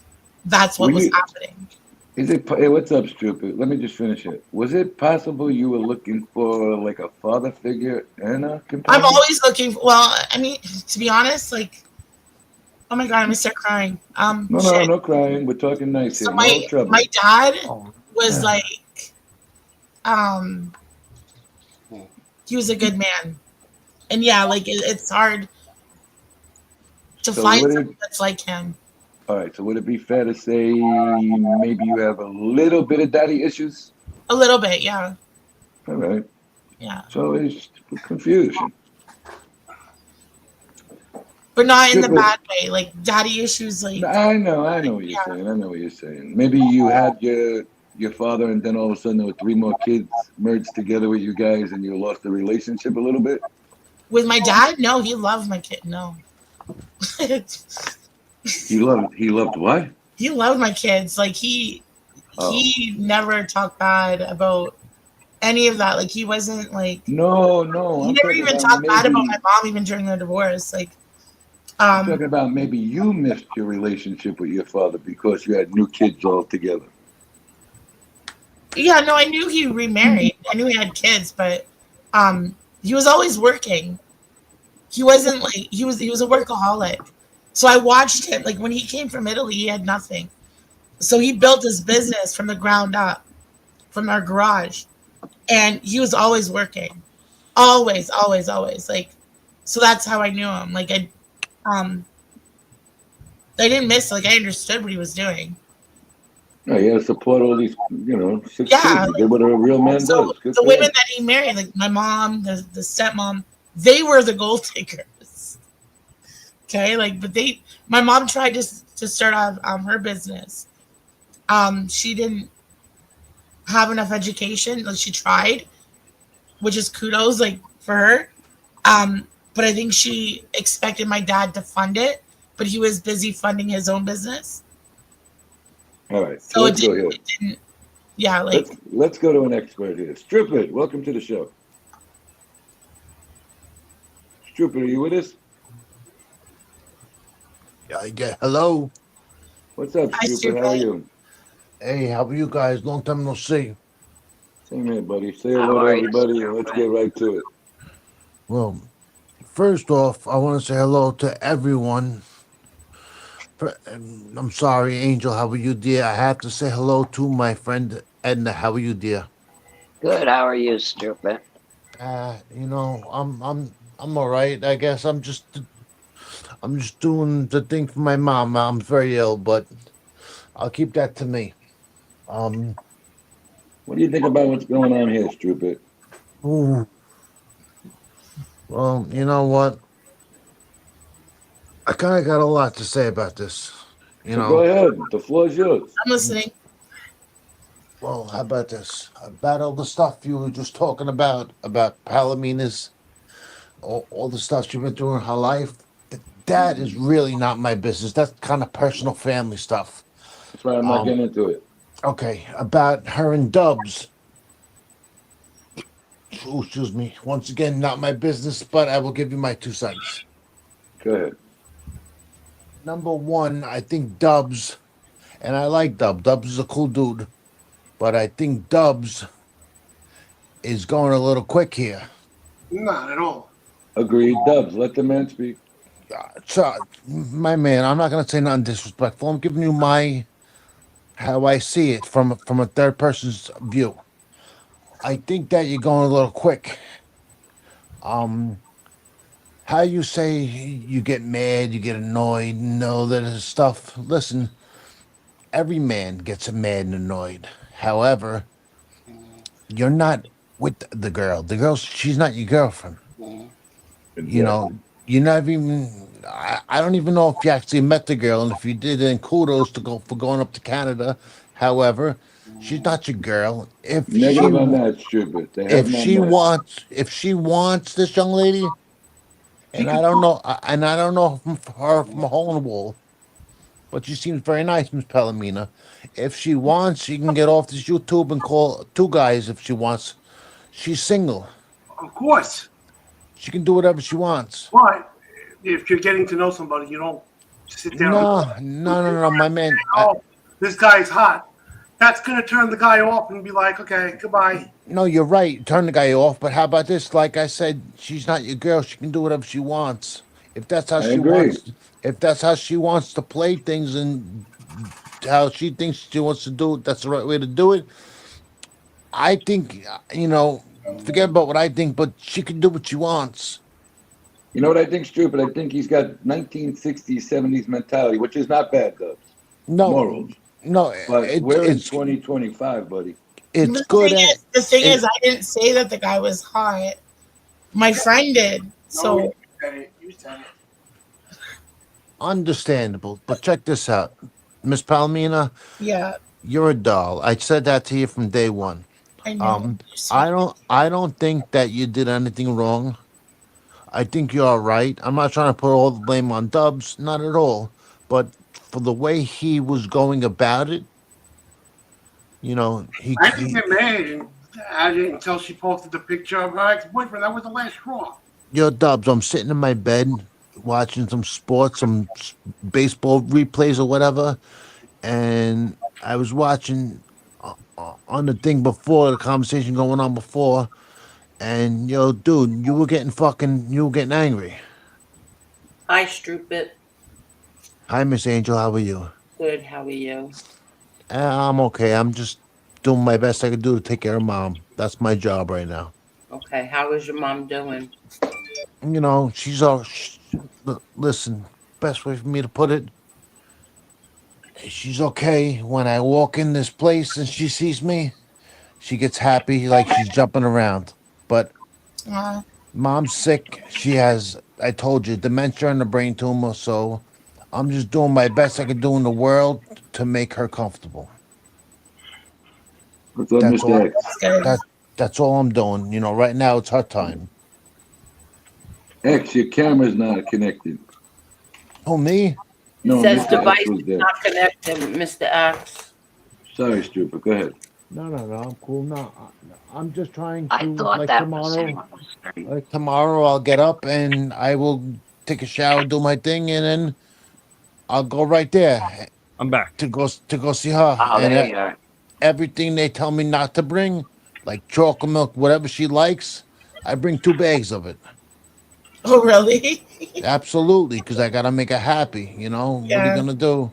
that's what was happening. Hey, what's up, Stupid? Let me just finish it. Was it possible you were looking for like a father figure and a companion? I'm always looking for, well, I mean, to be honest, like, oh my God, I'm gonna start crying. No crying. We're talking nice here. So No trouble. my dad was like, he was a good man. And yeah, like it's hard to So find would it? something that's like him. All right. So would it be fair to say maybe you have a little bit of daddy issues? A little bit, yeah. All right. Yeah. So it's confusion. But not in the Stupid. bad way. Like daddy issues, like I know what you're yeah. saying. I know what you're saying. Maybe you had your father, and then all of a sudden there were three more kids merged together with you guys, and you lost the relationship a little bit. With my dad, no, he loved my kid. No. He loved what? He loved my kids. Like he Oh. never talked bad about any of that. Like he wasn't like No, he I'm never talking even about talked bad about my maybe. mom even during their divorce. Like I'm talking about maybe you missed your relationship with your father because you had new kids all together. yeah, no, I knew he remarried. I knew he had kids, but he was always working. He wasn't like he was a workaholic. So I watched him like when he came from Italy, he had nothing. So he built his business from the ground up, from our garage. And he was always working. Always, always, always. Like so that's how I knew him. Like um I didn't miss like I understood what he was doing. No, he had to support all these, 6 kids. Yeah. He did what a real man So does. Good the for women him. that he married, like my mom, the stepmom, they were the gold diggers. Okay, like but my mom tried to start off her business. She didn't have enough education. Like she tried, which is kudos like for her. But I think she expected my dad to fund it, but he was busy funding his own business. All right, so So let's go here. it didn't yeah, like Let's go to an expert here. Stripper, welcome to the show. Stripper, are you with us? Yeah, hello. What's up, Hi, Stripper? How are Stupid. you? Hey, how are you guys? Long time no see. Same here, buddy. Say How hello to are you, everybody, and let's get right to it. Well, first off, I want to say hello to everyone. I'm sorry, Angel. How are you, dear? I have to say hello to my friend Edna. How are you, dear? Good. How are you, stupid? I'm all right. I guess I'm just doing the thing for my mom. I'm very ill, but I'll keep that to me. Um, What do you think about what's going on here, Stripper? ooh, well, you know what? I kind of got a lot to say about this. You So go know, ahead. The floor is yours. I'm listening. well, how about this? About all the stuff you were just talking about Palomina's, all the stuff she's been through in her life. That is really not my business. That's kind of personal family stuff. That's why I'm not Um, getting into it. okay, about her and Dubs. Oh, excuse me. Once again, not my business, but I will give you my 2 cents. Go ahead. Number one, I think Dubs, and I like Dubs. Dubs is a cool dude, but I think Dubs is going a little quick here. Not at all. Agreed. Dubs, let the man speak. So, my man, I'm not gonna say nothing disrespectful. I'm giving you my how I see it from a third person's view. I think that you're going a little quick. Um, how you say you get mad, you get annoyed, and all that stuff. Listen, every man gets mad and annoyed. However, you're not with the girl. The girl, she's not your girlfriend. You know, Exactly. you're not even. I don't even know if you actually met the girl, and if you did, then kudos to go for going up to Canada. However, she's not your girl. Negative on that, Stripper. They have not met. If she wants this young lady, and I don't know, and I don't know from her from a hole in the wall, but she seems very nice, Miss Palomina. If she wants, she can get off this YouTube and call 2 guys if she wants. She's single. Of course. She can do whatever she wants. But if you're getting to know somebody, you don't sit there No, my man. oh, this guy's hot. That's going to turn the guy off and be like, okay, goodbye. No, you're right. Turn the guy off. But how about this? Like I said, she's not your girl. She can do whatever she wants. If that's how I she agree. wants, if that's how she wants to play things and how she thinks she wants to do it, that's the right way to do it. I think, forget about what I think, but she can do what she wants. You know what I think, Stupid? I think he's got 1960s, 70s mentality, which is not bad, Dubs. No, Morals. no, But we're in it's 2025, buddy. it's good at The thing it. is, I didn't say that the guy was hot. My friend did. So you said it. You said it. Understandable, but check this out, Miss Palmina. yeah, You're a doll. I said that to you from day one. I know. I don't think that you did anything wrong. I think you're all right. I'm not trying to put all the blame on Dubs, not at all. But for the way he was going about it, I didn't get mad and I didn't until she posted the picture of her ex-boyfriend. That was the last straw. yo, Dubs, I'm sitting in my bed watching some sports, baseball replays or whatever, and I was watching on the thing before the conversation going on before, and yo, dude, you were getting angry. Hi, Stupid. Hi, Miss Angel, how are you? Good. How are you? I'm okay. I'm just doing my best I can do to take care of mom. That's my job right now. Okay. How is your mom doing? She's all. Listen, best way for me to put it, she's okay. When I walk in this place and she sees me, she gets happy like she's jumping around. But mom's sick. She has, I told you, dementia and a brain tumor. So I'm just doing my best I can do in the world to make her comfortable. What's up, That's Mr. all. X? That's all I'm doing. Right now it's her time. X, your camera's not connected. Oh, me? No, Says Mr. device X was is there. not connected, Mr. X. Sorry, Stupid. Go ahead. No, I'm cool. No, I'm just trying I to, thought like that was him. tomorrow I'll get up and I will take a shower, do my thing, and then I'll go right there. I'm back to go see her. Oh, And there you are. everything they tell me not to bring, like chocolate milk, whatever she likes, I bring 2 bags of it. Oh, really? Absolutely, because I gotta make her happy. What are you Yeah. gonna do?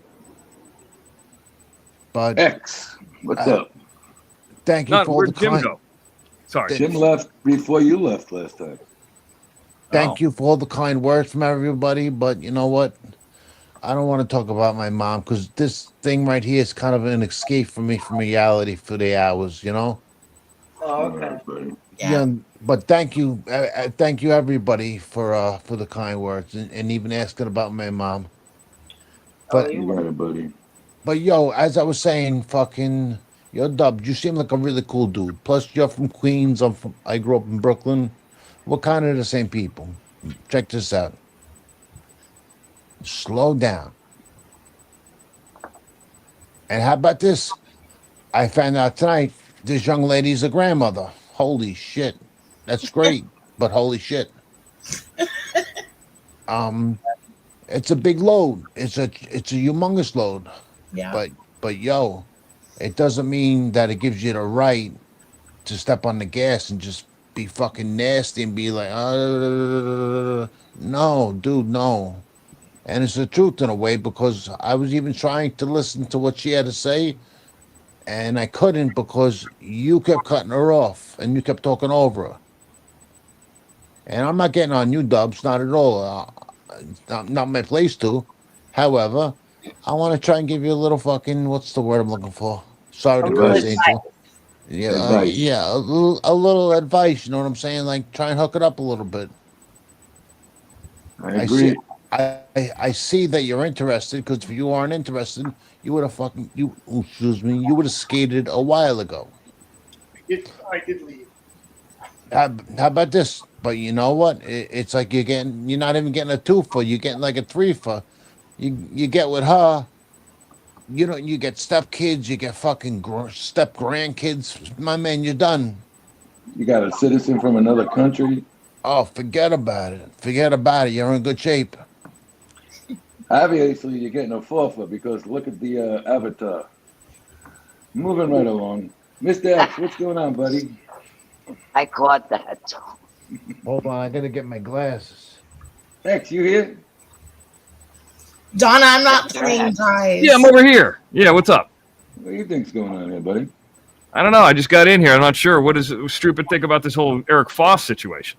But X, what's up? Thank you Not for all where'd the Jim kind. go? Sorry. Jim left before you left last time. Thank you for all the kind words from everybody. But you know what? I don't want to talk about my mom because this thing right here is kind of an escape for me from reality for the hours. Oh, okay. Yeah. But thank you, thank you everybody for the kind words and even asking about my mom. But You got it, buddy. But yo, as I was saying, fucking, yo, Dub, you seem like a really cool dude. Plus, you're from Queens. I grew up in Brooklyn. We're kind of the same people. Check this out. Slow down. And how about this? I found out tonight this young lady's a grandmother. Holy shit. That's great, but holy shit. It's a big load. It's a humongous load. Yeah. But yo, it doesn't mean that it gives you the right to step on the gas and just be fucking nasty and be like, no, dude, no. And it's the truth in a way because I was even trying to listen to what she had to say, and I couldn't because you kept cutting her off and you kept talking over her. And I'm not getting on you, Dubs, not at all. Not my place to. However, I want to try and give you a little fucking, what's the word I'm looking for? Sorry to curse, Angel. Yeah, Advice. yeah, a little advice. You know what I'm saying? Like try and hook it up a little bit. I agree. I see that you're interested because if you aren't interested, you would have you would have skated a while ago. I did leave. How about this? But you know what? It's like you're not even getting a 2 for, you're getting like a 3 for. You get with her. You get step kids, you get fucking step grandkids. My man, you're done. You got a citizen from another country. Oh, forget about it. Forget about it. You're in good shape. Obviously, you're getting a 4 for because look at the avatar. Moving right along. Mr. X, what's going on, buddy? I caught that. Hold on, I gotta get my glasses. X, you here? Donna, I'm not playing, guys. Yeah, I'm over here. Yeah, what's up? What do you think's going on here, buddy? I don't know. I just got in here. I'm not sure. What does Stupid think about this whole Eric Foss situation?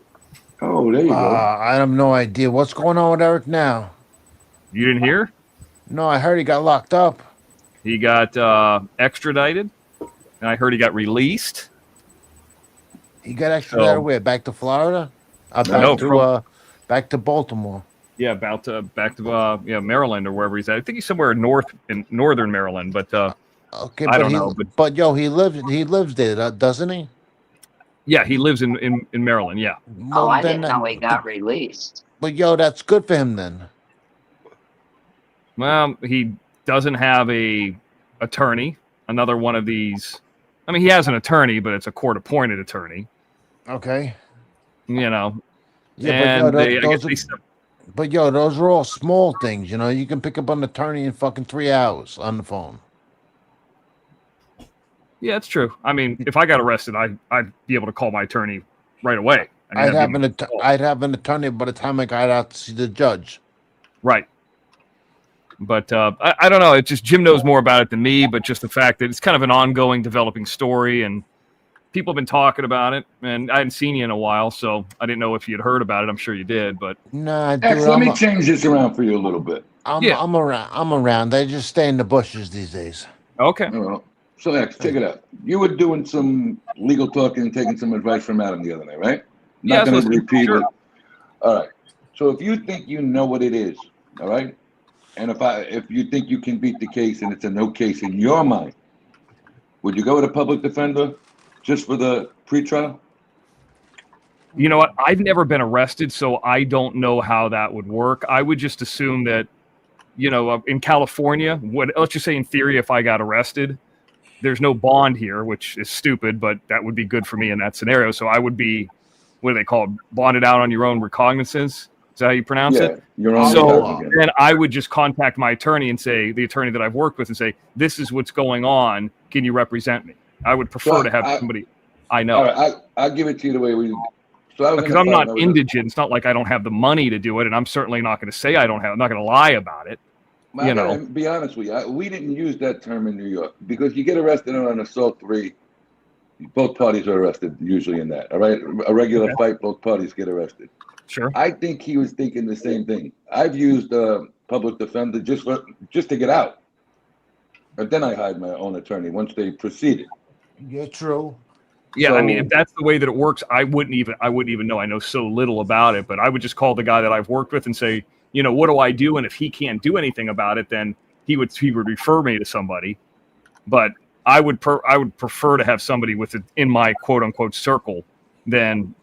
Oh, there you go. I have no idea what's going on with Eric now. You didn't hear? No, I heard he got locked up. He got extradited, and I heard he got released. He got extradited where? Back to Florida? Back to Baltimore. Yeah, back to Maryland or wherever he's at. I think he's somewhere in northern Maryland, but okay, I don't know. But he lives there, doesn't he? Yeah, he lives in Maryland. Yeah. Oh, I didn't know he got released. But that's good for him then. Well, he doesn't have a attorney. Another one of these. I mean, he has an attorney, but it's a court-appointed attorney. Okay. Yeah, but those are all small things. You can pick up an attorney in fucking 3 hours on the phone. Yeah, it's true. I mean, if I got arrested, I'd be able to call my attorney right away. I'd have an attorney by the time I got out to see the judge. Right. But I don't know. It's just Jim knows more about it than me, but just the fact that it's kind of an ongoing developing story, and people have been talking about it, and I hadn't seen you in a while, so I didn't know if you had heard about it. I'm sure you did, but... Nah, dude, X, let me change this around for you a little bit. I'm around. They just stay in the bushes these days. Okay. So, X, check it out. You were doing some legal talking and taking some advice from Adam the other night, right? Not going to repeat it. All right. So if you think you know what it is, all right? And if you think you can beat the case and it's a no case in your mind, would you go with a public defender just for the pretrial? You know what? I've never been arrested, so I don't know how that would work. I would just assume that, in California, let's just say in theory, if I got arrested, there's no bond here, which is stupid, but that would be good for me in that scenario. So I would be, what do they call it? Bonded out on your own recognizance. Is that how you pronounce it? So then I would just contact my attorney and say, the attorney that I've worked with, and say, this is what's going on. Can you represent me? I would prefer to have somebody I know. All right, I'll give it to you the way we. Because I'm not indigent. It's not like I don't have the money to do it, and I'm certainly not going to say I don't have. I'm not going to lie about it. I'm going to be honest with you. We didn't use that term in New York because you get arrested on an assault 3. Both parties are arrested usually in that. All right, a regular fight, both parties get arrested. Sure. I think he was thinking the same thing. I've used a public defender just to get out, but then I hired my own attorney once they proceeded. Yeah, true. Yeah, so, I mean, if that's the way that it works, I wouldn't even know. I know so little about it, but I would just call the guy that I've worked with and say, what do I do? And if he can't do anything about it, then he would refer me to somebody. But I would prefer to have somebody in my quote unquote circle than,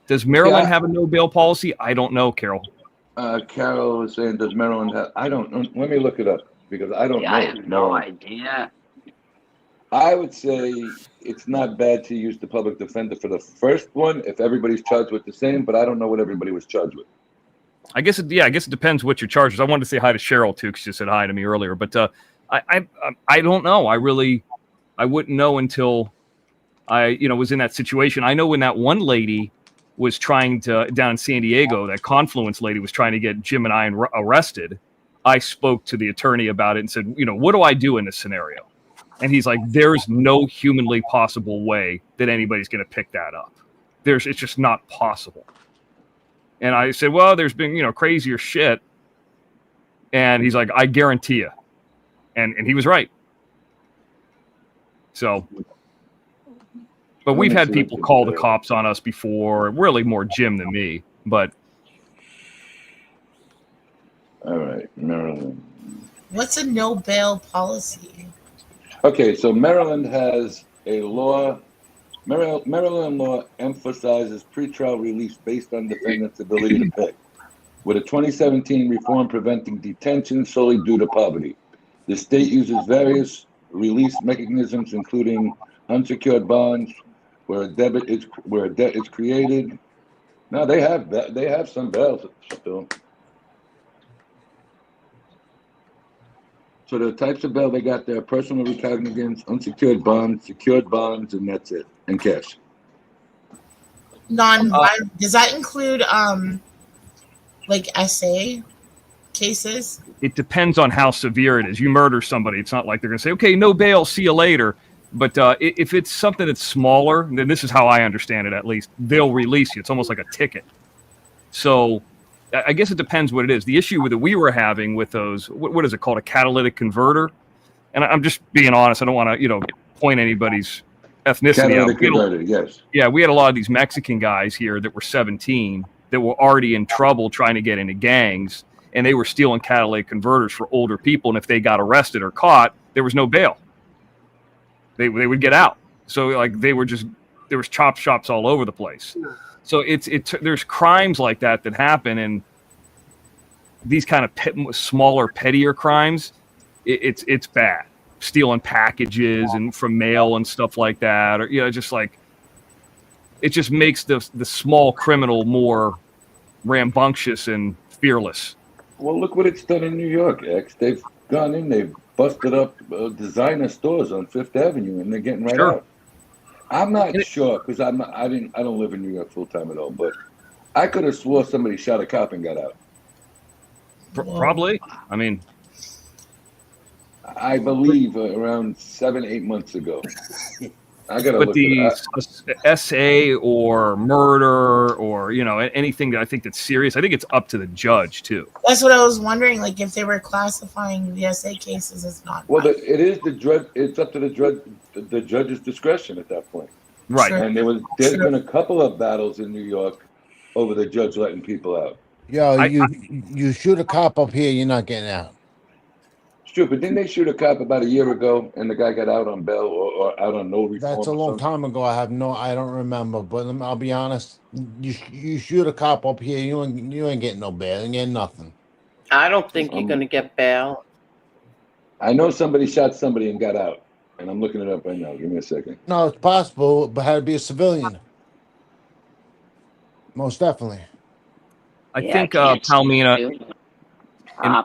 Does Maryland have a no bail policy? I don't know, Carol. Carol is saying, does Maryland have? I don't know. Let me look it up because I don't know. I have no idea. I would say it's not bad to use the public defender for the first one if everybody's charged with the same, but I don't know what everybody was charged with. I guess it depends what your charge is. I wanted to say hi to Cheryl too, because she said hi to me earlier. But I don't know. I wouldn't know until I was in that situation. I know when that one lady was trying to, down in San Diego, that Confluence lady was trying to get Jim and I arrested. I spoke to the attorney about it and said, what do I do in this scenario? And he's like, there's no humanly possible way that anybody's going to pick that up. It's just not possible. And I said, well, there's been, crazier shit. And he's like, I guarantee you. And he was right. So, but we've had people call the cops on us before, really more Jim than me, but. All right, Maryland. What's a no bail policy? Okay, so Maryland has a law. Maryland law emphasizes pretrial release based on defendant's ability to pay, with a 2017 reform preventing detention solely due to poverty. The state uses various release mechanisms, including unsecured bonds, where a debt is created. Now they have some bails still. So the types of bail they got there: personal recognizance, unsecured bonds, secured bonds, and that's it, and cash. Does that include like SA cases? It depends on how severe it is. You murder somebody, it's not like they're going to say, okay, no bail, see you later. But if it's something that's smaller, then this is how I understand it. At least they'll release you. It's almost like a ticket. So I guess it depends what it is. The issue that we were having with those, what is it called, a catalytic converter? And I'm just being honest. I don't want to, point anybody's ethnicity out. Catalytic converter, yes. Yeah, we had a lot of these Mexican guys here that were 17 that were already in trouble trying to get into gangs, and they were stealing catalytic converters for older people. And if they got arrested or caught, there was no bail. They would get out. So like there was chop shops all over the place. So there's crimes like that happen, and these kind of smaller, pettier crimes. It's bad. Stealing packages and from mail and stuff like that, or just like it just makes the small criminal more rambunctious and fearless. Well, look what it's done in New York, X. They've gone in, they've busted up designer stores on Fifth Avenue, and they're getting right out. I'm not sure because I don't live in New York full time at all, but I could have swore somebody shot a cop and got out. Probably. I mean, I believe around 7-8 months ago. I gotta but look the it up. SA or murder or anything that I think that's serious, I think it's up to the judge too. That's what I was wondering. Like if they were classifying the SA cases as not. Well, it is the judge. It's up to the judge's discretion at that point. Right. And there's been a couple of battles in New York over the judge letting people out. Yo, you shoot a cop up here, you're not getting out. Stupid. Didn't they shoot a cop about a year ago and the guy got out on bail or out on no reform? That's a long time ago. I don't remember, but I'll be honest. You shoot a cop up here, you ain't getting no bail, you ain't nothing. I don't think you're going to get bail. I know somebody shot somebody and got out, and I'm looking it up right now. Give me a second. No, it's possible, but had to be a civilian. Most definitely. I think Palmina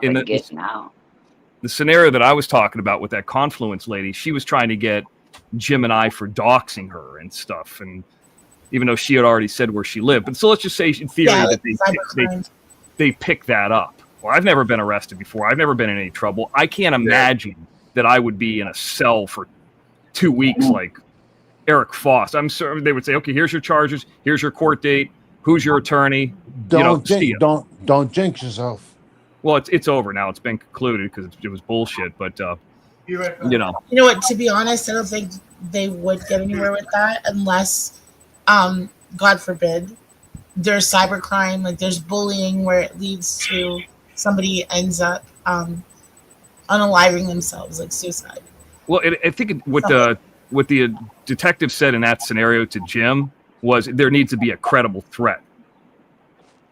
in the scenario that I was talking about with that Confluence lady, she was trying to get Jim and I for doxing her and stuff, and even though she had already said where she lived. But so let's just say in theory that they pick that up. Well, I've never been arrested before. I've never been in any trouble. I can't imagine that I would be in a cell for 2 weeks like Eric Foss. I'm sure they would say, okay, here's your charges, here's your court date, who's your attorney. Don't jinx yourself. Well, it's over now. It's been concluded because it was bullshit. But You know what? To be honest, I don't think they would get anywhere with that unless, God forbid, there's cybercrime, like there's bullying where it leads to somebody ends up unaliving themselves, like suicide. Well, I think what the detective said in that scenario to Jim was there needs to be a credible threat.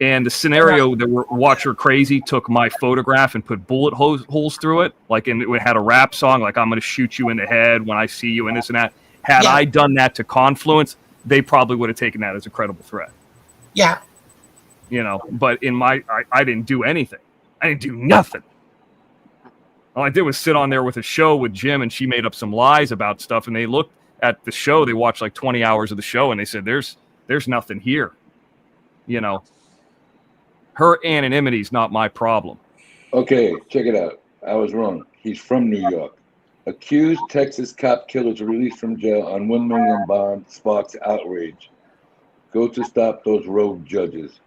And the scenario that Watcher Crazy took my photograph and put bullet holes through it, like, and it had a rap song, like, I'm going to shoot you in the head when I see you and this and that. Had I done that to Confluence, they probably would have taken that as a credible threat. Yeah. But I didn't do anything. I didn't do nothing. All I did was sit on there with a show with Jim, and she made up some lies about stuff, and they looked at the show, they watched like 20 hours of the show, and they said, there's nothing here. Her anonymity is not my problem. Okay, check it out. I was wrong. He's from New York. Accused Texas cop killers released from jail on $1 million bond sparks outrage. Go to stop those rogue judges.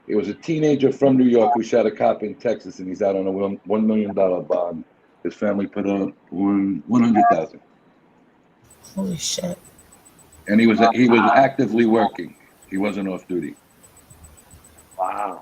It was a teenager from New York who shot a cop in Texas, and he's out on a $1 million bond. His family put on $100,000. Holy shit! And he was actively working. He wasn't off duty. Wow.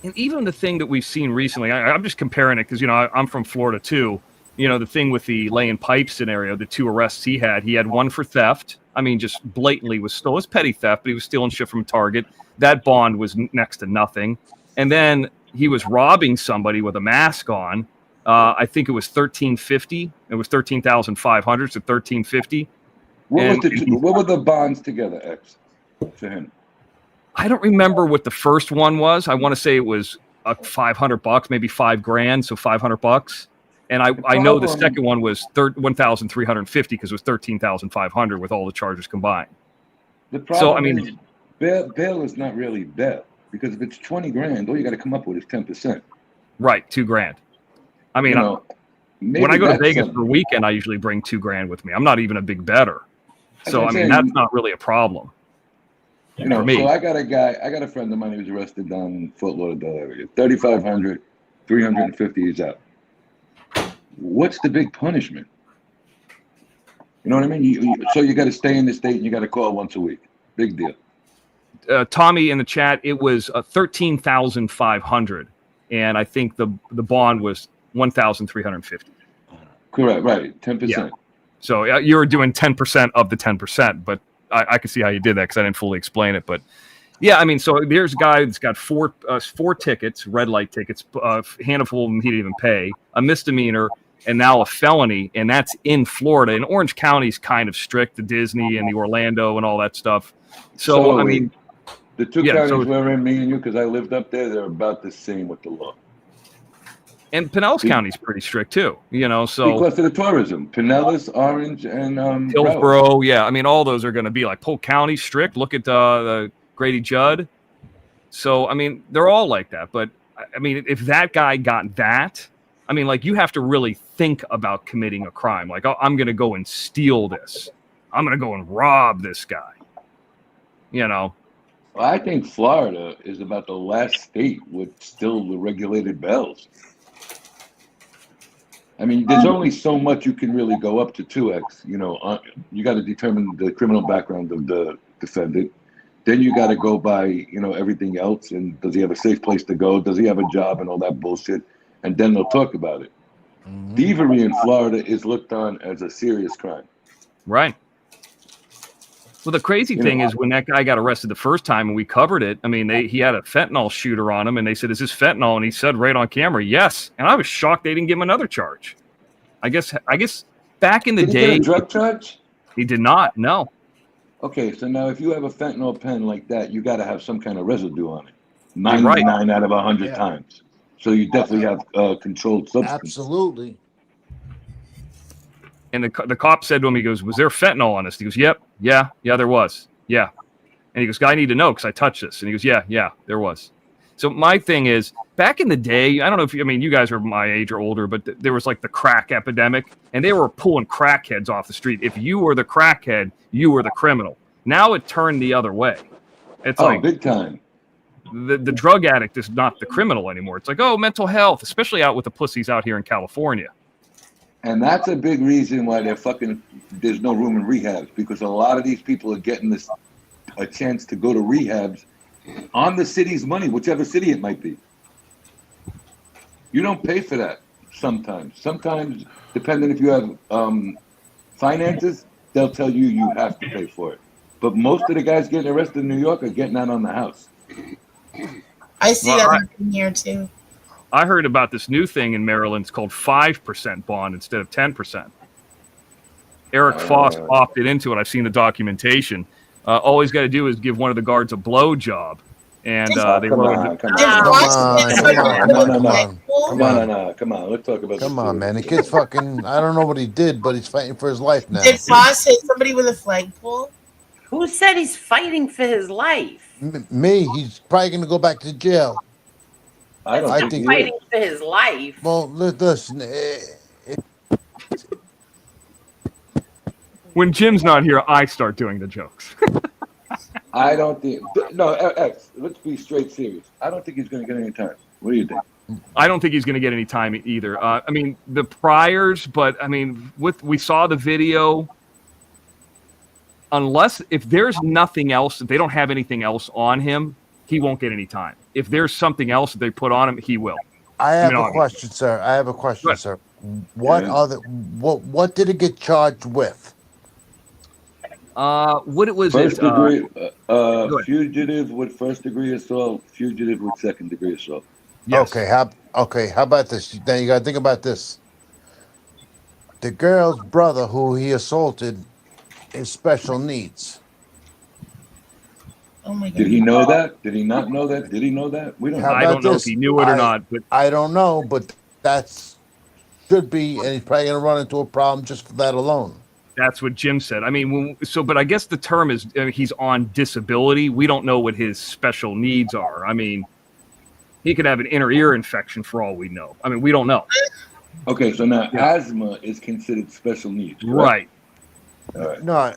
And even the thing that we've seen recently, I'm just comparing it because, I'm from Florida too. The thing with the laying pipe scenario, the 2 arrests he had one for theft. I mean, just blatantly was stolen. It was petty theft, but he was stealing shit from Target. That bond was next to nothing. And then he was robbing somebody with a mask on. I think it was $1,350. It was $13,500 to $1,350. What were the bonds together, X, for him? I don't remember what the first one was. I want to say it was $500, maybe $5,000, so $500. And I know the second one was $1,350 because it was $13,500 with all the charges combined. The problem is bail is not really bail because if it's $20,000, all you got to come up with is 10%. Right, $2,000. I mean, when I go to Vegas for a weekend, I usually bring $2,000 with me. I'm not even a big bettor. So, I mean, that's not really a problem. You know, for me. so I got a friend of mine who was arrested down in Fort Lauderdale area. 3,500, 350 is out. What's the big punishment? You know what I mean? So you got to stay in the state and you got to call once a week. Big deal. Tommy in the chat, it was 13,500, and I think the bond was 1,350. Correct, right, 10%. Yeah. So you were doing 10% of the 10%, but I can see how you did that because I didn't fully explain it. But yeah, I mean, so there's a guy that's got four tickets, red light tickets, handful of them he didn't even pay, a misdemeanor, and now a felony, and that's in Florida. And Orange County's kind of strict, the Disney and the Orlando and all that stuff. So I mean, the two counties we're in, me and you, because I lived up there, they're about the same with the law. And Pinellas County's pretty strict too, you know. So because of the tourism, Pinellas, Orange, and Hillsborough, yeah. I mean, all those are going to be like Polk County strict. Look at the Grady Judd. So I mean, they're all like that. But I mean, if that guy got that, I mean, like you have to really think about committing a crime. Like, oh, I'm going to go and steal this. I'm going to go and rob this guy. You know. Well, I think Florida is about the last state with still the regulated bells. I mean, there's only so much you can really go up to 2x. You know, you got to determine the criminal background of the defendant. Then you got to go by, you know, everything else. And does he have a safe place to go? Does he have a job and all that bullshit? And then they'll talk about it. Thievery in Florida is looked on as a serious crime. Right. Well, the crazy thing is when that guy got arrested the first time and we covered it, I mean, he had a fentanyl shooter on him and they said, is this fentanyl? And he said right on camera, yes. And I was shocked they didn't give him another charge. I guess back in the day. Did he get a drug charge? He did not, no. Okay, so now if you have a fentanyl pen like that, you got to have some kind of residue on it. 99 out of 100 times. So you definitely have controlled substance. Absolutely. And the cop said to him, he goes, was there fentanyl on this? He goes, yep, yeah, there was. Yeah. And he goes, I need to know because I touched this. And he goes, yeah, there was. So my thing is, back in the day, I don't know if you guys are my age or older, but there was like the crack epidemic, and they were pulling crackheads off the street. If you were the crackhead, you were the criminal. Now it turned the other way. It's like big time. The drug addict is not the criminal anymore. It's like, oh, mental health, especially out with the pussies out here in California. And that's a big reason why there's no room in rehabs, because a lot of these people are getting a chance to go to rehabs on the city's money, whichever city it might be. You don't pay for that sometimes. Sometimes, depending if you have finances, they'll tell you have to pay for it. But most of the guys getting arrested in New York are getting out on the house. I see that happening here too. I heard about this new thing in Maryland. It's called 5% bond instead of 10%. Eric Foss opted into it. I've seen the documentation. All he's got to do is give one of the guards a blow job, and they come on. Come on. Let's talk about. Come on, man. The kid's fucking. I don't know what he did, but he's fighting for his life now. Did Foss hit somebody with a flagpole? Who said he's fighting for his life? Me. He's probably going to go back to jail. I don't think fighting for his life. Well, listen. When Jim's not here, I start doing the jokes. I don't think. No, X. Let's be straight serious. I don't think he's going to get any time. What do you think? I don't think he's going to get any time either. I mean, the priors, but I mean, we saw the video. Unless if there's nothing else, if they don't have anything else on him, he won't get any time. If there's something else that they put on him, he will. I have a question, sir. What did it get charged with? What it was? First degree, fugitive with first degree assault, fugitive with second degree assault. Yes. Okay. How about this? Then you got to think about this. The girl's brother, who he assaulted, is special needs. Oh my God. Did he know that? Did he not know that? Did he know that? We don't. I don't know if he knew it or not. But I don't know, but that's should be, and he's probably going to run into a problem just for that alone. That's what Jim said. I mean, but I guess the term is he's on disability. We don't know what his special needs are. I mean, he could have an inner ear infection for all we know. I mean, we don't know. Okay, so now Yeah. asthma is considered special needs, correct? Right. All right. No,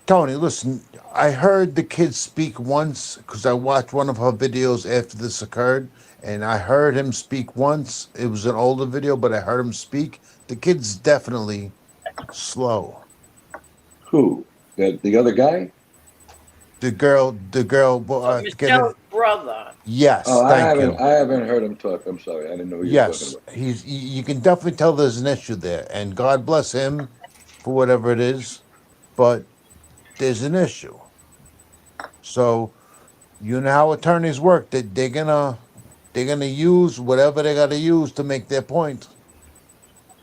Tony, listen. I heard the kid speak once because I watched one of her videos after this occurred, and I heard him speak once. It was an older video, but I heard him speak. The kid's definitely slow. Who? The other guy? The girl. Forget Michelle's it. brother. Yes, Oh, thank you. I haven't heard him talk. I'm sorry, I didn't know who you were talking Yes, about. you can definitely tell there's an issue there, and God bless him for whatever it is, but there's an issue. So you know how attorneys work. That they're gonna use whatever they gotta use to make their point.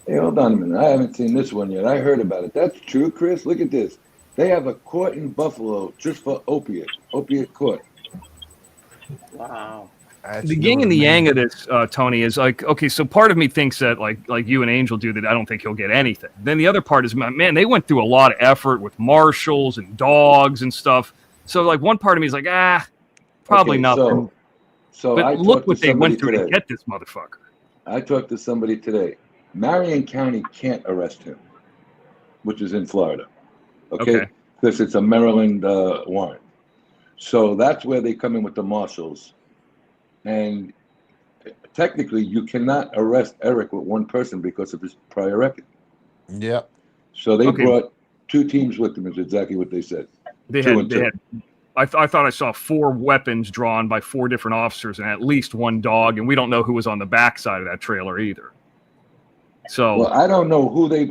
Hey, hold on a minute. I haven't seen this one yet. I heard about it. That's true, Chris. Look at this. They have a court in Buffalo just for opiate court. Wow. That's The yin new and to the yang me. of this, Tony, is like, okay, so part of me thinks that like you and Angel do that I don't think he'll get anything. Then the other part is, man, they went through a lot of effort with marshals and dogs and stuff. So like one part of me is like, probably Okay, nothing. so But I look talked to what they somebody went through to today. get this motherfucker. I talked to somebody today. Marion County can't arrest him, which is in Florida. Okay, because it's a Maryland warrant. So that's where they come in with the marshals, and technically you cannot arrest Eric with one person because of his prior record. Yep. So they Okay. brought two teams with them. Is exactly what they said. They Two had and they two. had. I thought I saw 4 weapons drawn by 4 different officers and at least 1 dog, and we don't know who was on the backside of that trailer either. So Well, I don't know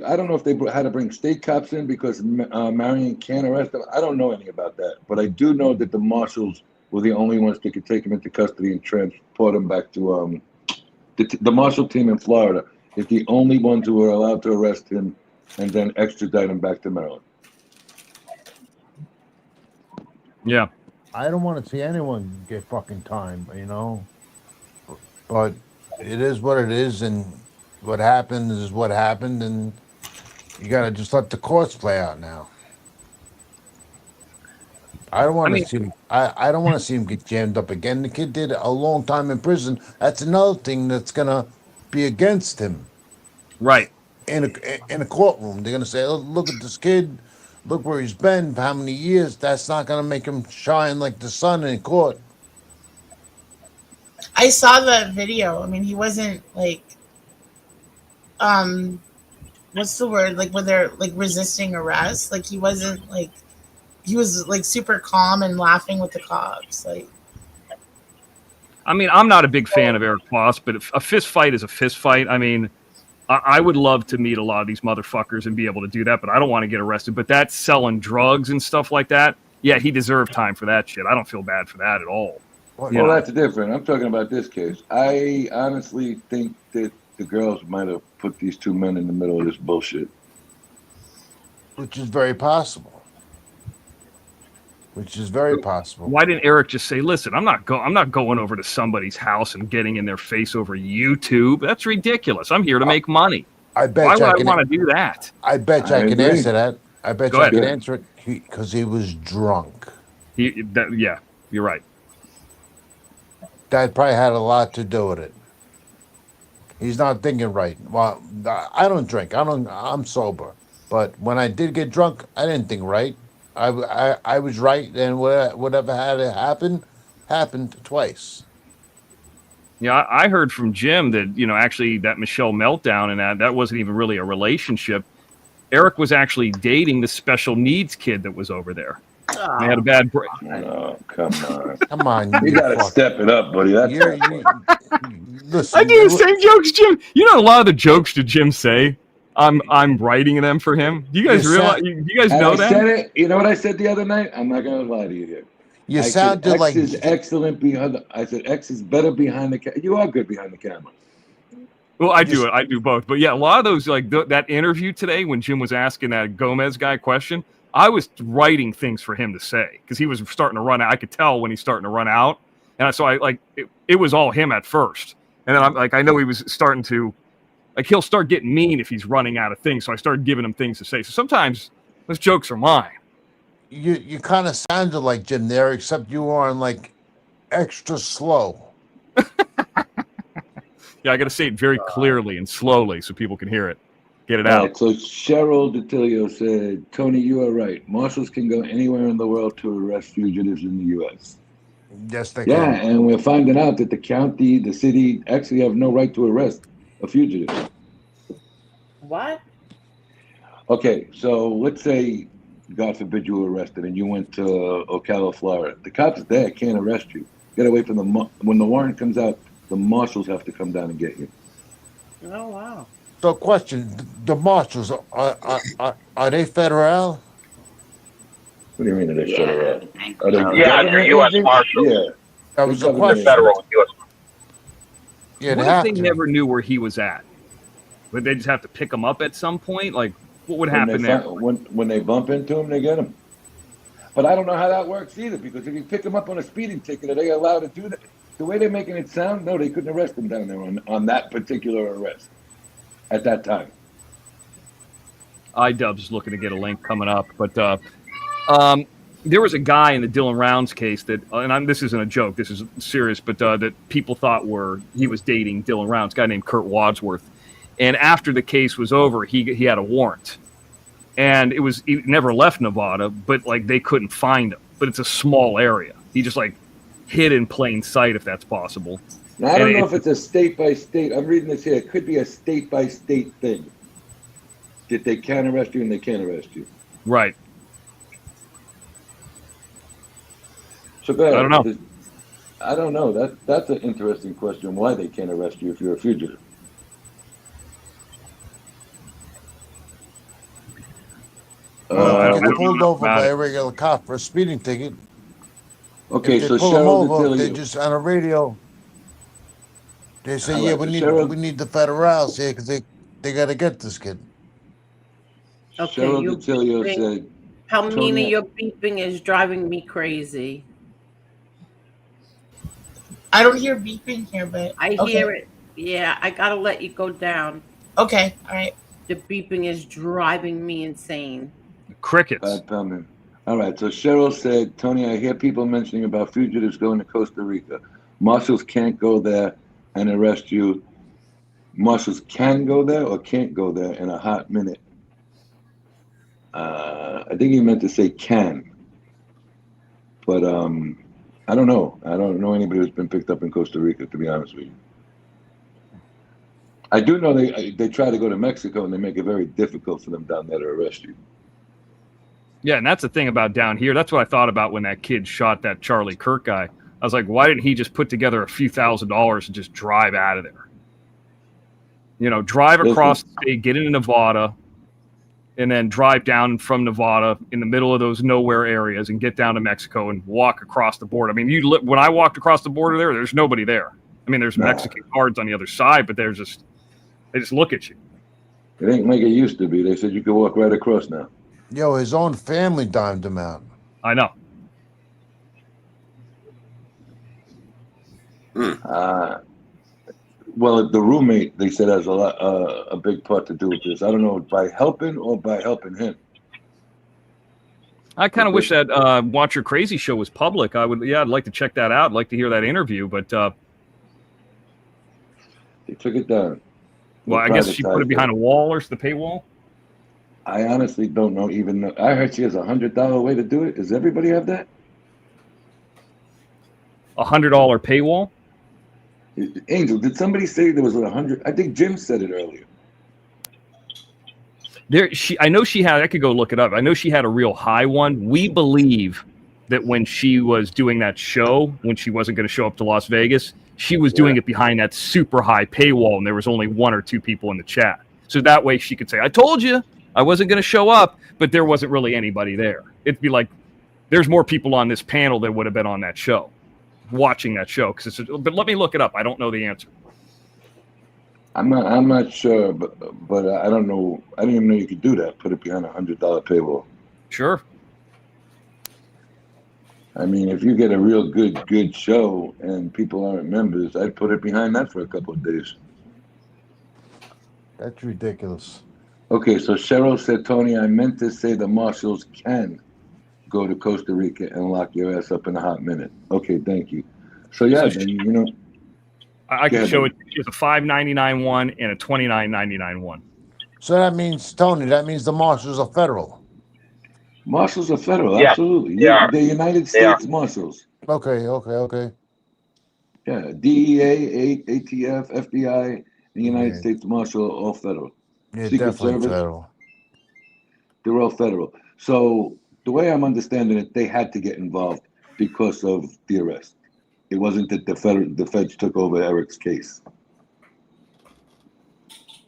I don't know if they had to bring state cops in because Marion can't arrest them. I don't know anything about that, but I do know that the marshals were the only ones that could take him into custody and transport him back to the marshal team in Florida is the only ones who were allowed to arrest him and then extradite him back to Maryland. yeah. I don't want to see anyone get fucking time, you know. But it is what it is, and what happened is what happened, and you gotta just let the courts play out now. I don't want to see him. I don't want to see him get jammed up again. The kid did a long time in prison. That's another thing that's gonna be against him. Right. In a courtroom, they're gonna say, "Oh, look at this kid. Look where he's been for how many years." That's not gonna make him shine like the sun in court. I saw the video. I mean, he wasn't like, what's the word? Like when they're like resisting arrest. Like he wasn't like, he was like super calm and laughing with the cops. Like, I mean, I'm not a big fan of Eric Kloss, but a fist fight is a fist fight. I mean, I would love to meet a lot of these motherfuckers and be able to do that, but I don't want to get arrested. But that's selling drugs and stuff like that. Yeah, he deserved time for that shit. I don't feel bad for that at all. Well, that's different. I'm talking about this case. I honestly think that the girls might have put these 2 men in the middle of this bullshit. Which is very possible. Why didn't Eric just say, "Listen, I'm not going over to somebody's house and getting in their face over YouTube. That's ridiculous. I'm here to make money." I bet Why you would I want to do that? I bet you I can agree. answer that. I bet Go you I ahead. can answer it because he was drunk. Yeah, you're right. That probably had a lot to do with it. He's not thinking right. Well, I don't drink. I'm sober. But when I did get drunk, I didn't think right. I was right, and whatever had to happen, happened twice. Yeah, I heard from Jim that, actually that Michelle meltdown and that wasn't even really a relationship. Eric was actually dating the special needs kid that was over there. They had a bad break. Oh, come on. Come on. You got to step it up, buddy. That's Listen, I do the same jokes, Jim. You know a lot of the jokes that Jim say, I'm writing them for him. Do you guys realize? You guys know that? I said it. You know what I said the other night? I'm not going to lie to you here. You said sounded like X is excellent behind. I said X is better behind the camera. You are good behind the camera. Well, I do it. I do both. But yeah, a lot of those, like that interview today when Jim was asking that Gomez guy question, I was writing things for him to say because he was starting to run out. I could tell when he's starting to run out. And so it was all him at first. And then I'm like, I know he was starting to, like, he'll start getting mean if he's running out of things. So I started giving him things to say. So sometimes those jokes are mine. You kind of sounded like Jim there, except you were on like extra slow. Yeah, I got to say it very clearly and slowly so people can hear it. Get it All out. right, so Cheryl DeTilio said, Tony, you are right. Marshals can go anywhere in the world to arrest fugitives in the U.S. Yes, they Yeah, can. and we're finding out that the county, the city actually have no right to arrest a fugitive. What? Okay, so let's say, God forbid, you were arrested and you went to Ocala, Florida. The cops there can't arrest you. Get away from when the warrant comes out, the marshals have to come down and get you. Oh wow. So, question: the marshals are they federal? What do you mean are they Yeah, federal? I think Are they so. Yeah, they're government U.S. agents? Marshals. Yeah, That they're was a government They're question. agents. federal U.S. Yeah, they What if have they to. never knew where he was at? Would they just have to pick him up at some point? Like, what would When they happen there? when they bump into him, they get him. But I don't know how that works either, because if you pick them up on a speeding ticket, are they allowed to do that? The way they're making it sound, no, they couldn't arrest him down there on that particular arrest at that time. iDubbbz looking to get a link coming up, but there was a guy in the Dylan Rounds case that, and this isn't a joke, this is serious, but that people thought he was dating Dylan Rounds, a guy named Kurt Wadsworth. And after the case was over, he had a warrant, and he never left Nevada, but like they couldn't find him. But it's a small area. He just like hid in plain sight, if that's possible. Now, I don't know if it's a state by state. I'm reading this here. It could be a state by state thing. That they can arrest you and they can't arrest you. Right. So go ahead. I don't know. I don't know. That's an interesting question. Why they can't arrest you if you're a fugitive? Well, if you get pulled over by a regular cop for a speeding ticket. Okay, if they so pull them Cheryl over, they DeTilio. just on a radio. They say, All "Yeah, right, we so need the federals here because they got to get this kid." Okay, Cheryl you DeTilio beeping. said, Palmina, Tony- your beeping is driving me crazy. I don't hear beeping here, but I okay. hear it. Yeah, I gotta let you go down. Okay, all right. The beeping is driving me insane. Crickets. All right, so Cheryl said, Tony, I hear people mentioning about fugitives going to Costa Rica. Marshals can't go there and arrest you. Marshals can go there or can't go there in a hot minute. I think he meant to say can. But I don't know. I don't know anybody who's been picked up in Costa Rica, to be honest with you. I do know they try to go to Mexico and they make it very difficult for them down there to arrest you. Yeah, and that's the thing about down here. That's what I thought about when that kid shot that Charlie Kirk guy. I was like, why didn't he just put together a few $1,000s and just drive out of there? You know, drive across the state, get into Nevada, and then drive down from Nevada in the middle of those nowhere areas and get down to Mexico and walk across the border. I mean, when I walked across the border there's nobody there. I mean, there's Mexican guards on the other side, but they just look at you. It ain't like it used to be. They said you could walk right across now. Yo, his own family dimed him out. I know. Well, the roommate, they said, has a big part to do with this. I don't know, by helping or by helping him. I kind of wish that Watch Your Crazy show was public. I'd like to check that out. I'd like to hear that interview, but they took it down. Well, I guess she put it behind a wall or the paywall. I honestly don't know. Even I heard she has $100 way to do it. Does everybody have that? $100 paywall. Angel, did somebody say there was 100? I think Jim said it earlier. I know she had. I could go look it up. I know she had a real high one. We believe that when she was doing that show, when she wasn't going to show up to Las Vegas, she was doing it behind that super high paywall, and there was only 1 or 2 people in the chat. So that way she could say, "I told you I wasn't going to show up," but there wasn't really anybody there. It'd be like there's more people on this panel than would have been on that show, watching that show. But let me look it up. I don't know the answer. I'm not sure, but I don't know. I didn't even know you could do that. Put it behind $100 paywall. Sure. I mean, if you get a real good show and people aren't members, I'd put it behind that for a couple of days. That's ridiculous. Okay, so Cheryl said, Tony, I meant to say the marshals can go to Costa Rica and lock your ass up in a hot minute. Okay, thank you. So yeah, then, I can Good. show it. She has a $5.99 one and a $29.99 one. So that means, Tony, that means the marshals are federal. Marshals are federal, Yeah, absolutely. they are. The United They are. States Marshals. Okay. Yeah, DEA, ATF, FBI, the United Yeah, States Marshal, all federal. yeah, Secret definitely Service, federal. they're all federal. So the way I'm understanding it, they had to get involved because of the arrest. It wasn't that the feds took over Eric's case.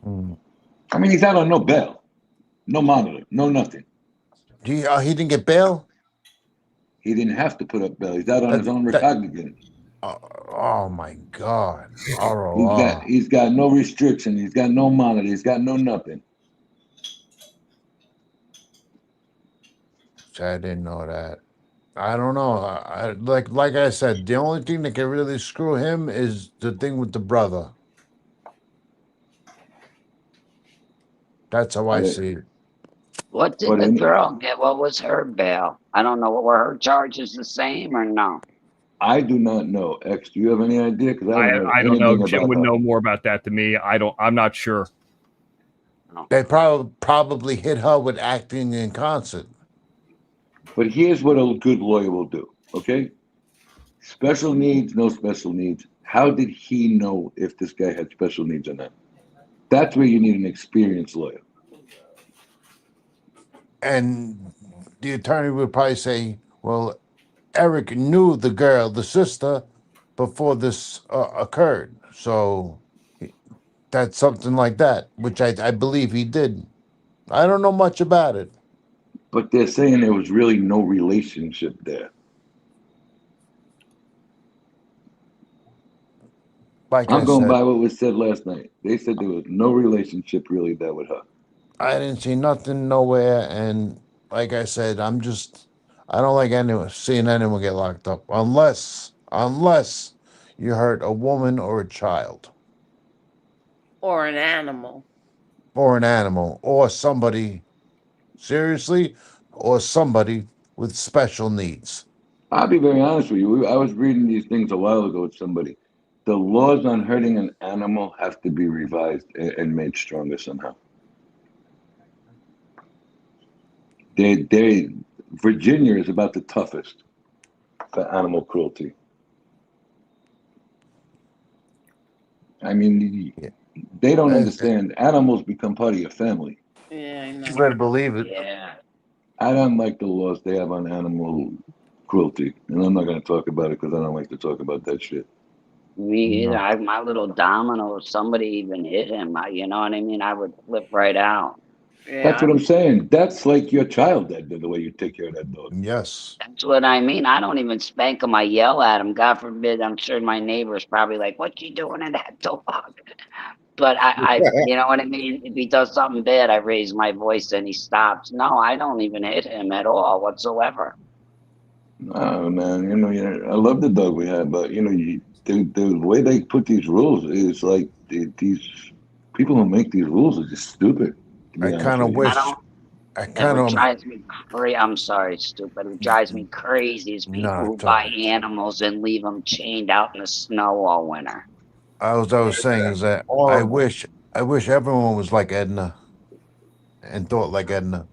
Mm. I mean, he's out on no bail, no monitor, no nothing. He didn't get bail? He didn't have to put up bail. He's out on his own That recognizance. oh my God. ROR. He's got no restriction. He's got no monitor. He's got no nothing. I didn't know that. I don't know. Like I said, the only thing that can really screw him is the thing with the brother. That's how I see it. What did the girl get? What was her bail? I don't know. Were her charges the same or no? I do not know. X, do you have any idea? Because I haven't heard I don't know. anything Jim about would her. know more about that than me. I'm not sure. They probably hit her with acting in concert. But here's what a good lawyer will do, okay? Special needs, no special needs. How did he know if this guy had special needs or not? That's where you need an experienced lawyer. And the attorney would probably say, well, Eric knew the girl, the sister, before this occurred. So that's something like that, which I believe he did. I don't know much about it. But they're saying there was really no relationship there. Like I'm I going said, by what was said last night. They said there was no relationship really there with her. I didn't see nothing nowhere. And like I said, I don't like seeing anyone get locked up unless you hurt a woman or a child Or an animal. or an animal or somebody seriously or somebody with special needs. I'll be very honest with you. I was reading these things a while ago with somebody. The laws on hurting an animal have to be revised and made stronger somehow. Virginia is about the toughest for animal cruelty. I mean, they don't understand. Animals become part of your family. Yeah, I know. You better believe it. Yeah. I don't like the laws they have on animal cruelty, and I'm not going to talk about it because I don't like to talk about that shit. Me either. My little domino, if somebody even hit him, you know what I mean? I would flip right out. Yeah, That's what I'm saying. That's like your child, the way you take care of that dog. Yes. That's what I mean. I don't even spank him. I yell at him. God forbid. I'm sure my neighbor's probably like, "What you doing to that dog?" But I, you know what I mean? If he does something bad, I raise my voice and he stops. No, I don't even hit him at all whatsoever. Oh man, I love the dog we have, but the way they put these rules is like these people who make these rules are just stupid. I kind of wish. It drives me crazy. I'm sorry, stupid. It drives me crazy is people who buy animals and leave them chained out in the snow all winter. I was saying is that I wish everyone was like Edna and thought like Edna.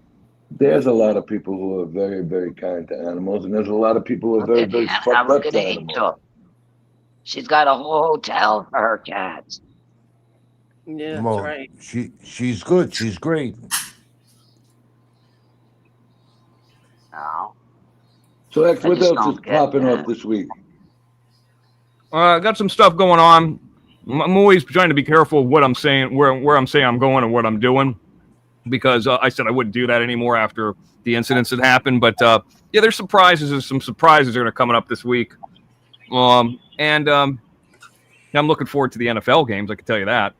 There's a lot of people who are very, very kind to animals, and there's a lot of people who are very, very fucked up to animals. Angel. She's got a whole hotel for her cats. Yeah, that's Well, right. She's good. She's great. No. So, X, what else is popping off this week? I got some stuff going on. I'm always trying to be careful of what I'm saying, where I'm saying I'm going and what I'm doing, because I said I wouldn't do that anymore after the incidents that happened. But yeah, there's surprises. There's some surprises that are coming up this week, and I'm looking forward to the NFL games. I can tell you that.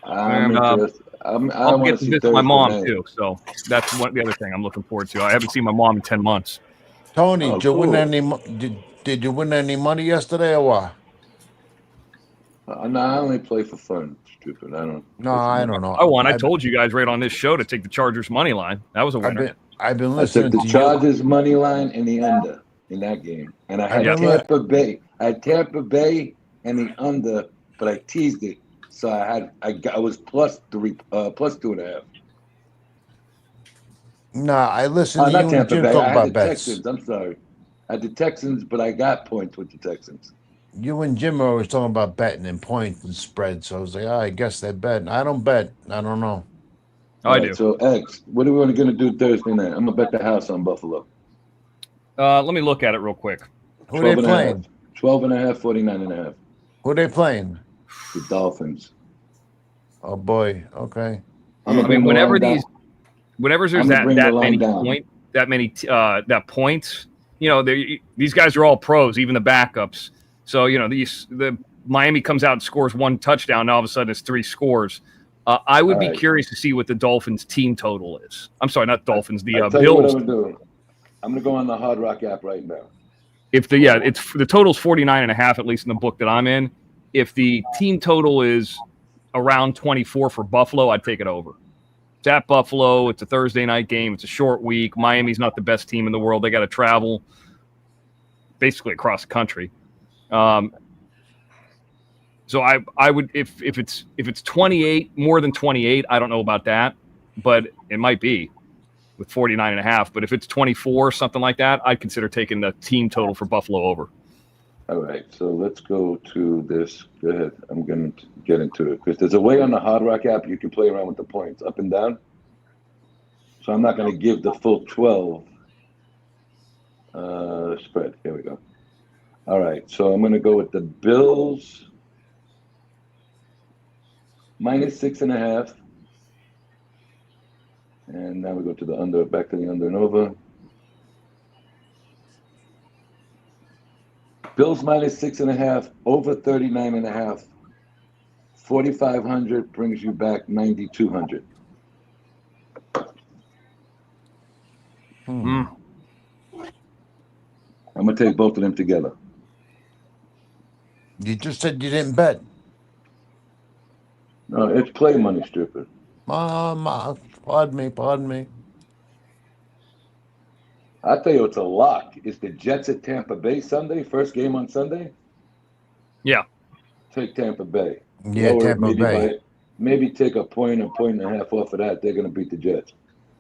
I'll get to visit my mom too, so that's the other thing I'm looking forward to. I haven't seen my mom in 10 months. Tony, did you win any? Did you win any money yesterday or what? No, I only play for fun. Stupid. I don't. No, I don't know. I won. I told you guys right on this show to take the Chargers money line. That was a winner. I've been I listening took to the Chargers money line and the under in that game, and I had Tampa Bay. I had Tampa Bay and the under, but I teased it, so I was plus 2.5. Nah, I listen to Not you and Tampa Jim Bay. talk I had the about bets. Texans. I'm sorry. I had the Texans, but I got points with the Texans. You and Jim are always talking about betting and points and spreads. So I was like, I guess they bet. I don't bet. I don't know. I do. So, X, what are we going to do Thursday night? I'm going to bet the house on Buffalo. Let me look at it real quick. Who they playing? 12.5, 49.5. Who they playing? The Dolphins. Oh boy. Okay. I mean, whenever there's that many points, you know, these guys are all pros, even the backups. So you know, the Miami comes out and scores one touchdown. Now all of a sudden it's 3 scores. I would be curious to see what the Dolphins team total is. I'm sorry, not Dolphins. The I'll tell you what I'm doing. I'm going to go on the Hard Rock app right now. If the total's 49.5, at least in the book that I'm in. If the team total is around 24 for Buffalo, I'd take it over. It's at Buffalo. It's a Thursday night game. It's a short week. Miami's not the best team in the world. They got to travel basically across the country. So I would if it's 28, more than 28, I don't know about that, but it might be with 49.5. But if it's 24, something like that, I'd consider taking the team total for Buffalo over. All right, so let's go to this. Go ahead. I'm going to get into it because there's a way on the Hard Rock app you can play around with the points up and down. So I'm not going to give the full 12 spread. Here we go. All right, so I'm going to go with the Bills minus 6.5. And now we go to the under, back to the under and over. Bills minus 6.5, over 39.5. 4,500 brings you back 9,200. I'm gonna take both of them together. You just said you didn't bet. No, it's play money, stupid. Pardon me. I tell you, it's a lock. Is the Jets at Tampa Bay Sunday? First game on Sunday? Yeah. Take Tampa Bay. Yeah, Tampa Bay. Maybe take a point and a half off of that. They're going to beat the Jets.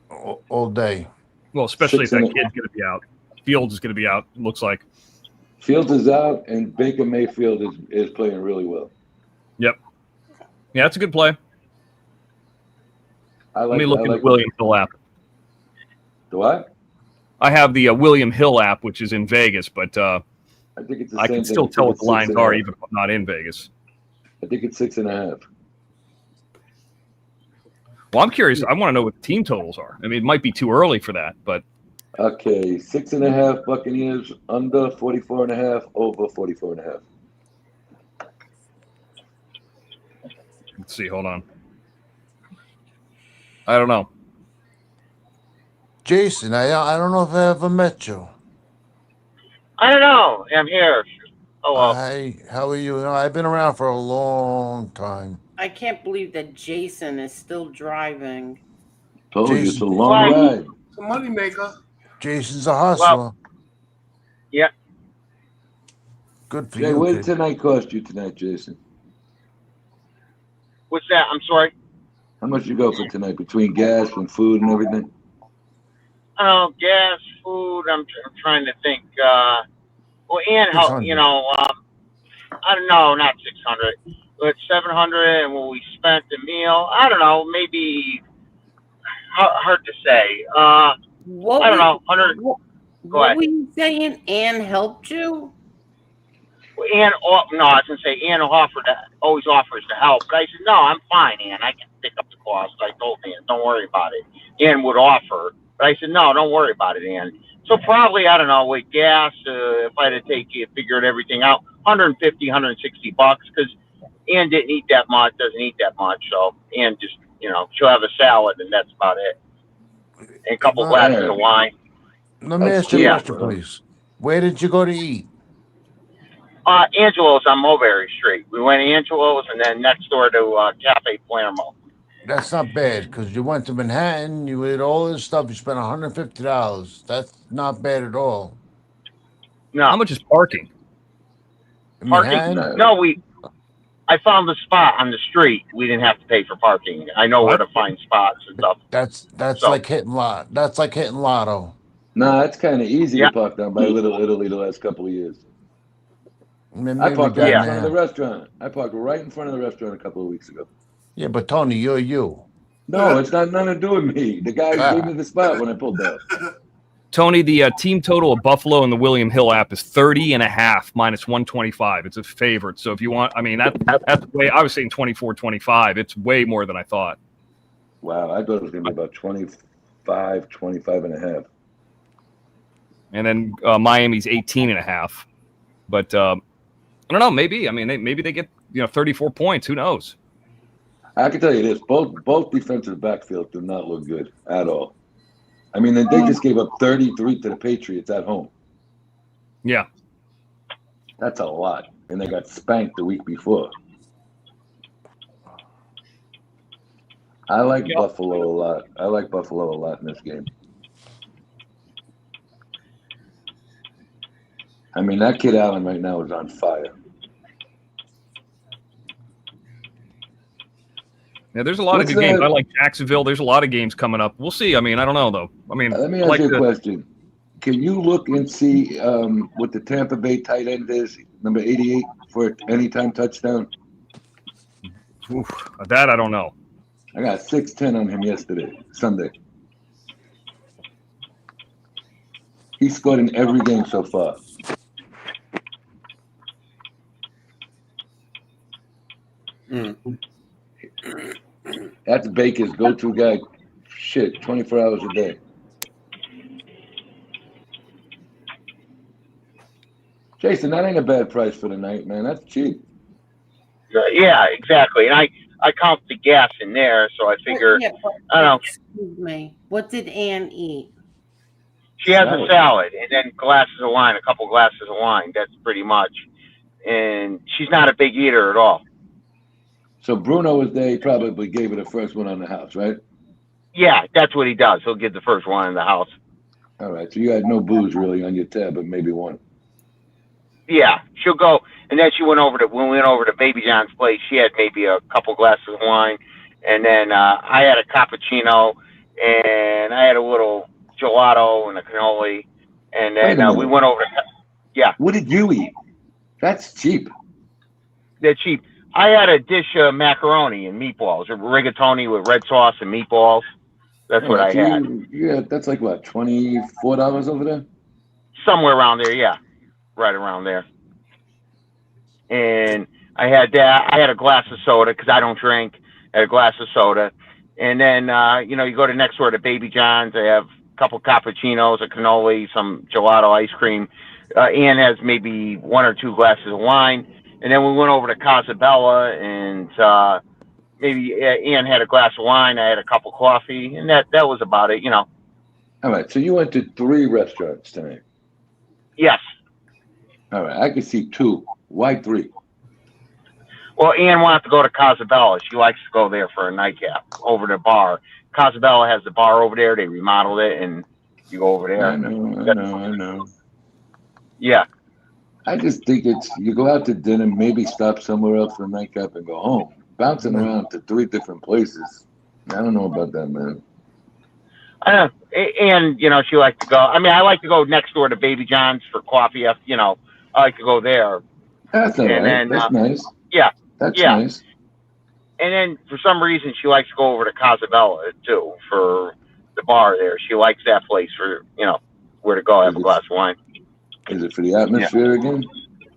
All day. Well, especially if that kid's going to be out. Fields is going to be out, it looks like. Fields is out, and Baker Mayfield is playing really well. Yep. Yeah, that's a good play. Let me look at the William Hill app. Do I? I have the William Hill app, which is in Vegas, but I think it's the I same can thing. still tell what the lines 6.5. are, even if I'm not in Vegas. I think it's 6.5. Well, I'm curious. I want to know what the team totals are. I mean, it might be too early for that, but Okay, 6.5 Buccaneers, under 44.5, over 44.5. let's see. Hold on. I don't know. Jason, I don't know if I ever met you. I don't know. I'm here. Oh, well. Hi, how are you? I've been around for a long time. I can't believe that Jason is still driving. Told you, it's a Jason- long ride. It's a moneymaker. Jason's a hustler. Yeah. Good for Jay, you, what did kid. tonight cost you tonight, Jason? What's that? I'm sorry. How much you go for tonight between gas and food and everything? Oh, gas, food. I'm trying to think. Well, and how 600. you know? I don't know. Not 600. But 700, and what we spent the meal. I don't know. Maybe hard to say. I don't know. 100. Go What ahead. were you saying? Ann helped you? Ann, no, I was gonna say Ann always offers to help, but I said no, I'm fine, Ann. I can pick up the cost. I told Ann, don't worry about it. Ann would offer, but I said no, don't worry about it, Ann. So probably I don't know with gas, if I had to figured everything out, 150, 160 bucks, because Ann doesn't eat that much, so Ann just she'll have a salad and that's about it, and a couple glasses of wine. Let me ask you a question, please. Where did you go to eat? Angelo's on Mulberry Street. We went to Angelo's and then next door to Cafe Palermo. That's not bad because you went to Manhattan, you ate all this stuff, you spent $150. That's not bad at all. No. How much is parking? Parking? No. No, I found the spot on the street. We didn't have to pay for parking. I know where to find spots and stuff. That's So- like hitting lot. That's like hitting lotto. Nah, it's kind of easy Yeah. to park down by Little Italy the last couple of years. I Maybe parked right down in front of the there. restaurant. I parked right in front of the restaurant a couple of weeks ago. Yeah, but Tony, you're you. No, it's not nothing to do with me. The guy gave me the spot when I pulled up. Tony, the team total of Buffalo and the William Hill app is 30.5 minus 125. It's a favorite. So if you want, I mean, that's way, I was saying 24-25. It's way more than I thought. Wow, I thought it was going to be about 25 and a half. And then Miami's 18.5. But I don't know. Maybe. I mean, maybe they get 34 points. Who knows? I can tell you this: both defensive backfields do not look good at all. I mean, they just gave up 33 to the Patriots at home. Yeah, that's a lot, and they got spanked the week before. I like Buffalo a lot. I like Buffalo a lot in this game. I mean, that kid Allen right now is on fire. Yeah, there's a lot of good games. I like Jacksonville. There's a lot of games coming up. We'll see. I mean, I don't know though. I mean, let me ask you a question. Can you look and see what the Tampa Bay tight end is, number 88, for anytime touchdown? Oof, that I don't know. I got 6'10" on him Sunday. He scored in every game so far. That's Baker's go-to guy. Shit, 24 hours a day. Jason, that ain't a bad price for the night, man. That's cheap. Yeah, exactly. And I count the gas in there, so I figure, I don't know. Excuse me. What did Ann eat? She has a salad and then glasses of wine, a couple glasses of wine. That's pretty much. And she's not a big eater at all. So Bruno was there. He probably gave her the first one on the house, right? Yeah, that's what he does. He'll give the first one in the house. All right. So you had no booze really on your tab, but maybe one. Yeah, she'll go. And then when we went over to Baby John's place, she had maybe a couple glasses of wine. And then I had a cappuccino and I had a little gelato and a cannoli. And then we went over to, yeah. What did you eat? That's cheap. They're cheap. I had a dish of macaroni and meatballs, a rigatoni with red sauce and meatballs. That's what I had. Yeah, that's like what, $24 over there? Somewhere around there, yeah. Right around there. And I had that. I had a glass of soda because I don't drink. I had a glass of soda. And then, you go to next door to Baby John's. I have a couple cappuccinos, a cannoli, some gelato ice cream. Ann has maybe one or two glasses of wine. And then we went over to Casabella, and maybe Ann had a glass of wine. I had a cup of coffee, and that was about it, All right, so you went to 3 restaurants tonight. Yes. All right, I could see 2. Why 3? Well, Ann wanted to go to Casabella. She likes to go there for a nightcap over the bar. Casabella has the bar over there. They remodeled it, and you go over there. I know. Yeah. I just think you go out to dinner, maybe stop somewhere else for a nightcap and go home. Bouncing around to 3 different places. I don't know about that, man. I don't know. And, she likes to go. I mean, I like to go next door to Baby John's for coffee. I like to go there. That's all right. Then, that's nice. Yeah. That's yeah. nice. And then for some reason, she likes to go over to Casabella, too, for the bar there. She likes that place for, where to go have a glass of wine. Is it for the atmosphere again?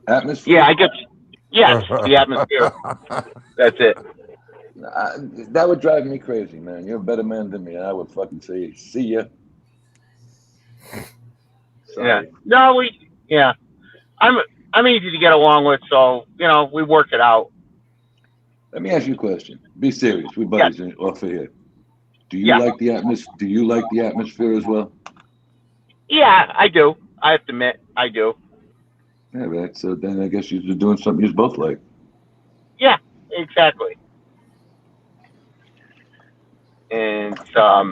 Atmosphere? Yeah, I guess. Yes, the atmosphere. That's it. That would drive me crazy, man. You're a better man than me. I would fucking say, see ya. Sorry. Yeah. No, I'm easy to get along with, so, we work it out. Let me ask you a question. Be serious. We're buddies off of here. Do you like the atmosphere? Do you like the atmosphere as well? Yeah, I do. I have to admit, I do. Yeah, right. So then I guess you're doing something you both like. Yeah, exactly. And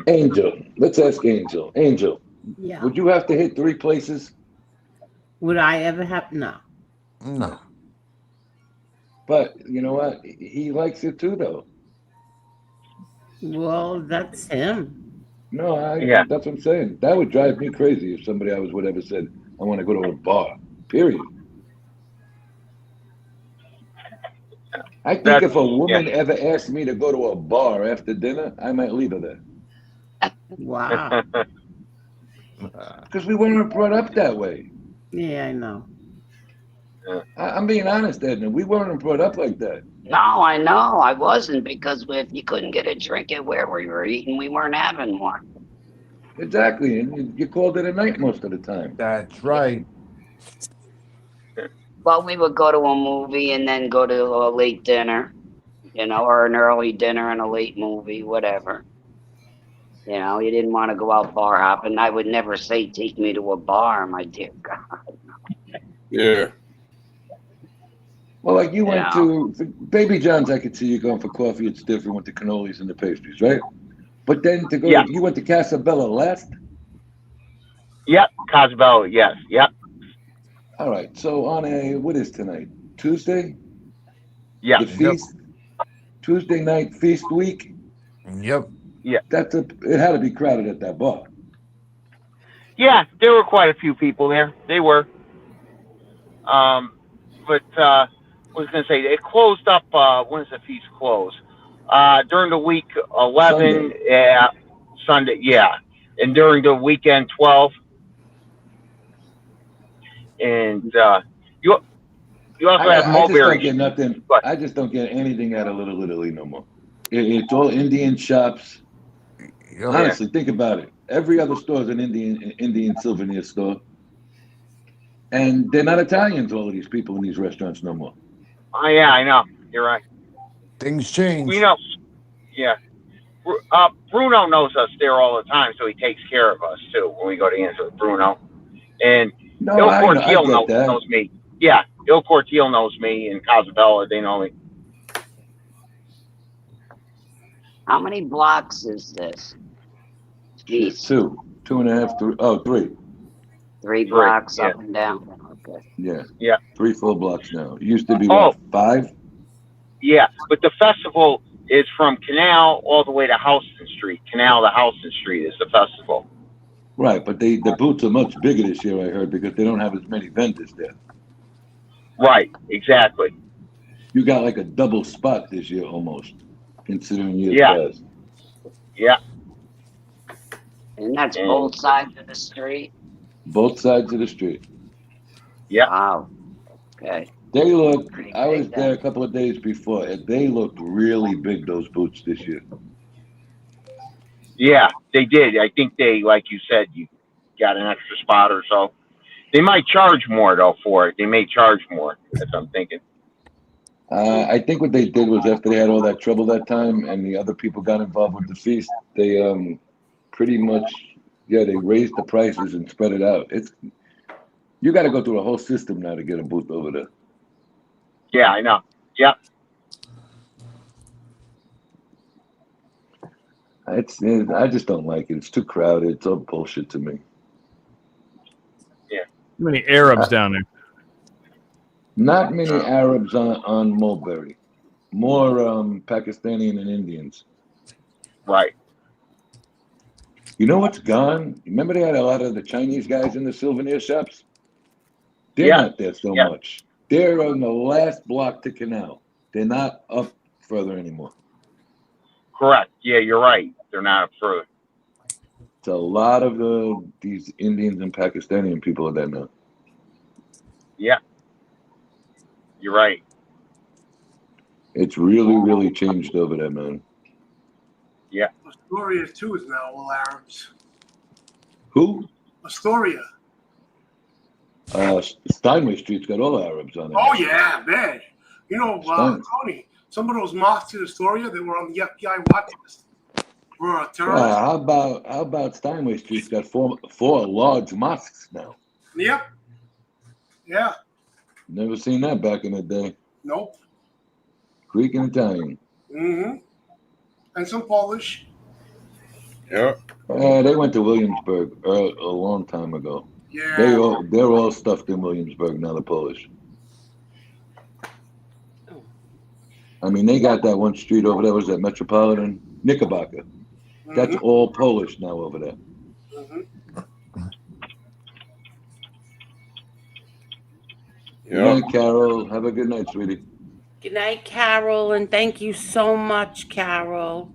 Angel, let's ask Angel. Angel, Yeah. would you have to hit 3 places? Would I ever have? No. No. But you know what? He likes it too, though. Well, that's him. No, Yeah. that's what I'm saying. That would drive me crazy if somebody I was with ever said, I want to go to a bar. Period. I think That's if a woman ever asked me to go to a bar after dinner, I might leave her there. Wow. Because we weren't brought up that way. Yeah, I know. I'm being honest, Edna. We weren't brought up like that. No, I know. I wasn't because if you couldn't get a drink at where we were eating, we weren't having one. Exactly. And you called it a night most of the time. That's right. Well, we would go to a movie and then go to a late dinner, or an early dinner and a late movie, whatever. You didn't want to go out bar hopping. I would never say, take me to a bar, my dear God. Yeah. Well, like you went to Baby John's, I could see you going for coffee. It's different with the cannolis and the pastries, right? But then to go, you went to Casabella last? Yep, Casabella, yes, yep. All right. So on what is tonight? Tuesday? Yeah. The feast? Tuesday night feast week? Yep. Yeah. It had to be crowded at that bar. Yeah, there were quite a few people there. They were. But I was going to say, it closed up, when does the feast close? During the week, 11, Sunday, yeah. And during the weekend, 12. And you also have I just mulberry. don't get nothing. I just don't get anything out of Little Italy no more. It's all Indian shops. Honestly, think about it. Every other store is an Indian souvenir store. And they're not Italians, all of these people in these restaurants no more. Oh, yeah, I know. You're right. Things change. We know. Yeah. Bruno knows us there all the time, so he takes care of us, too, when we go to answer with Bruno. And Il Cortile knows me. Yeah, Il Cortile knows me, and Casabella, they know me. How many blocks is this? Jeez. 2.5, 3. Oh, 3. 3 blocks up and down. Okay. Yeah. Yeah. 3 full blocks now. It used to be 5? Yeah, but the festival is from Canal all the way to Houston Street. Canal to Houston Street is the festival. Right, but the booths are much bigger this year, I heard, because they don't have as many vendors there. Right, exactly. You got like a double spot this year almost, considering years past. Yeah. And that's both sides of the street? Both sides of the street. Yeah. Wow. Okay. They look, I was there a couple of days before, and they looked really big, those boots this year. Yeah, they did. I think they, like you said, you got an extra spot or so. They might charge more, though, for it. They may charge more, that's what I'm thinking. I think what they did was after they had all that trouble that time and the other people got involved with the feast, they pretty much, they raised the prices and spread it out. You got to go through a whole system now to get a booth over there. Yeah, I know. Yeah. I just don't like it. It's too crowded. It's all bullshit to me. Yeah. Too many Arabs down there. Not many Arabs on Mulberry. More Pakistani and Indians. Right. You know what's gone? Remember they had a lot of the Chinese guys in the souvenir shops? They're not there so much. They're on the last block to Canal. They're not up further anymore. Correct. Yeah, you're right. They're not up further. It's a lot of these Indians and Pakistani people are there now. Yeah. You're right. It's really, really changed over there, man. Yeah. Astoria, too, is now all Arabs. Who? Astoria. Steinway Street's got all Arabs on it. Oh, yeah, man. You know, Tony, some of those mosques in Astoria, they were on the FBI watch list for terrorists. How about Steinway Street's got four large mosques now? Yep. Yeah. Never seen that back in the day. Nope. Greek and Italian. Mm-hmm. And some Polish. Yeah. They went to Williamsburg a long time ago. Yeah. They're all stuffed in Williamsburg now, the Polish. I mean, they got that one street over there. Was that Metropolitan Knickerbocker? That's all Polish now over there. Good night, Carol. Have a good night, sweetie. Good night, Carol, and thank you so much, Carol.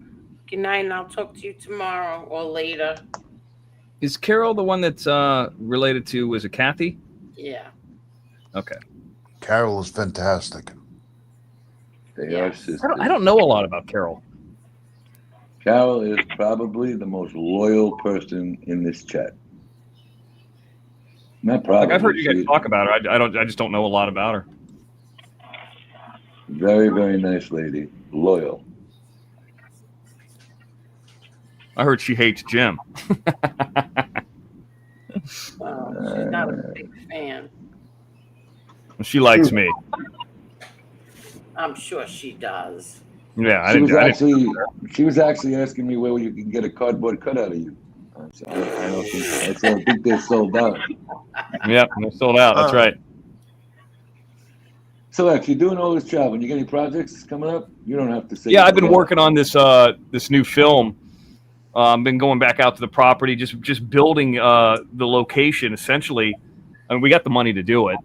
Good night, and I'll talk to you tomorrow or later. Is Carol the one that's related to, was it Kathy? Yeah. Okay. Carol is fantastic. They are sisters. I don't know a lot about Carol. Carol is probably the most loyal person in this chat. Not probably. Like I've heard you guys talk about her. I just don't know a lot about her. Very, very nice lady. Loyal. I heard she hates Jim. Well, she's not a big fan. She likes me. I'm sure she does. Yeah, she was actually asking me where you can get a cardboard cutout of you. I think they're sold out. Yep, they're sold out. That's right. So, Lex, you're doing all this traveling. You got any projects coming up? You don't have to say. Yeah, I've been working on this this new film. Been going back out to the property, just building the location. Essentially, I mean, we got the money to do it,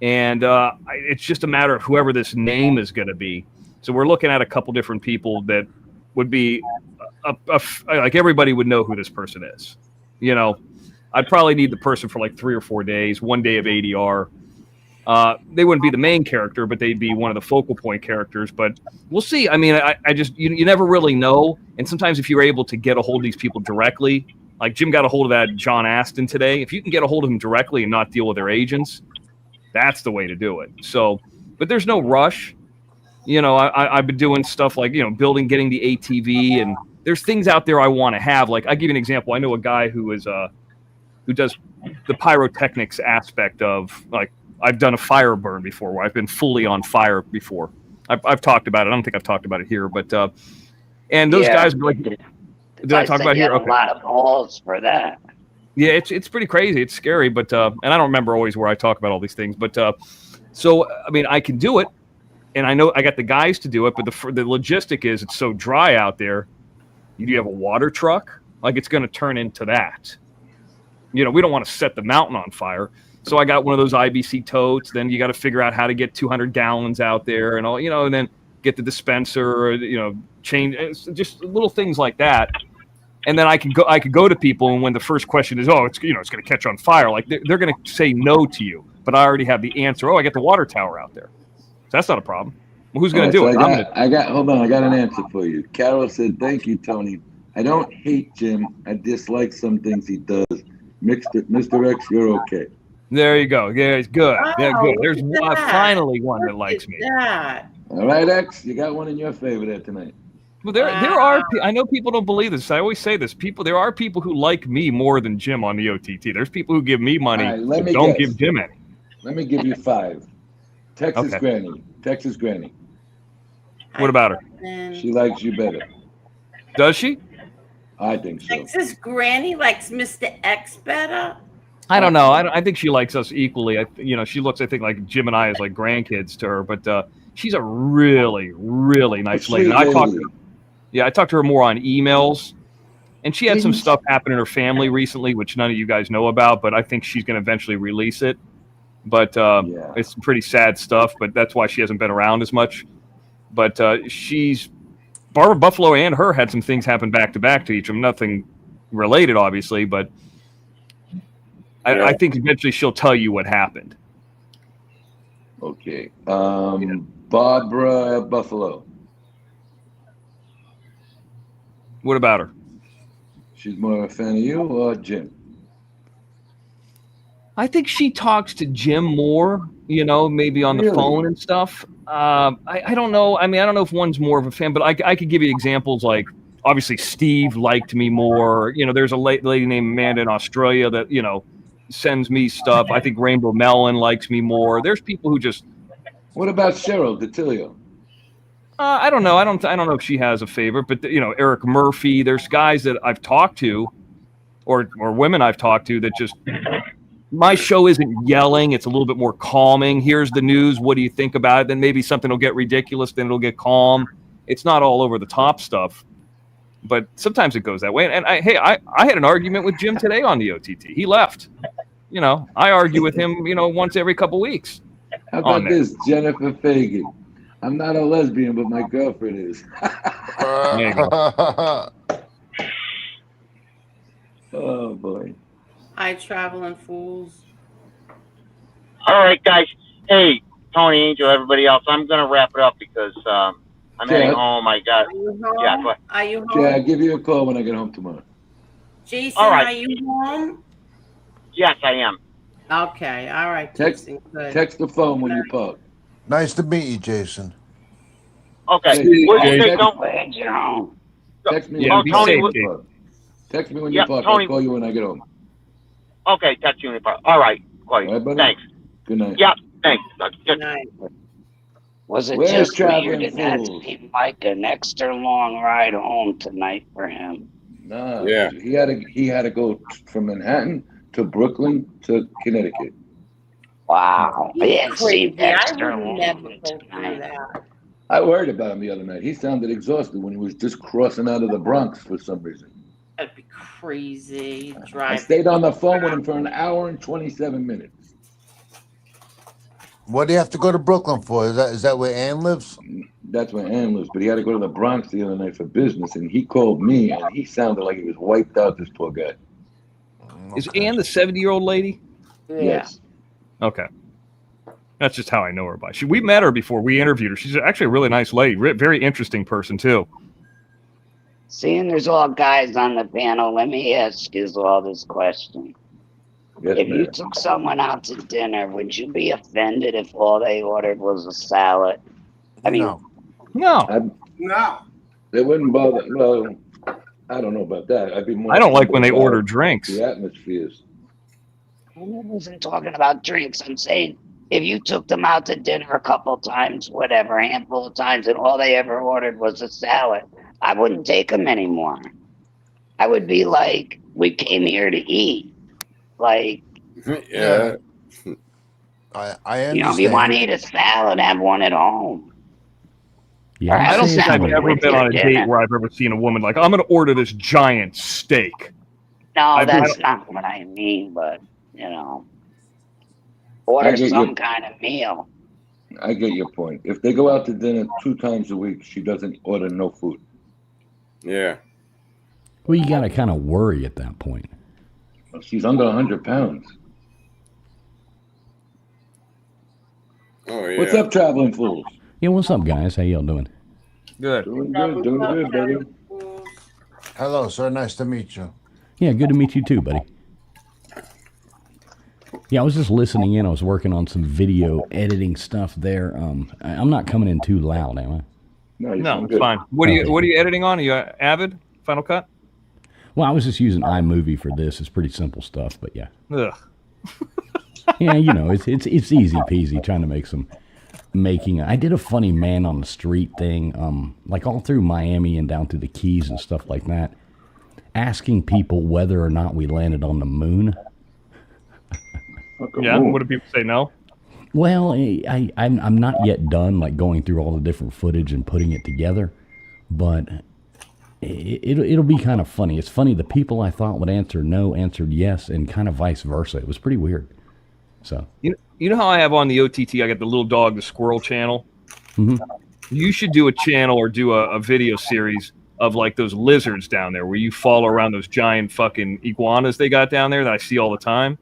and it's just a matter of whoever this name is going to be. So we're looking at a couple different people that would be like everybody would know who this person is. You know, I'd probably need the person for like 3 or 4 days, 1 day of ADR. They wouldn't be the main character, but they'd be one of the focal point characters. But we'll see. I mean, I just you never really know. And sometimes if you're able to get a hold of these people directly, like Jim got a hold of that John Aston today. If you can get a hold of them directly and not deal with their agents, that's the way to do it. So, but there's no rush. You know, I've been doing stuff like, you know, getting the ATV, and there's things out there I want to have. Like, I'll give you an example. I know a guy who does the pyrotechnics aspect of, like, I've done a fire burn before where I've been fully on fire before. I've talked about it. I don't think I've talked about it here, but and those guys were like, did I talk about it here? Okay. A lot of balls for that. Yeah, it's pretty crazy. It's scary, but and I don't remember always where I talk about all these things, but so I mean, I can do it, and I know I got the guys to do it, but the logistic is it's so dry out there. You have a water truck, like it's going to turn into that. You know, we don't want to set the mountain on fire. So I got one of those IBC totes. Then you got to figure out how to get 200 gallons out there and all, you know, and then get the dispenser, you know, change, just little things like that. And then I could go to people, and when the first question is, oh, it's going to catch on fire, like they're going to say no to you, but I already have the answer. Oh, I got the water tower out there. So that's not a problem. Well, who's going to do it? Hold on. I got an answer for you. Carol said, thank you, Tony. I don't hate Jim. I dislike some things he does. Mr. X, you're okay. There you go. Yeah, it's good. Wow, Yeah, good. There's finally one that likes me. All right, X, you got one in your favor there tonight. Well, there are. I know people don't believe this. I always say this. There are people who like me more than Jim on the OTT. There's people who give me money, but don't give Jim any. Let me give you 5. Texas Granny. Texas Granny. What about her? She likes you better. Does she? I think so. Texas Granny likes Mr. X better. I don't know. I think she likes us equally. She looks, I think, like Jim and I as like grandkids to her. But she's a really, really nice lady. I talked to her more on emails, and she had some stuff happen in her family recently, which none of you guys know about. But I think she's going to eventually release it. But it's some pretty sad stuff. But that's why she hasn't been around as much. But Barbara Buffalo and her had some things happen back to back to each of them. Nothing related, obviously, but. I think eventually she'll tell you what happened. Okay. Barbara Buffalo. What about her? She's more a fan of you or Jim? I think she talks to Jim more, maybe on the phone and stuff. I don't know. I mean, I don't know if one's more of a fan, but I could give you examples like, obviously, Steve liked me more. There's a lady named Amanda in Australia that, sends me stuff. I think Rainbow Melon likes me more. There's people who just. What about Cheryl DeTilio? I don't know. I don't know if she has a favorite, but Eric Murphy. There's guys that I've talked to, or women I've talked to that just my show isn't yelling. It's a little bit more calming. Here's the news. What do you think about it? Then maybe something will get ridiculous. Then it'll get calm. It's not all over the top stuff. But sometimes it goes that way. And I had an argument with Jim today on the OTT. He left. I argue with him, once every couple weeks. How about this, Jennifer Fagan? I'm not a lesbian, but my girlfriend is. There you go. Oh, boy. Hi, traveling fools. All right, guys. Hey, Tony, Angel, everybody else. I'm gonna wrap it up because I'm heading home. I got. Yeah. Go ahead. Are you home? Yeah, I'll give you a call when I get home tomorrow. Jason, All right. are you home? Yes, I am. Okay, all right. Text the phone when you park. Nice to meet you, Jason. Okay. Hey, What do you hey, think? Text me Yeah, when be you park. safe, When you Jake. park. Text me when Yeah, you park. Tony. I'll call you when I get home. Okay, text you. All right. Call you. All right, buddy? Thanks. Good night. Yeah. Thanks. Good night. Was it Where's just Traveling weird? That Fools? seemed like an extra long ride home tonight for him. Nah, Yeah. he had to go from Manhattan to Brooklyn to Connecticut. Wow. He's It crazy. seemed I extra would never long go through tonight. that. I worried about him the other night. He sounded exhausted when he was just crossing out of the Bronx for some reason. That'd be crazy. I Drive. stayed on the phone with him for an hour and 27 minutes. What do you have to go to Brooklyn for? Is that where Ann lives? That's where Ann lives, but he had to go to the Bronx the other night for business, and he called me, and he sounded like he was wiped out, this poor guy. Is Ann the 70-year-old lady? Yeah. Yes. Okay. That's just how I know her by. We met her before we interviewed her. She's actually a really nice lady. Very interesting person, too. Seeing there's all guys on the panel, let me ask you all this question. Yes, If you ma'am. took someone out to dinner, would you be offended if all they ordered was a salad? I mean, No. No. They wouldn't bother. Well, I don't know about that. I'd be more. I don't like when they about order drinks. The atmospheres. I wasn't talking about drinks. I'm saying if you took them out to dinner a couple times, whatever, a handful of times, and all they ever ordered was a salad, I wouldn't take them anymore. I would be like, we came here to eat. Like, Yeah. I understand. you know, if you want to eat a salad, have one at home. Yeah, I don't think I've salad ever with been your on a date dinner. where I've ever seen a woman like, I'm going to order this giant steak. No, that's not what I mean, but, you know, order I get some you. kind of meal. I get your point. If they go out to dinner 2 times a week, she doesn't order no food. Yeah. Well, you got to kind of worry at that point. She's under 100 pounds. Oh, yeah. What's up, traveling fools? Yeah, what's up, guys? How y'all doing? Good. Doing good, buddy. Hello, sir. Nice to meet you. Yeah, good to meet you too, buddy. Yeah, I was just listening in. I was working on some video editing stuff there. I'm not coming in too loud, am I? No, it's fine. What are you editing on? Are you Avid? Final Cut? Well, I was just using iMovie for this. It's pretty simple stuff, but yeah. Ugh. Yeah, you know, it's easy peasy trying to make some I did a funny man on the street thing, like all through Miami and down through the Keys and stuff like that, asking people whether or not we landed on the moon. Yeah, what do people say? No? Well, I'm not yet done, like going through all the different footage and putting it together, but it'll be kind of funny. It's funny, the people I thought would answer no answered yes, and kind of vice versa. It was pretty weird. So You know how I have on the OTT, I got the little dog, the squirrel channel? Mm-hmm. You should do a channel or do a video series of like those lizards down there where you follow around those giant fucking iguanas they got down there that I see all the time.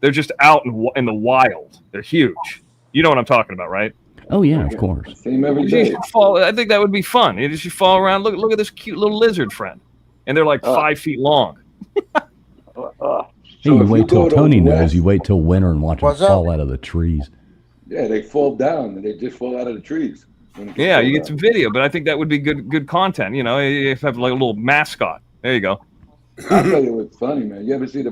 They're just out in the wild. They're huge. You know what I'm talking about, right? Oh, yeah, of course. Same every You day. should I think that would be fun. You should follow around. Look at this cute little lizard friend. And they're like 5 feet long. Hey, you wait till go to Tony the knows. west- You wait till winter and watch them What's up? fall out of the trees. Yeah, they fall down and they just fall out of the trees. when it gets Yeah, cold you get out. some video, but I think that would be good content. You know, you have like a little mascot. There you go. I'll tell you what's funny, man. You ever see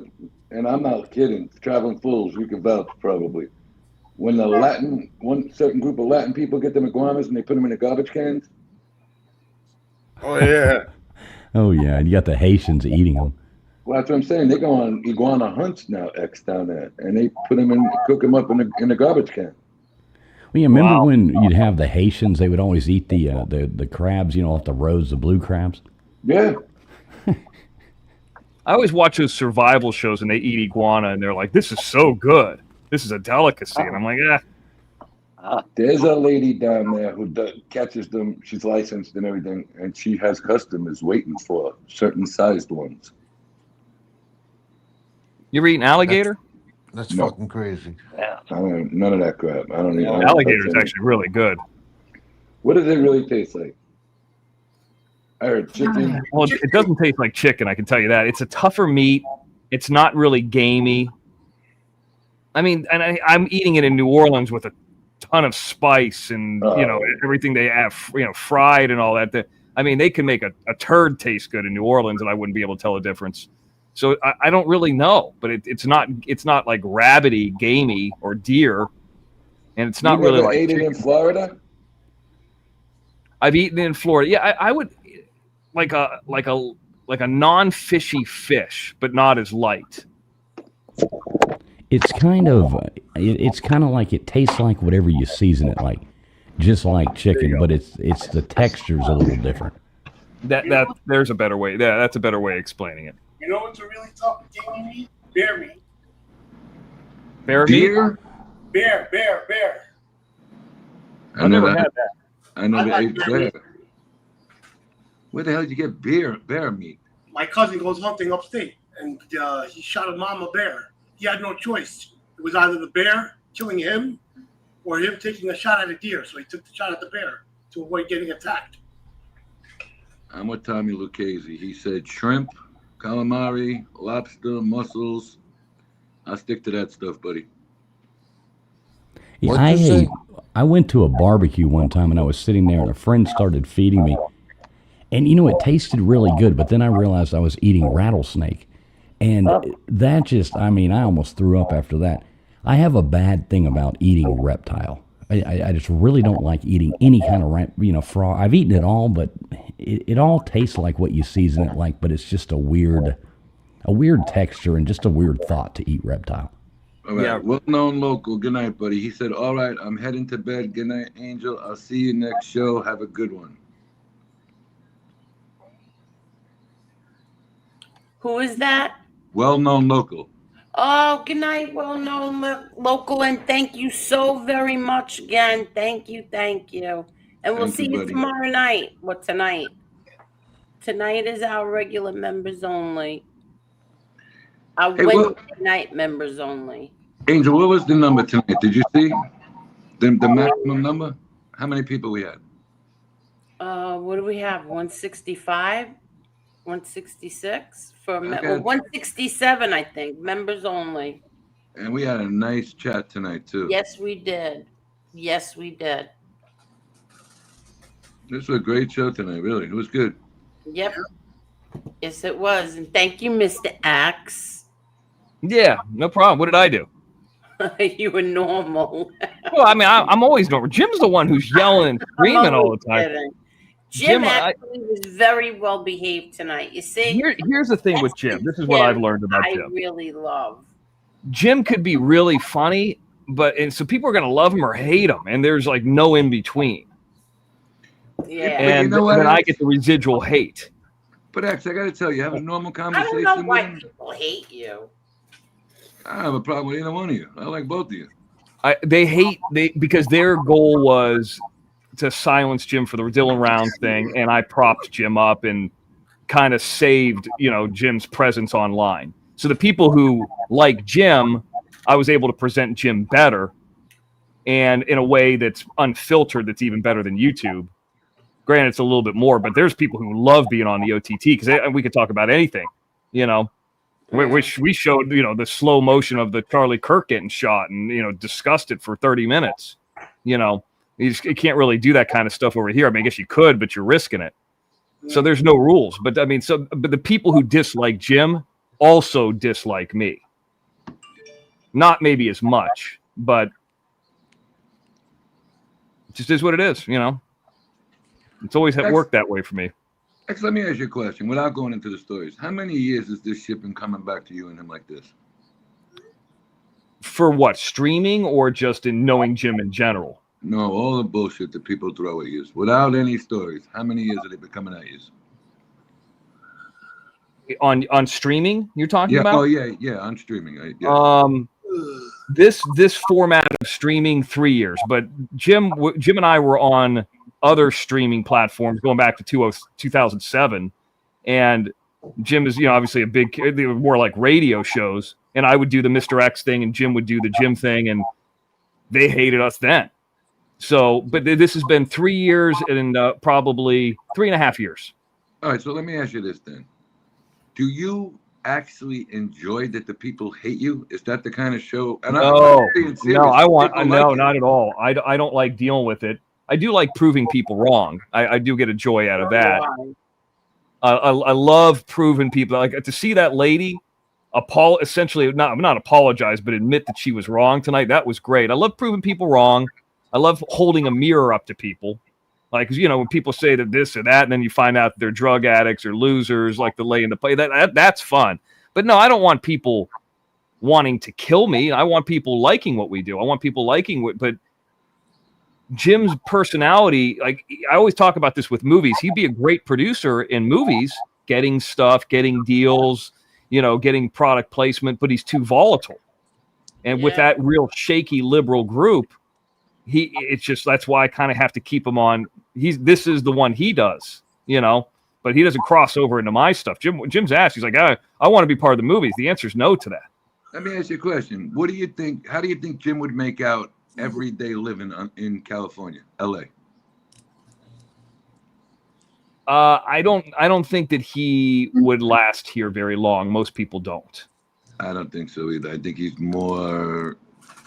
and I'm not kidding, traveling fools, you can vouch probably. When one certain group of Latin people get them iguanas and they put them in the garbage cans. Oh, yeah. Oh, yeah, and you got the Haitians eating them. Well, that's what I'm saying. They go on iguana hunts now, X down there, and they put them in, cook them up in a garbage can. Well, you remember when you'd have the Haitians? They would always eat the crabs, off the roads, the blue crabs. Yeah. I always watch those survival shows and they eat iguana and they're like, "This is so good. This is a delicacy." And I'm like, There's a lady down there who catches them. She's licensed and everything, and she has customers waiting for certain sized ones. You ever eaten alligator? That's fucking crazy. I don't, none of that crap. I don't eat. Alligator is actually really good. What does it really taste like? I heard chicken. Well, it doesn't taste like chicken, I can tell you that. It's a tougher meat. It's not really gamey. I mean, and I'm eating it in New Orleans with a ton of spice and everything they have, fried and all that. I mean, they can make a turd taste good in New Orleans, and I wouldn't be able to tell the difference. So I don't really know, but it's not like rabbity, gamey, or deer, and it's not really like. Ate it in Florida? I've eaten it in Florida. Yeah, I would like a non-fishy fish, but not as light. It's kind of like it tastes like whatever you season it like, just like chicken, but it's the texture's a little different. There's a better way. Yeah, that's a better way of explaining it. You know what's a really tough gamey meat? Bear meat. Bear meat? Bear. I never had that. I never like ate bear bear. Where the hell did you get bear meat? My cousin goes hunting upstate, and he shot a mama bear. He had no choice. It was either the bear killing him or him taking a shot at a deer. So he took the shot at the bear to avoid getting attacked. I'm with Tommy Lucchese. He said shrimp, calamari, lobster, mussels. I'll stick to that stuff, buddy. Yeah, I went to a barbecue one time and I was sitting there and a friend started feeding me. And it tasted really good, but then I realized I was eating rattlesnake. And that just, I almost threw up after that. I have a bad thing about eating reptile. I just really don't like eating any kind of, frog. I've eaten it all, but it all tastes like what you season it like, but it's just a weird texture and just a weird thought to eat reptile. All right. Yeah. Well-known local. Good night, buddy. He said, all right, I'm heading to bed. Good night, Angel. I'll see you next show. Have a good one. Who is that? Well-known local. Oh, good night, well-known local, and thank you so very much again. Thank you. And we'll see you tomorrow night. What, tonight? Tonight is our regular members only. Our Wednesday night members only. Angel, what was the number tonight? Did you see the maximum number? How many people we had? What do we have? 165? 166 for 167, I think, members only. And we had a nice chat tonight too. Yes, we did. This was a great show tonight. Really, it was good. Yep. Yes, it was. And thank you, Mr. Axe. Yeah, no problem. What did I do? You were normal. Well, I'm always normal. Jim's the one who's yelling and screaming all the time. Kidding. Jim actually was very well behaved tonight. You see, here's the thing with Jim. This is what I've learned about Jim. I really love. Jim could be really funny, and so people are going to love him or hate him, and there's like no in between. Yeah, and then I get the residual hate. But X, I got to tell you, have a normal conversation. I don't know why people hate you. I don't have a problem with either one of you. I like both of you. Because their goal was to silence Jim for the Dylan Round thing, and I propped Jim up and kind of saved, Jim's presence online. So the people who like Jim, I was able to present Jim better and in a way that's unfiltered, that's even better than YouTube. Granted, it's a little bit more, but there's people who love being on the OTT because we could talk about anything, We showed, the slow motion of the Charlie Kirk getting shot and, discussed it for 30 minutes, You can't really do that kind of stuff over here. I guess you could, but you're risking it. So there's no rules. But but the people who dislike Jim also dislike me. Not maybe as much, but it just is what it is, It's always worked that way for me. Actually, let me ask you a question without going into the stories. How many years has this shit been coming back to you and him like this? For what, streaming or just in knowing Jim in general? No, all the bullshit that people throw at you. Without any stories, how many years have they been coming at you? On streaming, you're talking Yeah. about? Oh, yeah, on streaming. Right? Yeah. This format of streaming 3 years, but Jim and I were on other streaming platforms going back to 2007, and Jim is obviously a big, they were more like radio shows, and I would do the Mr. X thing and Jim would do the Jim thing, and they hated us then. So, but this has been 3 years and probably 3.5 years. All right, so let me ask you this then. Do you actually enjoy that the people hate you? Is that the kind of show? And No, I want People no, like it. not at all. I don't like dealing with it. I do like proving people wrong. I do get a joy out of that. I love proving people, like to see that lady essentially not apologize, but admit that she was wrong tonight. That was great. I love proving people wrong. I love holding a mirror up to people. Like, when people say that this or that, and then you find out they're drug addicts or losers, like the lay in the play, that's fun. But no, I don't want people wanting to kill me. I want people liking what we do. I want people liking but Jim's personality, like I always talk about this with movies. He'd be a great producer in movies, getting stuff, getting deals, getting product placement, but he's too volatile. And with that real shaky liberal group, that's why I kind of have to keep him on. This is the one he does, but he doesn't cross over into my stuff. Jim's asked, he's like, I want to be part of the movies. The answer is no to that. Let me ask you a question. What do you think? How do you think Jim would make out every day living in California, LA? I don't think that he would last here very long. Most people don't. I don't think so either. I think he's more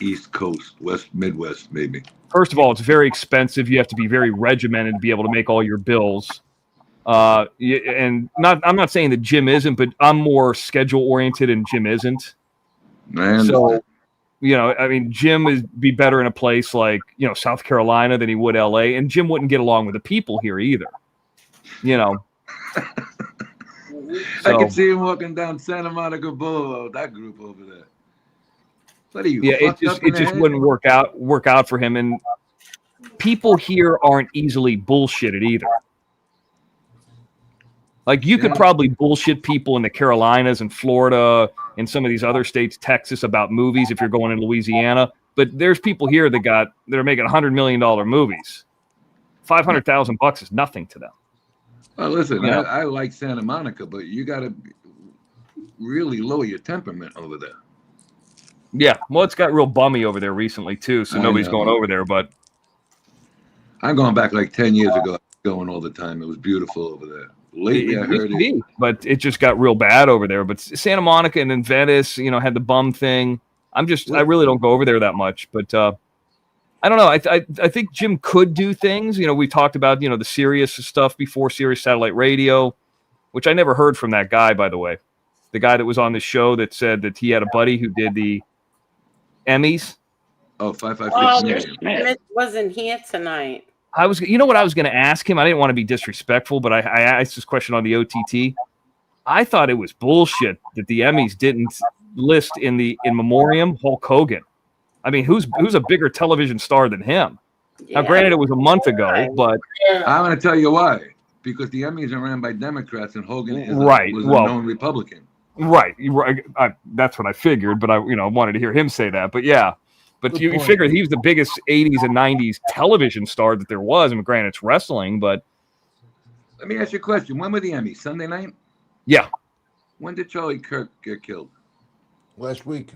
East Coast, Midwest, maybe. First of all, it's very expensive. You have to be very regimented to be able to make all your bills. And I'm not saying that Jim isn't, but I'm more schedule oriented and Jim isn't. So, Jim would be better in a place like, South Carolina than he would LA. And Jim wouldn't get along with the people here either. I can see him walking down Santa Monica Boulevard, that group over there. What are you? Yeah, it just wouldn't work out for him. And people here aren't easily bullshitted either. Like you could probably bullshit people in the Carolinas and Florida and some of these other states, Texas, about movies if you're going in Louisiana. But there's people here that are making $100 million movies. $500,000 is nothing to them. Well, listen, I like Santa Monica, but you got to really lower your temperament over there. Yeah, well, it's got real bummy over there recently too, so nobody's going over there. But I'm going back like 10 years ago. Going all the time. It was beautiful over there. Lately, I heard it. But it just got real bad over there. But Santa Monica and then Venice, had the bum thing. I really don't go over there that much. But I don't know. I think Jim could do things. We talked about the Sirius stuff before, Sirius Satellite Radio, which I never heard from that guy, by the way. The guy that was on the show that said that he had a buddy who did the Emmys. Oh, 556. Smith wasn't here tonight. What I was going to ask him? I didn't want to be disrespectful, but I asked this question on the OTT. I thought it was bullshit that the Emmys didn't list in memoriam Hulk Hogan. I mean, who's a bigger television star than him? Now, granted, it was a month ago, but I'm going to tell you why. Because the Emmys are ran by Democrats, and Hogan was a known Republican. Right. That's what I figured, but I wanted to hear him say that. But yeah. But you figured he was the biggest 80s and 90s television star that there was. And granted, it's wrestling, but... Let me ask you a question. When were the Emmys? Sunday night? Yeah. When did Charlie Kirk get killed? Last week.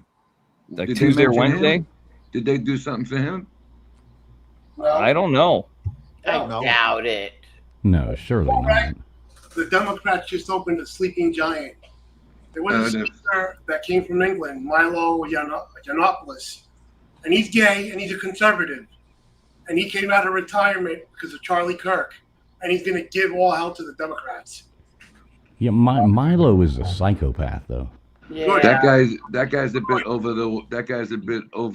Like Tuesday or Wednesday? Him? Did they do something for him? I don't know. I doubt it. No, surely not. The Democrats just opened a sleeping giant. There was a speaker that came from England, Milo Yiannopoulos. And he's gay, and he's a conservative. And he came out of retirement because of Charlie Kirk. And he's going to give all hell to the Democrats. Yeah, Milo is a psychopath, though. Yeah. That guy's a bit over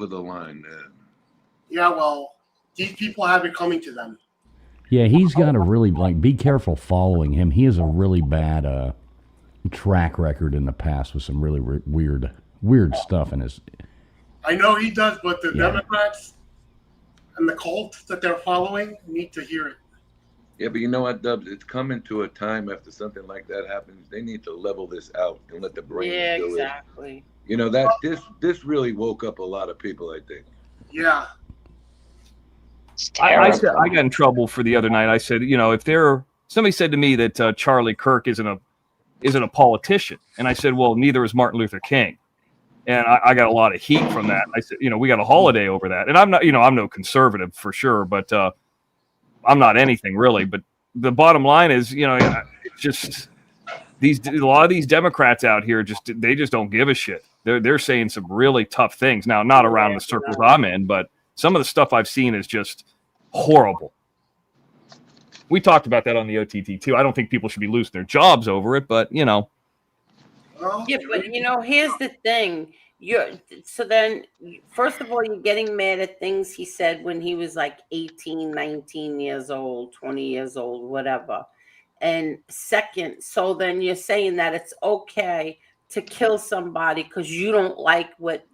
the line. Yeah, well, these people have it coming to them. Yeah, he's got to really be careful following him. He has a really bad track record in the past with some really weird stuff in his. I know he does, but the Yeah. Democrats and the cult that they're following need to hear it. Yeah, but you know what, Dubs? It's coming to a time after something like that happens. They need to level this out and let the brains Yeah, do it. exactly. You know that this really woke up a lot of people. I think. Yeah. I said I got in trouble for the other night. I said, if somebody said to me that Charlie Kirk isn't a politician, and I said, well, neither is Martin Luther King, and I got a lot of heat from that. I said, we got a holiday over that, and I'm not, I'm no conservative for sure, but I'm not anything really. But the bottom line is, it's just a lot of these Democrats out here they just don't give a shit. They're saying some really tough things now, not around the circles I'm in, but some of the stuff I've seen is just horrible. We talked about that on the OTT too. I don't think people should be losing their jobs over it, but Yeah, but here's the thing. First of all, you're getting mad at things he said when he was like 18, 19 years old, 20 years old, whatever. And second, so then you're saying that it's okay to kill somebody because you don't like what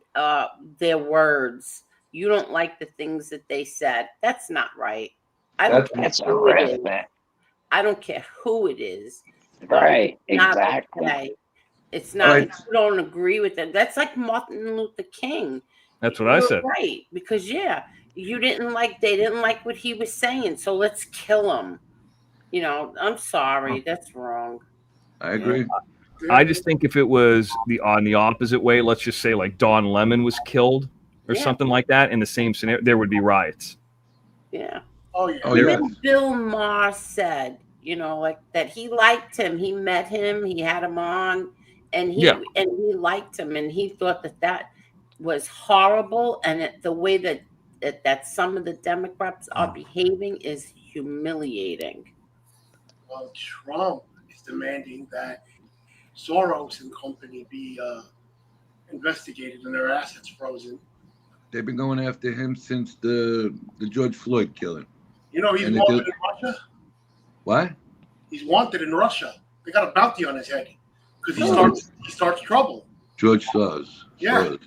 their words. You don't like the things that they said. That's not right. I don't care who it is. I don't care who it is. Right, It's not exactly. okay. It's not. You don't agree with them. That's like Martin Luther King. That's what I said. Right, because they didn't like what he was saying, so let's kill him. I'm sorry, that's wrong. I agree. I just think if it was on the opposite way, let's just say like Don Lemon was killed or something like that in the same scenario, there would be riots. Yeah. Oh yeah. Even Bill Maher said, like that he liked him. He met him. He had him on, and he liked him, and he thought that was horrible, and the way that some of the Democrats are behaving is humiliating. Well, Trump is demanding that Soros and company be investigated and their assets frozen. They've been going after him since the George Floyd killing. He's wanted in Russia. What? He's wanted in Russia. They got a bounty on his head because he starts trouble. George Soros. Yeah. Soros.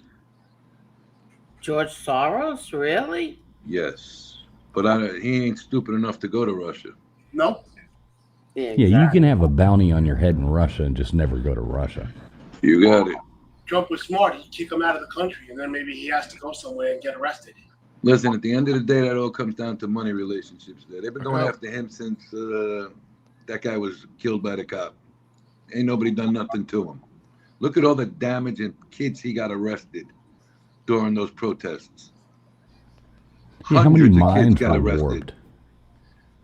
George Soros, really? Yes, but he ain't stupid enough to go to Russia. No. Yeah, you can have a bounty on your head in Russia and just never go to Russia. You got it. Trump was smart. He'd kick him out of the country, and then maybe he has to go somewhere and get arrested. Listen, at the end of the day, that all comes down to money relationships. There, they've been going after him since that guy was killed by the cop. Ain't nobody done nothing to him. Look at all the damage and kids he got arrested during those protests. Yeah, how many Hundreds of kids minds got were arrested. warped?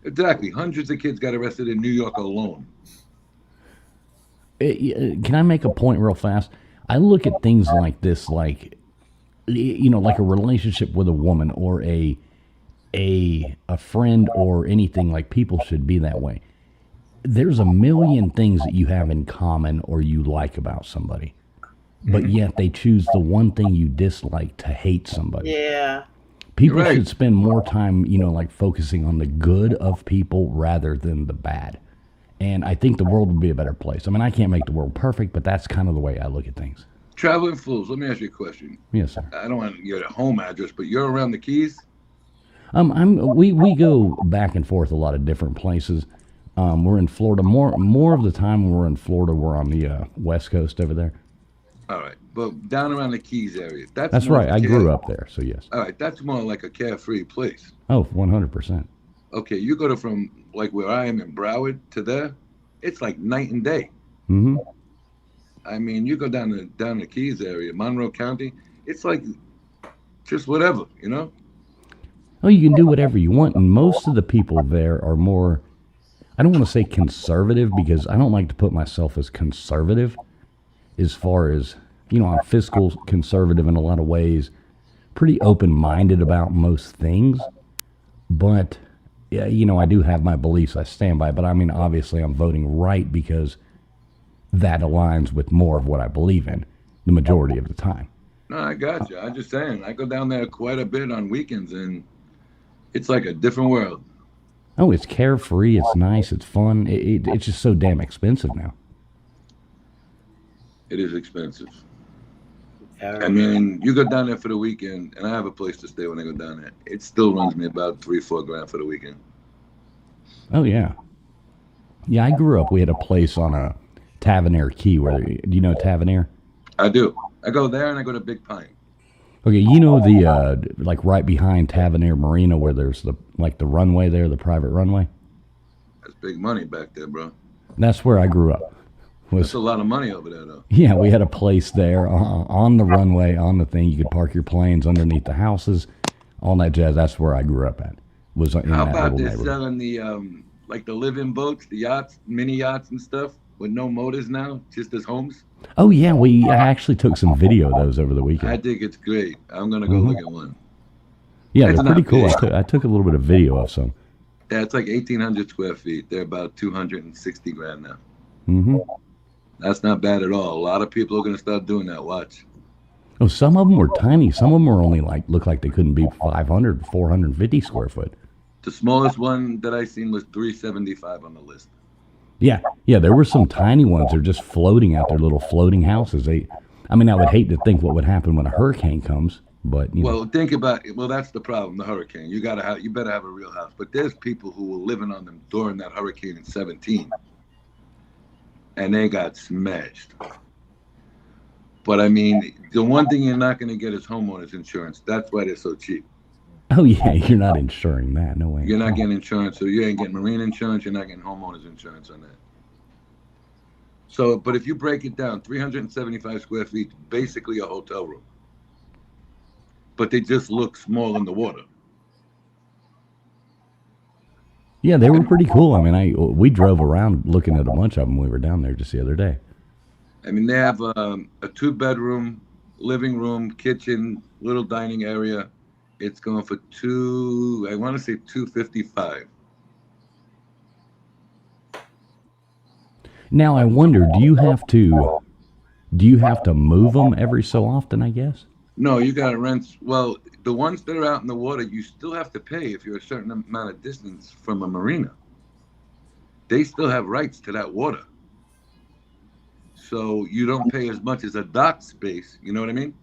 Exactly, hundreds of kids got arrested in New York alone. Can I make a point real fast? I look at things like this, like like a relationship with a woman or a friend or anything. Like, people should be that way. There's a million things that you have in common or you like about somebody, but yet they choose the one thing you dislike to hate somebody. Yeah. People should spend more time, like focusing on the good of people rather than the bad. And I think the world would be a better place. I mean, I can't make the world perfect, but that's kind of the way I look at things. Traveling fools, let me ask you a question. Yes, sir. I don't want your home address, but you're around the Keys? We go back and forth a lot of different places. We're in Florida. More of the time when we're in Florida, we're on the West Coast over there. All right, but down around the Keys area. That's right. I grew up there, so yes. All right, that's more like a carefree place. Oh, 100%. Okay, you go to from like where I am in Broward to there, it's like night and day. Mm-hmm. I mean, you go down the Keys area, Monroe County, it's like just whatever, Oh, you can do whatever you want, and most of the people there are more, I don't want to say conservative, because I don't like to put myself as conservative as far as, I'm fiscal conservative in a lot of ways, pretty open-minded about most things, but, yeah, I do have my beliefs I stand by, but I mean, obviously I'm voting right because that aligns with more of what I believe in the majority of the time. No, I got you. I'm just saying, I go down there quite a bit on weekends, and it's like a different world. Oh, it's carefree. It's nice. It's fun. It's just so damn expensive now. It is expensive. I mean, you go down there for the weekend, and I have a place to stay when I go down there. It still runs me about $3-4 for the weekend. Oh yeah, yeah. I grew up. We had a place on a Tavernier Key. Do you know Tavernier? I do. I go there and I go to Big Pine. Okay, you know the like right behind Tavernier Marina where there's the runway there, the private runway. That's big money back there, bro. That's where I grew up. That's a lot of money over there, though. Yeah, we had a place there on the runway, on the thing. You could park your planes underneath the houses, all that jazz. That's where I grew up at. Was in How that about little this neighborhood. selling the like the live-in boats, the yachts, mini yachts and stuff with no motors now, just as homes? Oh yeah, I actually took some video of those over the weekend. I think it's great. I'm gonna go Mhm. look at one. Yeah, It's they're pretty not cool. big. I took a little bit of video of some. Yeah, it's like 1,800 square feet. They're about 260 grand now. Mm-hmm. That's not bad at all. A lot of people are gonna start doing that. Watch. Oh, some of them were tiny. Some of them were only looked like they couldn't be 500, 450 square foot. The smallest one that I seen was 375 on the list. Yeah, there were some tiny ones. They're just floating out there, little floating houses. I would hate to think what would happen when a hurricane comes, but you know. Well, think about it. Well, that's the problem. The hurricane. You better have a real house. But there's people who were living on them during that hurricane in 17, and they got smashed. But I mean, the one thing you're not going to get is homeowners insurance. That's why they're so cheap. Oh yeah, you're not insuring that. No way. You're not getting insurance, so you ain't getting marine insurance. You're not getting homeowners insurance on that. So, but if you break it down, 375 square feet, basically a hotel room. But they just look small in the water. Yeah, they were pretty cool. I mean, we drove around looking at a bunch of them. We were down there just the other day. I mean, they have a 2-bedroom, living room, kitchen, little dining area. It's going for I want to say $255. Now I wonder, do you have to move them every so often? I guess. No, you got to rent. Well, the ones that are out in the water, you still have to pay if you're a certain amount of distance from a marina. They still have rights to that water. So you don't pay as much as a dock space. You know what I mean?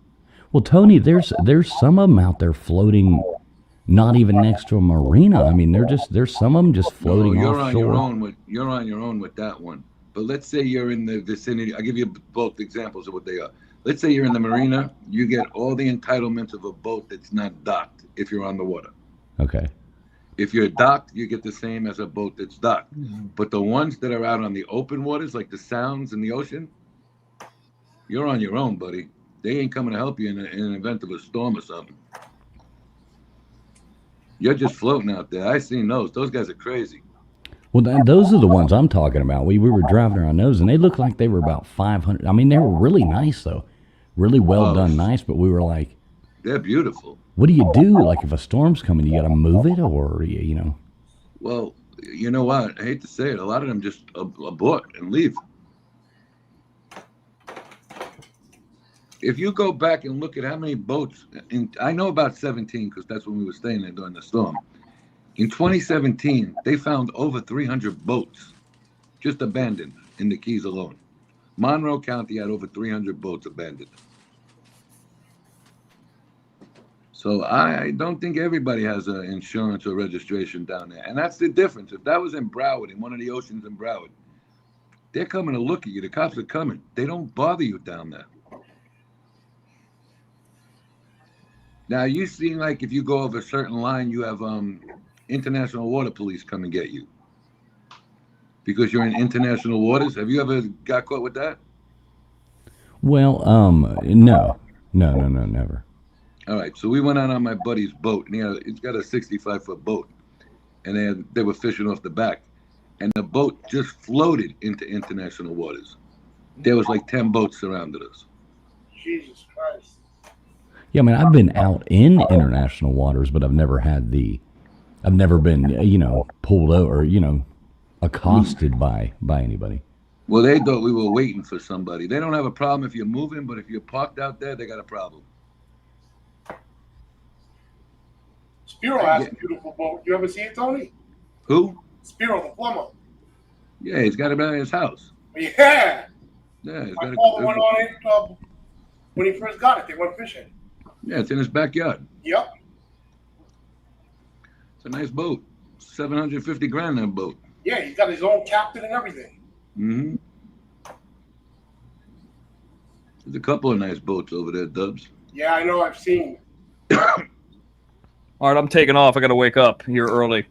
Well, Tony, there's some of them out there floating, not even next to a marina. I mean, there's some of them just floating you're offshore. You're on your own with that one. But let's say you're in the vicinity. I'll give you both examples of what they are. Let's say you're in the marina. You get all the entitlements of a boat that's not docked if you're on the water. Okay. If you're docked, you get the same as a boat that's docked. But the ones that are out on the open waters, like the sounds in the ocean, you're on your own, buddy. They ain't coming to help you in an event of a storm or something. You're just floating out there. I seen those. Those guys are crazy. Well, those are the ones I'm talking about. We were driving around those, and they looked like they were about 500. I mean, they were really nice, though. Really well done, nice. But we were like, they're beautiful. What do you do? Like, if a storm's coming, you got to move it, or you know? Well, you know what? I hate to say it. A lot of them just abort and leave. If you go back and look at how many boats, I know about 17 because that's when we were staying there during the storm. In 2017, they found over 300 boats just abandoned in the Keys alone. Monroe County had over 300 boats abandoned. So I don't think everybody has an insurance or registration down there. And that's the difference. If that was in Broward, in one of the oceans in Broward, they're coming to look at you. The cops are coming. They don't bother you down there. Now, you see, like, if you go over a certain line, you have international water police come and get you. Because you're in international waters. Have you ever got caught with that? Well, no, never. All right, so we went out on my buddy's boat, and it's got a 65-foot boat, and they were fishing off the back, and the boat just floated into international waters. There was like 10 boats surrounded us. Jesus Christ. Yeah, I mean, I've been out in international waters, but I've never been, pulled over, accosted by anybody. Well, they thought we were waiting for somebody. They don't have a problem if you're moving, but if you're parked out there, they got a problem. Spiro has a beautiful boat. You ever see it, Tony? Who? Spiro, the plumber. Yeah, he's got it at his house. Yeah. Yeah, he's My got father went it. on it when he first got it. They went fishing. Yeah, it's in his backyard. Yep. It's a nice boat. 750 grand that boat. Yeah, he's got his own captain and everything. Mm-hmm. There's a couple of nice boats over there, Dubs. Yeah, I know. I've seen. All right, I'm taking off. I got to wake up here early.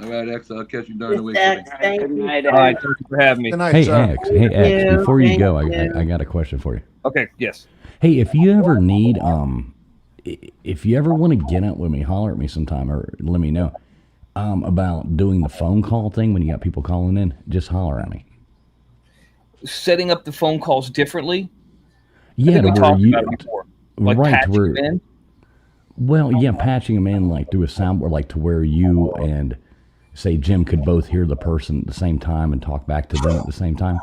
All right, X, I'll catch you during the week. Thank you. All right, thank you for having me. Good night, Hey, sir. X. Hey, X. you. Before you Thank go, you. I got a question for you. Okay, yes. Hey, if you ever need if you ever want to get up with me, holler at me sometime or let me know about doing the phone call thing when you got people calling in. Just holler at me. Setting up the phone calls differently. Yeah, I think we to talked where you, about it before. Like right, to patching where, them in. well, yeah, patching them in like through a soundboard, like to where you and say Jim could both hear the person at the same time and talk back to them at the same time.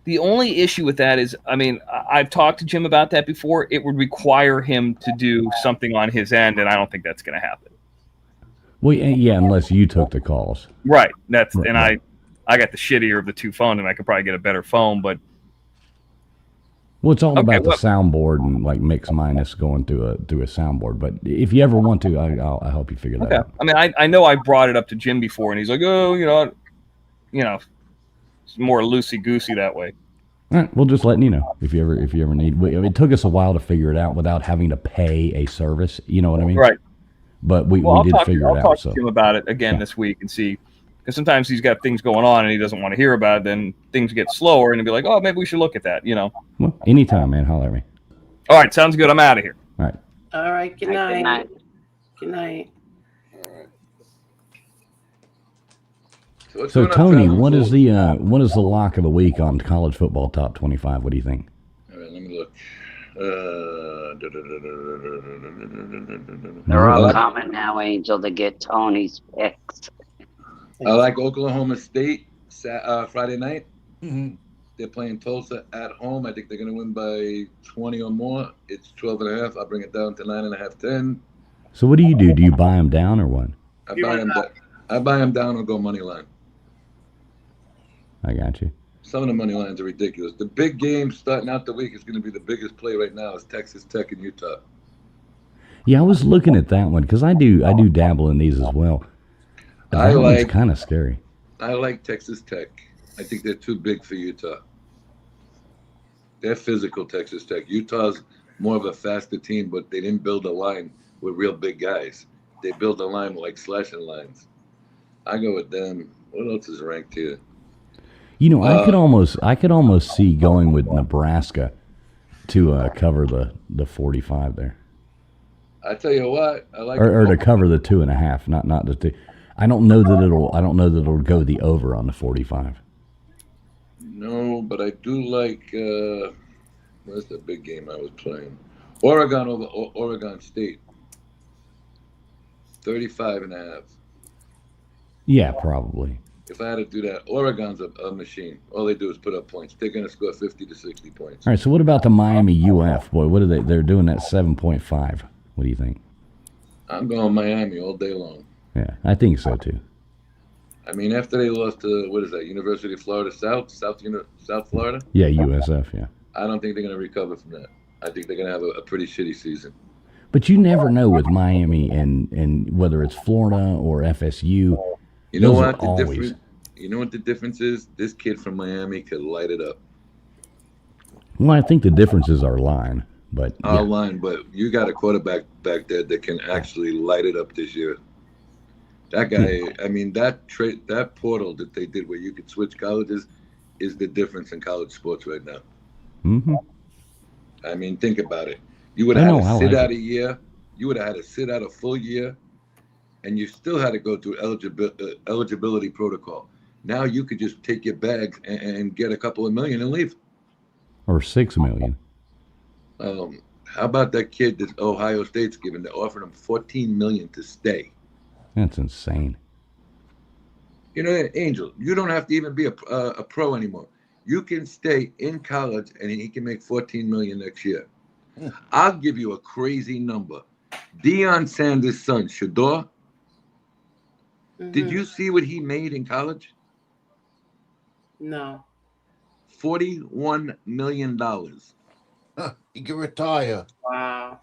The only issue with that is, I mean, I've talked to Jim about that before. It would require him to do something on his end, and I don't think that's going to happen. Well, yeah, unless you took the calls. Right. That's Right, and right. I got the shittier of the two phones, and I could probably get a better phone, but Well, it's all Okay, about the well- soundboard and like mix minus going through a soundboard. But if you ever want to, I'll help you figure that okay. out. I mean, I know I brought it up to Jim before, and he's like, oh, it's more loosey goosey that way. All right, well, just letting you know if you ever need. It took us a while to figure it out without having to pay a service. You know what I mean? Right. But we Well, did figure I'll it talk out. to So Jim about it again this week and see, because sometimes he's got things going on and he doesn't want to hear about it. Then things get slower, and he'll be like, oh, maybe we should look at that. well, anytime, man, holler at me. All right, sounds good. I'm out of here. All right. All right. Good night. Good night. what's So going on, Tony, Travis? what is the lock of the week on college football top 25? What do you think? All right, let me look. They're all I coming now, Angel, to get Tony's picks. like Oklahoma State Friday night. Mhm. They're playing Tulsa at home. I think they're going to win by 20 or more. It's 12.5. I'll bring it down to 9.5, 10. So what do? Do you buy them down or what? I buy them down or go money line. I got you. Some of the money lines are ridiculous. The big game starting out the week is going to be the biggest play right now is Texas Tech and Utah. Yeah, I was looking at that one because I do dabble in these as well. That one's kind of scary. I like Texas Tech. I think they're too big for Utah. They're physical, Texas Tech. Utah's more of a faster team, but they didn't build a line with real big guys. They build a line with like slashing lines. I go with them. What else is ranked here? You know, I could almost see going with Nebraska to cover the 45 there, I tell you what, I like or to cover the 2.5, not the 2. I don't know that it'll go the over on the 45. No, but I do like. Where's the big game I was playing? Oregon over Oregon State. 35.5. Yeah, probably. If I had to do that, Oregon's a machine. All they do is put up points. They're going to score 50 to 60 points. All right, so what about the Miami UF? Boy, what are they? They're doing that 7.5. What do you think? I'm going Miami all day long. Yeah, I think so too. I mean, after they lost to, what is that, University of Florida South Florida? Yeah, USF, yeah. I don't think they're going to recover from that. I think they're going to have a pretty shitty season. But you never know with Miami and whether it's Florida or FSU. You know those what are the always. difference? You know what the difference is? This kid from Miami could light it up. Well, I think the difference is our line, but Our line, but you got a quarterback back there that can actually light it up this year. That guy, I mean, that portal that they did where you could switch colleges is the difference in college sports right now. Mm-hmm. I mean, think about it. You would have had to sit like out a year. You would have had to sit out a full year, and you still had to go through eligibility protocol. Now you could just take your bags and get a couple of million and leave. or $6 million. How about that kid that Ohio State's giving? They're offering him $14 million to stay. That's insane. You know, Angel, you don't have to even be a pro anymore. You can stay in college, and he can make $14 million next year. I'll give you a crazy number. Deion Sanders' son, Shador, Did you see what he made in college? No. $41 million. He can retire. Wow.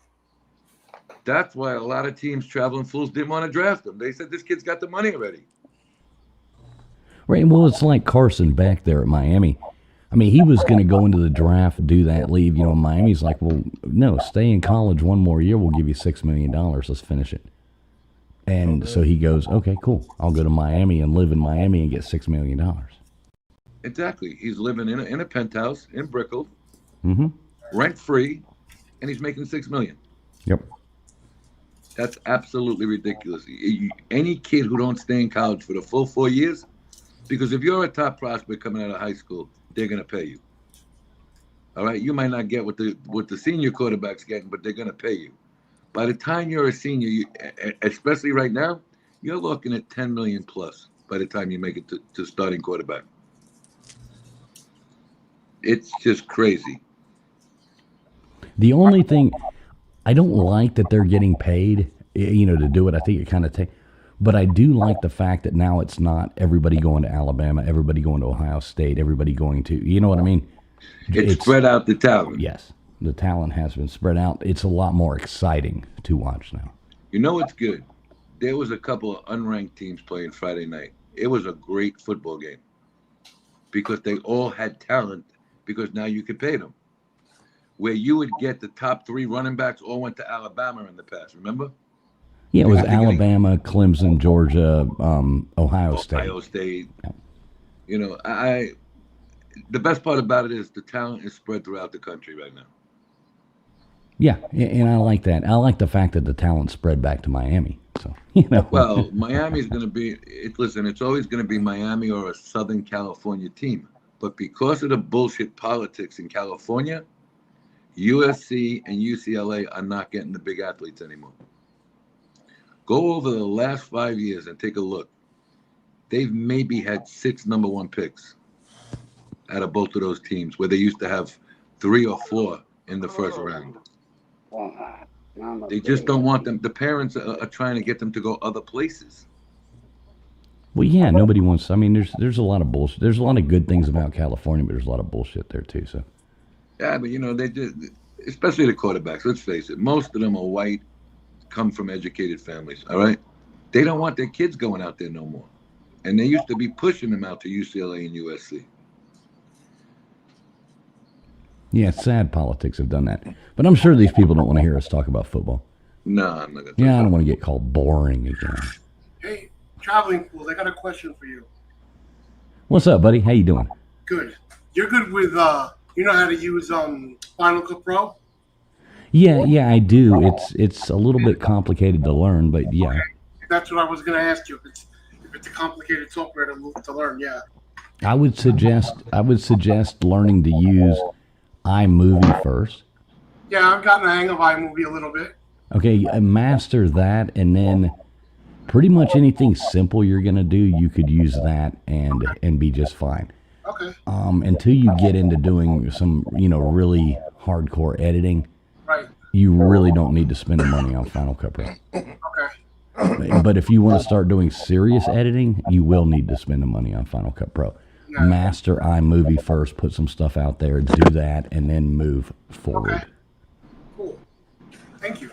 That's why a lot of teams, traveling fools, didn't want to draft him. They said this kid's got the money already. Right. Well, it's like Carson Beck there at Miami. I mean, he was going to go into the draft, do that, leave. You know, Miami's like, well, no, stay in college one more year. We'll give you $6 million. Let's finish it. And so he goes, okay, cool. I'll go to Miami and live in Miami and get $6 million. Exactly. He's living in a penthouse in Brickell, Mm-hmm. rent free, and he's making $6 million. Yep. That's absolutely ridiculous. Any kid who don't stay in college for the full 4 years, because if you're a top prospect coming out of high school, they're going to pay you. All right, you might not get what the senior quarterback's getting, but they're going to pay you. By the time you're a senior, especially right now, you're looking at 10 million plus by the time you make it to starting quarterback. It's just crazy. The only thing I don't like that they're getting paid, you know, to do it. I think it kind of takes, but I do like the fact that now it's not everybody going to Alabama, everybody going to Ohio State, everybody going to, you know what I mean? It's spread out the talent. Yes, the talent has been spread out. It's a lot more exciting to watch now. You know what's good? There was a couple of unranked teams playing Friday night. It was a great football game because they all had talent because now you could pay them. Where you would get the top 3 running backs all went to Alabama in the past, remember? Yeah, it was Alabama, Clemson, Georgia, Ohio State. Ohio State. Yeah. You know, the best part about it is the talent is spread throughout the country right now. Yeah, and I like that. I like the fact that the talent spread back to Miami. So, you know. Well, Miami's going to be, listen, it's always going to be Miami or a Southern California team. But because of the bullshit politics in California, USC and UCLA are not getting the big athletes anymore. Go over the last 5 years and take a look. They've maybe had 6 number 1 picks out of both of those teams, where they used to have 3 or 4 in the first round. They just don't want them. The parents are trying to get them to go other places. Well, yeah, nobody wants. I mean, there's a lot of bullshit. There's a lot of good things about California, but there's a lot of bullshit there too. So. Yeah, but you know, they did, especially the quarterbacks. Let's face it, most of them are white, come from educated families. All right, they don't want their kids going out there no more, and they used to be pushing them out to UCLA and USC. Yeah, sad politics have done that, but I'm sure these people don't want to hear us talk about football. No, I'm not gonna. Yeah, I don't want to get called boring again. Hey, traveling fools, I got a question for you. What's up, buddy? How you doing? Good. You're good with you know how to use Final Cut Pro? Yeah, I do. It's a little bit complicated to learn, but yeah. Okay. That's what I was going to ask you. If it's a complicated software to learn, yeah. I would suggest learning to use iMovie first. Yeah, I've gotten the hang of iMovie a little bit. Okay, master that, and then pretty much anything simple you're gonna do, you could use that and be just fine. Okay. Until you get into doing some, really hardcore editing, right, you really don't need to spend the money on Final Cut Pro. Okay. But if you want to start doing serious editing, you will need to spend the money on Final Cut Pro. Yeah. Master iMovie first, put some stuff out there, do that, and then move forward. Okay. Cool. Thank you.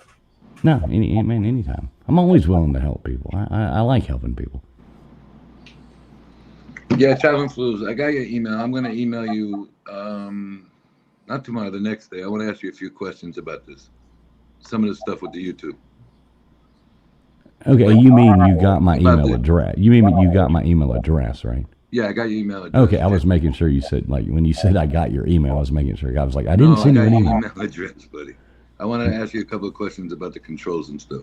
No, anytime. I'm always willing to help people. I like helping people. Yeah, Traveling Flus, I got your email. I'm going to email you, not tomorrow, the next day. I want to ask you a few questions about this. Some of the stuff with the YouTube. Okay, you mean you got my email address? You mean you got my email address, right? Yeah, I got your email address. Okay, I was making sure you said, like, when you said I got your email, I was making sure. I was like, I didn't send you an email. I got your email address, buddy. I want to ask you a couple of questions about the controls and stuff.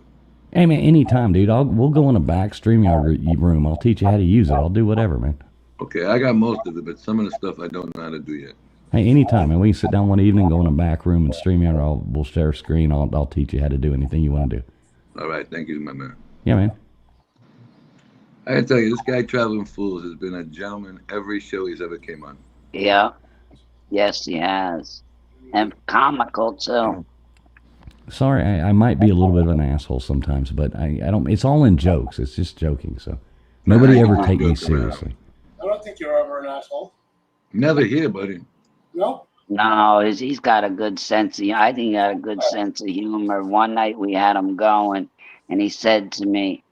Hey, man, anytime, dude. We'll go in a back StreamYard room. I'll teach you how to use it. I'll do whatever, man. Okay, I got most of it, but some of the stuff I don't know how to do yet. Hey, anytime, man. We can sit down one evening, go in a back room and StreamYard. We'll share a screen. I'll teach you how to do anything you want to do. All right, thank you, my man. Yeah, man. I can tell you, this guy Traveling Fools has been a gentleman every show he's ever came on. Yeah. Yes, he has. And comical, too. Sorry, I might be a little bit of an asshole sometimes, but I don't. It's all in jokes. It's just joking. So Nobody I ever can take me joke around. seriously. I don't think you're ever an asshole. Never here, buddy. No. No, he's got a good sense of. I think he got a good sense of humor. One night we had him going, and he said to me,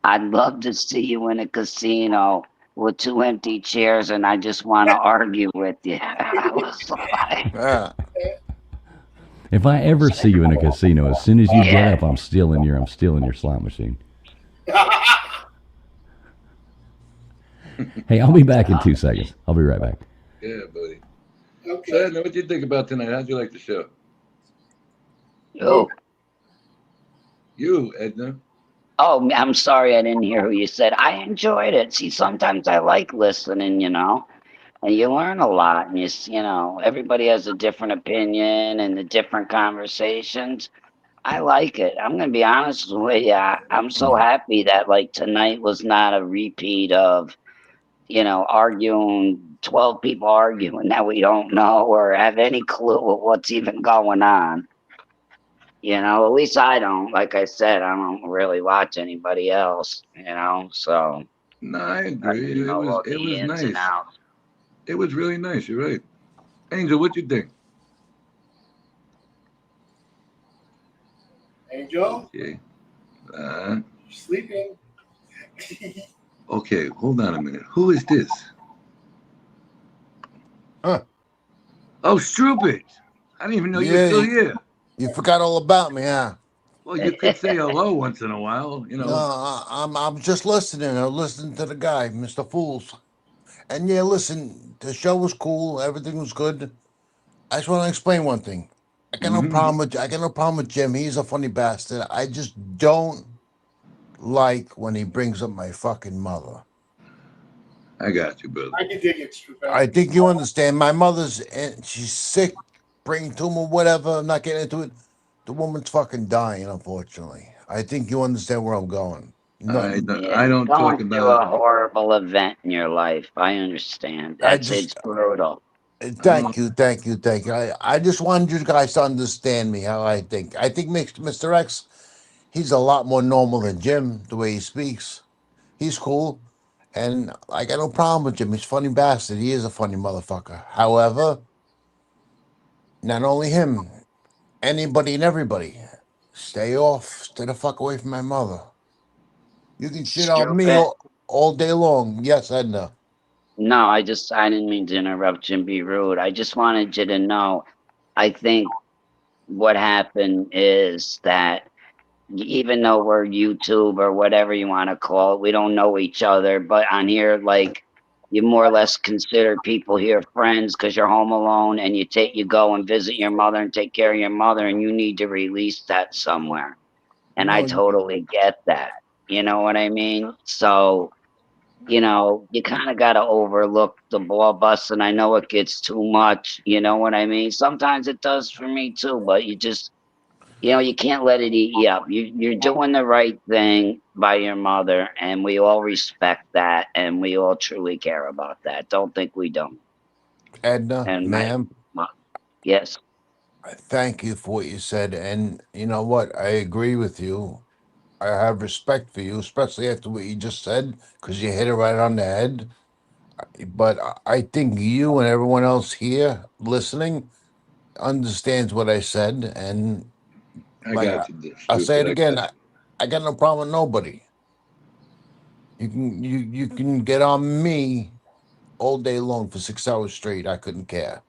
"I'd love to see you in a casino with 2 empty chairs, and I just want to argue with you." I was like, If I ever see you in a casino, as soon as you get Yeah. up, I'm stealing your slot machine. Hey, I'll be back in 2 seconds. I'll be right back. Yeah, buddy. Okay. So, Edna, what do you think about tonight? How'd you like the show? Oh, You, Edna. oh, I'm sorry I didn't hear who you said. I enjoyed it. See, sometimes I like listening, and you learn a lot, and everybody has a different opinion and the different conversations. I like it. I'm gonna be honest with you. I'm so happy that like tonight was not a repeat of arguing 12 people arguing that we don't know or have any clue of what's even going on. At least I don't. Like I said, I don't really watch anybody else. So No, I I agree. didn't know all It the was ins and nice. outs. It was really nice. You're right. Angel, what you think? Angel, Okay. sleeping. Okay, hold on a minute. Who is this? Huh. Oh, stupid. I didn't even know you were still here. You forgot all about me, huh? Well, you could say hello once in a while, No, I'm just listening. I'm listening to the guy, Mr. Fools. And yeah, listen, the show was cool. Everything was good. I just want to explain one thing. I got no problem with Jim. He's a funny bastard. I just don't like when he brings up my fucking mother. I got you, brother. I can dig it, stupid. I think you understand. My mother's she's sick, brain tumor, whatever. I'm not getting into it. The woman's fucking dying, unfortunately. I think you understand where I'm going. I Yeah, don't talk going through a about. horrible event in your life. I understand. It's brutal. Thank you. I just wanted you guys to understand me how I think. I think Mr. X, he's a lot more normal than Jim, the way he speaks. He's cool. And I got no problem with Jim. He's a funny bastard. He is a funny motherfucker. However, not only him, anybody and everybody, stay the fuck away from my mother. You can shit on me Stupid. all day long. Yes, Edna. No, I didn't mean to interrupt you and be rude. I just wanted you to know, I think what happened is that even though we're YouTube or whatever you want to call it, we don't know each other. But on here, like, you more or less consider people here friends because you're home alone and you go and visit your mother and take care of your mother, and you need to release that somewhere. And I totally get that. You know what I mean? So, you kind of got to overlook the ball bust, and I know it gets too much. You know what I mean? Sometimes it does for me too, but you can't let it eat you up. You're doing the right thing by your mother, and we all respect that, and we all truly care about that. Don't think we don't. Edna, And ma'am. Yes. Thank you for what you said. And you know what? I agree with you. I have respect for you, especially after what you just said, because you hit it right on the head. But I think you and everyone else here listening understands what I said. And I like got you, I'll say it stupid. again, I got no problem with nobody. You can get on me all day long for 6 hours straight. I couldn't care.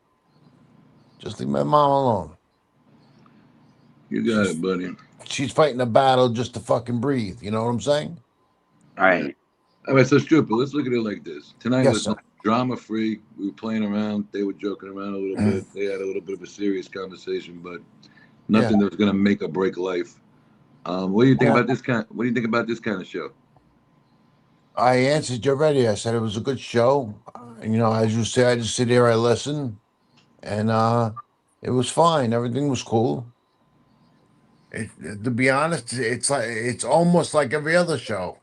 Just leave my mom alone. You got it, buddy. She's fighting a battle just to fucking breathe. You know what I'm saying? All right. All right, so stupid. Let's look at it like this. Tonight Yes, was sir. drama free. We were playing around. They were joking around a little bit. They had a little bit of a serious conversation, but nothing that was going to make or break life. What do you think about this kind? What do you think about this kind of show? I answered you already. I said it was a good show. As you say, I just sit here, I listen, and it was fine. Everything was cool. To be honest, it's almost like every other show.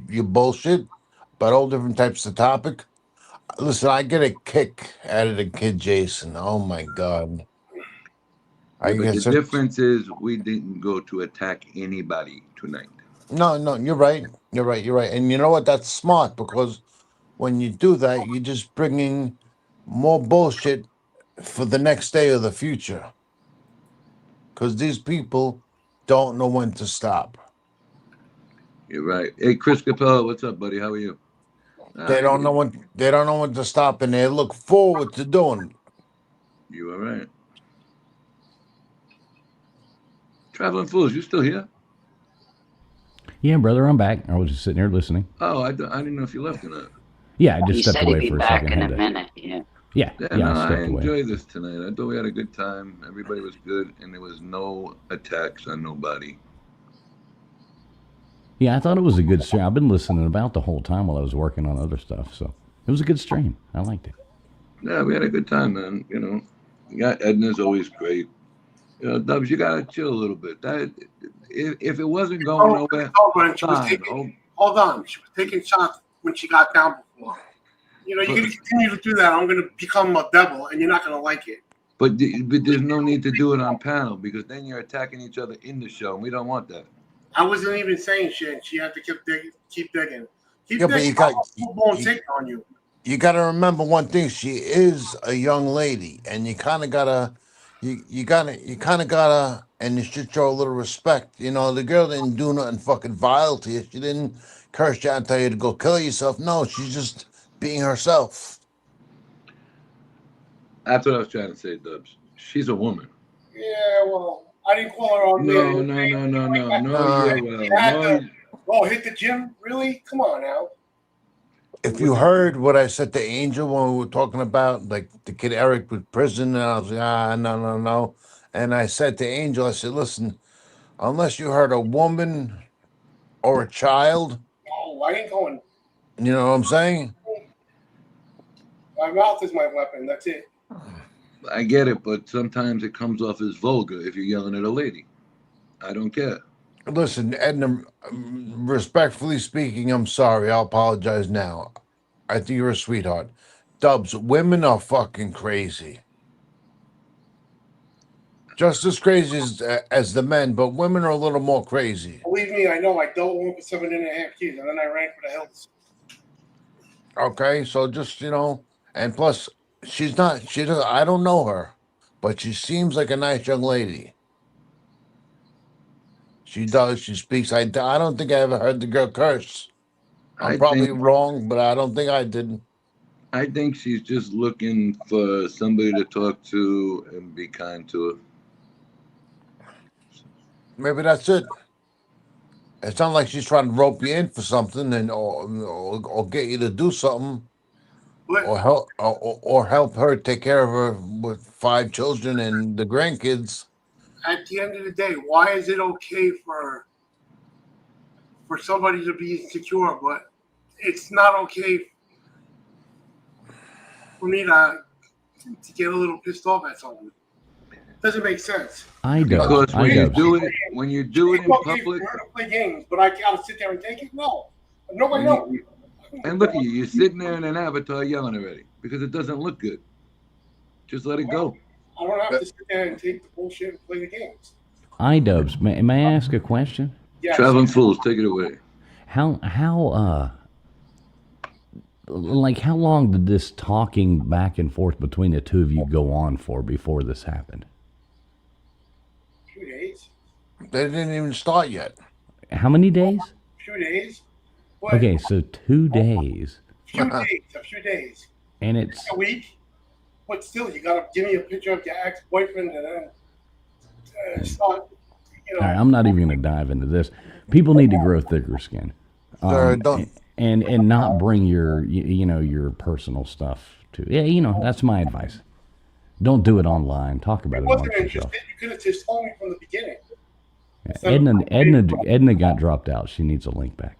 You bullshit about all different types of topic. Listen, I get a kick out of the kid Jason. Oh my god! Yeah, but the difference is we didn't go to attack anybody tonight. No, you're right. You're right. You're right. And you know what? That's smart because when you do that, you're just bringing more bullshit for the next day or the future. Because these people don't know when to stop. You're right. Hey, Chris Capella, what's up, buddy? How are you? They don't know when to stop, and they look forward to doing. You all right? Traveling Fools, you still here? Yeah, brother, I'm back. I was just sitting here listening. Oh, I didn't know if you left or not. Yeah, I just He stepped said he'd away be for a back second. in a Had to. minute. Yeah. Yeah, No, I I stepped away. enjoyed this tonight. I thought we had a good time. Everybody was good, and there was no attacks on nobody. Yeah, I thought it was a good stream. I've been listening about the whole time while I was working on other stuff, so it was a good stream. I liked it. Yeah, we had a good time, man. You know, Edna's always great. You know, Dubs, you gotta chill a little bit. That if it wasn't going nowhere, And she was fine. taking, hold on, she was taking shots when she got down before. You know, you're going to continue to do that. I'm going to become a devil, and you're not going to like it. But there's no need to do it on panel because then you're attacking each other in the show, and we don't want that. I wasn't even saying shit. She had to keep digging. Keep digging. Yeah, but you got taking on you. You got to remember one thing: she is a young lady, and you kind of gotta, you kind of gotta, and you should show a little respect. You know, the girl didn't do nothing fucking vile to you. She didn't curse you and tell you to go kill yourself. No, she's just being herself. That's what I was trying to say, Dubs. She's a woman. Yeah, well, I didn't call her on No. Oh, hit the gym? Really? Come on now. If you heard what I said to Angel when we were talking about like the kid Eric with prison, and I was like, no. And I said to Angel, I said, listen, unless you hurt a woman or a child, Oh, I ain't going. you know what I'm saying? My mouth is my weapon. That's it. I get it, but sometimes it comes off as vulgar if you're yelling at a lady. I don't care. Listen, Edna, respectfully speaking, I'm sorry. I'll apologize now. I think you're a sweetheart. Dubs, women are fucking crazy. Just as crazy as the men, but women are a little more crazy. Believe me, I know. I dealt one for 7.5 years, and then I ran for the hills. Okay, so just, you know, and plus, she doesn't, I don't know her, but she seems like a nice young lady. She does. She speaks. I don't think I ever heard the girl curse. I'm probably wrong, but I don't think I did. I think she's just looking for somebody to talk to and be kind to her. Maybe that's it. It's not like she's trying to rope you in for something and or get you to do something, or help her take care of her with 5 children and the grandkids. At the end of the day, why is it okay for somebody to be insecure, but it's not okay for me to get a little pissed off at someone? Doesn't make sense. I do. Because when you do it in public, for her to play games, but I gotta sit there and take it. No, nobody knows. And look at you, you're sitting there in an avatar yelling already because it doesn't look good. Just let it go. I don't have to sit there and take the bullshit and play the games. Dubs, may I ask a question? Yes. Traveling Fools, take it away. How long did this talking back and forth between the two of you go on for before this happened? 2 days. They didn't even start yet. How many days? 2 days. What? Okay, so 2 days. A few days. And it's a week. But still, you gotta give me a picture of your ex-boyfriend and then start. You know. All right, I'm not even going to dive into this. People need to grow thicker skin, and not bring your your personal stuff to. Yeah, that's my advice. Don't do it online. Talk about it amongst yourself. You could have just told me from the beginning. Edna got dropped out. She needs a link back.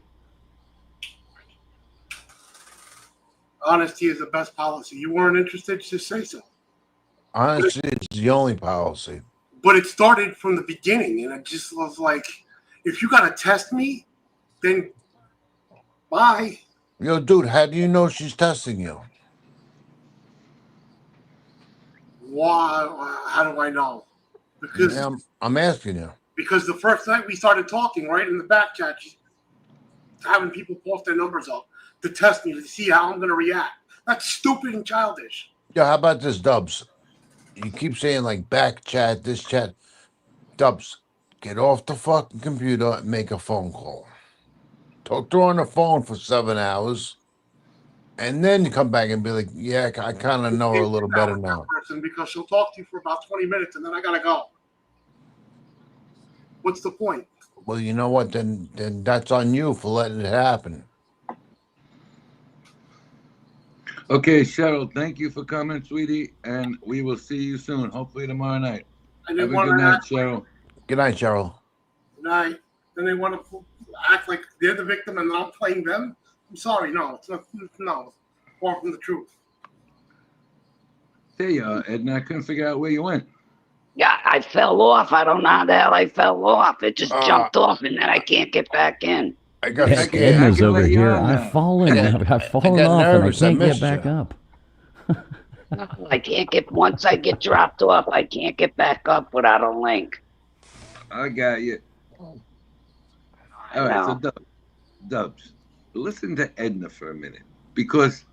Honesty is the best policy. You weren't interested, just say so. Honesty is the only policy. But it started from the beginning, and it just was like, if you gotta test me, then bye. Yo, dude, how do you know she's testing you? Why? How do I know? Because I'm asking you. Because the first night we started talking, right in the back chat, having people post their numbers up to test me to see how I'm going to react. That's stupid and childish. Yeah, how about this, Dubs? You keep saying like back chat, this chat. Dubs, get off the fucking computer and make a phone call. Talk to her on the phone for 7 hours, and then you come back and be like, yeah, I kind of know her a little better now. Person, because she'll talk to you for about 20 minutes and then I got to go. What's the point? Well, you know what? Then that's on you for letting it happen. Okay, Cheryl, thank you for coming, sweetie, and we will see you soon. Hopefully tomorrow night. Have a good night, Cheryl. Good night, Cheryl. Good night. Then they want to act like they're the victim and I'm playing them. I'm sorry, no, it's not. No, far from the truth. There you are, Edna. I couldn't figure out where you went. Yeah, I fell off. I don't know how the hell I fell off. It just jumped off, and then I can't get back in. I got Edna's over here. I've fallen off, and I can't get back up. I can't get, once I get dropped off, I can't get back up without a link. I got you. All right, so Dubs, listen to Edna for a minute, because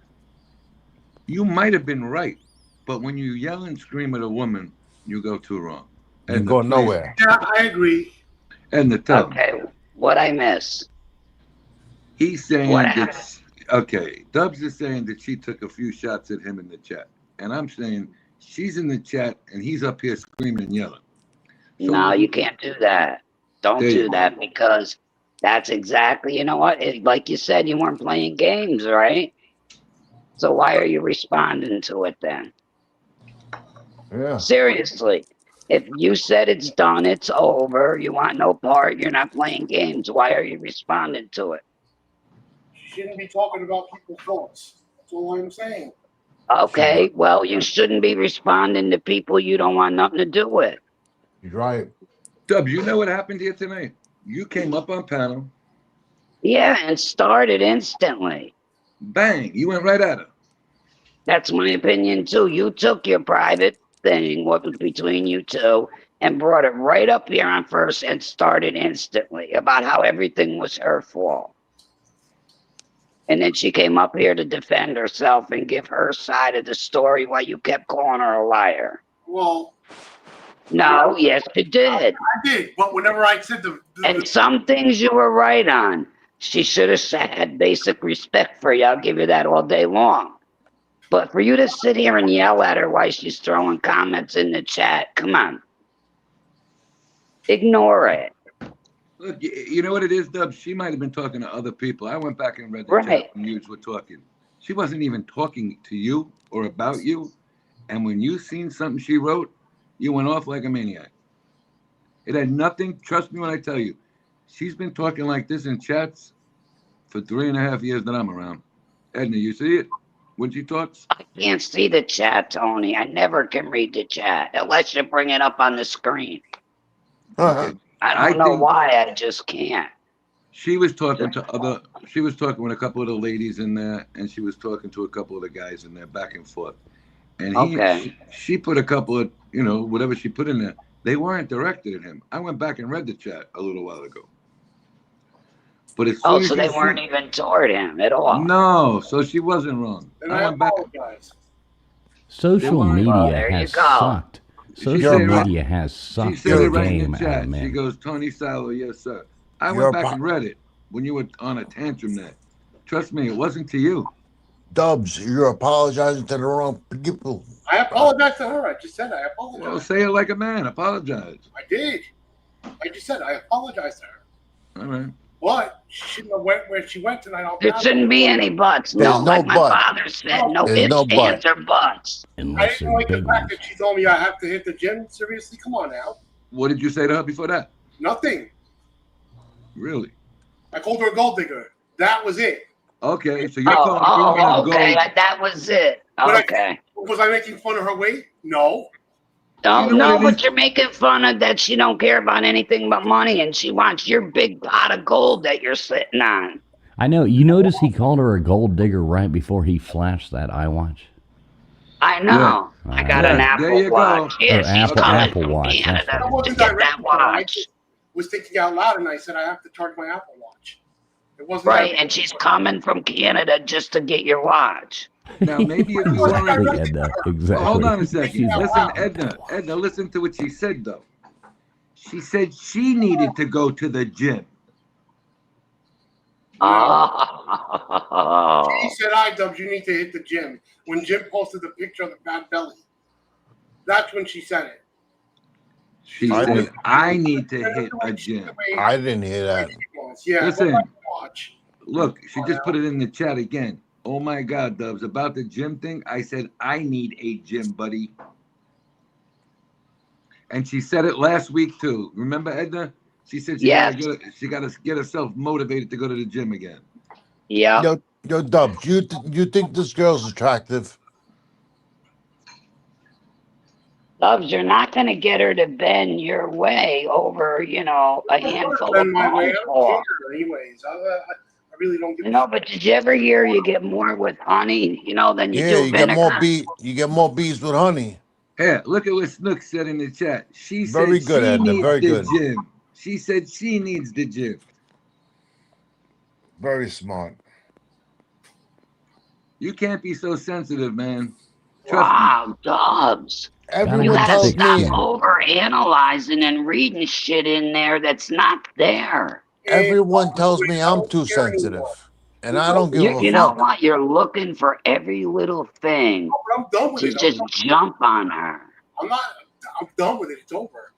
you might have been right, but when you yell and scream at a woman, you go too wrong. You go nowhere. Yeah, I agree. Edna, tell him. Okay, what I miss? He's saying that, okay, Dubs is saying that she took a few shots at him in the chat. And I'm saying she's in the chat and he's up here screaming and yelling. So, no, you can't do that. Don't do that, because that's exactly, you know what? Like you said, you weren't playing games, right? So why are you responding to it then? Yeah. Seriously. If you said it's done, it's over, you want no part, you're not playing games, why are you responding to it? You shouldn't be talking about people's thoughts. That's all I'm saying. Okay, well, you shouldn't be responding to people you don't want nothing to do with. You're right. Dubs, you know what happened here tonight? You came up on panel. Yeah, and started instantly. Bang, you went right at her. That's my opinion, too. You took your private thing, what was between you two, and brought it right up here on first and started instantly about how everything was her fault. And then she came up here to defend herself and give her side of the story while you kept calling her a liar. Well, no, yes, you did. I did, but whenever I said and some things you were right on. She should have had basic respect for you. I'll give you that all day long. But for you to sit here and yell at her while she's throwing comments in the chat, come on. Ignore it. Look, you know what it is, Dubs? She might have been talking to other people. I went back and read the chat when you were talking. She wasn't even talking to you or about you. And when you seen something she wrote, you went off like a maniac. It had nothing, trust me when I tell you, she's been talking like this in chats for 3.5 years that I'm around. Edna, you see it? When she talks? I can't see the chat, Tony. I never can read the chat unless you bring it up on the screen. Okay. I don't know why, I just can't. She was talking to she was talking with a couple of the ladies in there, and she was talking to a couple of the guys in there back and forth. And she put a couple of, whatever she put in there, they weren't directed at him. I went back and read the chat a little while ago. But as soon as so they weren't even toward him at all. No, so she wasn't wrong. And I apologize. Social media has sucked. Social media has sucked. She said it right game in the out chat. of men. She goes, Tony Salo, yes, sir. I went back and read it when you were on a tantrum there. Trust me, it wasn't to you. Dubs, you're apologizing to the wrong people. I apologize to her. I just said I apologize. Well, say it like a man. Apologize. I did. I just said I apologize to her. All right. But she shouldn't have went where she went tonight. There shouldn't be any buts. No, like my father said, no ifs, ands, or buts. I didn't like the fact that she told me I have to hit the gym. Seriously, come on now. What did you say to her before that? Nothing. Really? I called her a gold digger. That was it. Okay, so you're calling her okay, gold. that was it. Okay. Was I making fun of her weight? No. No, but you're making fun of that she don't care about anything but money, and she wants your big pot of gold that you're sitting on. I know. You notice he called her a gold digger right before he flashed that iWatch? I know. Yeah. I got an Apple Watch. Yes, Apple Watch. Canada to get that watch. I was thinking out loud, and I said I have to charge my Apple Watch. It wasn't Right, that. and she's coming from Canada just to get your watch. Now, maybe if you Exactly, weren't. Edna. Well, Exactly. hold on a second. She's a Listen, Edna, listen to what she said, though. She said she needed to go to the gym. Oh. She said, Dubs, you need to hit the gym. When Jim posted the picture of the fat belly, that's when she said it. She said, I need to hit a gym. I didn't hear that. Yeah, Listen, go back and watch. look, she just put it in the chat again. Oh my God, Dubs, about the gym thing, I said, I need a gym, buddy. And she said it last week too. Remember, Edna? She said she gotta get herself motivated to go to the gym again. Yeah. Yo, Dubs, you think this girl's attractive? Dubs, you're not going to get her to bend your way over, a handful of Bend my way. I phone don't calls. care anyways. I really don't give a No, but did you ever hear you get more with honey, than you Yeah, do you get more vinegar? You get more bees with honey. Here, look at what Snook said in the chat. She Very said good, she Edna. needs Very the good. gym. She said she needs the gym. Very smart. You can't be so sensitive, man. Trust Wow, Dubs. You Everyone gotta tells stop me. over analyzing and reading shit in there that's not there. Everyone tells me I'm too sensitive, and I don't give a You know fuck. what? You're looking for every little thing I'm done with to it. just jump on her. I'm done with it. It's over.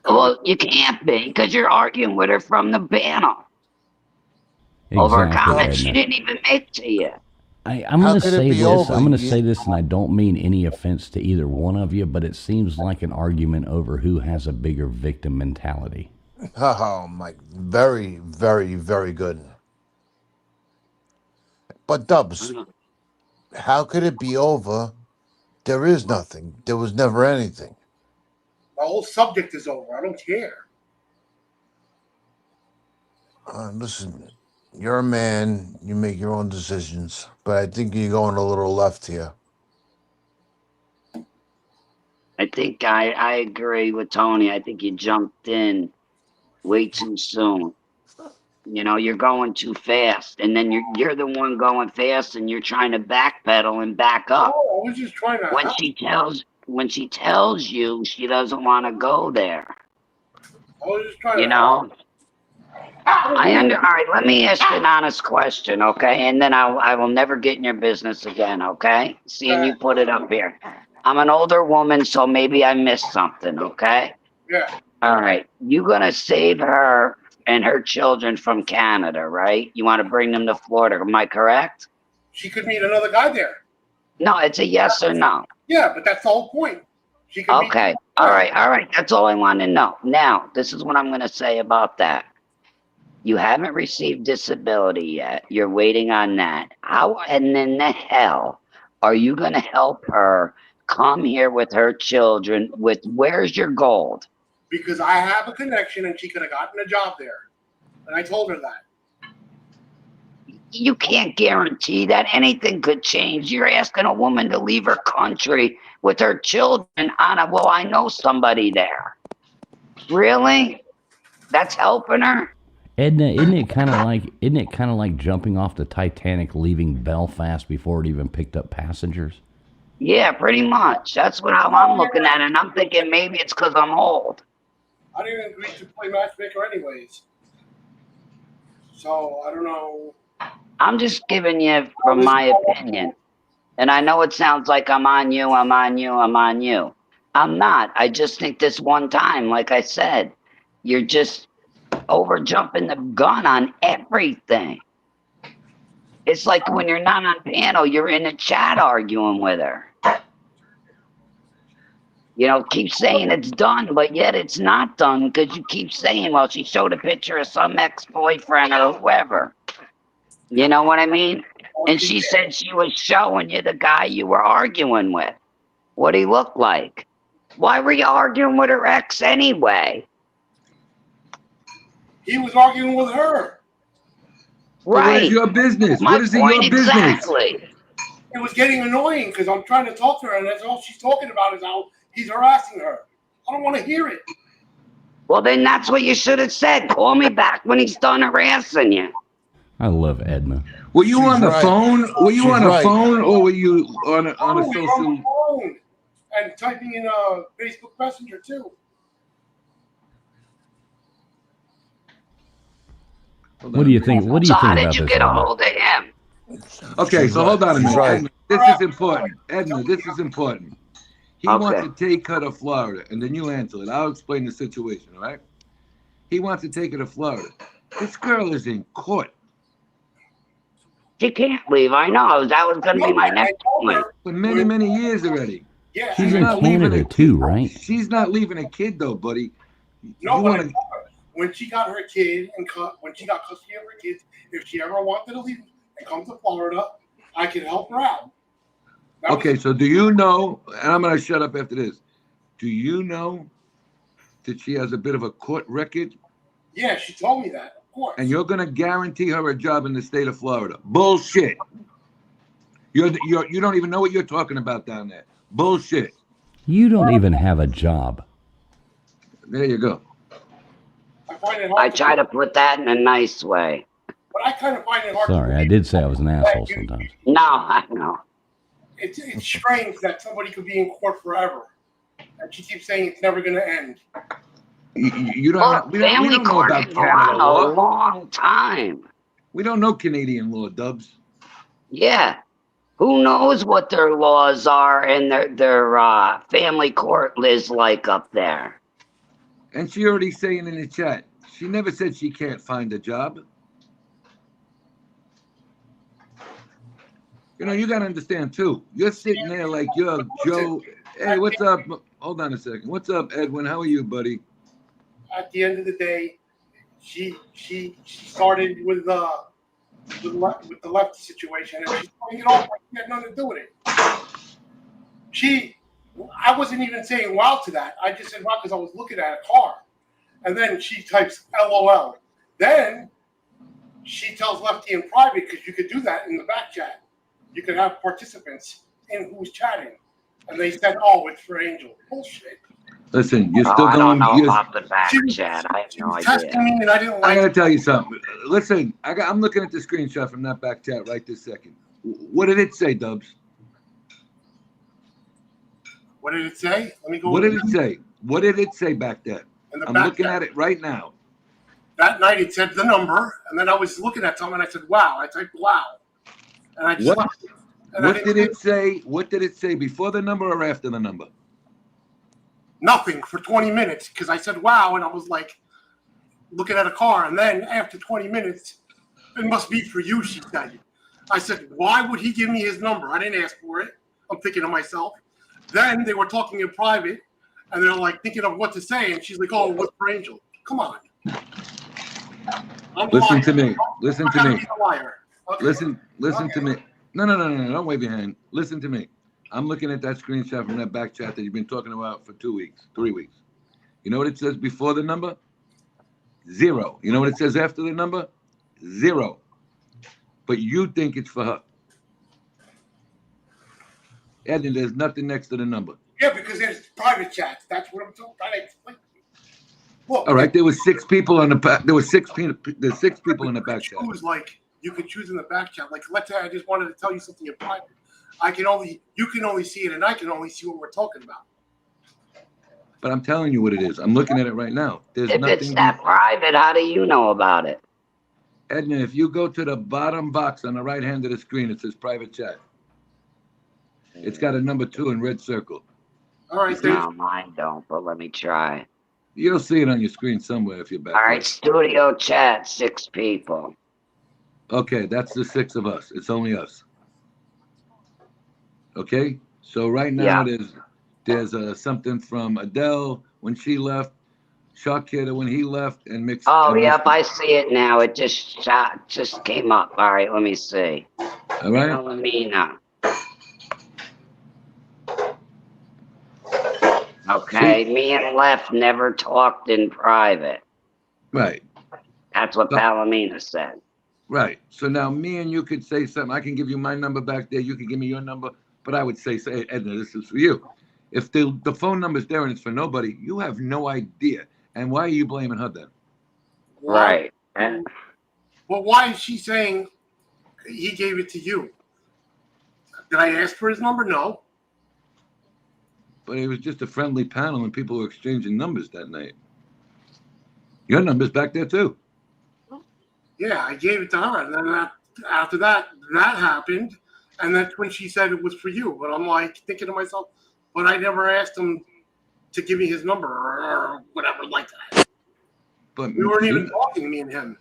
Well, you can't be because you're arguing with her from the panel over a Exactly, comment she Edna. didn't even make to you. I'm How going to could it say be this. over? I'm going to say this, and I don't mean any offense to either one of you, but it seems like an argument over who has a bigger victim mentality. Oh my, very, very, very good. But Dubs, how could it be over? There is nothing. There was never anything. The whole subject is over. I don't care. Listen, you're a man. You make your own decisions, but I think you're going a little left here. I think I agree with Tony. I think you jumped in way too soon. You're going too fast, and then you're the one going fast, and you're trying to backpedal and back up. Oh, I was just trying to help. When she tells you she doesn't want to go there. I was just trying to help. All right, let me ask you an honest question, okay? And then I will never get in your business again, okay? Seeing you put it up here. I'm an older woman, so maybe I missed something, okay? Yeah. All right. You're going to save her and her children from Canada, right? You want to bring them to Florida, am I correct? She could meet another guy there. No, it's a yes or no. Yeah, but that's the whole point. She could Okay. All right. That's all I want to know. Now, this is what I'm going to say about that. You haven't received disability yet. You're waiting on that. How and in the hell are you going to help her come here with her children with where's your gold? Because I have a connection and she could have gotten a job there. And I told her that. You can't guarantee that. Anything could change. You're asking a woman to leave her country with her children on a, well, I know somebody there. Really? That's helping her? Edna, isn't it kind of like jumping off the Titanic, leaving Belfast before it even picked up passengers? Yeah, pretty much. That's what I'm looking at, and I'm thinking maybe it's because I'm old. I didn't agree to play matchmaker anyways. So, I don't know. I'm just giving you from my opinion. And I know it sounds like I'm on you. I'm not. I just think this one time, like I said, you're just over jumping the gun on everything. It's like when you're not on panel, you're in a chat arguing with her. Keep saying it's done, but yet it's not done because you keep saying, well, she showed a picture of some ex-boyfriend or whoever. You know what I mean? And she said she was showing you the guy you were arguing with, what he looked like. Why were you arguing with her ex anyway? He was arguing with her. Right. What is your business? What is your business? Exactly. It was getting annoying because I'm trying to talk to her and that's all she's talking about is how he's harassing her. I don't want to hear it. Well, then that's what you should have said. Call me back when he's done harassing you. I love Edna. Were you on the phone? Were you on a right. phone, or were you on a Oh, social? you're on the phone and typing in Facebook Messenger too. What do you think? What do you think about this, Edna? of him? Okay, so hold on a minute. right. Edna, this is important. Edna, this is important. He wants to take her to Florida, and then you answer it. I'll explain the situation, all right? He wants to take her to Florida. This girl is in court. She can't leave. I know. That was going to be my next point. For many, many years already. Yeah. She's in Canada too, right? She's not leaving a kid, though, buddy. No, You but wanna- when she got her kid and when she got custody of her kids, if she ever wanted to leave and come to Florida, I could help her out. Okay, so do you know, and I'm going to shut up after this. Do you know that she has a bit of a court record? Yeah, she told me that, of course. And you're going to guarantee her a job in the state of Florida? Bullshit. You don't even know what you're talking about down there. Bullshit. You don't even have a job. There you go. I try to put that in a nice way. But I kind of find it hard. Sorry, I did say I was an asshole sometimes. No, I know. It's strange that somebody could be in court forever, and she keeps saying it's never going to end. You don't. Well, we don't family know court about has Canada gone a law. long time. We don't know Canadian law, Dubs. Yeah. Who knows what their laws are and their family court is like up there? And she already saying in the chat, she never said she can't find a job. You know, you got to understand, too. You're sitting there like you're Joe. Hey, what's up? Hold on a second. What's up, Edwin? How are you, buddy? At the end of the day, she started with the lefty situation, and she's playing it off like she had nothing to do with it. I wasn't even saying wow to that. I just said wow because I was looking at a car, and then she types LOL. Then she tells Lefty in private, because you could do that in the back chat. You could have participants in who's chatting, and they said, "Oh, it's for Angel." Bullshit. Listen, you're still I going. don't know about the back chat. I have no idea. Testing me, and I didn't I like got to it. tell you something. Listen, I'm looking at the screenshot from that back chat right this second. What did it say, Dubs? What did it say? Let me go. What did it say? What did it say back there? In the I'm back looking chat. at it right now. That night it said the number, and then I was looking at something, and I said, "Wow!" I typed "Wow," and I just What? left it. And I What didn't did it say? What did it say before the number or after the number? nothing for 20 minutes because I said "Wow," and I was like looking at a car, and then after 20 minutes, it must be for you, she said. I said, "Why would he give me his number? I didn't ask for it." I'm thinking to myself. Then they were talking in private, and they're like thinking of what to say, and she's like, "Oh, what's for Angel? Come on." I'm Listen lying. to me. Listen I to gotta me. be a liar. Okay. Listen Okay. to me. No. Don't wave your hand. Listen to me. I'm looking at that screenshot from that back chat that you've been talking about for 2 weeks, 3 weeks. You know what it says before the number? 0. You know what it says after the number? 0. But you think it's for her. Eddie, there's nothing next to the number. Yeah, because there's private chats. That's what I'm trying to explain. Look, All right, there was 6 people on the back. There was 6 people. There's 6 people in the back chat. It was like you could choose in the back chat. Like, let's say I just wanted to tell you something in private. You can only see it, and I can only see what we're talking about. But I'm telling you what it is. I'm looking at it right now. There's If nothing. it's that private, how do you know about it? Edna, if you go to the bottom box on the right hand of the screen, it says private chat. It's got a number 2 in red circle. All right, No, mine don't, but let me try. You'll see it on your screen somewhere if you're back. All right, studio chat, 6 people. Okay, that's the 6 of us. It's only us. Okay, so right now there's something from Adele when she left, Shark Kidder when he left, and Mix. Oh, and yep, I see it now. It just came up. All right, let me see. All right. Palomina. Okay, me and Left never talked in private. Right. That's what Palomina said. Right. So now me and you could say something. I can give you my number back there. You can give me your number. But I would say, Edna, this is for you. If the phone number's there and it's for nobody, you have no idea. And why are you blaming her then? Right. And Well, why is she saying he gave it to you? Did I ask for his number? No. But it was just a friendly panel and people were exchanging numbers that night. Your number's back there too. Yeah, I gave it to her, and then after that happened, and that's when she said it was for you. But I'm like thinking to myself, but I never asked him to give me his number or whatever like that. But We weren't even talking, me and him.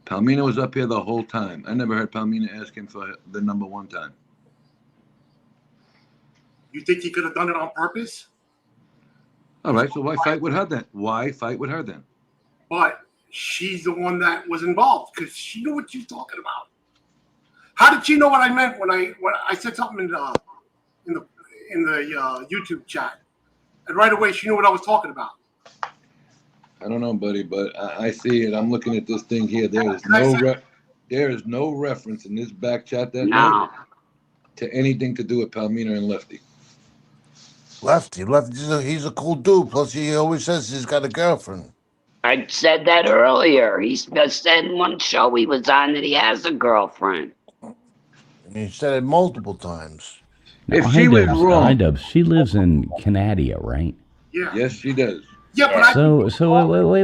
Palmina was up here the whole time. I never heard Palmina ask him for the number one time. You think he could have done it on purpose? All right, so why fight with her then? Why fight with her then? But she's the one that was involved because she knew what she was talking about. How did she know what I meant when I said something in the YouTube chat? And right away she knew what I was talking about. I don't know, buddy, but I see it. I'm looking at this thing here. There is no reference in this back chat that night to anything to do with Palmina and Lefty. Lefty, he's a cool dude. Plus, he always says he's got a girlfriend. I said that earlier. He said in one show he was on that he has a girlfriend. He said it multiple times. Now, If she was wrong, Idubbbz, she lives in Canada, right? Yeah. Yes, she does. Yeah, but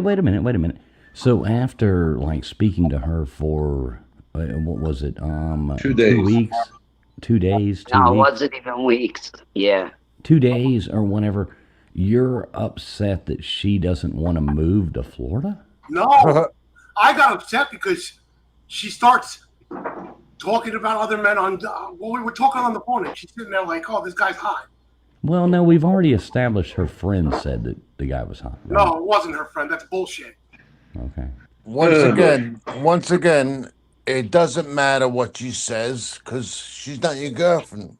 wait a minute. So after like speaking to her for what was it? 2 days. 2 weeks, 2 days. 2 No, it weeks, wasn't even weeks. Yeah. 2 days or whatever. You're upset that she doesn't want to move to Florida? No, I got upset because she starts talking about other men on. We were talking on the phone, and she's sitting there like, "Oh, this guy's hot." Well, no, we've already established her friend said that the guy was hot. Right? No, it wasn't her friend. That's bullshit. Okay. Once again, it doesn't matter what she says because she's not your girlfriend.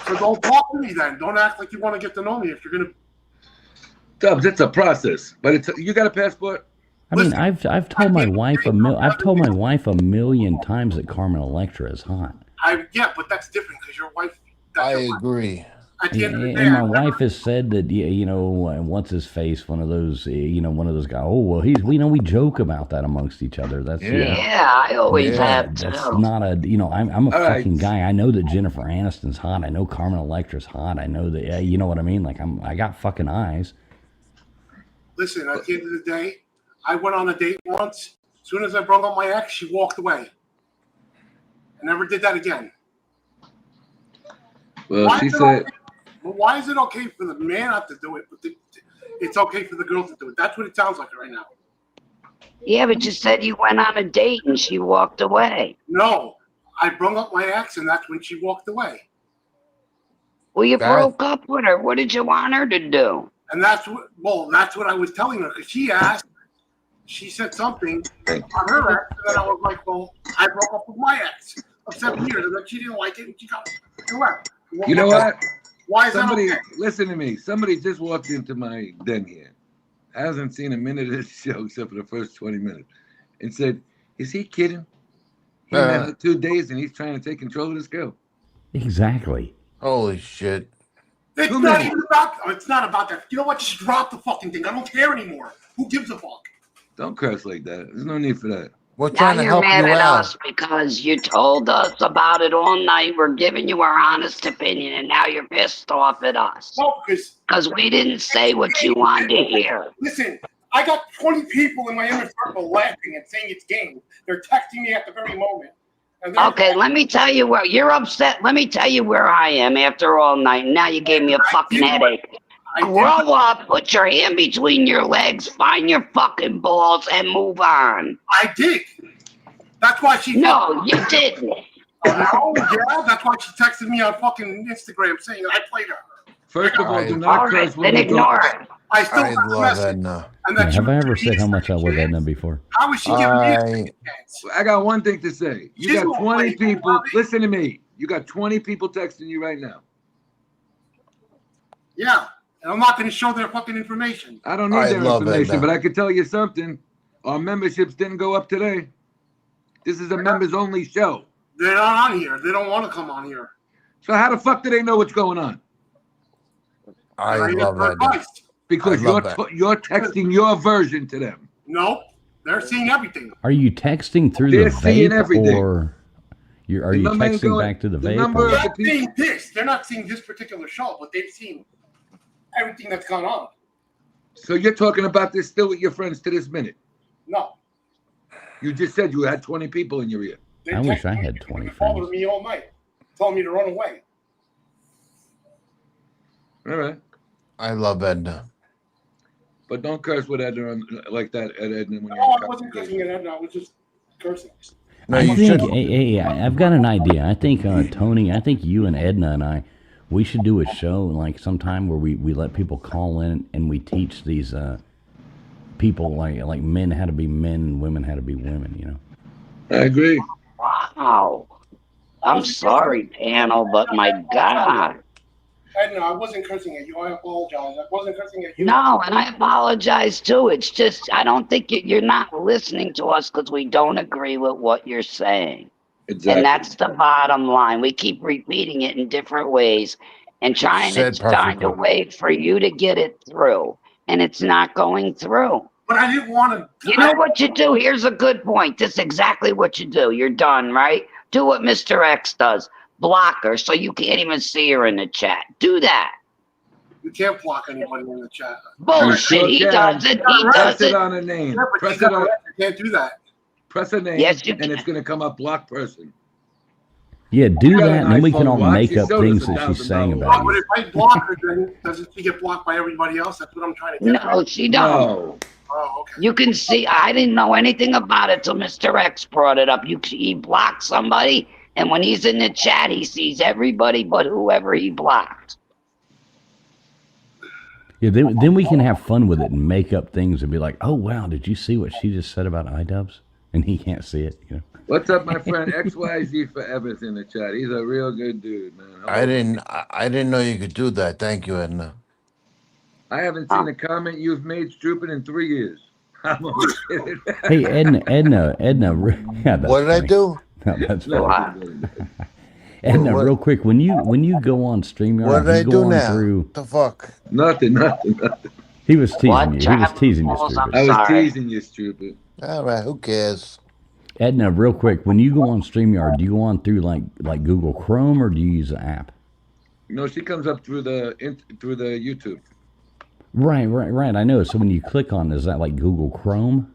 So don't talk to me then. Don't act like you want to get to know me if you're gonna. Dubs, it's a process, but you got a passport. I mean, I've told my wife a million times that Carmen Electra is hot. Yeah, but that's different because your wife. I agree. At the end of the day, And my wife has said that what's his face, one of those guys. Oh well, we joke about that amongst each other. That's I always have to. That's not a I'm a fucking guy. I know that Jennifer Aniston's hot. I know Carmen Electra's hot. I know that you know what I mean. Like I got fucking eyes. Listen, at the end of the day, I went on a date once. As soon as I brought up my ex, she walked away. I never did that again. Well, she said. Why is it okay for the man not to do it, but it's okay for the girl to do it? That's what it sounds like right now. Yeah, but you said you went on a date and she walked away. No, I brought up my ex, and that's when she walked away. Well, you broke up with her. What did you want her to do? And that's what I was telling her because she said something on her ex, and then I was like, well, I broke up with my ex of 7 years, and then she didn't like it, and she got left. You know what? Why is Somebody, that okay? listen to me. Somebody just walked into my den here. Hasn't seen a minute of this show except for the first 20 minutes, and said, "Is he kidding? He met her 2 days, and he's trying to take control of this girl." Exactly. Holy shit! It's not even about. It's not about that. You know what? Just drop the fucking thing. I don't care anymore. Who gives a fuck? Don't curse like that. There's no need for that. We're Now trying to you're help mad you at out. us because you told us about it all night. We're giving you our honest opinion, and now you're pissed off at us. No, because we didn't say what you wanted to hear. Listen, I got 20 people in my inner circle laughing and saying it's game. They're texting me at the very moment. Okay, let me tell you where you're upset. Let me tell you where I am after all night. Now you gave me a fucking headache. Grow up, put your hand between your legs, find your fucking balls, and move on. I did. That's why she. No, you didn't. Oh, yeah, that's why she texted me on fucking Instagram saying I played her. First of all, do not curse when then we ignore talk. it. I still I got the love message. Edna. And that Have I ever said how much I love Edna before? How is she giving me a second chance? I got one thing to say. You She's got gonna 20 play people. Listen to me. You got 20 people texting you right now. Yeah, and I'm not going to show their fucking information. I don't need their information, but I can tell you something. Our memberships didn't go up today. This is a members-only show. They're not on here. They don't want to come on here. So how the fuck do they know what's going on? I love Edna. Because I love that. you're texting your version to them. No, They're seeing everything. Are you texting through They're the seeing vape, everything. or are you texting back to the vape? They're Or? not seeing this. They're not seeing this particular show, but they've seen everything that's gone on. So you're talking about this still with your friends to this minute? No. You just said you had 20 people in your ear. I wish I had 20 friends. Followed me all night, telling me to run away. All right. I love Edna. But don't curse with Edna like that at Edna when No, you're I wasn't cursing at Edna. I was just cursing. No, I you think, should. hey, I've got an idea. I think, Tony, I think you and Edna and I, we should do a show like sometime where we let people call in and we teach these people like men how to be men and women how to be women, you know? I agree. Wow. I'm sorry, panel, but my God. Edna, I wasn't cursing at you. I apologize. I wasn't cursing at you. No, and I apologize too. It's just, I don't think you're not listening to us because we don't agree with what you're saying. Exactly. And that's the bottom line. We keep repeating it in different ways and trying Said to find a perfectly. way for you to get it through. And it's not going through. But I didn't want to. You know what you do? Here's a good point. This is exactly what you do. You're done, right? Do what Mr. X does. Block her so you can't even see her in the chat. Do that. You can't block anybody in the chat. Bullshit. He does it. He Press does it it. on a name. Yeah, but Press you it on. can't do that. Press a name, Yes, you and can. it's going to come up block person. Yeah, do You got that, an and then we can iPhone all watch, make you up showed things us that she's $1,000 saying But about you. if I block her, then doesn't she get blocked by everybody else? That's what I'm trying to get No, at. she don't. No. Oh, okay. You can see, I didn't know anything about it till Mr. X brought it up. He blocked somebody, and when he's in the chat, he sees everybody but whoever he blocked. Yeah, then we can have fun with it and make up things and be like, oh, wow, did you see what she just said about iDubbbz? And he can't see it, you know. What's up, my friend XYZ Forever's in the chat. He's a real good dude, man. I didn't know you could do that. Thank you, Edna. I haven't seen a comment you've made, Stupid, in 3 years. I'm only kidding. Hey, Edna. Yeah, that's What did I funny. do? No, that's No, funny. Edna, What- real quick, when you go on StreamYard, What did I you go do on now? through. The fuck? Nothing. He was teasing What? you. He was teasing you, Travels, stupid. I was Sorry. teasing you, Stupid. All right, who cares? Edna, real quick, when you go on StreamYard, do you go on through like Google Chrome or do you use an app? No, she comes up through the YouTube. Right. I know. So when you click on, is that like Google Chrome?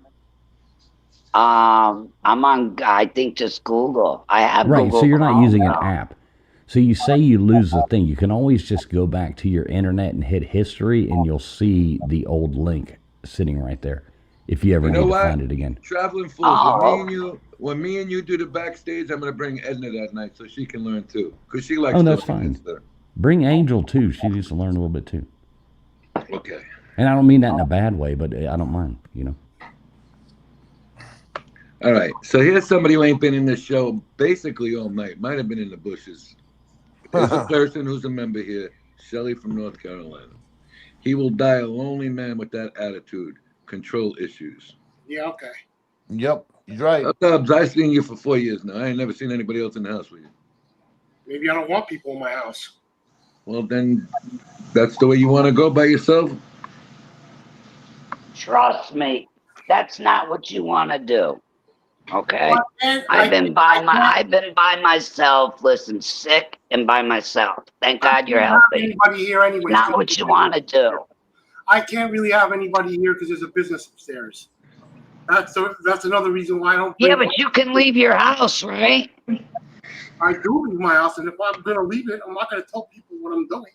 I'm on, I think, just Google. I have Right. Google So you're not Chrome using an now. app. So you say you lose the thing. You can always just go back to your internet and hit history, and you'll see the old link sitting right there. If you ever You know need to what? find it again. Traveling Fools. Oh. When me and you do the backstage, I'm gonna bring Edna that night so she can learn too, because she likes. Oh, that's talking and fine. stuff. Bring Angel too. She needs to learn a little bit too. Okay. And I don't mean that in a bad way, but I don't mind. You know. All right. So here's somebody who ain't been in the show basically all night. Might have been in the bushes. There's a person who's a member here, Shelly from North Carolina. He will die a lonely man with that attitude. Control issues. Yeah, okay. Yep, he's right. Dubs, I've seen you for 4 years now. I ain't never seen anybody else in the house with you. Maybe I don't want people in my house. Well, then that's the way you want to go by yourself? Trust me, that's not what you want to do. Okay? Well, man, I've been by myself, listen, sick and by myself. Thank God you're I can't have healthy. anybody here anyway. Not what you want to do. I can't really have anybody here because there's a business upstairs. That's another reason why I don't. Yeah, but you can leave your house, right? I do leave my house, and if I'm gonna leave it, I'm not gonna tell people what I'm doing.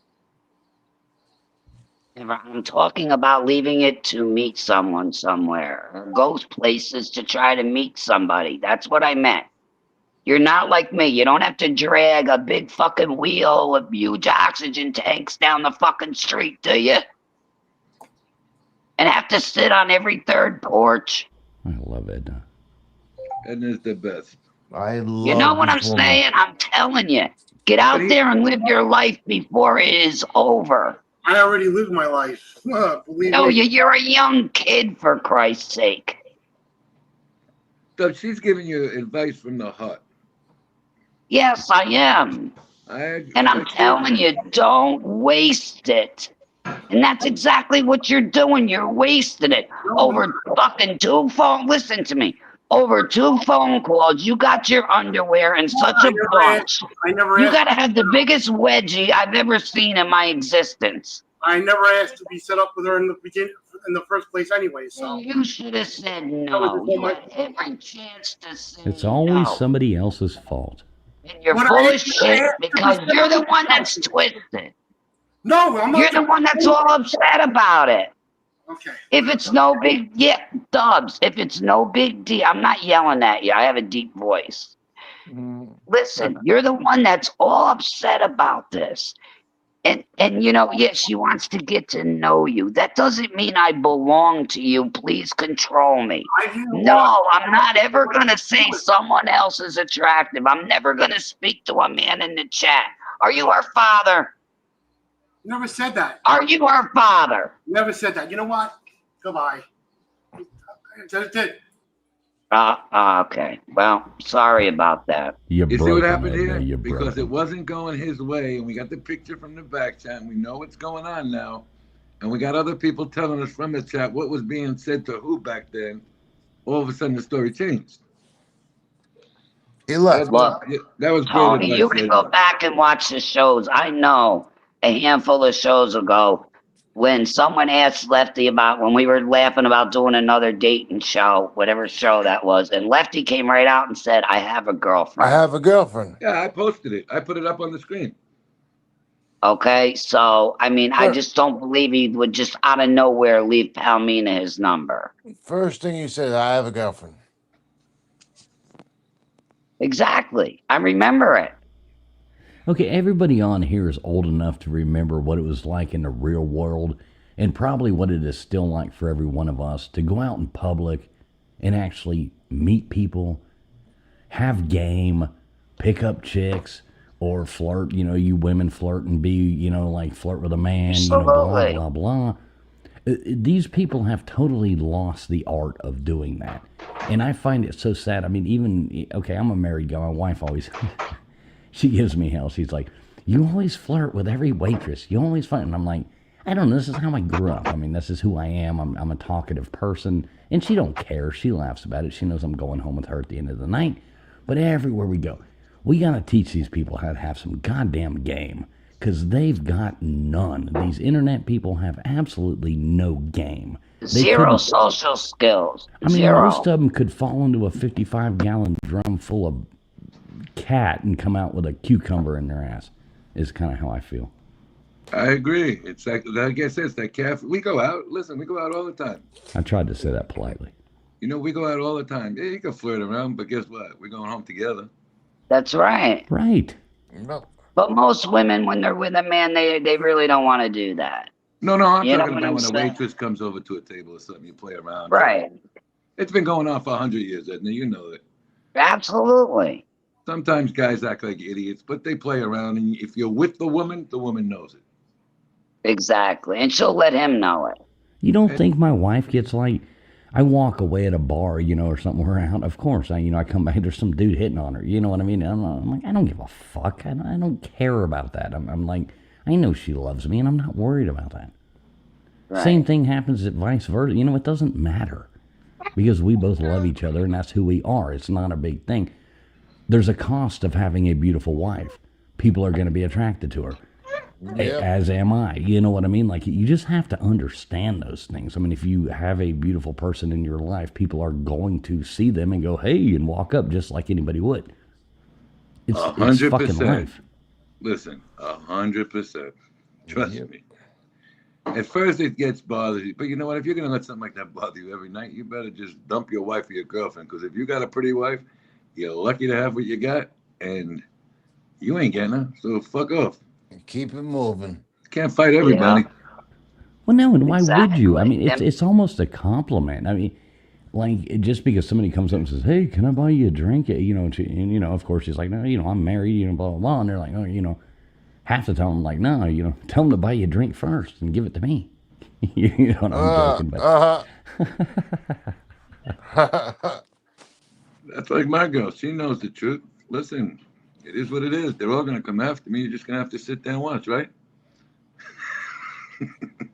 I'm talking about leaving it to meet someone somewhere. Or go places to try to meet somebody. That's what I meant. You're not like me. You don't have to drag a big fucking wheel with huge oxygen tanks down the fucking street, do you? And have to sit on every third porch. I love Edna. Edna's the best. I love. You know what I'm this woman. saying? I'm telling you. Get out there and live your life before it is over. I already lived my life. Believe No, me. you're a young kid, for Christ's sake. Dubs, she's giving you advice from the heart. Yes, I am. And I'm telling you, don't waste it. And that's exactly what you're doing. You're wasting it over fucking 2 phone. Listen to me. Over 2 phone calls, you got your underwear in such a bunch. You got to have the biggest wedgie I've ever seen in my existence. I never asked to be set up with her in the beginning, in the first place, anyway. So you should have said no. You had every chance to say It's always no. somebody else's fault. And you're full of shit because you're the one that's twisted. No, I'm not. You're the one that's all upset about it. Okay. If it's no big, Dubs, if it's no big deal, I'm not yelling at you. I have a deep voice. Listen, you're the one that's all upset about this. And you know, she wants to get to know you. That doesn't mean I belong to you. Please control me. No, I'm not ever going to say someone else is attractive. I'm never going to speak to a man in the chat. Are you our father? Never said that. Are you our father? Never said that. You know what? Goodbye. That's it. Okay. Well, sorry about that. You see what happened here? Because it wasn't going his way, and we got the picture from the back chat, and we know what's going on now. And we got other people telling us from the chat what was being said to who back then. All of a sudden, the story changed. He left. That was great. Tony, you can go back and watch the shows. I know a handful of shows ago when someone asked Lefty about when we were laughing about doing another dating show, whatever show that was, and Lefty came right out and said, I have a girlfriend. I have a girlfriend. Yeah, I posted it. I put it up on the screen. Okay, so, I mean, I just don't believe he would just out of nowhere leave Palmina his number. First thing you said, I have a girlfriend. Exactly. I remember it. Okay, everybody on here is old enough to remember what it was like in the real world and probably what it is still like for every one of us to go out in public and actually meet people, have game, pick up chicks, or flirt. You know, you women flirt and be, you know, like flirt with a man, you know, blah, blah, blah. These people have totally lost the art of doing that. And I find it so sad. I mean, even, okay, I'm a married guy. My wife always... She gives me hell. She's like, you always flirt with every waitress. You always flirt. And I'm like, I don't know. This is how I grew up. I mean, this is who I am. I'm a talkative person. And she don't care. She laughs about it. She knows I'm going home with her at the end of the night. But everywhere we go, we got to teach these people how to have some goddamn game. Because they've got none. These internet people have absolutely no game. Zero social skills. I mean, Zero. most of them could fall into a 55-gallon drum full of cat and come out with a cucumber in their ass is kind of how I feel. I agree. It's like I guess it's that cafe. We go out. Listen, we go out all the time. I tried to say that politely. You know, we go out all the time. Yeah, you can flirt around, but guess what? We're going home together. That's right. Right. But most women, when they're with a man, they really don't want to do that. No, I'm You know talking what about I'm when a saying? waitress comes over to a table or something, you play around. Right. It's been going on for 100 years, Edna. You know it. Absolutely. Sometimes guys act like idiots, but they play around, and if you're with the woman knows it. Exactly. And she'll let him know it. You don't think my wife gets like, I walk away at a bar, you know, or something, we're out. Of course, I come back, there's some dude hitting on her. You know what I mean? I'm like, I don't give a fuck. I don't care about that. I'm like, I know she loves me, and I'm not worried about that. Right. Same thing happens at vice versa. You know, it doesn't matter because we both love each other, and that's who we are. It's not a big thing. There's a cost of having a beautiful wife. People are going to be attracted to her. Yep. As am I. You know what I mean? Like, you just have to understand those things. I mean, if you have a beautiful person in your life, people are going to see them and go, hey, and walk up just like anybody would. It's 100%. fucking life. Listen, 100%. Trust me. At first, it gets bothered, but you know what? If you're going to let something like that bother you every night, you better just dump your wife or your girlfriend, because if you got a pretty wife, you're lucky to have what you got, and you ain't getting her, so fuck off. Keep it moving. Can't fight everybody. Yeah. Well, no, and why would you? I mean, it's almost a compliment. I mean, like, just because somebody comes up and says, hey, can I buy you a drink? You know, and, you know, of course, she's like, no, you know, I'm married, you know, blah, blah, blah. And they're like, oh, you know, half the time I'm like, no, you know, tell them to buy you a drink first and give it to me. You know what I'm joking, but... That's like my girl. She knows the truth. Listen, it is what it is. They're all going to come after me. You're just going to have to sit there and watch, right?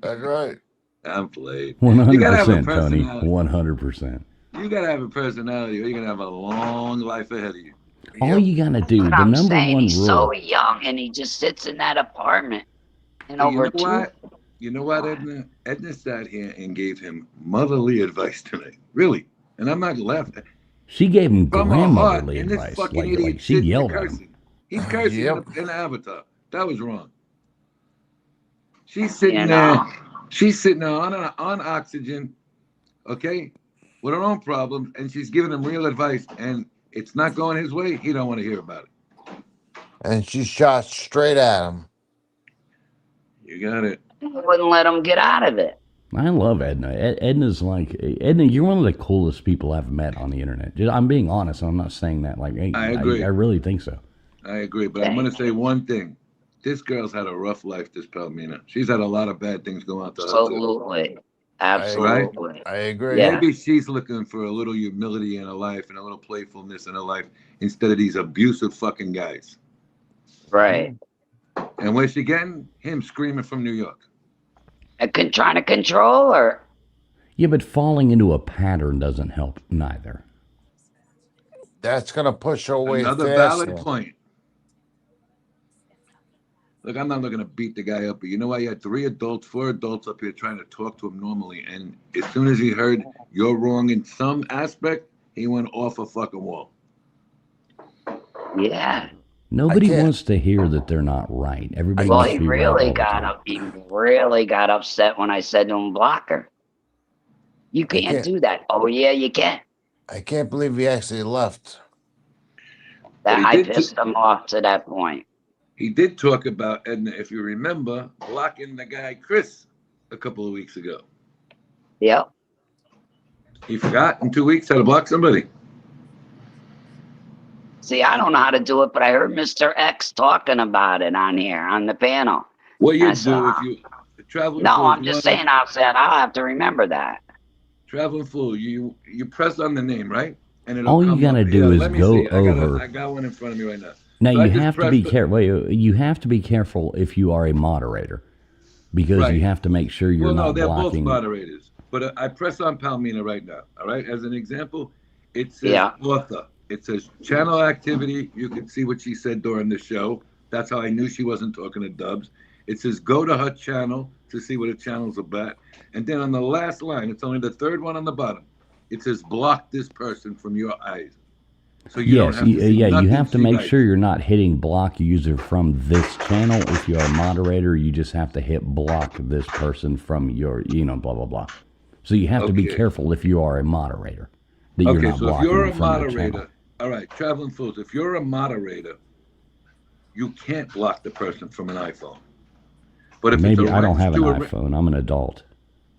That's right. I'm played. You gotta have a 100%, Tony. personality. 100%. You gotta have a personality, or you're gonna have a long life ahead of you. All you gotta do, But the I'm number saying one he's rule. so young and he just sits in that apartment. And But over two. You know what, Edna? Edna sat here and gave him motherly advice tonight. Really. And I'm not laughing. She gave him From her heart, grandmotherly and this advice. fucking Like idiot she sitting there yelled at him. cursing. He's cursing in the avatar. That was wrong. She's sitting there. She's sitting there on oxygen, okay, with her own problems, and she's giving him real advice, and it's not going his way. He don't want to hear about it. And she shot straight at him. You got it. Wouldn't let him get out of it. I love Edna. Edna's like Edna. You're one of the coolest people I've met on the internet. I'm being honest. I'm not saying that. Like, hey, I agree. I really think so. I agree, but I'm going to say one thing. This girl's had a rough life, this Palmina. She's had a lot of bad things go out to her. Absolutely. Absolutely. Right? I agree. Yeah. Maybe she's looking for a little humility in her life and a little playfulness in her life instead of these abusive fucking guys. Right. And where's she getting? Him screaming from New York. Trying to control her. Yeah, but falling into a pattern doesn't help neither. That's gonna push her away. Another faster. valid point. Look, I'm not looking to beat the guy up, but you know what? You had 4 adults up here trying to talk to him normally, and as soon as he heard you're wrong in some aspect, he went off a fucking wall. Yeah. Nobody wants to hear that they're not right. Everybody Well, wants he to be right really all the got time. up. He really got upset when I said to him, block her. You can't do that. Oh yeah, you can. I can't believe he actually left. That I pissed him off to that point. He did talk about, Edna, if you remember, blocking the guy Chris a couple of weeks ago. Yep. He forgot in 2 weeks how to block somebody. See, I don't know how to do it, but I heard Mr. X talking about it on here on the panel. What you I do saw- if you traveling No, fool, I'm you just wanna- saying. I'll have to remember that. Traveling fool, you press on the name, right? And it'll All you come gotta up. do is let me go see. over. I got one in front of me right now. Now So I you just have to pressed be the- careful. You have to be careful if you are a moderator, because Right. you have to make sure you're Well, no, not they're blocking. both moderators. But I press on Palmina right now. All right, as an example, it says author. It says channel activity. You can see what she said during the show. That's how I knew she wasn't talking to Dubs. It says go to her channel to see what her channel's about. And then on the last line, it's only the third one on the bottom. It says block this person from your eyes. So you don't Yes, have to see yeah, you nothing have to she make writes. sure you're not hitting block user from this channel. If you're a moderator, you just have to hit block this person from your, blah, blah, blah. So you have to be Okay. careful if you are a moderator, that you're Okay, not so if blocking you're them a from your moderator, channel. all right, traveling fools, if you're a moderator, you can't block the person from an iPhone. But if Maybe it's a I don't have an to a- iPhone. I'm an adult.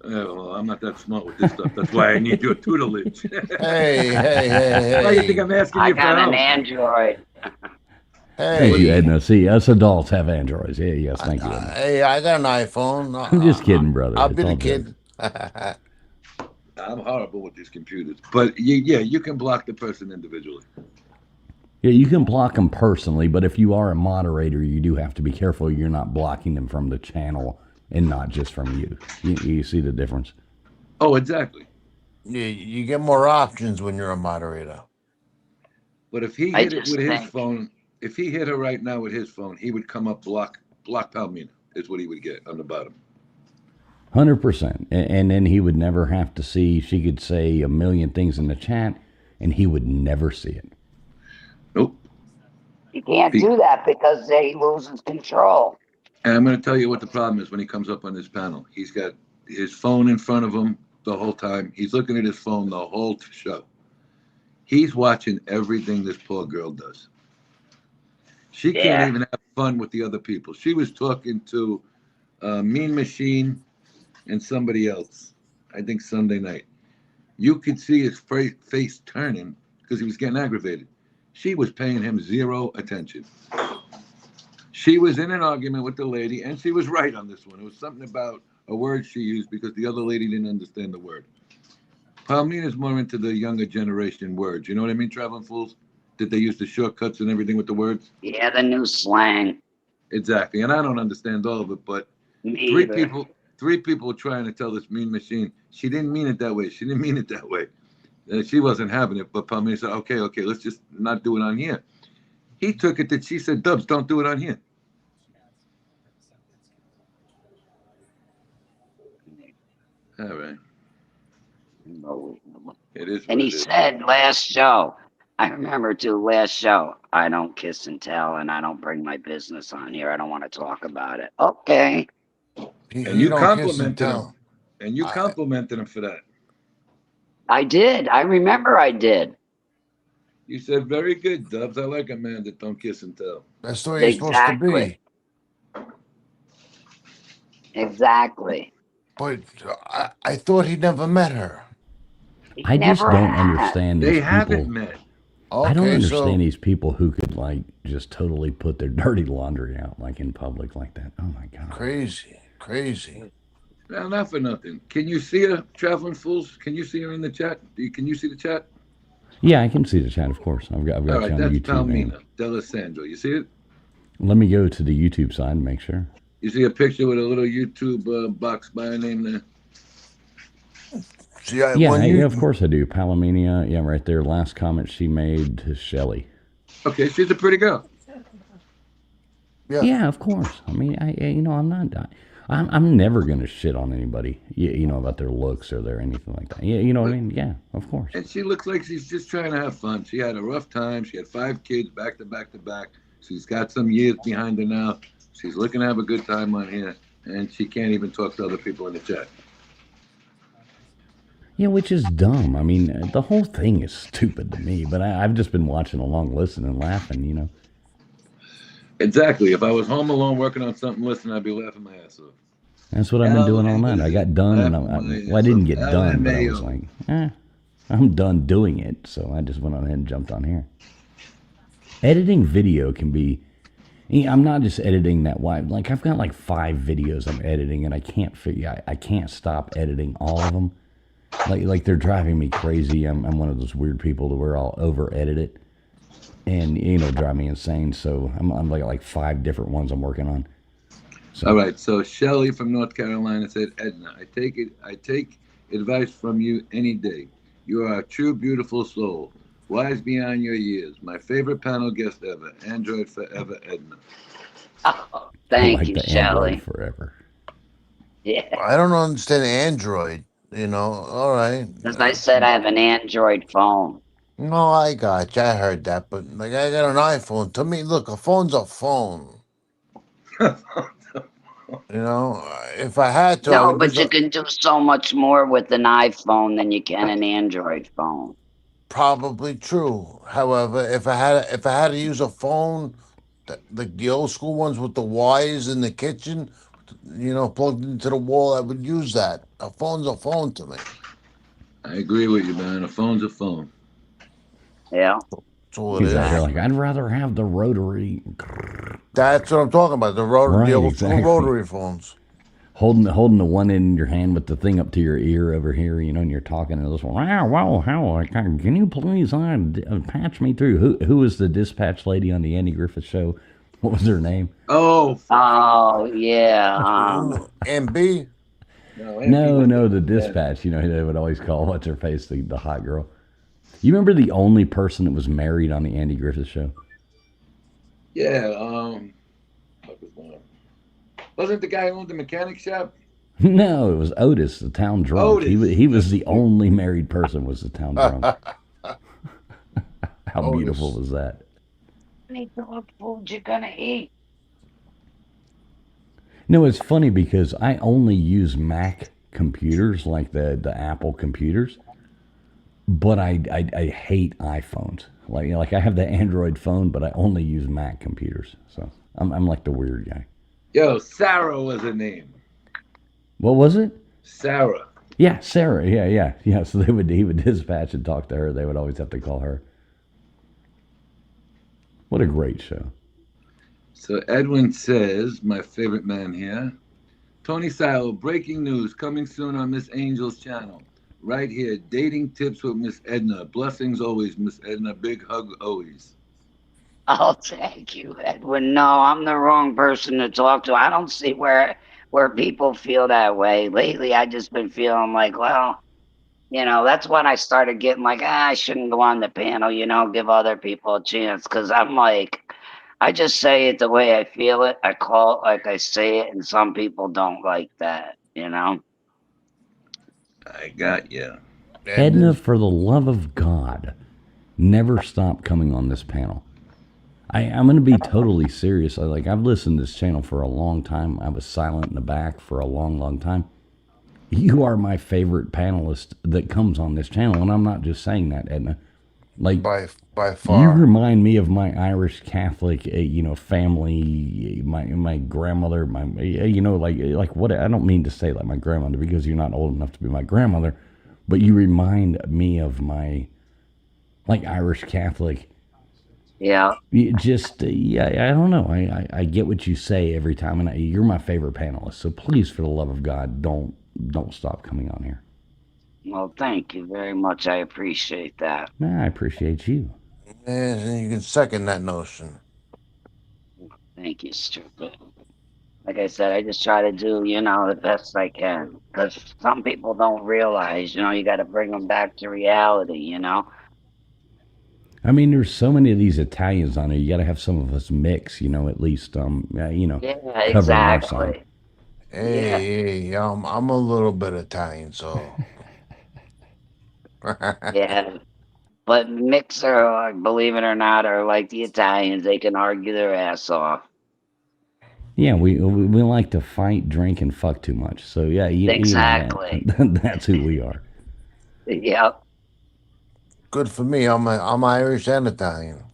well, I'm not that smart with this stuff. That's why I need your tutelage. Hey, Why you think I'm asking I you for got help? an Android. Thank you, Edna. See, us adults have Androids. Yeah, yes, thank you, Edna. Hey, I got an iPhone. I'm just kidding, brother. I'll It's be all the good. kid. I'm horrible with these computers. But you can block the person individually. Yeah, you can block them personally, but if you are a moderator, you do have to be careful you're not blocking them from the channel and not just from you. You see the difference? Oh, exactly. You get more options when you're a moderator. But if he I hit it just with his think- phone, if he hit her right now with his phone, he would come up block Palmina is what he would get on the bottom. 100%. And then he would never have to see, she could say a million things in the chat, and he would never see it. He can't do that because he loses control. And I'm going to tell you what the problem is when he comes up on this panel. He's got his phone in front of him the whole time. He's looking at his phone the whole show. He's watching everything this poor girl does. She can't even have fun with the other people. She was talking to Mean Machine and somebody else, I think Sunday night. You could see his face turning because he was getting aggravated. She was paying him zero attention. She was in an argument with the lady, and she was right on this one. It was something about a word she used because the other lady didn't understand the word. Palmina's more into the younger generation words. You know what I mean, Traveling Fools? Did they use the shortcuts and everything with the words? Yeah, the new slang. Exactly. And I don't understand all of it, but Me Three either. people were trying to tell this mean machine she didn't mean it that way. She didn't mean it that way. She wasn't having it. But Palmini said, okay, let's just not do it on here. He took it that she said, Dubs, don't do it on here. All right. It is. And he what it is. said last show, I remember too, last show, I don't kiss and tell and I don't bring my business on here. I don't want to talk about it. Okay. And you don't kiss and complimented him. tell. And you complimented him for that. I did. I remember I did. You said, very good, Dubs. I like a man that don't kiss and tell. That's the way you're supposed to be. Exactly. But I thought he never met her. I just never don't had. understand They these haven't people. met. I don't Okay, understand so- these people who could like just totally put their dirty laundry out like in public like that. Oh my god. Crazy. Well, not for nothing. Can you see her, Traveling Fools? Can you see her in the chat? Can you see the chat? Yeah, I can see the chat, of course. I've got All you right, on that's YouTube. Palmina D'Alessandro. You see it? Let me go to the YouTube side and make sure. You see a picture with a little YouTube box by her name there? See, Yeah, of course I do. Palomania, yeah, right there. Last comment she made to Shelly. Okay, she's a pretty girl. Yeah, of course. I mean, I'm never gonna shit on anybody, about their looks or their anything like that. Yeah, you know what I mean? Yeah, of course. And she looks like she's just trying to have fun. She had a rough time. She had 5 kids back to back to back. She's got some years behind her now. She's looking to have a good time on here, and she can't even talk to other people in the chat. Yeah, which is dumb. I mean, the whole thing is stupid to me. But I've just been watching along, listening, and laughing. Exactly. If I was home alone working on something, listening, I'd be laughing my ass off. That's what I've been doing all night. I got done, and I didn't get done, but I was like, I'm done doing it. So I just went on ahead and jumped on here. Editing video can be. I'm not just editing that wide. Like I've got like 5 videos I'm editing, and I can't figure. I can't stop editing all of them. Like they're driving me crazy. I'm one of those weird people to where I'll over edit it, and drive me insane. So I'm like 5 different ones I'm working on. So. All right. So Shelly from North Carolina said, Edna, I take advice from you any day. You are a true, beautiful soul. Wise beyond your years. My favorite panel guest ever. Android forever, Edna. Oh, thank you, the Shelly. Android forever. Yeah. I don't understand Android. All right. As I said, I have an Android phone. No, I got you. I heard that, but like I got an iPhone. To me, look, a phone's a phone. If I had to. I No, would but use you can do so much more with an iPhone than you can an Android phone. Probably true. However, if I had to use a phone, like the old school ones with the wires in the kitchen, plugged into the wall, I would use that. A phone's a phone to me. I agree with you, man. A phone's a phone. Yeah. That's all it is. You're like, I'd rather have the rotary. That's what I'm talking about. The old school rotary phones. Holding the one in your hand with the thing up to your ear over here, and you're talking to this one. Wow, can you please patch me through? Who was the dispatch lady on the Andy Griffith show? What was her name? Oh, yeah. MB? No, the dispatch. They would always call what's her face the hot girl. You remember the only person that was married on the Andy Griffith show? Yeah. Wasn't the guy who owned the mechanic shop? No, it was Otis, the town drunk. He was the only married person. Was the town drunk? How beautiful was that? How many dog food you gonna eat? No, it's funny because I only use Mac computers, like the Apple computers, but I hate iPhones. Like I have the Android phone, but I only use Mac computers. So I'm like the weird guy. Yo, Sarah was her name. What was it? Sarah. Yeah, Sarah. Yeah. So he would dispatch and talk to her. They would always have to call her. What a great show. So Edwin says, my favorite man here, Tony Silo, breaking news coming soon on Miss Angel's channel. Right here, dating tips with Miss Edna. Blessings always, Miss Edna. Big hug always. Oh, thank you, Edwin. No, I'm the wrong person to talk to. I don't see where where people feel that way. Lately, I just been feeling like, well, that's when I started getting like, I shouldn't go on the panel, give other people a chance. Because I'm like, I just say it the way I feel it. I call it like I say it, and some people don't like that, I got you. Edna, for the love of God, never stop coming on this panel. I'm going to be totally serious. I've listened to this channel for a long time. I was silent in the back for a long, long time. You are my favorite panelist that comes on this channel, and I'm not just saying that, Edna. Like by you far. remind me of my Irish Catholic, family, my grandmother, like what I don't mean to say like my grandmother because you're not old enough to be my grandmother, but you remind me of my like Irish Catholic. Yeah. I don't know. I get what you say every time, and you're my favorite panelist. So please, for the love of God, don't stop coming on here. Well, thank you very much. I appreciate that. I appreciate you. And you can second that notion. Thank you, stupid. Like I said, I just try to do, the best I can. Because some people don't realize, you got to bring them back to reality, I mean, there's so many of these Italians on there. You got to have some of us mix, at least, Yeah, covering our side. exactly. Hey, I'm a little bit Italian, so. Yeah. But Mixer, believe it or not, are like the Italians. They can argue their ass off. Yeah, we like to fight, drink, and fuck too much. So yeah, Exactly. That's who we are. Yep. Good for me. I'm Irish and Italian.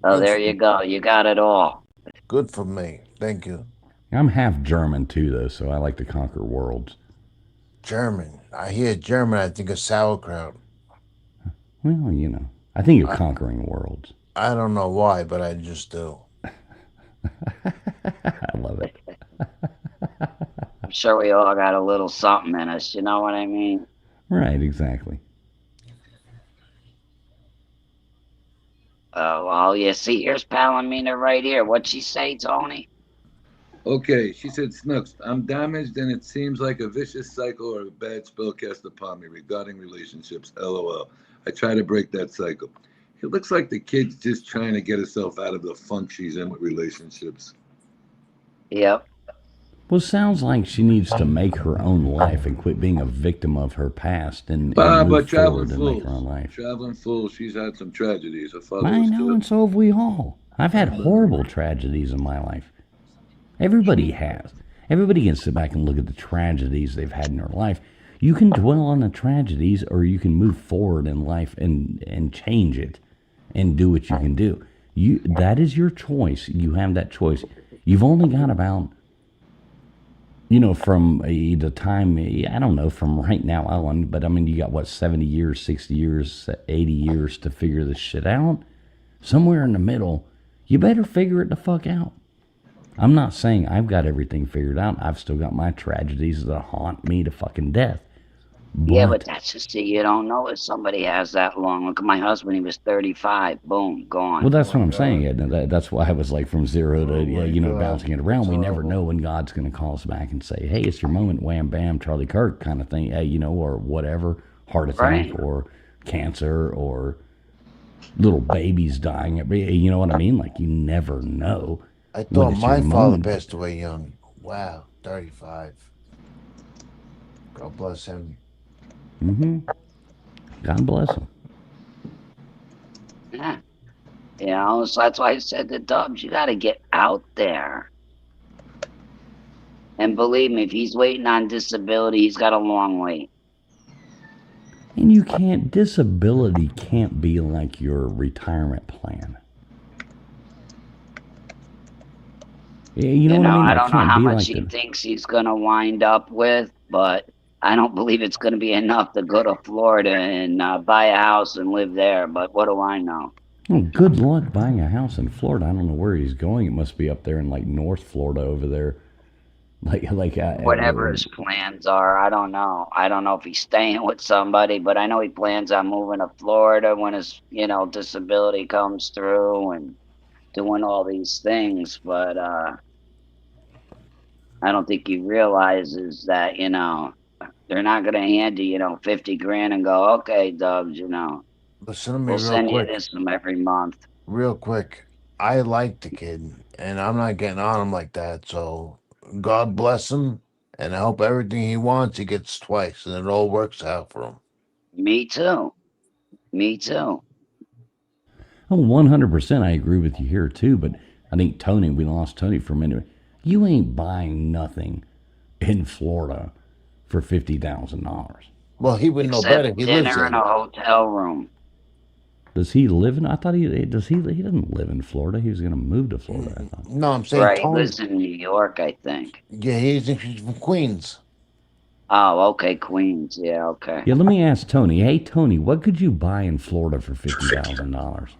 Oh, there you go. You got it all. Good for me. Thank you. I'm half German too, though, so I like to conquer worlds. German. I hear German. I think of sauerkraut. Well, I think you're conquering worlds. I don't know why, but I just do. I love it. I'm sure we all got a little something in us. You know what I mean? Right, exactly. Oh, well, you see, here's Palomina right here. What'd she say, Tony? Okay, she said, Snooks, I'm damaged and it seems like a vicious cycle or a bad spell cast upon me regarding relationships. LOL. I try to break that cycle. It looks like the kid's just trying to get herself out of the funk she's in with relationships. Yep. Well, it sounds like she needs to make her own life and quit being a victim of her past and move forward and make her own life. Traveling full, she's had some tragedies. Her father I was know, and so have we all. I've had horrible tragedies in my life. Everybody has. Everybody can sit back and look at the tragedies they've had in their life. You can dwell on the tragedies or you can move forward in life and change it and do what you can do. That is your choice. You have that choice. You've only got about, from the time, I don't know, from right now on, but I mean, you got 70 years, 60 years, 80 years to figure this shit out. Somewhere in the middle, you better figure it the fuck out. I'm not saying I've got everything figured out. I've still got my tragedies that haunt me to fucking death. But that's just it. You don't know if somebody has that long. Look at my husband. He was 35. Boom, gone. Well, that's what I'm saying. Ed. That's why I was like from zero to, bouncing it around. We never know when God's going to call us back and say, hey, it's your moment, wham, bam, Charlie Kirk kind of thing, or whatever, heart attack or cancer or little babies dying. You know what I mean? Like, you never know. I thought my father passed away young. Wow, 35. God bless him. God bless him. Yeah. So that's why I said to Dubs, you got to get out there. And believe me, if he's waiting on disability, he's got a long wait. And disability can't be like your retirement plan. You know what I mean? I don't know how much he thinks he's going to wind up with, but I don't believe it's going to be enough to go to Florida and buy a house and live there. But what do I know? Well, good luck buying a house in Florida. I don't know where he's going. It must be up there in like North Florida over there. Whatever his plans are, I don't know. I don't know if he's staying with somebody, but I know he plans on moving to Florida when his, disability comes through and doing all these things. But I don't think he realizes that, they're not going to hand you, 50 grand and go, okay, Dubs, Listen to me we'll real send you quick. this from every month. Real quick. I like the kid, and I'm not getting on him like that. So God bless him, and I hope everything he wants he gets twice, and it all works out for him. Me too. Me too. Oh, 100%. I agree with you here too. But I think Tony, we lost Tony for a minute. You ain't buying nothing in Florida for $50,000. Well, he would know better. Except He lives dinner in there. a hotel room. Does he live in? I thought he does. He doesn't live in Florida. He was going to move to Florida. I thought. No, I'm saying Right, he Tony. lives in New York, I think. Yeah, he's from Queens. Oh, okay, Queens. Yeah, okay. Yeah, let me ask Tony. Hey, Tony, what could you buy in Florida for $50,000?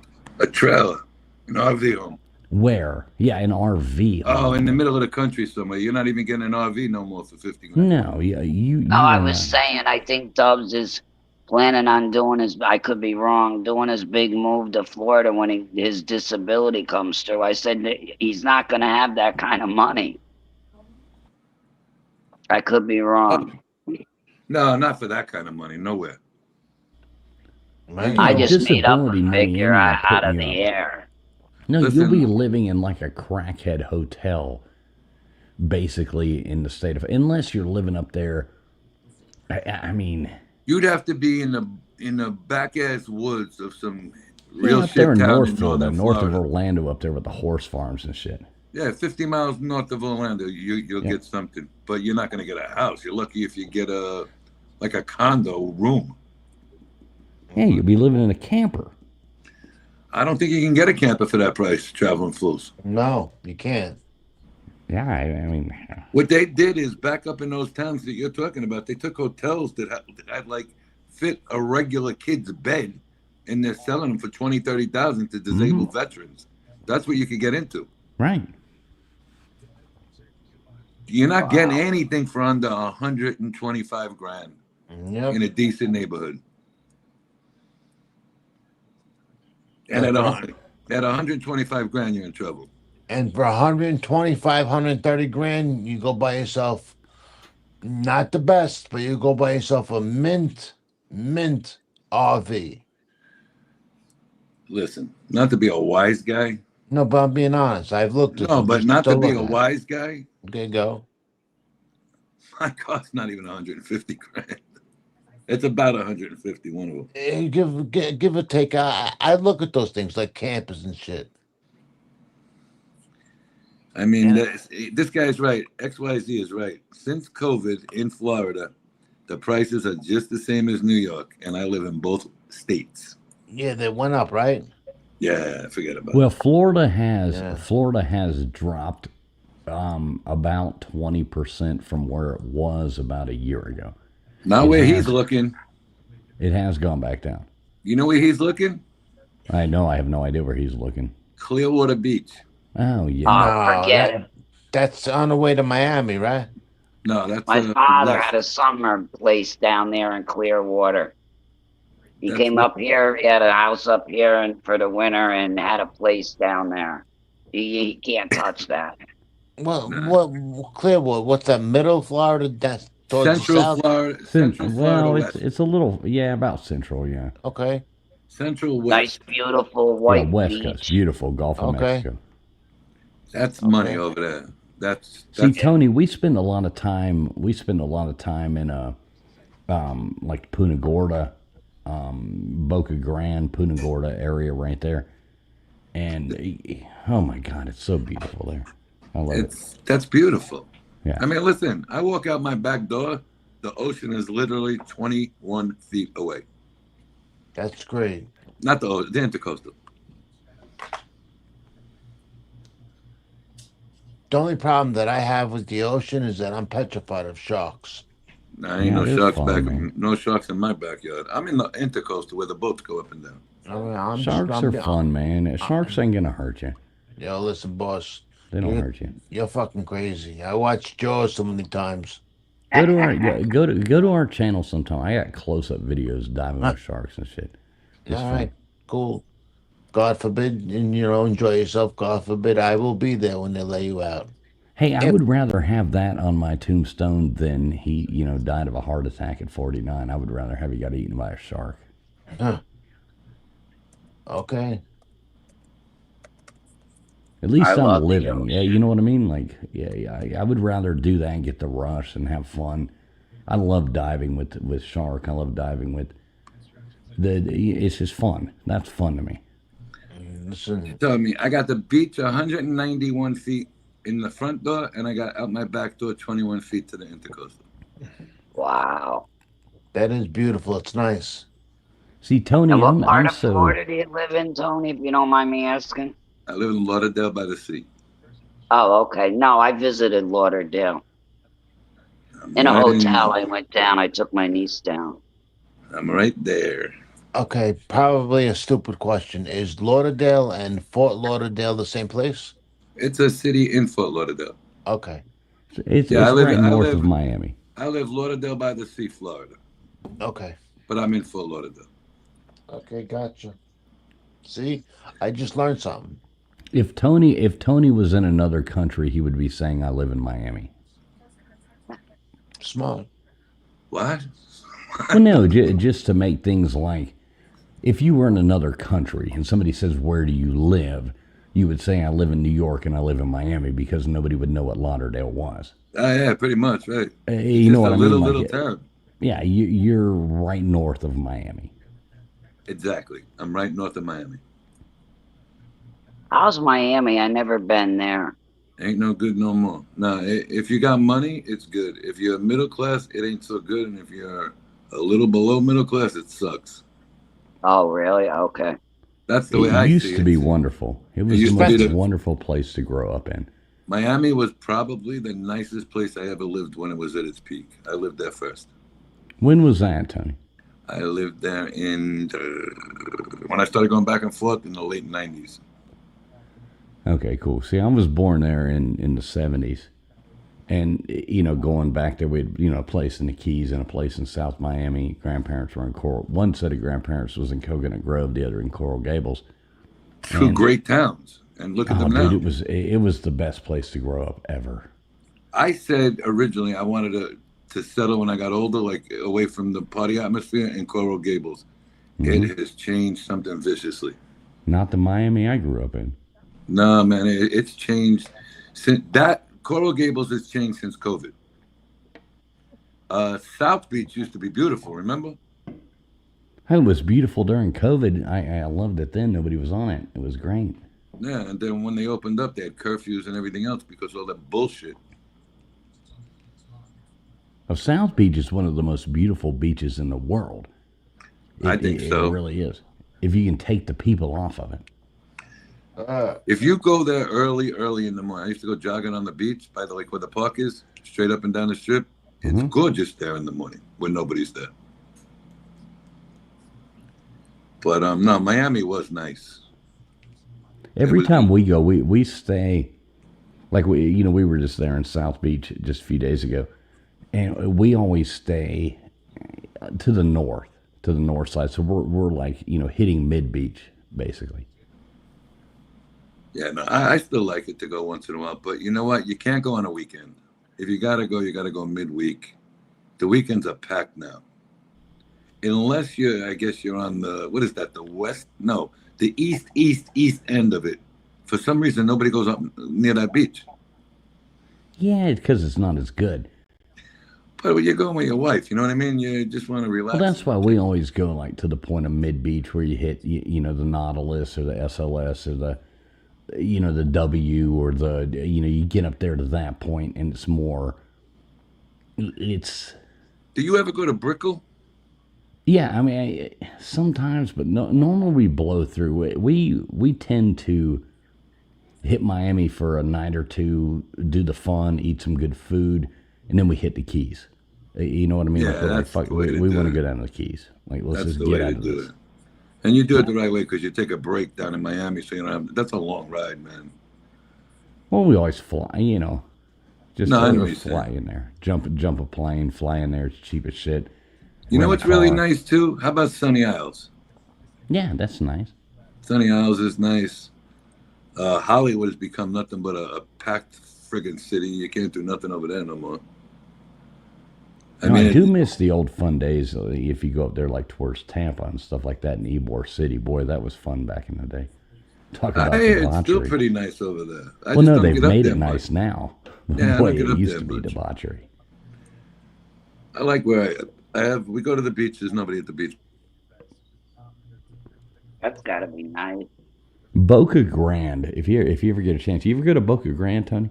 A trailer, an RV home. Where? Yeah, an RV. Oh, in the middle of the country somewhere. You're not even getting an RV no more for 50 grand. No, yeah, you. No, I was saying, I think Dubs is planning on doing I could be wrong, doing his big move to Florida when his disability comes through. I said that he's not going to have that kind of money. I could be wrong. No, not for that kind of money. Nowhere. I just made up a figure out of the air. No, Listen. you'll be living in like a crackhead hotel, basically in the state of, unless you're living up there. I mean, you'd have to be in the back ass woods of some real up shit there in town North in Florida, northern north Florida. of Orlando, up there with the horse farms and shit. Yeah, 50 miles north of Orlando, you'll get something, but you're not going to get a house. You're lucky if you get a condo room. Yeah, you'll be living in a camper. I don't think you can get a camper for that price, traveling fools. No, you can't. Yeah, I mean, what they did is back up in those towns that you're talking about. They took hotels that had like fit a regular kid's bed, and they're selling them for 20, 30,000 to disabled veterans. That's what you could get into. Right. You're not getting anything for under 125 grand in a decent neighborhood. And at 125 grand, you're in trouble. And for 125, 130 grand, you go buy yourself, not the best, but you go buy yourself a mint RV. Listen, not to be a wise guy. No, but I'm being honest. I've looked at No, them but just not to be look a at. wise guy. Okay, go. My car's not even 150 grand. It's about 150, one of them. Give or take. I look at those things like campers and shit. I mean, this guy's right. XYZ is right. Since COVID in Florida, the prices are just the same as New York, and I live in both states. Yeah, they went up, right? Yeah, forget about well, it. Florida has dropped about 20% from where it was about a year ago. Not where he's looking. It has gone back down. You know where he's looking? I know. I have no idea where he's looking. Clearwater Beach. Oh, yeah. No, forget it. That's on the way to Miami, right? No, that's My father had a summer place down there in Clearwater. He came up here. He had a house up here and for the winter, and had a place down there. He can't touch that. What Clearwater? What's that? Middle Florida? That's towards Central the south? Florida. Well, West. it's a little, about central, yeah. Okay. Central West. Nice, beautiful white West beach. Coast, beautiful Gulf of Mexico. That's money over there. That's See, Tony, we spend a lot of time. In like Punta Gorda, Boca Grande, Punta Gorda area right there, and oh my God, it's so beautiful there. I love it. That's beautiful. Yeah. I mean, listen, I walk out my back door, the ocean is literally 21 feet away. That's great. Not the intercoastal. The only problem that I have with the ocean is that I'm petrified of sharks. Nah, ain't no sharks no sharks in my backyard. I'm in the intercoastal where the boats go up and down. Sharks are fun, man. Sharks ain't gonna hurt you. Yo, listen, boss. They don't hurt you. You're fucking crazy. I watched Jaws so many times. Go to our channel sometime. I got close-up videos diving with sharks and shit. All right, cool. God forbid, and enjoy yourself. God forbid, I will be there when they lay you out. Hey, I would rather have that on my tombstone than he, died of a heart attack at 49. I would rather have he got eaten by a shark. Huh. Okay. At least I I'm love the living. Yeah, you know what I mean? Like, I would rather do that and get the rush and have fun. I love diving with shark. I love diving with it's just fun. That's fun to me. You told me I got the beach 191 feet in the front door, and I got out my back door 21 feet to the intercoastal. Wow. That is beautiful. It's nice. See, Tony, And what part I'm of Florida do you live in, Tony, if you don't mind me asking? I live in Lauderdale by the sea. Oh, okay. No, I visited Lauderdale. In a right hotel, I went down. I took my niece down. I'm right there. Okay, probably a stupid question. Is Lauderdale and Fort Lauderdale the same place? It's a city in Fort Lauderdale. Okay. It's right north of Miami. I live Lauderdale by the sea, Florida. Okay. But I'm in Fort Lauderdale. Okay, gotcha. See, I just learned something. If Tony was in another country, he would be saying, "I live in Miami." Smart. What? Well, no, just to make things like, if you were in another country and somebody says, "Where do you live?" you would say, "I live in New York and I live in Miami," because nobody would know what Lauderdale was. Yeah, pretty much, right. You know what I mean? Little town. Yeah, you're right north of Miami. Exactly. I'm right north of Miami. How's Miami? I never been there. Ain't no good no more. Nah, if you got money, it's good. If you're middle class, it ain't so good. And if you're a little below middle class, it sucks. Oh, really? Okay. That's the way I see it. It used to be wonderful. It was the most wonderful place to grow up in. Miami was probably the nicest place I ever lived when it was at its peak. I lived there first. When was that, Tony? I lived there when I started going back and forth in the late 90s. Okay, cool. See, I was born there in the 70s. And, going back there, we had, a place in the Keys and a place in South Miami. Grandparents were in Coral. One set of grandparents was in Coconut Grove, the other in Coral Gables. Two great towns. And look at them now. Dude, it was the best place to grow up ever. I said originally I wanted to settle when I got older, like away from the party atmosphere in Coral Gables. Mm-hmm. It has changed something viciously. Not the Miami I grew up in. No, man, it's changed. Since that Coral Gables has changed since COVID. South Beach used to be beautiful, remember? It was beautiful during COVID. I loved it then. Nobody was on it. It was great. Yeah, and then when they opened up, they had curfews and everything else because of all that bullshit. South Beach is one of the most beautiful beaches in the world. I think so. It really is. If you can take the people off of it. If you go there early in the morning, I used to go jogging on the beach by the lake where the park is, straight up and down the strip. It's gorgeous there in the morning when nobody's there. But no, Miami was nice. Every time we go, we stay, like we were just there in South Beach just a few days ago, and we always stay to the north side. So we're like hitting mid beach basically. Yeah, no, I still like it to go once in a while, but you know what? You can't go on a weekend. If you gotta go midweek. The weekends are packed now. Unless I guess you're on what is that? The west? No, the east end of it. For some reason, nobody goes up near that beach. Yeah, it's because it's not as good. But when you're going with your wife, you know what I mean? You just want to relax. Well, that's why we always go like to the point of mid beach where you hit, the Nautilus or the SLS or the W or you get up there to that point and it's more. Do you ever go to Brickell? Yeah, I mean, sometimes, but normally we blow through. We tend to hit Miami for a night or two, do the fun, eat some good food, and then we hit the Keys. You know what I mean? Yeah, that's the way we want to go down to the Keys. Like, let's just get out of this. And you do it the right way because you take a break down in Miami, so you don't have. That's a long ride, man. Well, we always fly, just fly saying. in there, jump a plane, fly in there. It's cheap as shit. You know what's really nice too? How about Sunny Isles? Yeah, that's nice. Sunny Isles is nice. Hollywood has become nothing but a packed friggin' city. You can't do nothing over there no more. I do miss the old fun days. If you go up there like towards Tampa and stuff like that in Ybor City, boy, that was fun back in the day. Talk about debauchery. It's still pretty nice over there. Well, no, they've made it nice now. Yeah, Boy, it used to be debauchery. I like where I have. We go to the beach. There's nobody at the beach. That's got to be nice. Boca Grande. If you ever get a chance, you ever go to Boca Grande, Tony?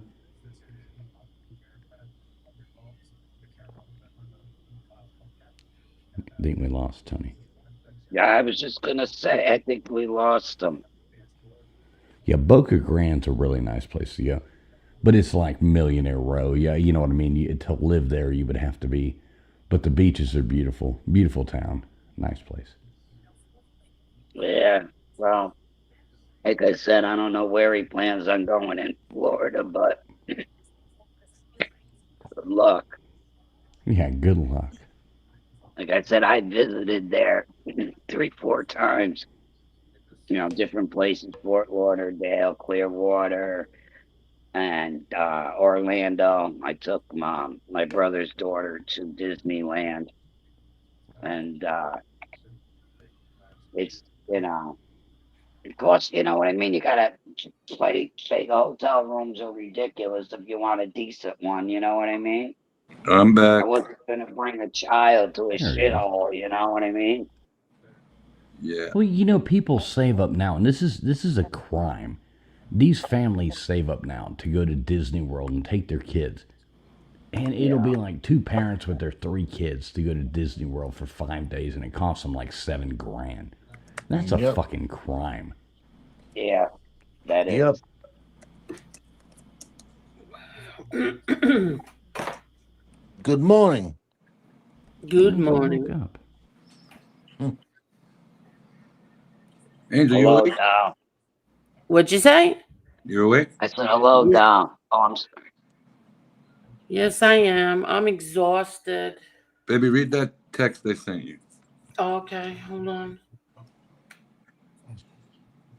I think we lost Tony. Yeah, I was just gonna say. I think we lost him. Yeah, Boca Grande's a really nice place to go, but it's like Millionaire Row. Yeah, you know what I mean. To live there, you would have to be. But the beaches are beautiful, beautiful town, nice place. Yeah, well, like I said, I don't know where he plans on going in Florida, but good luck. Yeah, good luck. Like I said, I visited there 3-4 times. You know, different places: Fort Lauderdale, Clearwater, and Orlando. I took my brother's daughter to Disneyland, and it's of course, you know what I mean. You gotta say hotel rooms are ridiculous if you want a decent one. You know what I mean? I'm back. I wasn't gonna bring a child to a There you go. shithole. You know what I mean? Yeah. Well, you know, people save up now, and this is a crime. These families save up now to go to Disney World and take their kids. And it'll be like two parents with their 3 kids to go to Disney World for 5 days, and it costs them like $7 grand. That's a fucking crime. Yeah, that is. Good morning. Good morning. Angel, you Hello, awake? Dow. What'd you say? You awake? I said hello, Dow. Oh, I'm sorry. Yes, I am. I'm exhausted. Baby, read that text they sent you. Okay, hold on.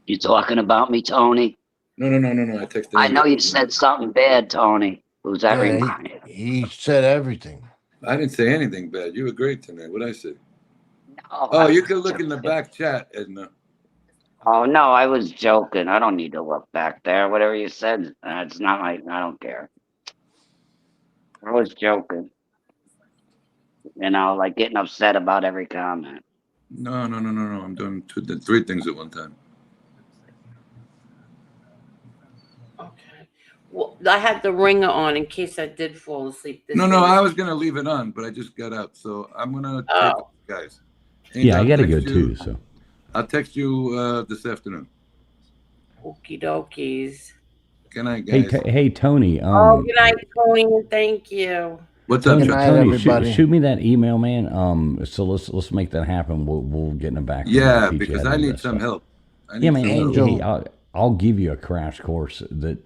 You talking about me, Tony? No. I texted. I know you said something bad, Tony. Who's that reminded? He said everything. I didn't say anything bad. You were great tonight. What'd I say? No, Oh, you can look in the back chat, Edna. Oh no, I was joking. I don't need to look back there. Whatever you said, it's not like I don't care. I was joking. You know, like getting upset about every comment. No. I'm doing 3 things at one time. Well, I had the ringer on in case I did fall asleep. No, I was gonna leave it on, but I just got out, so I'm gonna take it, guys. Yeah, I gotta go text you- too. So I'll text you this afternoon. Okie dokies. Good night, hey, guys. hey, Tony. Oh, good night, Tony, and thank you. What's up, Tony? Chuck? Tony, shoot me that email, man. So let's make that happen. We'll get in the back. Yeah, because I need some help. Yeah, man. Hey, I'll give you a crash course that.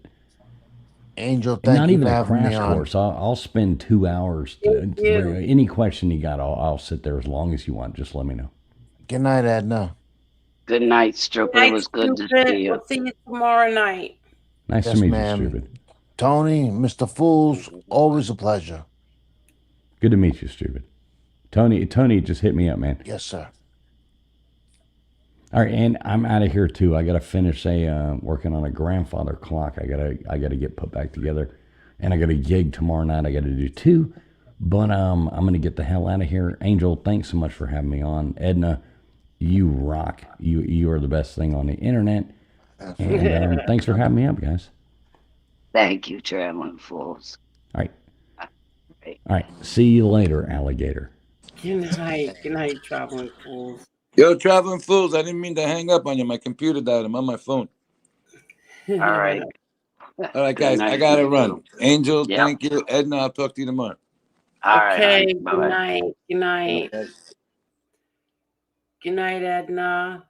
Angel, thank not you even for a having me crash on. course. I'll spend 2 hours. Any question you got, I'll sit there as long as you want. Just let me know. Good night, Edna. Good night, Stupid. It was good to see you. We'll see you tomorrow night. Nice Yes, to meet ma'am. you, Stupid. Tony, Mr. Fools, always a pleasure. Good to meet you, Stupid. Tony, just hit me up, man. Yes, sir. All right, and I'm out of here too. I got to finish working on a grandfather clock. I gotta get put back together, and I got a gig tomorrow night. I got to do 2, but I'm gonna get the hell out of here. Angel, thanks so much for having me on. Edna, you rock. You are the best thing on the internet. And thanks for having me up, guys. Thank you, Traveling Fools. All right. See you later, alligator. Good night, traveling fools. Yo, Traveling Fools, I didn't mean to hang up on you. My computer died. I'm on my phone. All right. All right, guys, night, I got to you run. too. Angel, Yep. thank you. Edna, I'll talk to you tomorrow. All right. Okay, Bye-bye. good night. Good night. Good night, Edna.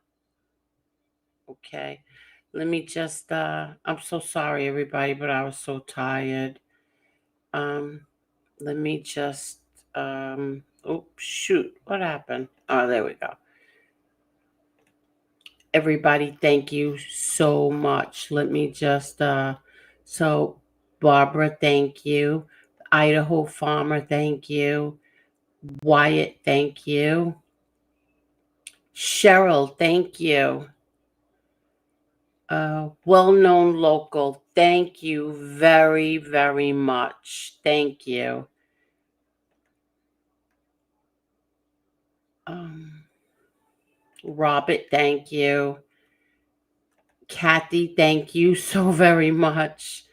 Okay. Let me just I'm so sorry everybody, but I was so tired. Let me just oh shoot, what happened? Oh, there we go. Everybody, thank you so much. Let me just so Barbara, thank you. Idaho Farmer, thank you. Wyatt, thank you. Cheryl, thank you. Well-known local, thank you very, very much. Thank you. Robert, thank you. Kathy, thank you so very much.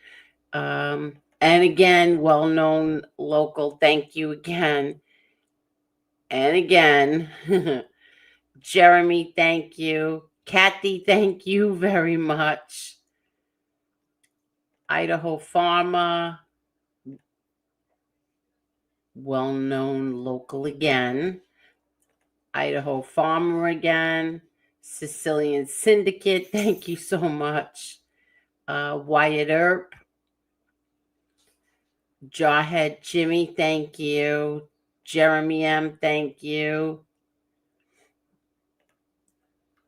And again, well-known local, thank you again. And again, Jeremy, thank you. Kathy, thank you very much. Idaho Farmer, well-known local again. Idaho Farmer again. Sicilian Syndicate, thank you so much. Wyatt Earp. Jawhead Jimmy, thank you. Jeremy M, thank you.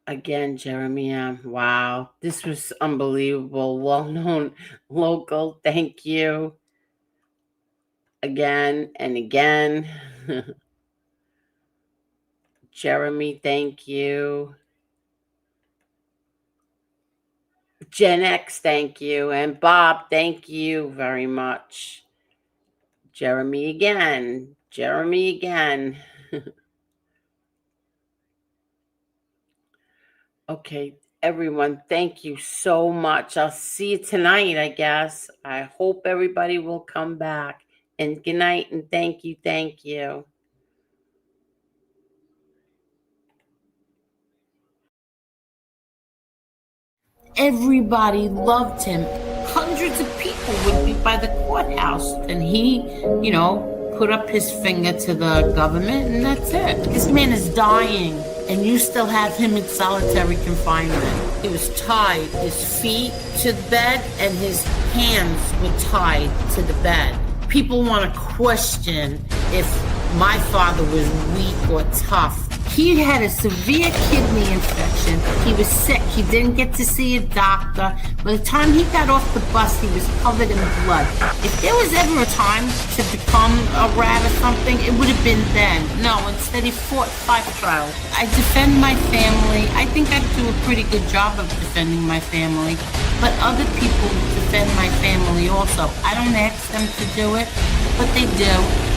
Again, Jeremy M. Wow, this was unbelievable. Well-known local, thank you. Again and again. Jeremy, thank you. Gen X, thank you. And Bob, thank you very much. Jeremy again. Jeremy again. Okay, everyone, thank you so much. I'll see you tonight, I guess. I hope everybody will come back. And good night and thank you, thank you. Everybody loved him. Hundreds of people would be by the courthouse. And he, put up his finger to the government and that's it. This man is dying. And you still have him in solitary confinement. He was tied, his feet to the bed and his hands were tied to the bed. People want to question if my father was weak or tough. He had a severe kidney infection. He was sick. He didn't get to see a doctor. By the time he got off the bus, he was covered in blood. If there was ever a time to become a rat or something, it would have been then. No, instead he fought 5 trials. I defend my family. I think I do a pretty good job of defending my family. But other people defend my family also. I don't ask them to do it, but they do.